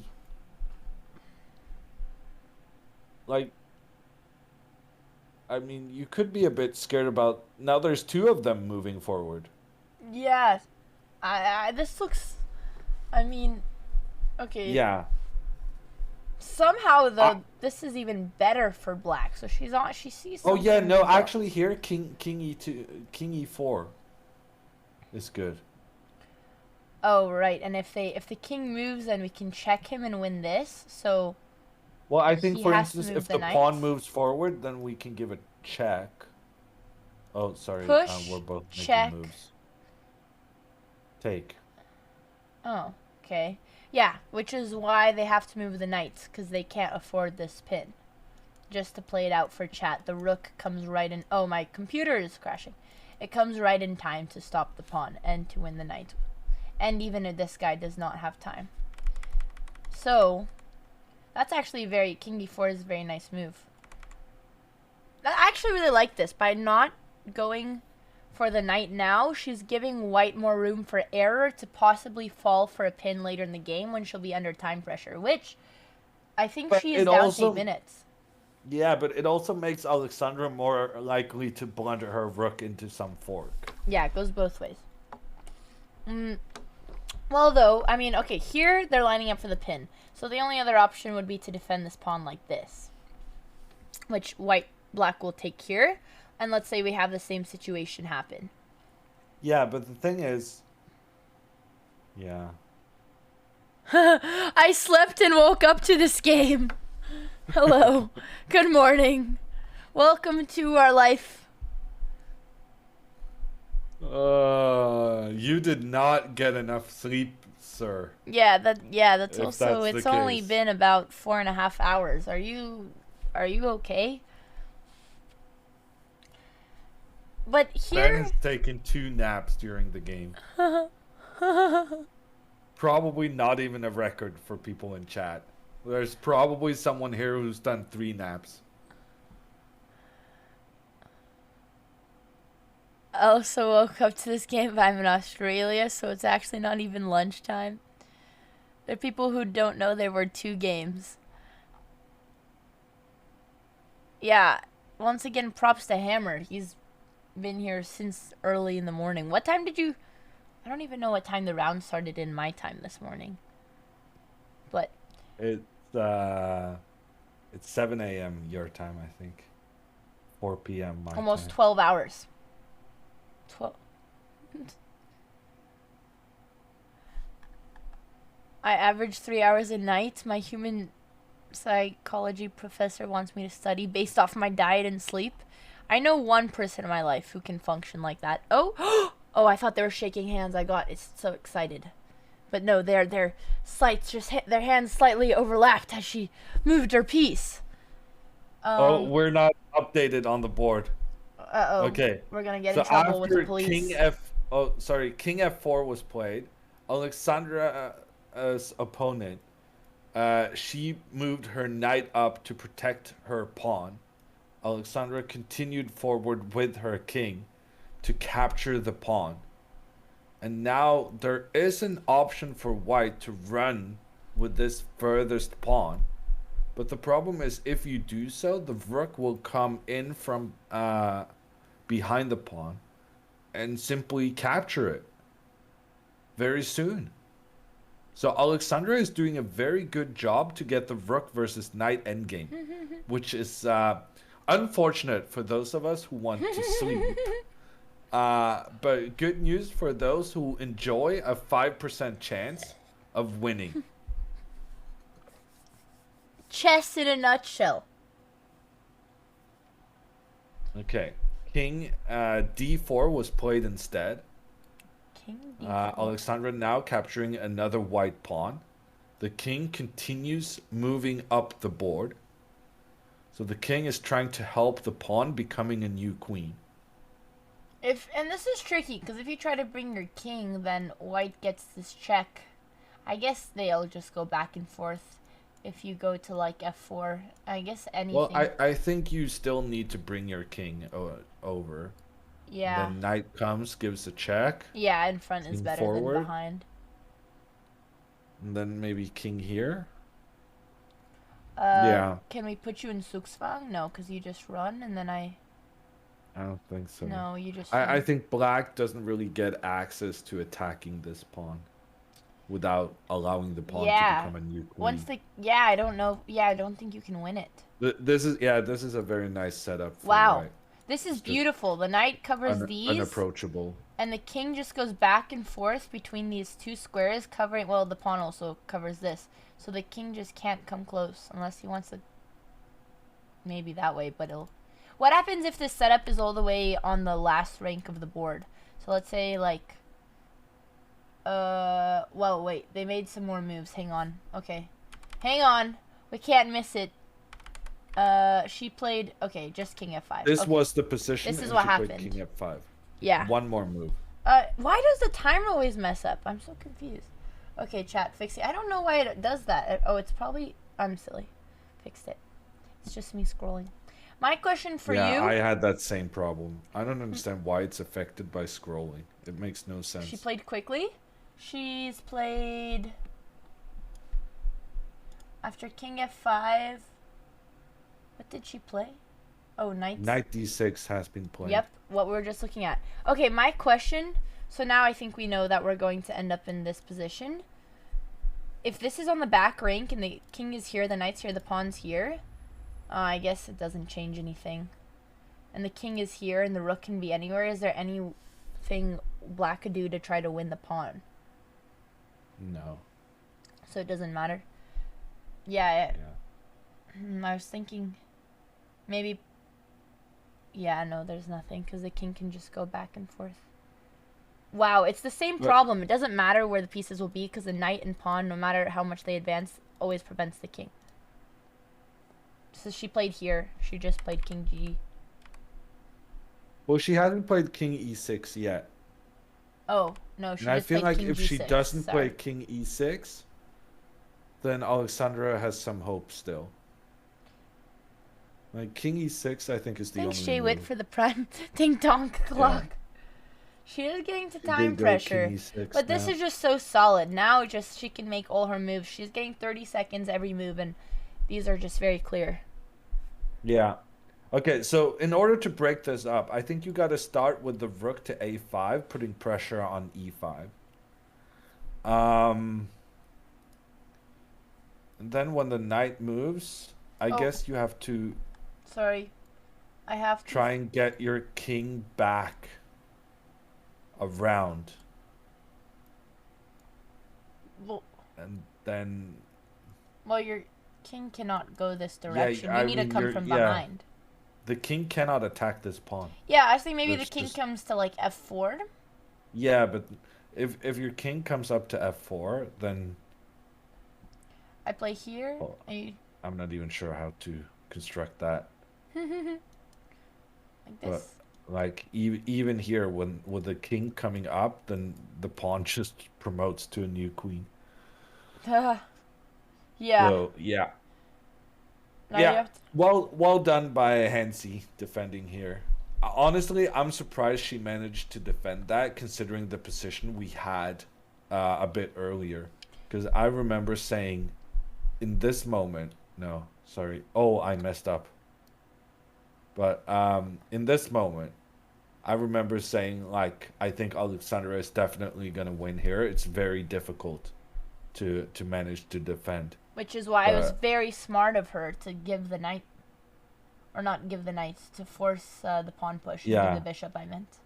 Like, I mean, you could be a bit scared about. Now there's 2 of them moving forward. yeah, this looks, I mean, okay. Yeah. Somehow though, this is even better for black. So she sees. Oh yeah, something no, good. actually here king e2, king e4 is good. Oh right, and if the king moves, then we can check him and win this. So Well, I think He for has to instance move if the the knight. pawn moves forward, then we can give a check. Oh, sorry. Push, we're both making check. moves. Take. oh, okay. Yeah, which is why they have to move the knights, because they can't afford this pin. Just to play it out for chat, the rook comes right in. Oh, my computer is crashing. It comes right in time to stop the pawn and to win the knight. And even if this guy does not have time. So, that's actually king d4 is a very nice move. I actually really like this. By not going for the knight now, she's giving white more room for error to possibly fall for a pin later in the game when she'll be under time pressure, which I think But she is it down also- to 8 minutes. Yeah, but it also makes Alexandra more likely to blunder her rook into some fork. Yeah, it goes both ways. Well, though, I mean, okay, here they're lining up for the pin. So the only other option would be to defend this pawn like this. Which black will take here. And let's say we have the same situation happen. Yeah, but the thing is, yeah. I slept and woke up to this game. Hello. Good morning. Welcome to our life. You did not get enough sleep, sir. Yeah, that's If also, that's the it's only case. been about 4.5 hours. Are you okay? But Ben here, has taken 2 naps during the game. Probably not even a record for people in chat. There's probably someone here who's done 3 naps. I also woke up to this game, but I'm in Australia, so it's actually not even lunchtime. There are people who don't know there were 2 games. Yeah, once again, props to Hammer. He's been here since early in the morning. What time did you... I don't even know what time the round started in my time this morning. But It's 7 a.m. your time, I think. 4 p.m. my almost time. 12 hours. 12. I average 3 hours a night. My human psychology professor wants me to study based off my diet and sleep. I know one person in my life who can function like that. Oh, oh! I thought they were shaking hands. I got so excited, but no, their slights just hit, their hands slightly overlapped as she moved her piece. Oh, we're not updated on the board. Uh-oh. Okay. We're gonna get So in trouble with the after police. King F4 was played, Alexandra's opponent, she moved her knight up to protect her pawn. Alexandra continued forward with her king to capture the pawn. And now there is an option for white to run with this furthest pawn. But the problem is, if you do so, the rook will come in from behind the pawn and simply capture it very soon. So Alexandra is doing a very good job to get the rook versus knight endgame, which is unfortunate for those of us who want to sleep. But good news for those who enjoy a 5% chance of winning. Chess in a nutshell. Okay. King d4 was played instead. King D4. Alexandra now capturing another white pawn. The king continues moving up the board. So the king is trying to help the pawn becoming a new queen. And this is tricky, because if you try to bring your king, then white gets this check. I guess they'll just go back and forth if you go to like f4. I guess anything. Well, I think you still need to bring your king over. Yeah. Then knight comes, gives a check. Yeah, in front is King better forward. than behind. And then maybe king here. Yeah. Can we put you in Suksvang? No, because you just run, and then I don't think so. No, you just I think black doesn't really get access to attacking this pawn without allowing the pawn to become a new queen. I don't know. Yeah, I don't think you can win it. This is a very nice setup for Wow. white. This is beautiful. The knight covers these. Unapproachable. And the king just goes back and forth between these 2 squares, covering... Well, the pawn also covers this. So the king just can't come close unless he wants to... Maybe that way, but it'll... What happens if this setup is all the way on the last rank of the board? So let's say, like... Well, wait. They made some more moves. Hang on. Okay. Hang on. We can't miss it. She played... Okay, just king f5. This okay. was the position. This is and what she played happened. King f5. Yeah. One more move. Why does the timer always mess up? I'm so confused. Okay, chat, fix it. I don't know why it does that. Oh, it's probably... I'm silly. Fixed it. It's just me scrolling. My question for you... Yeah, I had that same problem. I don't understand why it's affected by scrolling. It makes no sense. She played quickly. She's played... After king f5... What did she play? Oh, knight d6 has been played. Yep, what we were just looking at. Okay, my question... So now I think we know that we're going to end up in this position. If this is on the back rank and the king is here, the knight's here, the pawn's here, I guess it doesn't change anything. And the king is here and the rook can be anywhere. Is there anything black could do to try to win the pawn? No. So it doesn't matter? Yeah. I was thinking maybe. Yeah, no, there's nothing because the king can just go back and forth. Wow, it's the same But- problem. It doesn't matter where the pieces will be because the knight and pawn, no matter how much they advance, always prevents the king. So she played here. She just played king G. Well, she hasn't played king e6 yet. Oh, no, she And I just feel played like king if G6. she doesn't play Sorry. king e6, then Alexandra has some hope still. Like king e6, I think is the Thanks, only Jay Witt, move. for the prime ding dong clock. She is getting to She time did go pressure. king e6 But this now. is just so solid. Now just she can make all her moves. She's getting 30 seconds every move, and these are just very clear. Yeah. Okay, so in order to break this up, I think you got to start with the rook to a5, putting pressure on e5. And then when the knight moves, I Oh. guess you have to Sorry. I have to. try and get your king back around. Well, And then your king cannot go this direction. I You need to mean, come you're- from yeah. behind. the king cannot attack this pawn. Yeah, I think maybe That's the king just- comes to like f4. Yeah, but if your king comes up to f4, then I play here. Oh. And you, I'm not even sure how to construct that. like this. Like even here, when with the king coming up, then the pawn just promotes to a new queen. Yeah. So yeah, Now you yeah. have to- Well done by Hansi defending here. Honestly, I'm surprised she managed to defend that, considering the position we had a bit earlier. Because I remember saying, in this moment, no, sorry. Oh, I messed up. But in this moment, I remember saying, like, I think Alexandra is definitely gonna win here. It's very difficult to manage to defend. Which is why it was But- very smart of her to give the knight, or not give the knight, to force the pawn push and Yeah. give the bishop, I meant.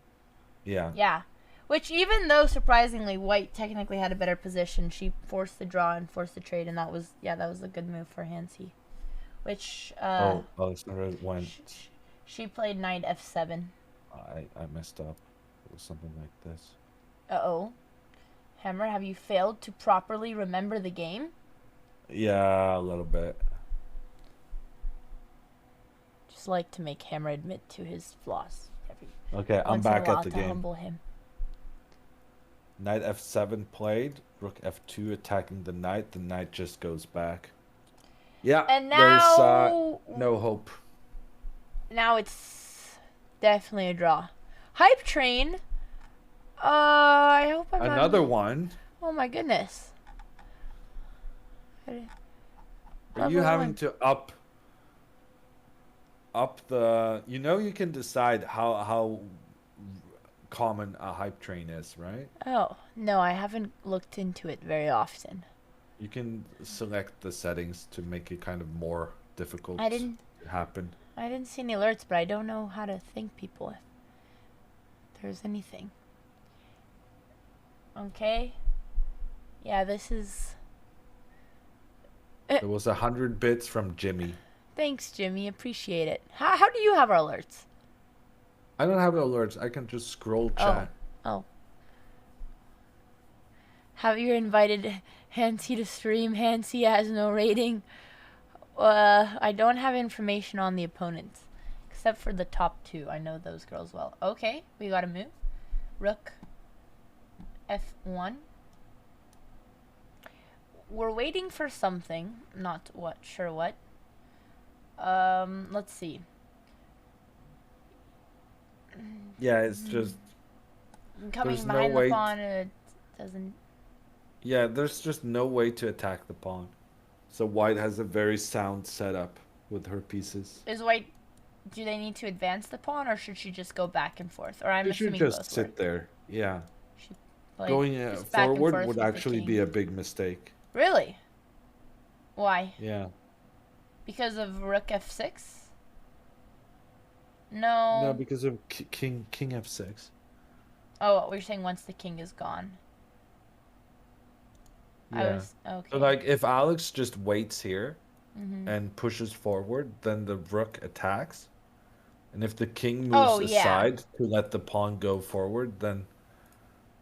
Yeah. Yeah. Which, even though surprisingly white technically had a better position, she forced the draw and forced the trade, and that was a good move for Hansi. Which Oh, Alexandra went. she played knight f7. I messed up. It was something like this. Uh-oh. Hammer, have you failed to properly remember the game? Yeah, a little bit. Just like to make Hammer admit to his flaws. Okay, I'm Once in a back while at the to game. humble him. Knight f7 played. Rook f2 attacking the knight. The knight just goes back. Yeah, And there's now, no hope. now it's definitely a draw. Hype train. I hope I'm not- Another one. Oh my goodness. Are you Level having one. to up the? You know, you can decide how common a hype train is, right? Oh, no, I haven't looked into it very often. You can select the settings to make it kind of more difficult I didn't to happen. see any alerts, but I don't know how to thank people if there's anything. Okay. Yeah, this is... There was 100 bits from Jimmy. Thanks, Jimmy. Appreciate it. How do you have our alerts? I don't have alerts. I can just scroll chat. Oh. Have you invited Hansi to stream? Hansi has no rating. I don't have information on the opponents. Except for the top two. I know those girls well. Okay, we gotta move. Rook F1. We're waiting for something. Not sure what. Let's see. Yeah, it's just Coming There's no behind way the pawn, it doesn't... yeah, there's just no way to attack the pawn. So white has a very sound setup with her pieces. Is white... Do they need to advance the pawn, or should she just go back and forth? Or I'm You should assuming just both sit work. there. Yeah. Like, Going just back and forward forth would with the actually king. be a big mistake. Really? Why? Yeah. Because of rook f6? No. No, because of king f6. Oh, we're saying once the king is gone. I Yeah. was okay. So like if Alex just waits here, and pushes forward, then the rook attacks. And if the king Oh, moves yeah. aside to let the pawn go forward, then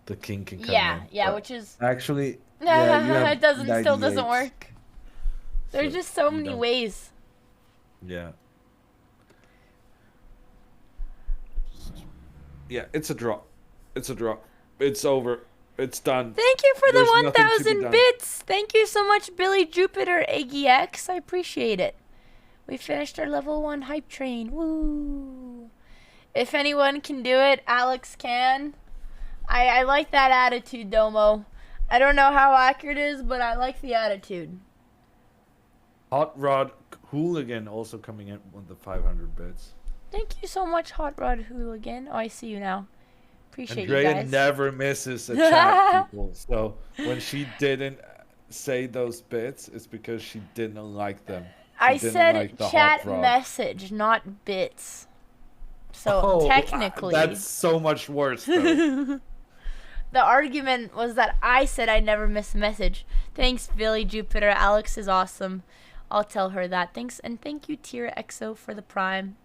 the king can come Yeah, in. yeah, But which is actually, yeah, you have it doesn't knight still doesn't e8, work. There's so just so you many don't. ways. Yeah. Yeah, it's a draw. It's a draw. It's over. It's done. Thank you for There's the nothing to be 1,000 done. bits. Thank you so much, Billy Jupiter AGX. I appreciate it. We finished our level 1 hype train. Woo! If anyone can do it, Alex can. I like that attitude, Domo. I don't know how accurate it is, but I like the attitude. Hot Rod Hooligan also coming in with the 500 bits. Thank you so much, Hot Rod Hooligan. Oh, I see you now. Appreciate you Andrea guys. never misses a chat, people. So when she didn't say those bits, it's because she didn't like them. She I didn't said like the chat hot rod. message, not bits. So Oh, technically, that's so much worse, though. the argument was that I said I never miss a message. Thanks, Billy Jupiter. Alex is awesome. I'll tell her that. Thanks, and thank you, Tier EXO, for the prime.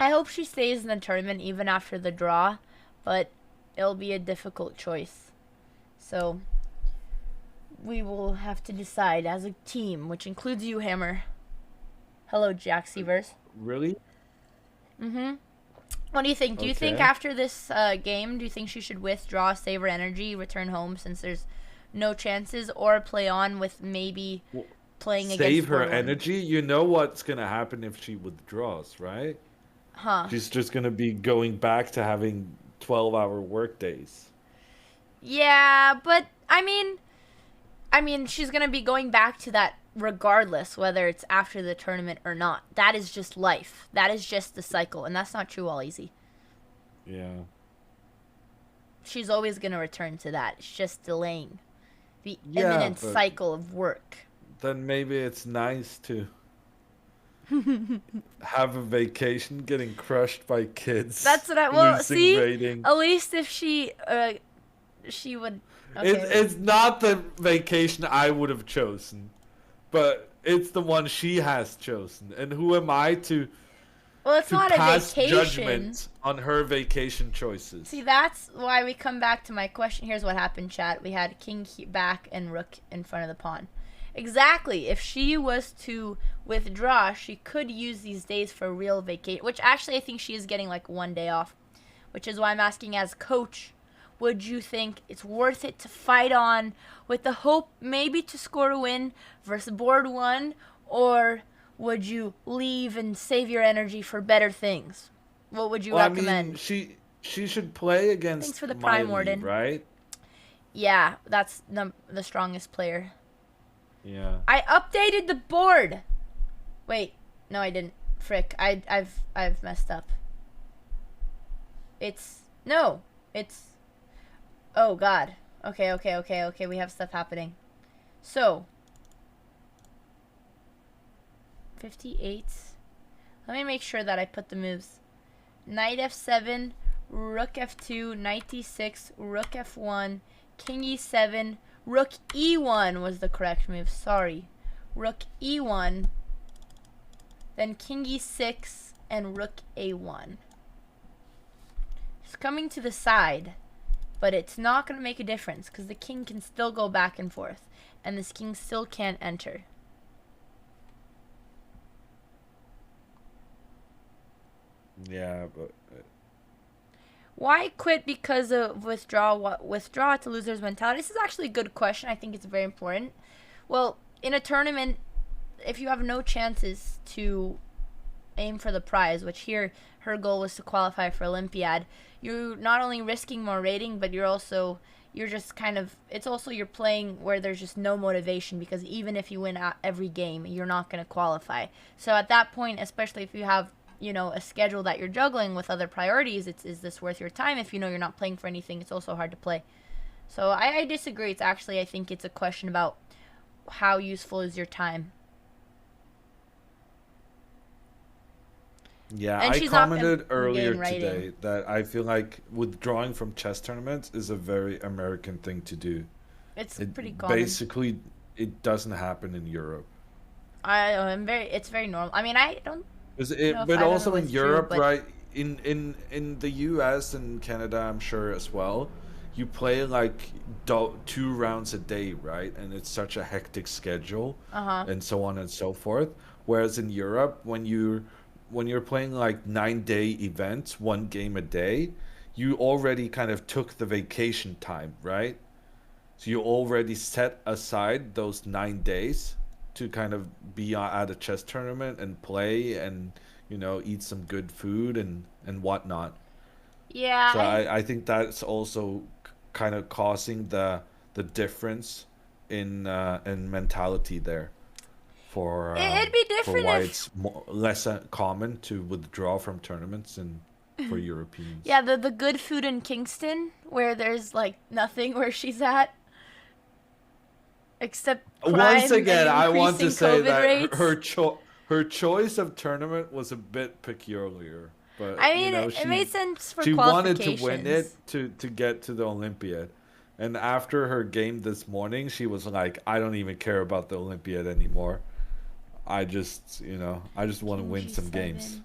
I hope she stays in the tournament even after the draw, but it'll be a difficult choice. So we will have to decide as a team, which includes you, Hammer. Hello, Jack Severs. Really? What do you think? Do you think Okay. after this game, do you think she should withdraw, save her energy, return home since there's no chances, or play on with maybe playing against Save her 4-1? energy? You know what's going to happen if she withdraws, right? Huh. She's just going to be going back to having 12-hour work days. Yeah, but I mean, she's gonna be going back to that regardless, whether it's after the tournament or not. That is just life. That is just the cycle, and that's not true all easy. Yeah. She's always gonna return to that. It's just delaying the Yeah, imminent but- cycle of work. Then maybe it's nice to have a vacation getting crushed by kids. That's what I well losing see. rating. At least if she would. Okay. It's not the vacation I would have chosen, but it's the one she has chosen. And who am I to Well, it's not a pass vacation. judgment on her vacation choices? See, that's why we come back to my question. Here's what happened, chat. We had king back and rook in front of the pawn. Exactly. If she was to withdraw, she could use these days for real vacation, which actually I think she is getting like 1 day off, which is why I'm asking as coach, would you think it's worth it to fight on with the hope maybe to score a win versus board 1, or would you leave and save your energy for better things? What would you Well, recommend? I mean, she should play against Thanks for the Prime Miley, Warden. right? Yeah, that's the strongest player. Yeah. I updated the board. Wait, no, I didn't. Frick, I've messed up. It's oh God. Okay. We have stuff happening. So 58. Let me make sure that I put the moves. Knight f7, rook f2, knight d6, rook f1, king e7, rook e1 was the correct move. Sorry. Rook e1, then king e6, and rook a1. It's coming to the side, but it's not going to make a difference because the king can still go back and forth, and this king still can't enter. Yeah, but Why quit because of withdraw to losers mentality? This is actually a good question. I think it's very important. Well, in a tournament, if you have no chances to aim for the prize, which here her goal was to qualify for Olympiad, you're not only risking more rating, but you're just kind of, it's also you're playing where there's just no motivation, because even if you win every game, you're not going to qualify. So at that point, especially if you have, you know, a schedule that you're juggling with other priorities, is this worth your time? If you know you're not playing for anything, it's also hard to play. So I disagree. It's actually, I think it's a question about how useful is your time. yeah, And I she's not commented earlier gain rating. today that I feel like withdrawing from chess tournaments is a very American thing to do. It's It pretty common. basically it doesn't happen in Europe. It's very normal. I mean, I don't know if But I don't know also in it's true, Europe, but right? In the U.S. and Canada, I'm sure as well. You play like 2 rounds a day, right? And it's such a hectic schedule, uh-huh. and so on and so forth. Whereas in Europe, when you're playing like 9-day events, 1 game a day, you already kind of took the vacation time, right? So you already set aside those 9 days to kind of be at a chess tournament and play and eat some good food and whatnot. Yeah, So I think that's also kind of causing the difference in mentality there it'd be for different why if it's less common to withdraw from tournaments and for Europeans. yeah, the good food in Kingston where there's like nothing where she's at except Once crime and again, I want to increasing say COVID that rates. her choice of tournament was a bit peculiar, but I mean, it made sense for she wanted to win qualifications. it to get to the Olympiad. And after her game this morning, she was like, I don't even care about the Olympiad anymore. I just want to King win some games. G7.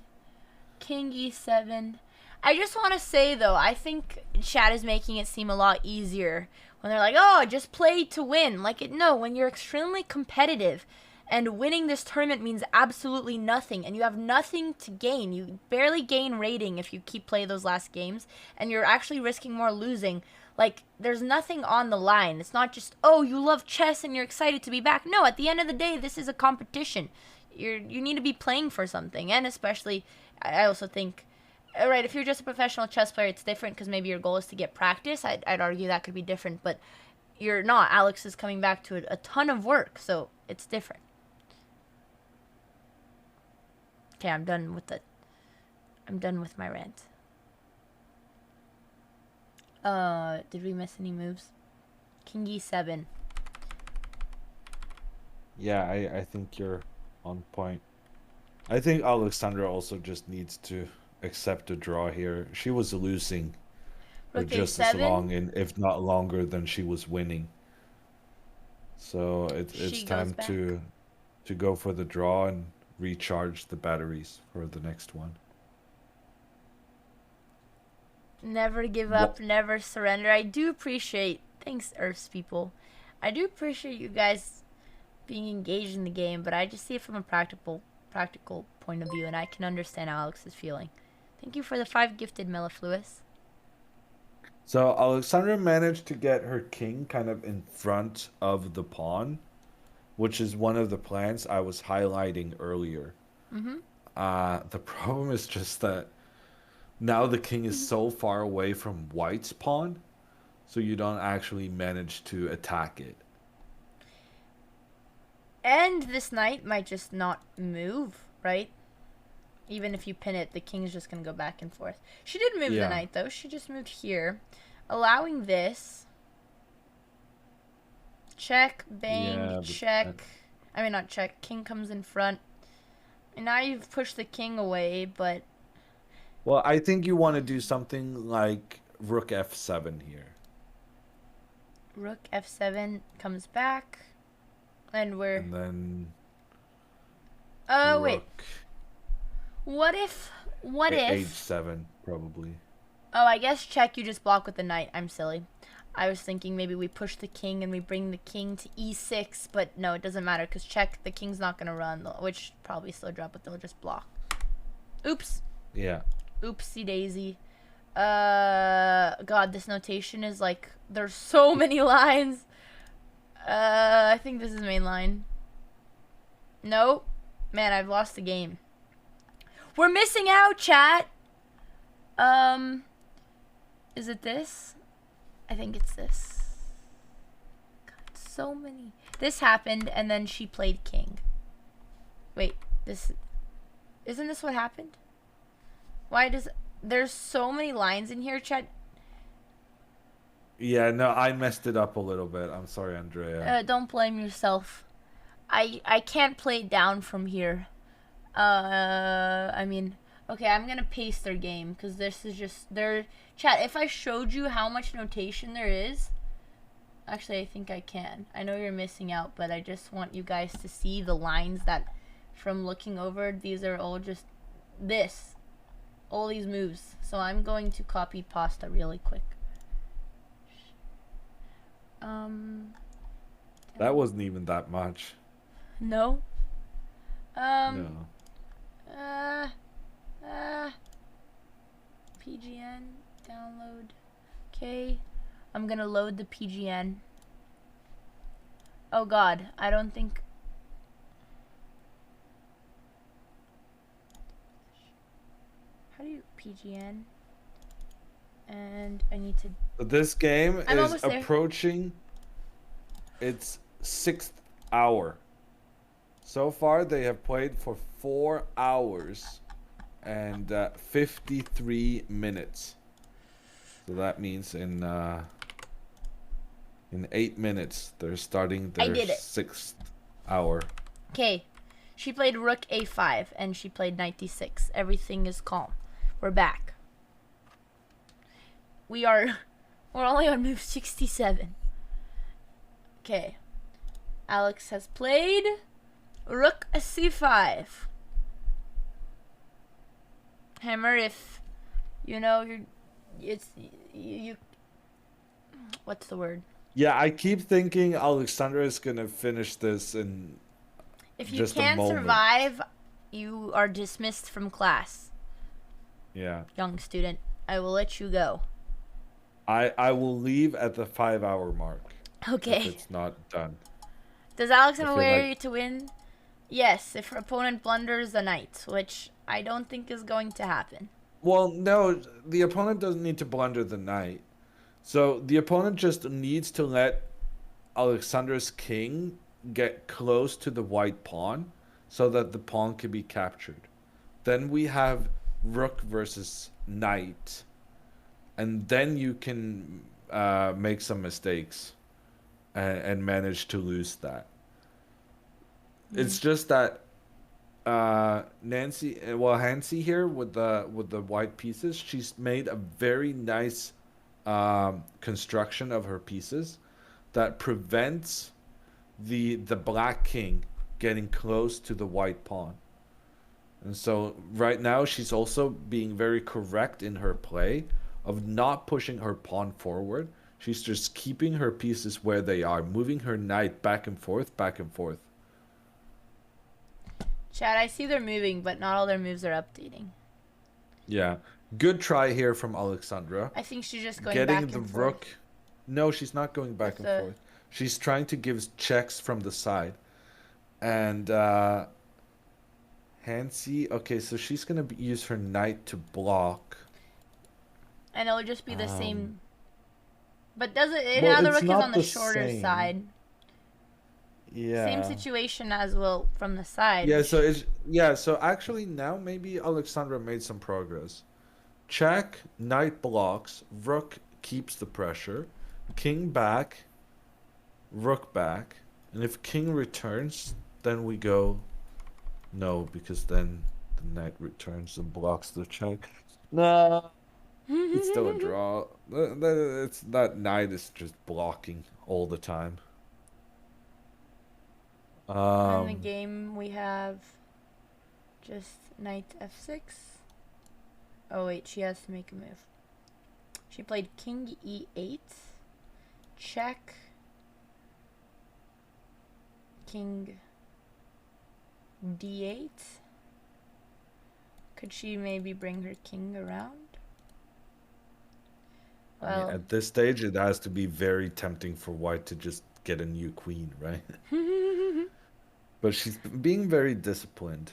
King E7. I just want to say though, I think chat is making it seem a lot easier when they're like, "Oh, just play to win." No, when you're extremely competitive and winning this tournament means absolutely nothing and you have nothing to gain. You barely gain rating if you keep playing those last games and you're actually risking more losing. There's nothing on the line. It's not just, "Oh, you love chess and you're excited to be back." No, at the end of the day, this is a competition. You need to be playing for something, and especially I also think, right, if you're just a professional chess player, it's different because maybe your goal is to get practice. I'd argue that could be different, but you're not. Alex is coming back to a ton of work, so it's different. Okay, I'm done with my rant. Did we miss any moves? King E7. Yeah, I think you're on point. I think Alexandra also just needs to accept a draw here. She was losing for Rook just as A7. long and if not longer than she was winning. So it's She goes time back. to go for the draw and recharge the batteries for the next one. Never give up, never surrender. I do appreciate, thanks Earth's people. I do appreciate you guys being engaged in the game, but I just see it from a practical point of view, and I can understand how Alex is feeling. Thank you for the 5 gifted, Mellifluous. So Alexandra managed to get her king kind of in front of the pawn, which is one of the plans I was highlighting earlier. Mm-hmm. The problem is just that now the king is so far away from white's pawn, so you don't actually manage to attack it. And this knight might just not move, right? Even if you pin it, the king's just going to go back and forth. She did move the knight, though. She just moved here, allowing this. Check, bang, check. I mean, not check. King comes in front. And now you've pushed the king away, but... Well, I think you want to do something like rook f7 here. Rook f7 comes back. And we're... And then... wait. What if... h7, probably. Oh, I guess check, you just block with the knight. I'm silly. I was thinking maybe we push the king and we bring the king to e6, but no, it doesn't matter because check, the king's not going to run, which probably slow drop, but they'll just block. Oops. Yeah. Oopsie daisy. God, this notation is like, there's so many lines. I think this is main line. Nope. Man, I've lost the game. We're missing out, chat. Is it this? I think it's this. God, so many. This happened, and then she played king. Wait, isn't this what happened? Why does... There's so many lines in here, chat. Yeah, no, I messed it up a little bit. I'm sorry, Andrea. Don't blame yourself. I can't play it down from here. I mean... Okay, I'm gonna paste their game, because this is just... Chat, if I showed you how much notation there is... Actually, I think I can. I know you're missing out, but I just want you guys to see the lines that, from looking over, these are all just this. All these moves. So I'm going to copy pasta really quick. That wasn't even that much. No. No. PGN download. Okay. I'm gonna load the PGN. Oh god, I don't think. How do you PGN? And I need to. But this game I'm is almost there. approaching its 6th hour. So far, they have played for 4 hours and 53 minutes. So that means in 8 minutes, they're starting I their did it. 6th hour. Okay. She played rook a5 and she played knight d6. Everything is calm. We're back. We're only on move 67. Okay. Alex has played rook c5. Hammer, if you know you what's the word? Yeah, I keep thinking Alexandra is gonna finish this in If you just a can't moment. survive, you are dismissed from class. Yeah. Young student, I will let you go. I will leave at the 5-hour mark if Okay. it's not done. Does Alex have I a feel way like- to win? Yes, if her opponent blunders a knight, which I don't think is going to happen. Well, no, the opponent doesn't need to blunder the knight. So the opponent just needs to let Alexandra's king get close to the white pawn so that the pawn can be captured. Then we have rook versus knight. And then you can make some mistakes and manage to lose that. It's just that Hansi here with the white pieces, she's made a very nice construction of her pieces that prevents the black king getting close to the white pawn. And so right now she's also being very correct in her play of not pushing her pawn forward. She's just keeping her pieces where they are, moving her knight back and forth, back and forth. Chad, I see they're moving, but not all their moves are updating. Yeah. Good try here from Alexandra. I think she's just going Getting back the and rook. forth. No, she's not going back With and the- forth. She's trying to give checks from the side. And Hansi, okay, so she's going to use her knight to block. And it'll just be the same. But does it? Well, Now the it's rook is not on the the shorter same. side. Yeah. Same situation as well from the side. Yeah, so actually now maybe Alexandra made some progress. Check, knight blocks, rook keeps the pressure, king back, rook back, and if king returns, then we go no, because then the knight returns and blocks the check. No, it's still a draw. That knight is just blocking all the time. In the Um, game we have just knight f6. Oh wait, she has to make a move. She played king e8, check, king d8. Could she maybe bring her king around? I mean, Well, at this stage, it has to be very tempting for white to just get a new queen, right? But she's being very disciplined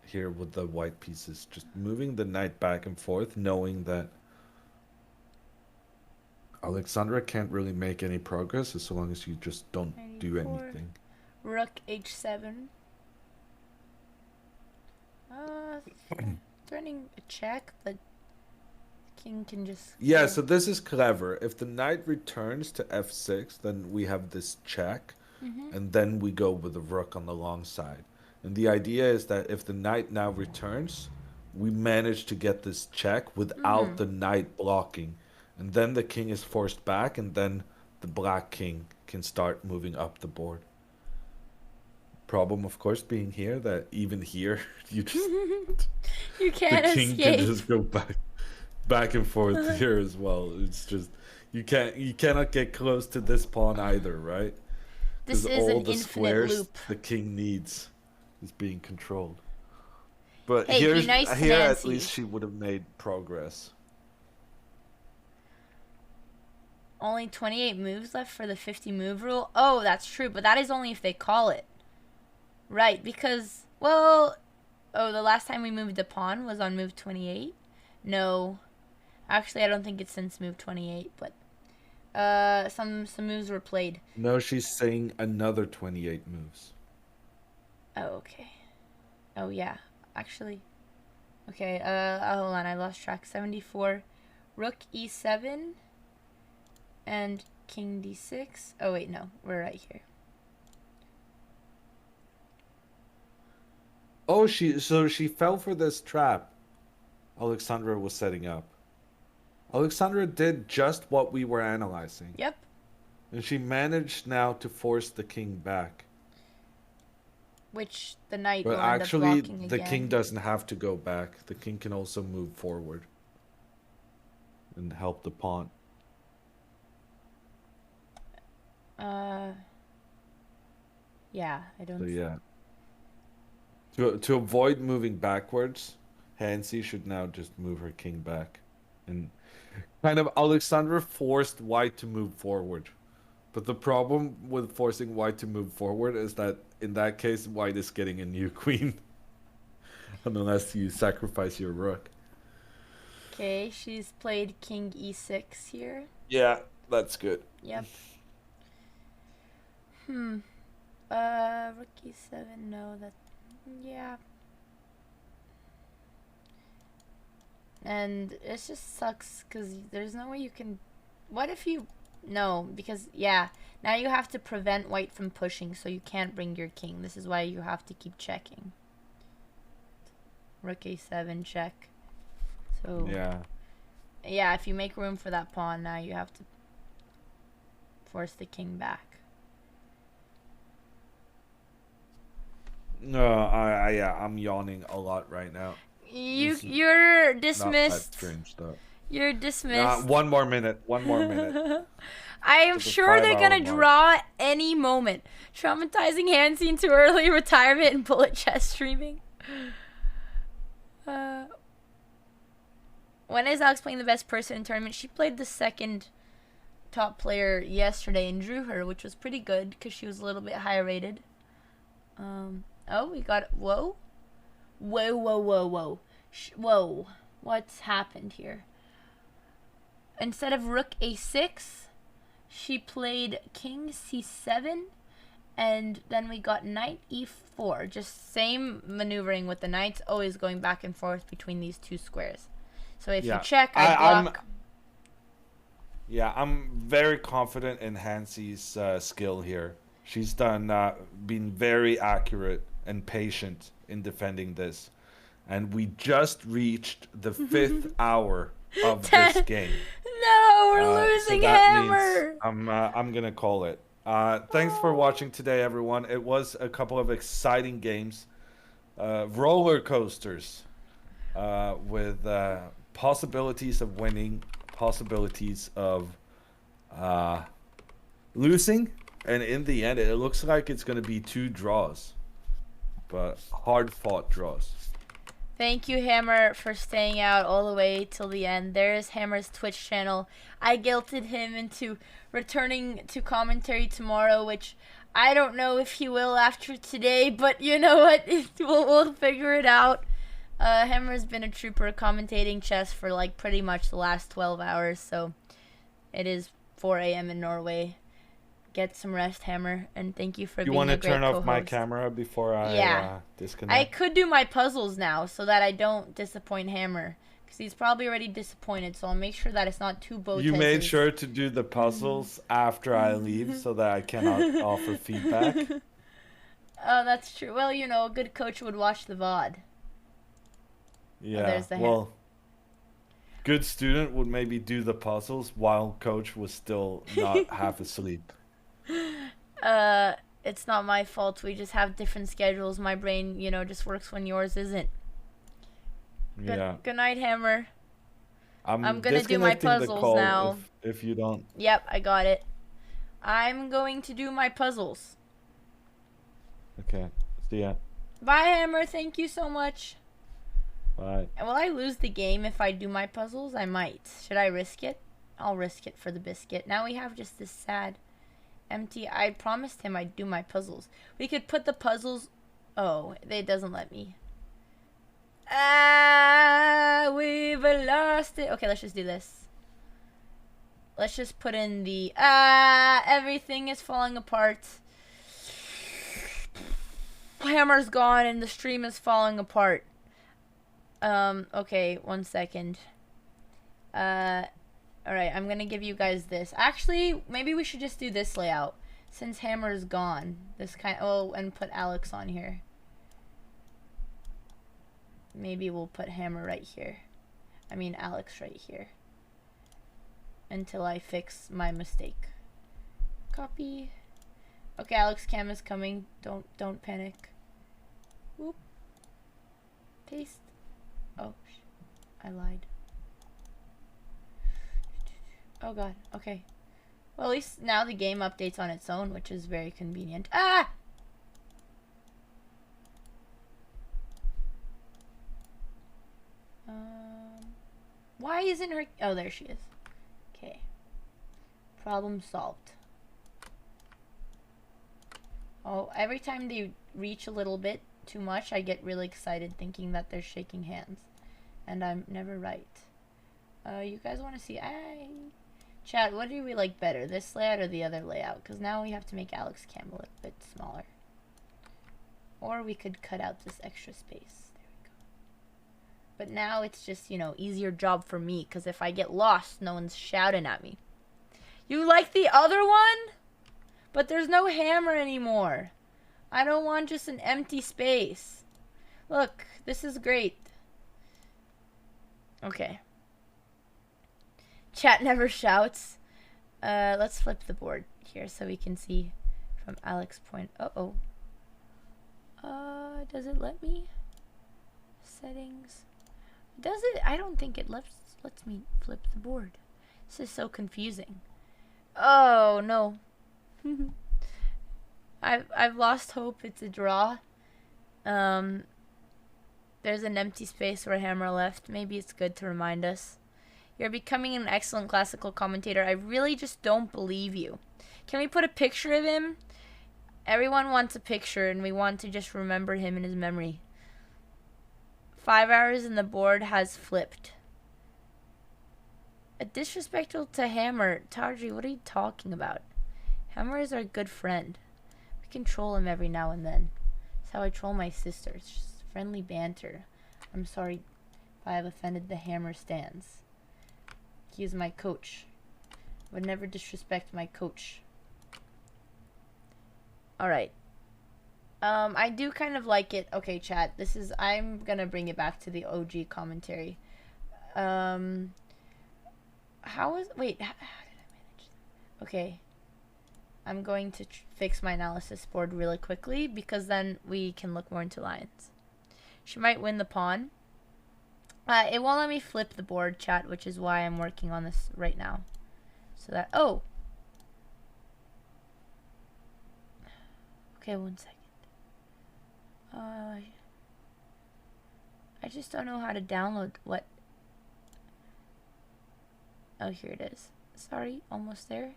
here with the white pieces, just moving the knight back and forth, knowing that Alexandra can't really make any progress as long as you just don't do 94. anything. rook h7. Turning a check, but king can just Yeah, go. so this is clever. If the knight returns to f6, then we have this check, and then we go with the rook on the long side. And the idea is that if the knight now returns, we manage to get this check without the knight blocking. And then the king is forced back, and then the black king can start moving up the board. Problem, of course, being here that even here you just You the can't king can escape. just go back and forth here as well. It's just you cannot get close to this pawn either, right? This Because is all an the infinite squares loop. the king needs is being controlled. But Hey, be nice to here at Nancy. least she would have made progress. Only 28 moves left for the 50 move rule. Oh, that's true, but that is only if they call it. Right, because, well, oh, the last time we moved a pawn was on move 28? No. Actually, I don't think it's since move 28, but some moves were played. No, she's saying another 28 moves. Oh, okay. Oh, yeah. Actually. Okay, hold on, I lost track. 74. Rook e7 and king d6. Oh, wait, no. We're right here. Oh, she fell for this trap Alexandra was setting up. Alexandra did just what we were analyzing. Yep. And she managed now to force the king back. Which the knight But will end up actually, blocking the again. king doesn't have to go back. The king can also move forward and help the pawn. Yeah, I don't. So yeah. To avoid moving backwards, Hansi should now just move her king back. And kind of Alexandra forced white to move forward. But the problem with forcing white to move forward is that in that case, white is getting a new queen. Unless you sacrifice your rook. Okay, she's played king e6 here. Yeah, that's good. Yep. Rook e7, no, that, yeah. And it just sucks, because there's no way you can, what if you, no, because, yeah, now you have to prevent white from pushing, so you can't bring your king. This is why you have to keep checking. Rook a7, check. So, yeah, if you make room for that pawn, now you have to force the king back. No, I'm yawning a lot right now. You're Not that dismissed. strange stuff. You're dismissed. One more minute. One more minute. I am To the sure they're 5-hour gonna mark. draw any moment. Traumatizing Hansi into early retirement and bullet chess streaming. When is Alex playing the best person in tournament? She played the second top player yesterday and drew her, which was pretty good because she was a little bit higher rated. Oh, we got, whoa. Whoa. Whoa. What's happened here? Instead of rook a6, she played king c7, and then we got knight e4. Just same maneuvering with the knights, always going back and forth between these two squares. So if you check, I block. I'm very confident in Hansi's skill here. She's been very accurate and patient in defending this. And we just reached the 5th hour of this game. No, we're losing hammer. Means I'm gonna call it. Thanks for watching today, everyone. It was a couple of exciting games, roller coasters, with possibilities of winning, possibilities of losing, and in the end, it looks like it's gonna be 2 draws, but hard-fought draws. Thank you, Hammer, for staying out all the way till the end. There's Hammer's Twitch channel. I guilted him into returning to commentary tomorrow, which I don't know if he will after today, but you know what? We'll figure it out. Hammer's been a trooper commentating chess for like pretty much the last 12 hours, so it is 4 a.m. in Norway. Get some rest, Hammer, and thank you for being a great co-host. You want to turn off my camera before I disconnect? I could do my puzzles now so that I don't disappoint Hammer, because he's probably already disappointed, so I'll make sure that it's not too Botez. You made sure to do the puzzles after I leave so that I cannot offer feedback. Oh, that's true. Well, you know, a good coach would watch the VOD. Yeah, there's the well, good student would maybe do the puzzles while coach was still not half asleep. It's not my fault. We just have different schedules. My brain, you know, just works when yours isn't. Yeah. Good night, Hammer. I'm gonna do my disconnecting the puzzles call now. if you don't. Yep, I got it. I'm going to do my puzzles. Okay. See ya. Bye, Hammer. Thank you so much. Bye. Will I lose the game if I do my puzzles? I might. Should I risk it? I'll risk it for the biscuit. Now we have just this sad, empty... I promised him I'd do my puzzles. We could put the puzzles... Oh, it doesn't let me. Ah, we've lost it. Okay, let's just do this. Let's just put in the... everything is falling apart. Hammer's gone and the stream is falling apart. Okay, 1 second. Alright, I'm gonna give you guys this. Actually, maybe we should just do this layout. Since Hammer is gone. This kind... Oh, and put Alex on here. Maybe we'll put Hammer right here. I mean, Alex right here. Until I fix my mistake. Copy. Okay, Alex Cam is coming. Don't panic. Whoop. Paste. Oh, I lied. Oh god. Okay. Well, at least now the game updates on its own, which is very convenient. Ah! Why isn't her... Oh, there she is. Okay. Problem solved. Oh, every time they reach a little bit too much, I get really excited thinking that they're shaking hands. And I'm never right. You guys want to see... Chat, what do we like better? This layout or the other layout? Because now we have to make Alex Cam a little bit smaller. Or we could cut out this extra space. There we go. But now it's just, you know, easier job for me. Because if I get lost, no one's shouting at me. You like the other one? But there's no Hammer anymore. I don't want just an empty space. Look, this is great. Okay. Chat never shouts. Let's flip the board here so we can see from Alex's point. Uh-oh. Does it let me? Settings. Does it? I don't think it lets me flip the board. This is so confusing. Oh, no. I've lost hope. It's a draw. There's an empty space where Hammer left. Maybe it's good to remind us. You're becoming an excellent classical commentator. I really just don't believe you. Can we put a picture of him? Everyone wants a picture, and we want to just remember him in his memory. 5 hours and the board has flipped. A disrespectful to Hammer. Tawdry, what are you talking about? Hammer is our good friend. We can troll him every now and then. That's how I troll my sister. It's just friendly banter. I'm sorry if I have offended the Hammer stands. He is my coach. I would never disrespect my coach. Alright. I do kind of like it. Okay, chat. I'm gonna bring it back to the OG commentary. How did I manage that? Okay. I'm going to fix my analysis board really quickly because then we can look more into lines. She might win the pawn. It won't let me flip the board, chat, which is why I'm working on this right now. So that... Oh! Okay, 1 second. I just don't know how to download what... Oh, here it is. Sorry, almost there.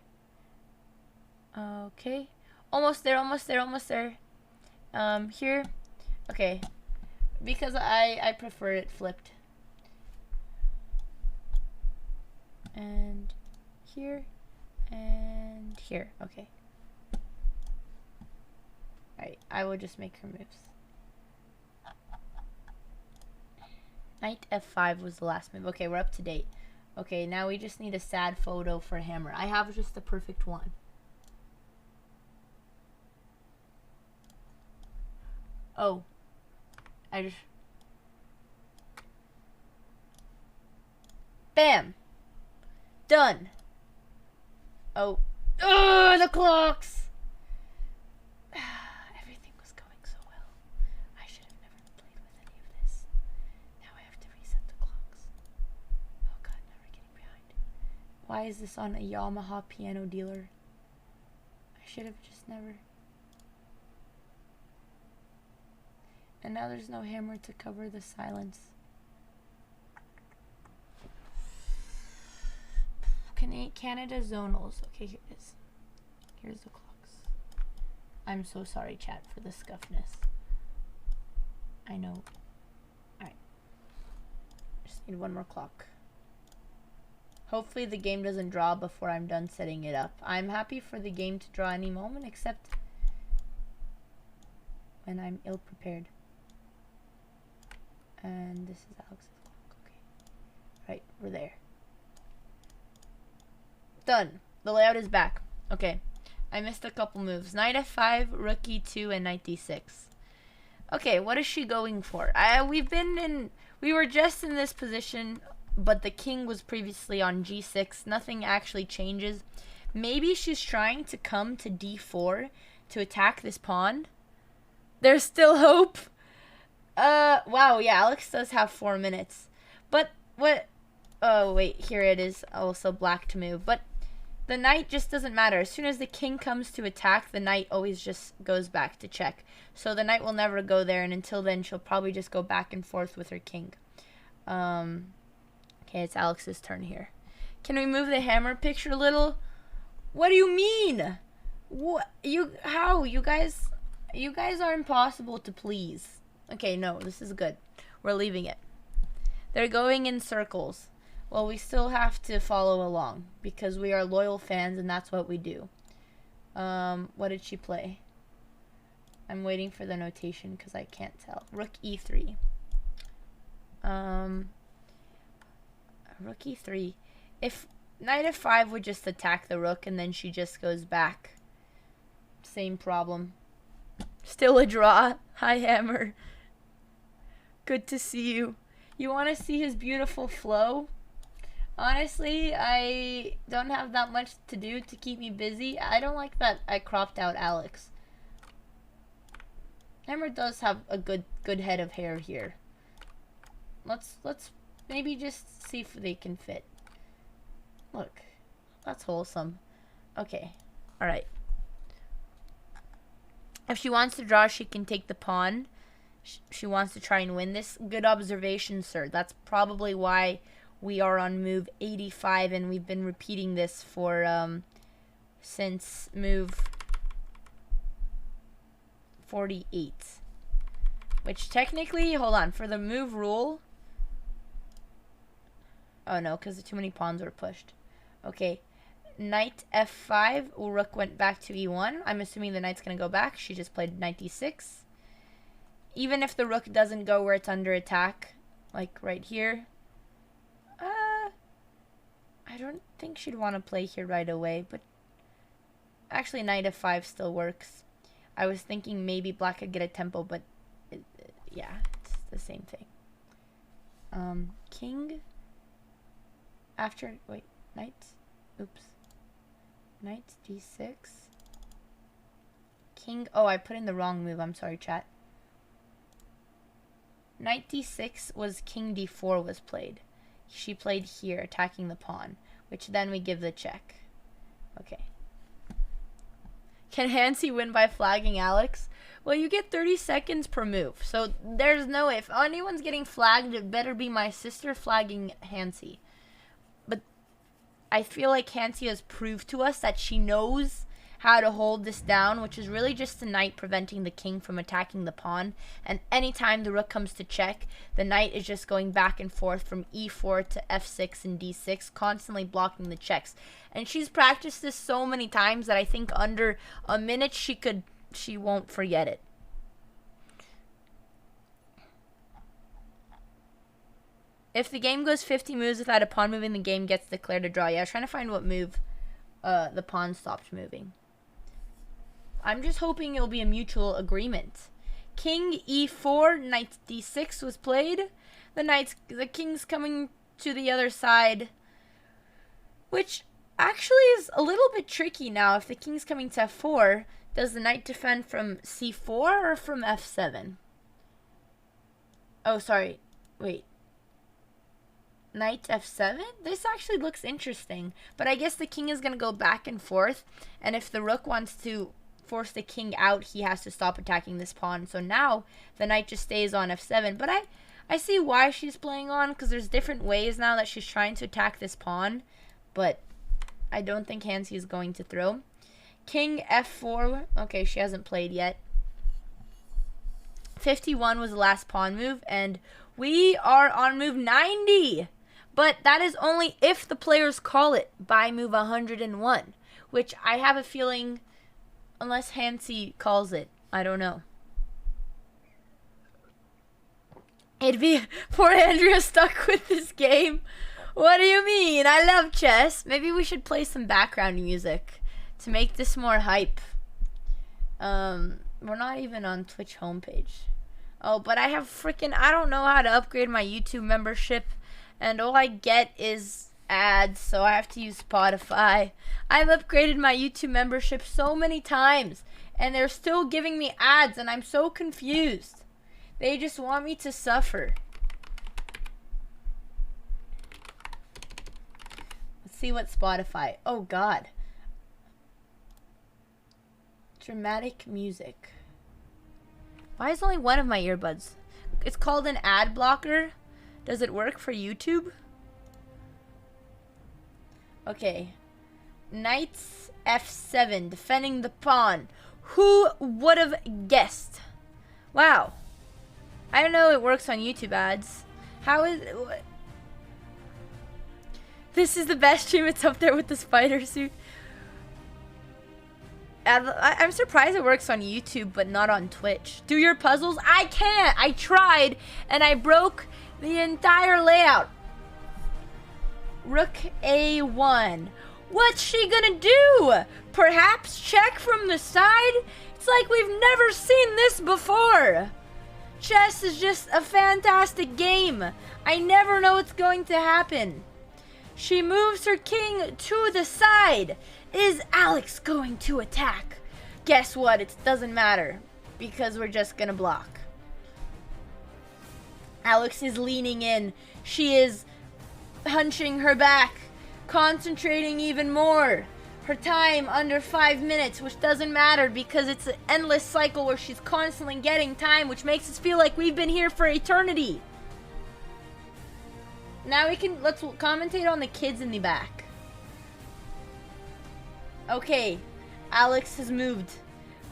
Okay. Almost there, almost there, almost there. Here. Okay. Because I prefer it flipped. And here. And here. Okay. Alright, I will just make her moves. Knight F5 was the last move. Okay, we're up to date. Okay, now we just need a sad photo for Hammer. I have just the perfect one. Oh. Bam. Done. Oh. Ugh, the clocks. Everything was going so well. I should have never played with any of this. Now I have to reset the clocks. Oh god, now we're getting behind. Why is this on a Yamaha piano dealer? I should have just never. And now there's no hammer to cover the silence. Canada zonals. Okay, here it is. Here's the clocks. I'm so sorry, chat, for the scuffness. I know. Alright. Just need one more clock. Hopefully the game doesn't draw before I'm done setting it up. I'm happy for the game to draw any moment, except when I'm ill-prepared. And this is Alex's clock. Okay. Right, we're there. Done. The layout is back. Okay. I missed a couple moves. Knight f5, rook e2, and knight d6. Okay, what is she going for? We were just in this position, but the king was previously on g6. Nothing actually changes. Maybe she's trying to come to d4 to attack this pawn. There's still hope. Wow, yeah, Alex does have 4 minutes. But what? Oh, wait, here it is. Also black to move. But the knight just doesn't matter. As soon as the king comes to attack, the knight always just goes back to check. So the knight will never go there, and until then, she'll probably just go back and forth with her king. Okay, it's Alex's turn here. Can we move the hammer picture a little? What do you mean? What? How? You guys are impossible to please. Okay, no, this is good. We're leaving it. They're going in circles. Well, we still have to follow along because we are loyal fans and that's what we do. What did she play? I'm waiting for the notation because I can't tell. Rook e3. Rook e3. If knight f5 would just attack the rook and then she just goes back. Same problem. Still a draw. Hi, Hammer. Good to see you. You want to see his beautiful flow? Honestly, I don't have that much to do to keep me busy. I don't like that I cropped out Alex. Hammer does have a good head of hair here. Let's maybe just see if they can fit. Look, that's wholesome. Okay, all right. If she wants to draw, she can take the pawn. She wants to try and win this. Good observation, sir. That's probably why we are on move 85, and we've been repeating this for since move 48. Which technically, hold on, for the move rule. Oh no, because too many pawns were pushed. Okay, knight f5. Rook went back to e1. I'm assuming the knight's gonna go back. She just played knight d6. Even if the rook doesn't go where it's under attack, like right here. I don't think she'd want to play here right away, but actually knight f5 still works. I was thinking maybe black could get a tempo, but yeah, it's the same thing. King after, wait, knight, oops, knight d6. King, oh, I put in the wrong move, I'm sorry, chat. Knight d6 was king d4 was played. She played here, attacking the pawn, which then we give the check. Okay. Can Hansi win by flagging Alex? Well, you get 30 seconds per move, so there's no way. If anyone's getting flagged, it better be my sister flagging Hansi. But I feel like Hansi has proved to us that she knows how to hold this down, which is really just the knight preventing the king from attacking the pawn. And anytime the rook comes to check, the knight is just going back and forth from e4 to f6 and d6, constantly blocking the checks. And she's practiced this so many times that I think under a minute she won't forget it. If the game goes 50 moves without a pawn moving, the game gets declared a draw. Yeah, I was trying to find what move the pawn stopped moving. I'm just hoping it'll be a mutual agreement. King e4, knight d6 was played. The king's coming to the other side, which actually is a little bit tricky now. If the king's coming to f4, does the knight defend from c4 or from f7? Oh, sorry. Wait. Knight f7? This actually looks interesting. But I guess the king is going to go back and forth. And if the rook wants to force the king out, he has to stop attacking this pawn. So now the knight just stays on f7. But I see why she's playing on, because there's different ways now that she's trying to attack this pawn. But I don't think Hansi is going to throw. King f4. Okay, she hasn't played yet. 51 was the last pawn move, and we are on move 90. But that is only if the players call it by move 101, which I have a feeling, unless Hansi calls it, I don't know. It'd be poor Andrea stuck with this game. What do you mean? I love chess. Maybe we should play some background music to make this more hype. We're not even on Twitch homepage. Oh, but I have I don't know how to upgrade my YouTube membership, and all I get is ads, so I have to use Spotify. I've upgraded my YouTube membership so many times, and they're still giving me ads, and I'm so confused. They just want me to suffer. Let's see what Spotify. Oh, God. Dramatic music. Why is only one of my earbuds? It's called an ad blocker. Does it work for YouTube? Okay. Knights f7, defending the pawn. Who would have guessed? Wow. I don't know it works on YouTube ads. How is it? What? This is the best stream. It's up there with the spider suit. I'm surprised it works on YouTube, but not on Twitch. Do your puzzles? I can't. I tried, and I broke the entire layout. Rook A1. What's she gonna do? Perhaps check from the side? It's like we've never seen this before. Chess is just a fantastic game. I never know what's going to happen. She moves her king to the side. Is Alex going to attack? Guess what? It doesn't matter, because we're just gonna block. Alex is leaning in. She is hunching her back, concentrating even more. Her time under 5 minutes, which doesn't matter because it's an endless cycle where she's constantly getting time, which makes us feel like we've been here for eternity. Now let's commentate on the kids in the back. Okay, Alex has moved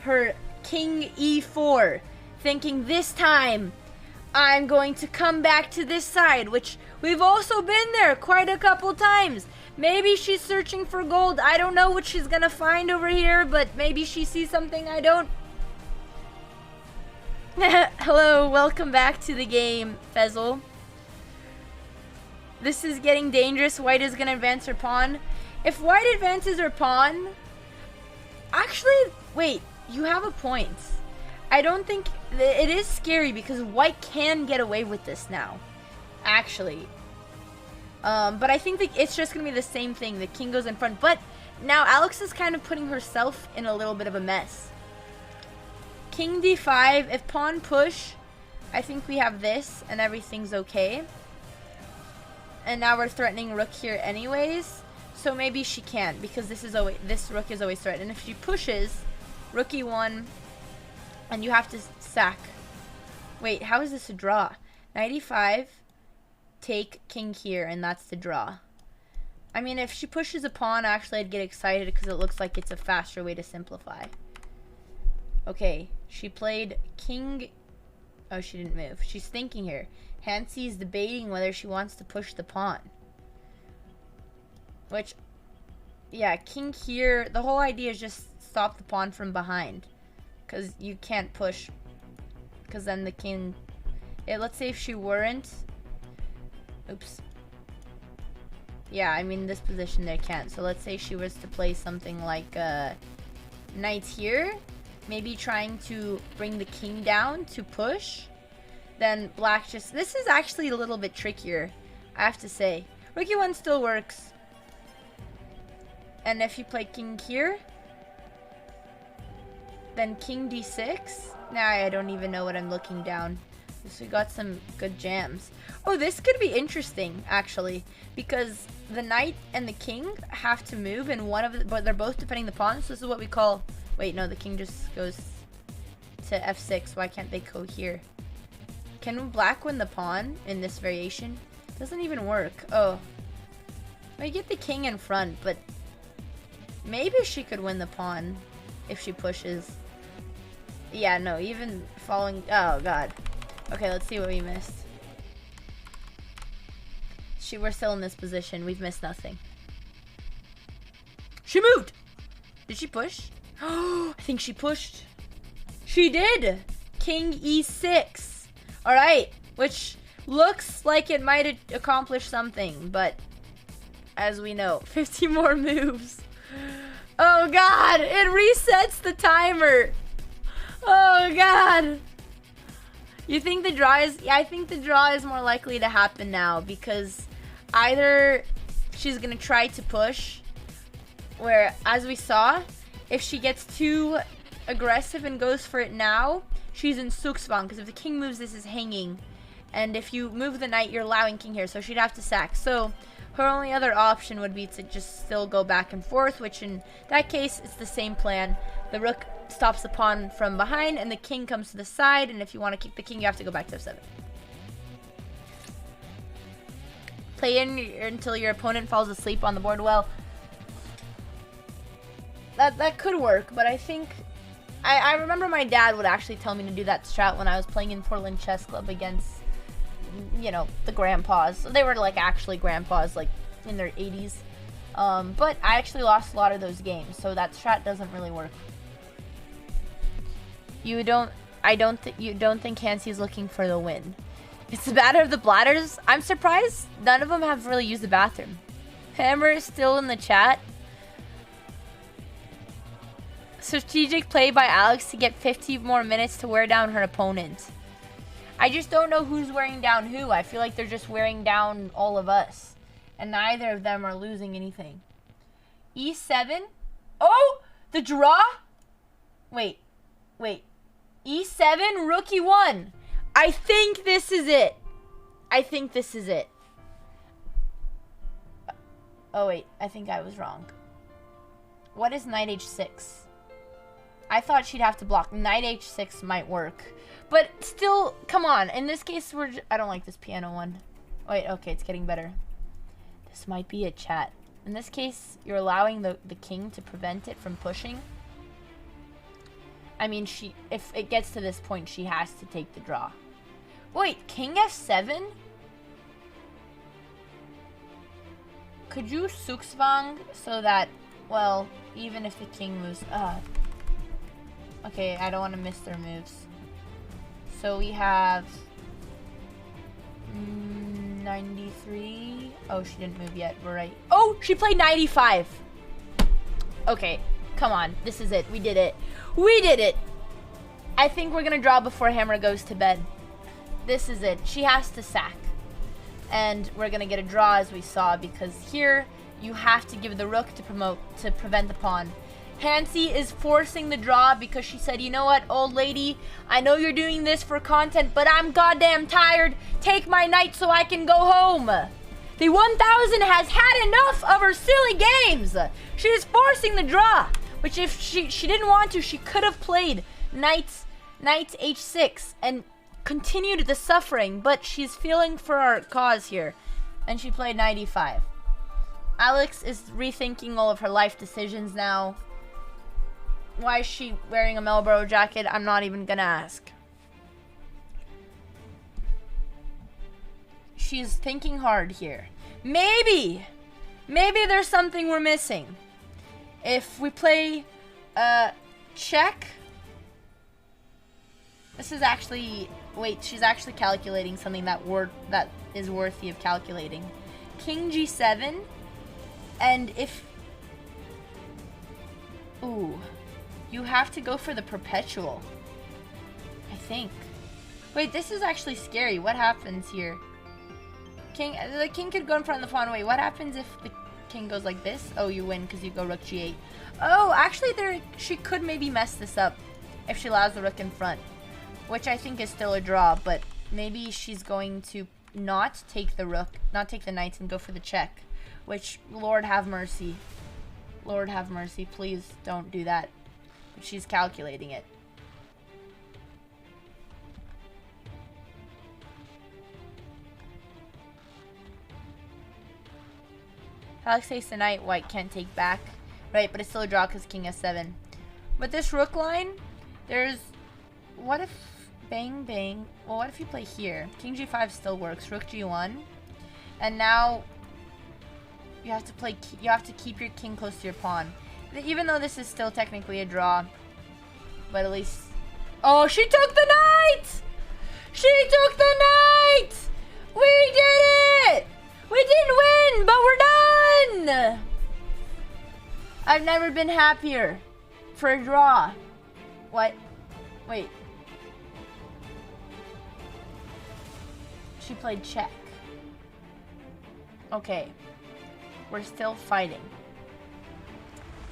her king e4, thinking this time I'm going to come back to this side, which we've also been there quite a couple times. Maybe she's searching for gold. I don't know what she's gonna find over here, but maybe she sees something I don't. Hello, welcome back to the game, Fezzle. This is getting dangerous. White is gonna advance her pawn. If white advances her pawn... Actually, wait, you have a point. I don't think... It is scary because white can get away with this now. Actually. But I think that it's just going to be the same thing. The king goes in front. But now Alex is kind of putting herself in a little bit of a mess. King d5. If pawn push, I think we have this and everything's okay. And now we're threatening rook here anyways. So maybe she can't because this rook is always threatened. And if she pushes, rook e1, and you have to sack. Wait, how is this a draw? Knight e5, take king here, and that's the draw. I mean, if she pushes a pawn, actually I'd get excited because it looks like it's a faster way to simplify. Okay, she played king. Oh, she didn't move. She's thinking here. Hansi's debating whether she wants to push the pawn. Which, yeah, king here. The whole idea is just stop the pawn from behind. Because you can't push. Because then the king... let's say if she weren't... Oops. Yeah, I mean, this position they can't. So let's say she was to play something like knight here. Maybe trying to bring the king down to push. Then black just... This is actually a little bit trickier. I have to say. Rookie 1 still works. And if you play king here, then king d6. Now I don't even know what I'm looking down. So we got some good jams. Oh, this could be interesting, actually, because the knight and the king have to move, and but they're both defending the pawn. So this is what we call. Wait, no, the king just goes to f6. Why can't they go here? Can black win the pawn in this variation? Doesn't even work. Oh, I get the king in front, but maybe she could win the pawn if she pushes. Yeah, no, even following. Oh god. Okay, let's see what we missed. We're still in this position. We've missed nothing. She moved! Did she push? Oh, I think she pushed. She did! King e6. Alright, which looks like it might accomplish something, but as we know, 50 more moves. Oh god, it resets the timer. Oh god. You think the draw is... Yeah, I think the draw is more likely to happen now, because either she's going to try to push, where, as we saw, if she gets too aggressive and goes for it now, she's in Zugzwang, because if the king moves, this is hanging. And if you move the knight, you're allowing king here, so she'd have to sack. So her only other option would be to just still go back and forth, which in that case, it's the same plan. The rook stops the pawn from behind, and the king comes to the side, and if you want to kick the king, you have to go back to f7. Play in until your opponent falls asleep on the board. Well, that could work, but I think... I remember my dad would actually tell me to do that strat when I was playing in Portland Chess Club against, you know, the grandpas. So they were, like, actually grandpas, like, in their 80s. But I actually lost a lot of those games, so that strat doesn't really work. You don't think Hansi's looking for the win. It's the batter of the bladders. I'm surprised none of them have really used the bathroom. Hammer is still in the chat. Strategic play by Alex to get 50 more minutes to wear down her opponent. I just don't know who's wearing down who. I feel like they're just wearing down all of us. And neither of them are losing anything. E7. Oh! The draw? Wait. E7, rookie 1. I think this is it. Oh, wait. I think I was wrong. What is knight h6? I thought she'd have to block. Knight h6 might work. But still, come on. In this case, I don't like this piano one. Wait, okay, it's getting better. This might be a chat. In this case, you're allowing the king to prevent it from pushing. I mean, if it gets to this point, she has to take the draw. Wait, king f7? Could you Zugzwang so that, well, even if the king moves... Okay, I don't want to miss their moves. So we have... 93... Oh, she didn't move yet. We're right. Oh, she played 95! Okay, come on. This is it. We did it. We did it! I think we're gonna draw before Hammer goes to bed. This is it. She has to sack. And we're gonna get a draw, as we saw, because here you have to give the rook to prevent the pawn. Hansi is forcing the draw because she said, you know what, old lady, I know you're doing this for content, but I'm goddamn tired. Take my knight so I can go home. The 1000 has had enough of her silly games. She is forcing the draw, which if she didn't want to, she could have played knight h6 and continued the suffering, but she's feeling for our cause here, and she played 95. Alex is rethinking all of her life decisions now. Why is she wearing a Marlboro jacket? I'm not even gonna ask. She's thinking hard here. Maybe there's something we're missing. If we play check. This is actually, wait, she's actually calculating something that is worthy of calculating. King g7, and if, ooh, you have to go for the perpetual, I think. Wait, this is actually scary. What happens here? The king could go in front of the pawn. Wait, what happens if the king goes like this? Oh, you win because you go rook g8. Oh, actually, she could maybe mess this up if she allows the rook in front, which I think is still a draw. But maybe she's going to not take the rook, not take the knights, and go for the check. Which, Lord have mercy. Lord have mercy. Please don't do that. But she's calculating it. Alex takes the knight, white can't take back. Right, but it's still a draw because king s7. But this rook line, there's... What if... Bang, bang. Well, what if you play here? King g5 still works. Rook g1. And now... You have to play... You have to keep your king close to your pawn. Even though this is still technically a draw. But at least... Oh, she took the knight! She took the knight! We did it! We didn't win, but we're done! I've never been happier for a draw. What? Wait. She played check. Okay. We're still fighting.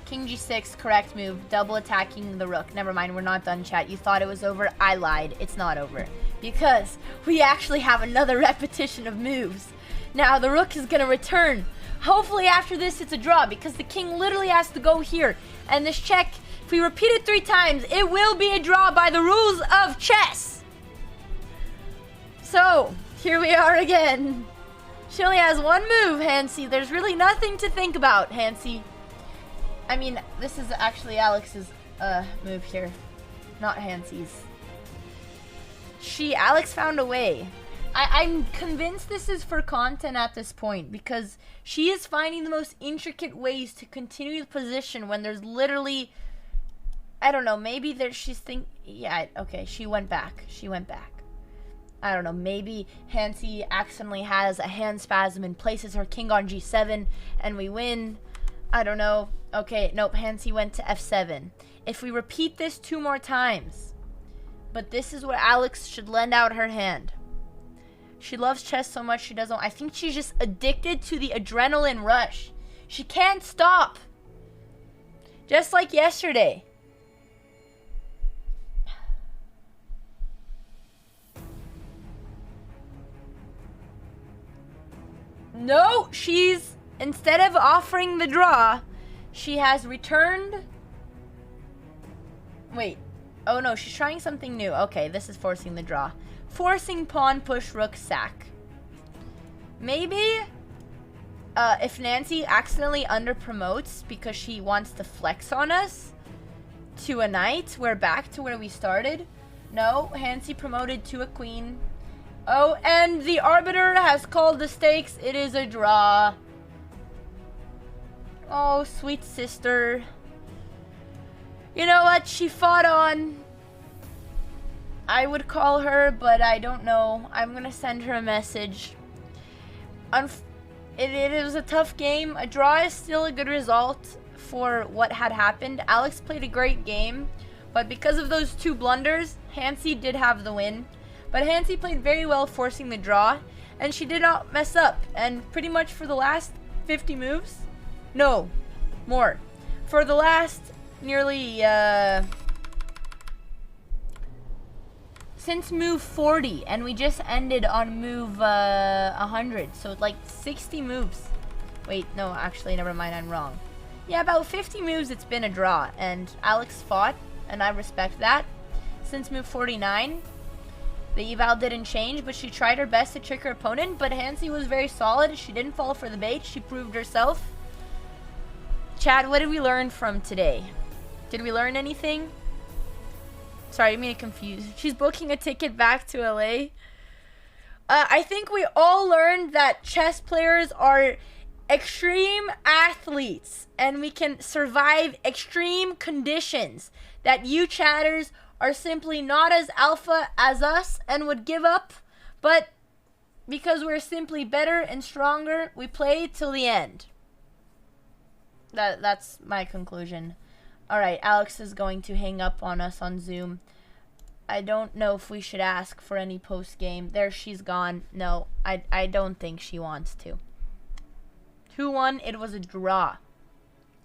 King g6, correct move. Double attacking the rook. Never mind, we're not done, chat. You thought it was over. I lied. It's not over. Because we actually have another repetition of moves. Now, the rook is going to return. Hopefully after this, it's a draw. Because the king literally has to go here. And this check, if we repeat it 3 times, it will be a draw by the rules of chess. So, here we are again. She only has 1 move, Hansi. There's really nothing to think about, Hansi. I mean, this is actually Alex's move here, not Hansi's. Alex found a way. I'm convinced this is for content at this point because she is finding the most intricate ways to continue the position when there's literally, I don't know, maybe she's thinking, yeah, okay, she went back. I don't know, maybe Hansi accidentally has a hand spasm and places her king on g7 and we win. I don't know. Okay, nope, Hansi went to f7. If we repeat this 2 more times, but this is where Alex should lend out her hand. She loves chess so much she doesn't... I think she's just addicted to the adrenaline rush. She can't stop. Just like yesterday. No, she's... Instead of offering the draw, she has returned... Wait. Oh no, she's trying something new. Okay, this is forcing the draw. Forcing pawn, push, rook, sack. Maybe if Nancy accidentally under-promotes because she wants to flex on us to a knight, we're back to where we started. No, Hansi promoted to a queen. Oh, and the arbiter has called the stakes. It is a draw. Oh, sweet sister. You know what? She fought on. I would call her, but I don't know. I'm going to send her a message. It was a tough game. A draw is still a good result for what had happened. Alex played a great game, but because of those 2 blunders, Hansi did have the win. But Hansi played very well forcing the draw, and she did not mess up. And pretty much for the last 50 moves, no, more. For the last nearly, since move 40, and we just ended on move 100, so like 60 moves. Wait, no, actually, never mind, I'm wrong. Yeah, about 50 moves it's been a draw, and Alex fought, and I respect that. Since move 49, the eval didn't change, but she tried her best to trick her opponent, but Hansi was very solid. She didn't fall for the bait, she proved herself. Chad, what did we learn from today? Did we learn anything? Sorry, I mean confused. She's booking a ticket back to LA. I think we all learned that chess players are extreme athletes and we can survive extreme conditions. That you chatters are simply not as alpha as us and would give up, but because we're simply better and stronger, we play till the end. That's my conclusion. Alright, Alex is going to hang up on us on Zoom. I don't know if we should ask for any post-game. There, she's gone. No, I don't think she wants to. Who won? It was a draw.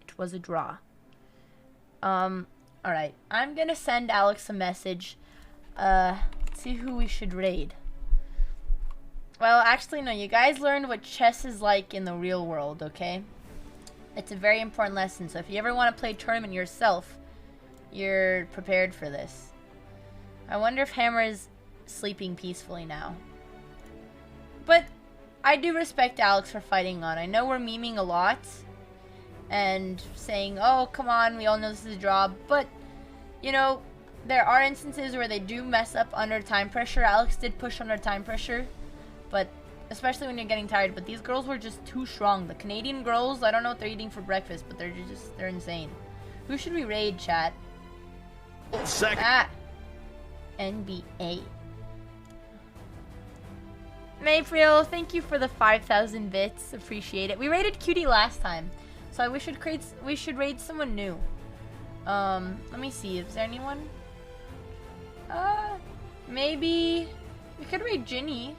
It was a draw. Alright. I'm gonna send Alex a message. See who we should raid. Well, actually, no. You guys learned what chess is like in the real world, okay? It's a very important lesson. So if you ever want to play a tournament yourself, you're prepared for this. I wonder if Hammer is sleeping peacefully now. But I do respect Alex for fighting on. I know we're memeing a lot and saying, oh, come on, we all know this is a draw. But, you know, there are instances where they do mess up under time pressure. Alex did push under time pressure, but especially when you're getting tired. But these girls were just too strong. The Canadian girls, I don't know what they're eating for breakfast, but they're insane. Who should we raid, chat? Second. NBA. Mayfriel, thank you for the 5,000 bits. Appreciate it. We raided Cutie last time, so we should raid someone new. Let me see. Is there anyone? Maybe we could raid Ginny.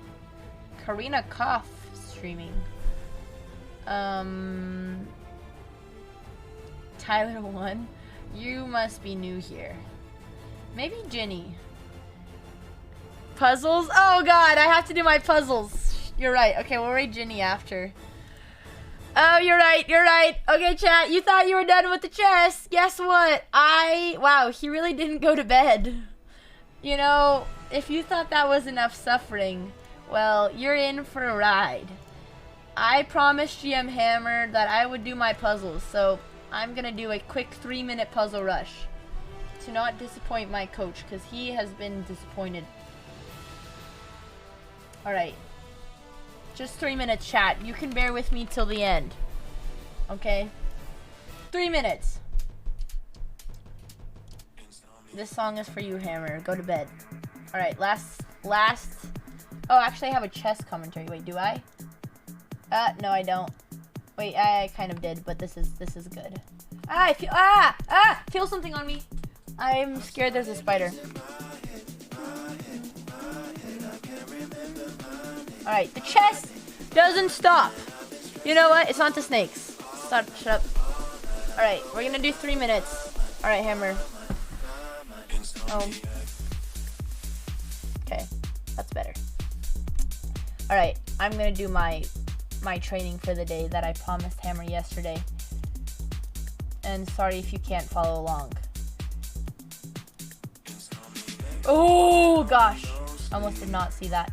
Karina Koff streaming. Tyler 1. You must be new here. Maybe Ginny. Puzzles? Oh god, I have to do my puzzles. You're right. Okay, we'll raid Ginny after. Oh, you're right. You're right. Okay, chat. You thought you were done with the chess. Guess what? Wow, he really didn't go to bed. You know, if you thought that was enough suffering, well, you're in for a ride. I promised GM Hammer that I would do my puzzles, so I'm gonna do a quick 3-minute puzzle rush to not disappoint my coach, because he has been disappointed. Alright. Just 3 minutes, chat. You can bear with me till the end. Okay? 3 minutes. This song is for you, Hammer. Go to bed. Alright, last... Oh, actually, I have a chess commentary. Wait, do I? No, I don't. Wait, I kind of did, but this is good. I feel... Feel something on me. I'm scared there's a spider. Alright, the chest doesn't stop. You know what? It's not the snakes. Shut up. Alright, we're gonna do 3 minutes. Alright, Hammer. Oh. Okay, that's better. Alright, I'm gonna do my training for the day that I promised Hammer yesterday. And sorry if you can't follow along. Oh gosh, almost did not see that.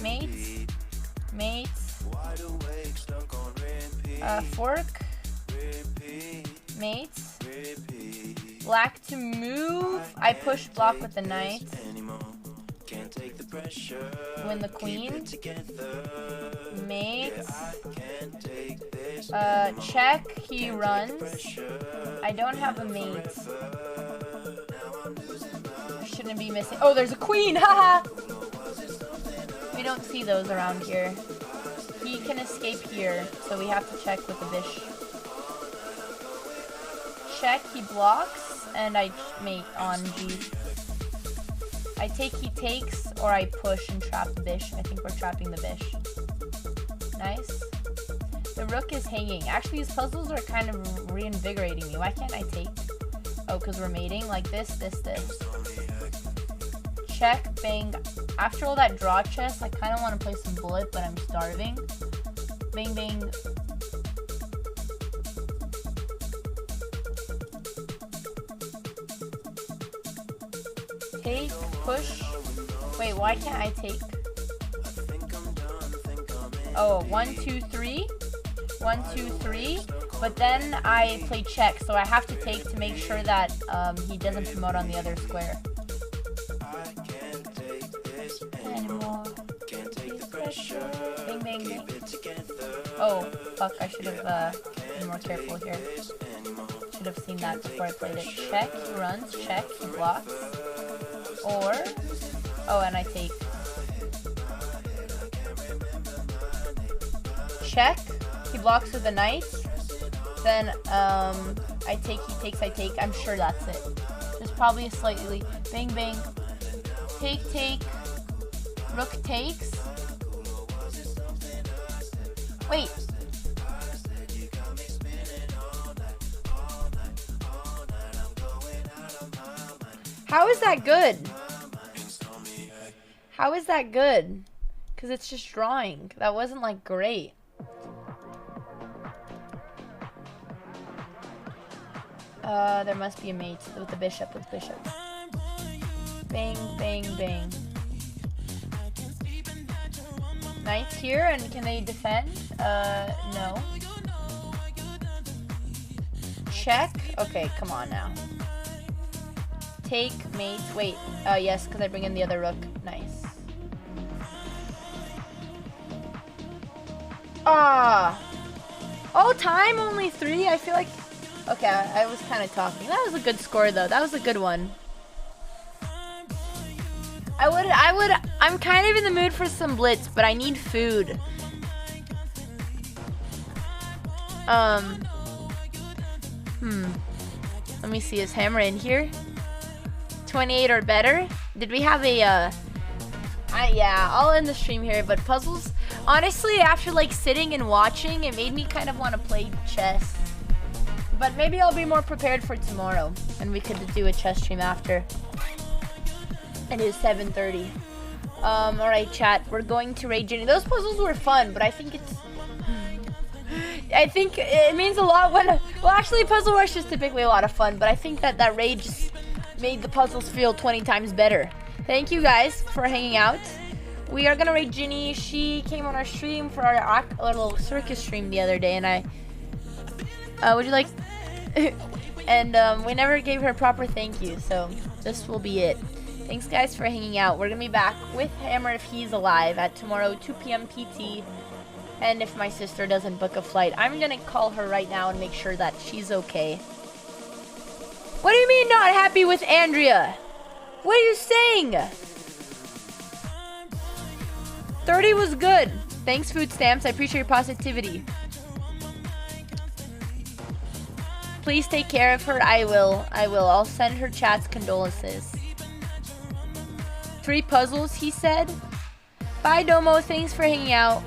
Mates, fork, mates, black to move, I push block with the knight, win the queen, mates, check, he runs, I don't have a mate, shouldn't be missing, oh there's a queen, haha! We don't see those around here. He can escape here, so we have to check with the bish. Check, he blocks, and I mate on G. I take, he takes, or I push and trap the bish. I think we're trapping the bish. Nice. The rook is hanging. Actually, these puzzles are kind of reinvigorating me. Why can't I take? Oh, because we're mating? Like this. Check, bang. After all that draw chess, I kind of want to play some bullet, but I'm starving. Bang, bang. Take, push. Wait, why can't I take? Oh, 1, 2, 3. 1, 2, 3. But then I play check, so I have to take to make sure that he doesn't promote on the other square. Bang, bang, bang. Oh, fuck, I should have been more careful here. Should have seen that before I played it. Check, he runs, check, he blocks. Or, oh, and I take. Check, he blocks with a knight. Then, I take, he takes, I take. I'm sure that's it. Just probably slightly. Bang, bang. Take, take. Rook takes. Wait. How is that good? How is that good? Because it's just drawing. That wasn't like great. There must be a mate with the bishop, Bang, bang, bang. Knights here, and can they defend? No. Check? Okay, come on now. Take, mate, wait. Yes, because I bring in the other rook. Nice. Ah! Oh, time only 3? I feel like... Okay, I was kind of talking. That was a good score, though. That was a good one. I'm kind of in the mood for some blitz, but I need food. Let me see, is hammer in here? 28 or better? Did we have a, yeah, I'll end the stream here, but puzzles, honestly, after, like, sitting and watching, it made me kind of want to play chess. But maybe I'll be more prepared for tomorrow, and we could do a chess stream after. It is 7:30. Alright, chat, we're going to raid Ginny. Those puzzles were fun, but I think it means a lot when, well, actually, Puzzle Rush is typically a lot of fun, but I think that raid just made the puzzles feel 20 times better. Thank you guys for hanging out. We are gonna raid Ginny. She came on our stream for our little circus stream the other day, and would you like, and we never gave her a proper thank you, so this will be it. Thanks guys for hanging out. We're gonna be back with Hammer if he's alive at tomorrow 2 p.m. PT, and if my sister doesn't book a flight. I'm gonna call her right now and make sure that she's okay. What do you mean not happy with Andrea? What are you saying? 30 was good. Thanks, food stamps. I appreciate your positivity. Please take care of her. I will. I'll send her chat's condolences. 3 puzzles, he said. Bye, Domo. Thanks for hanging out.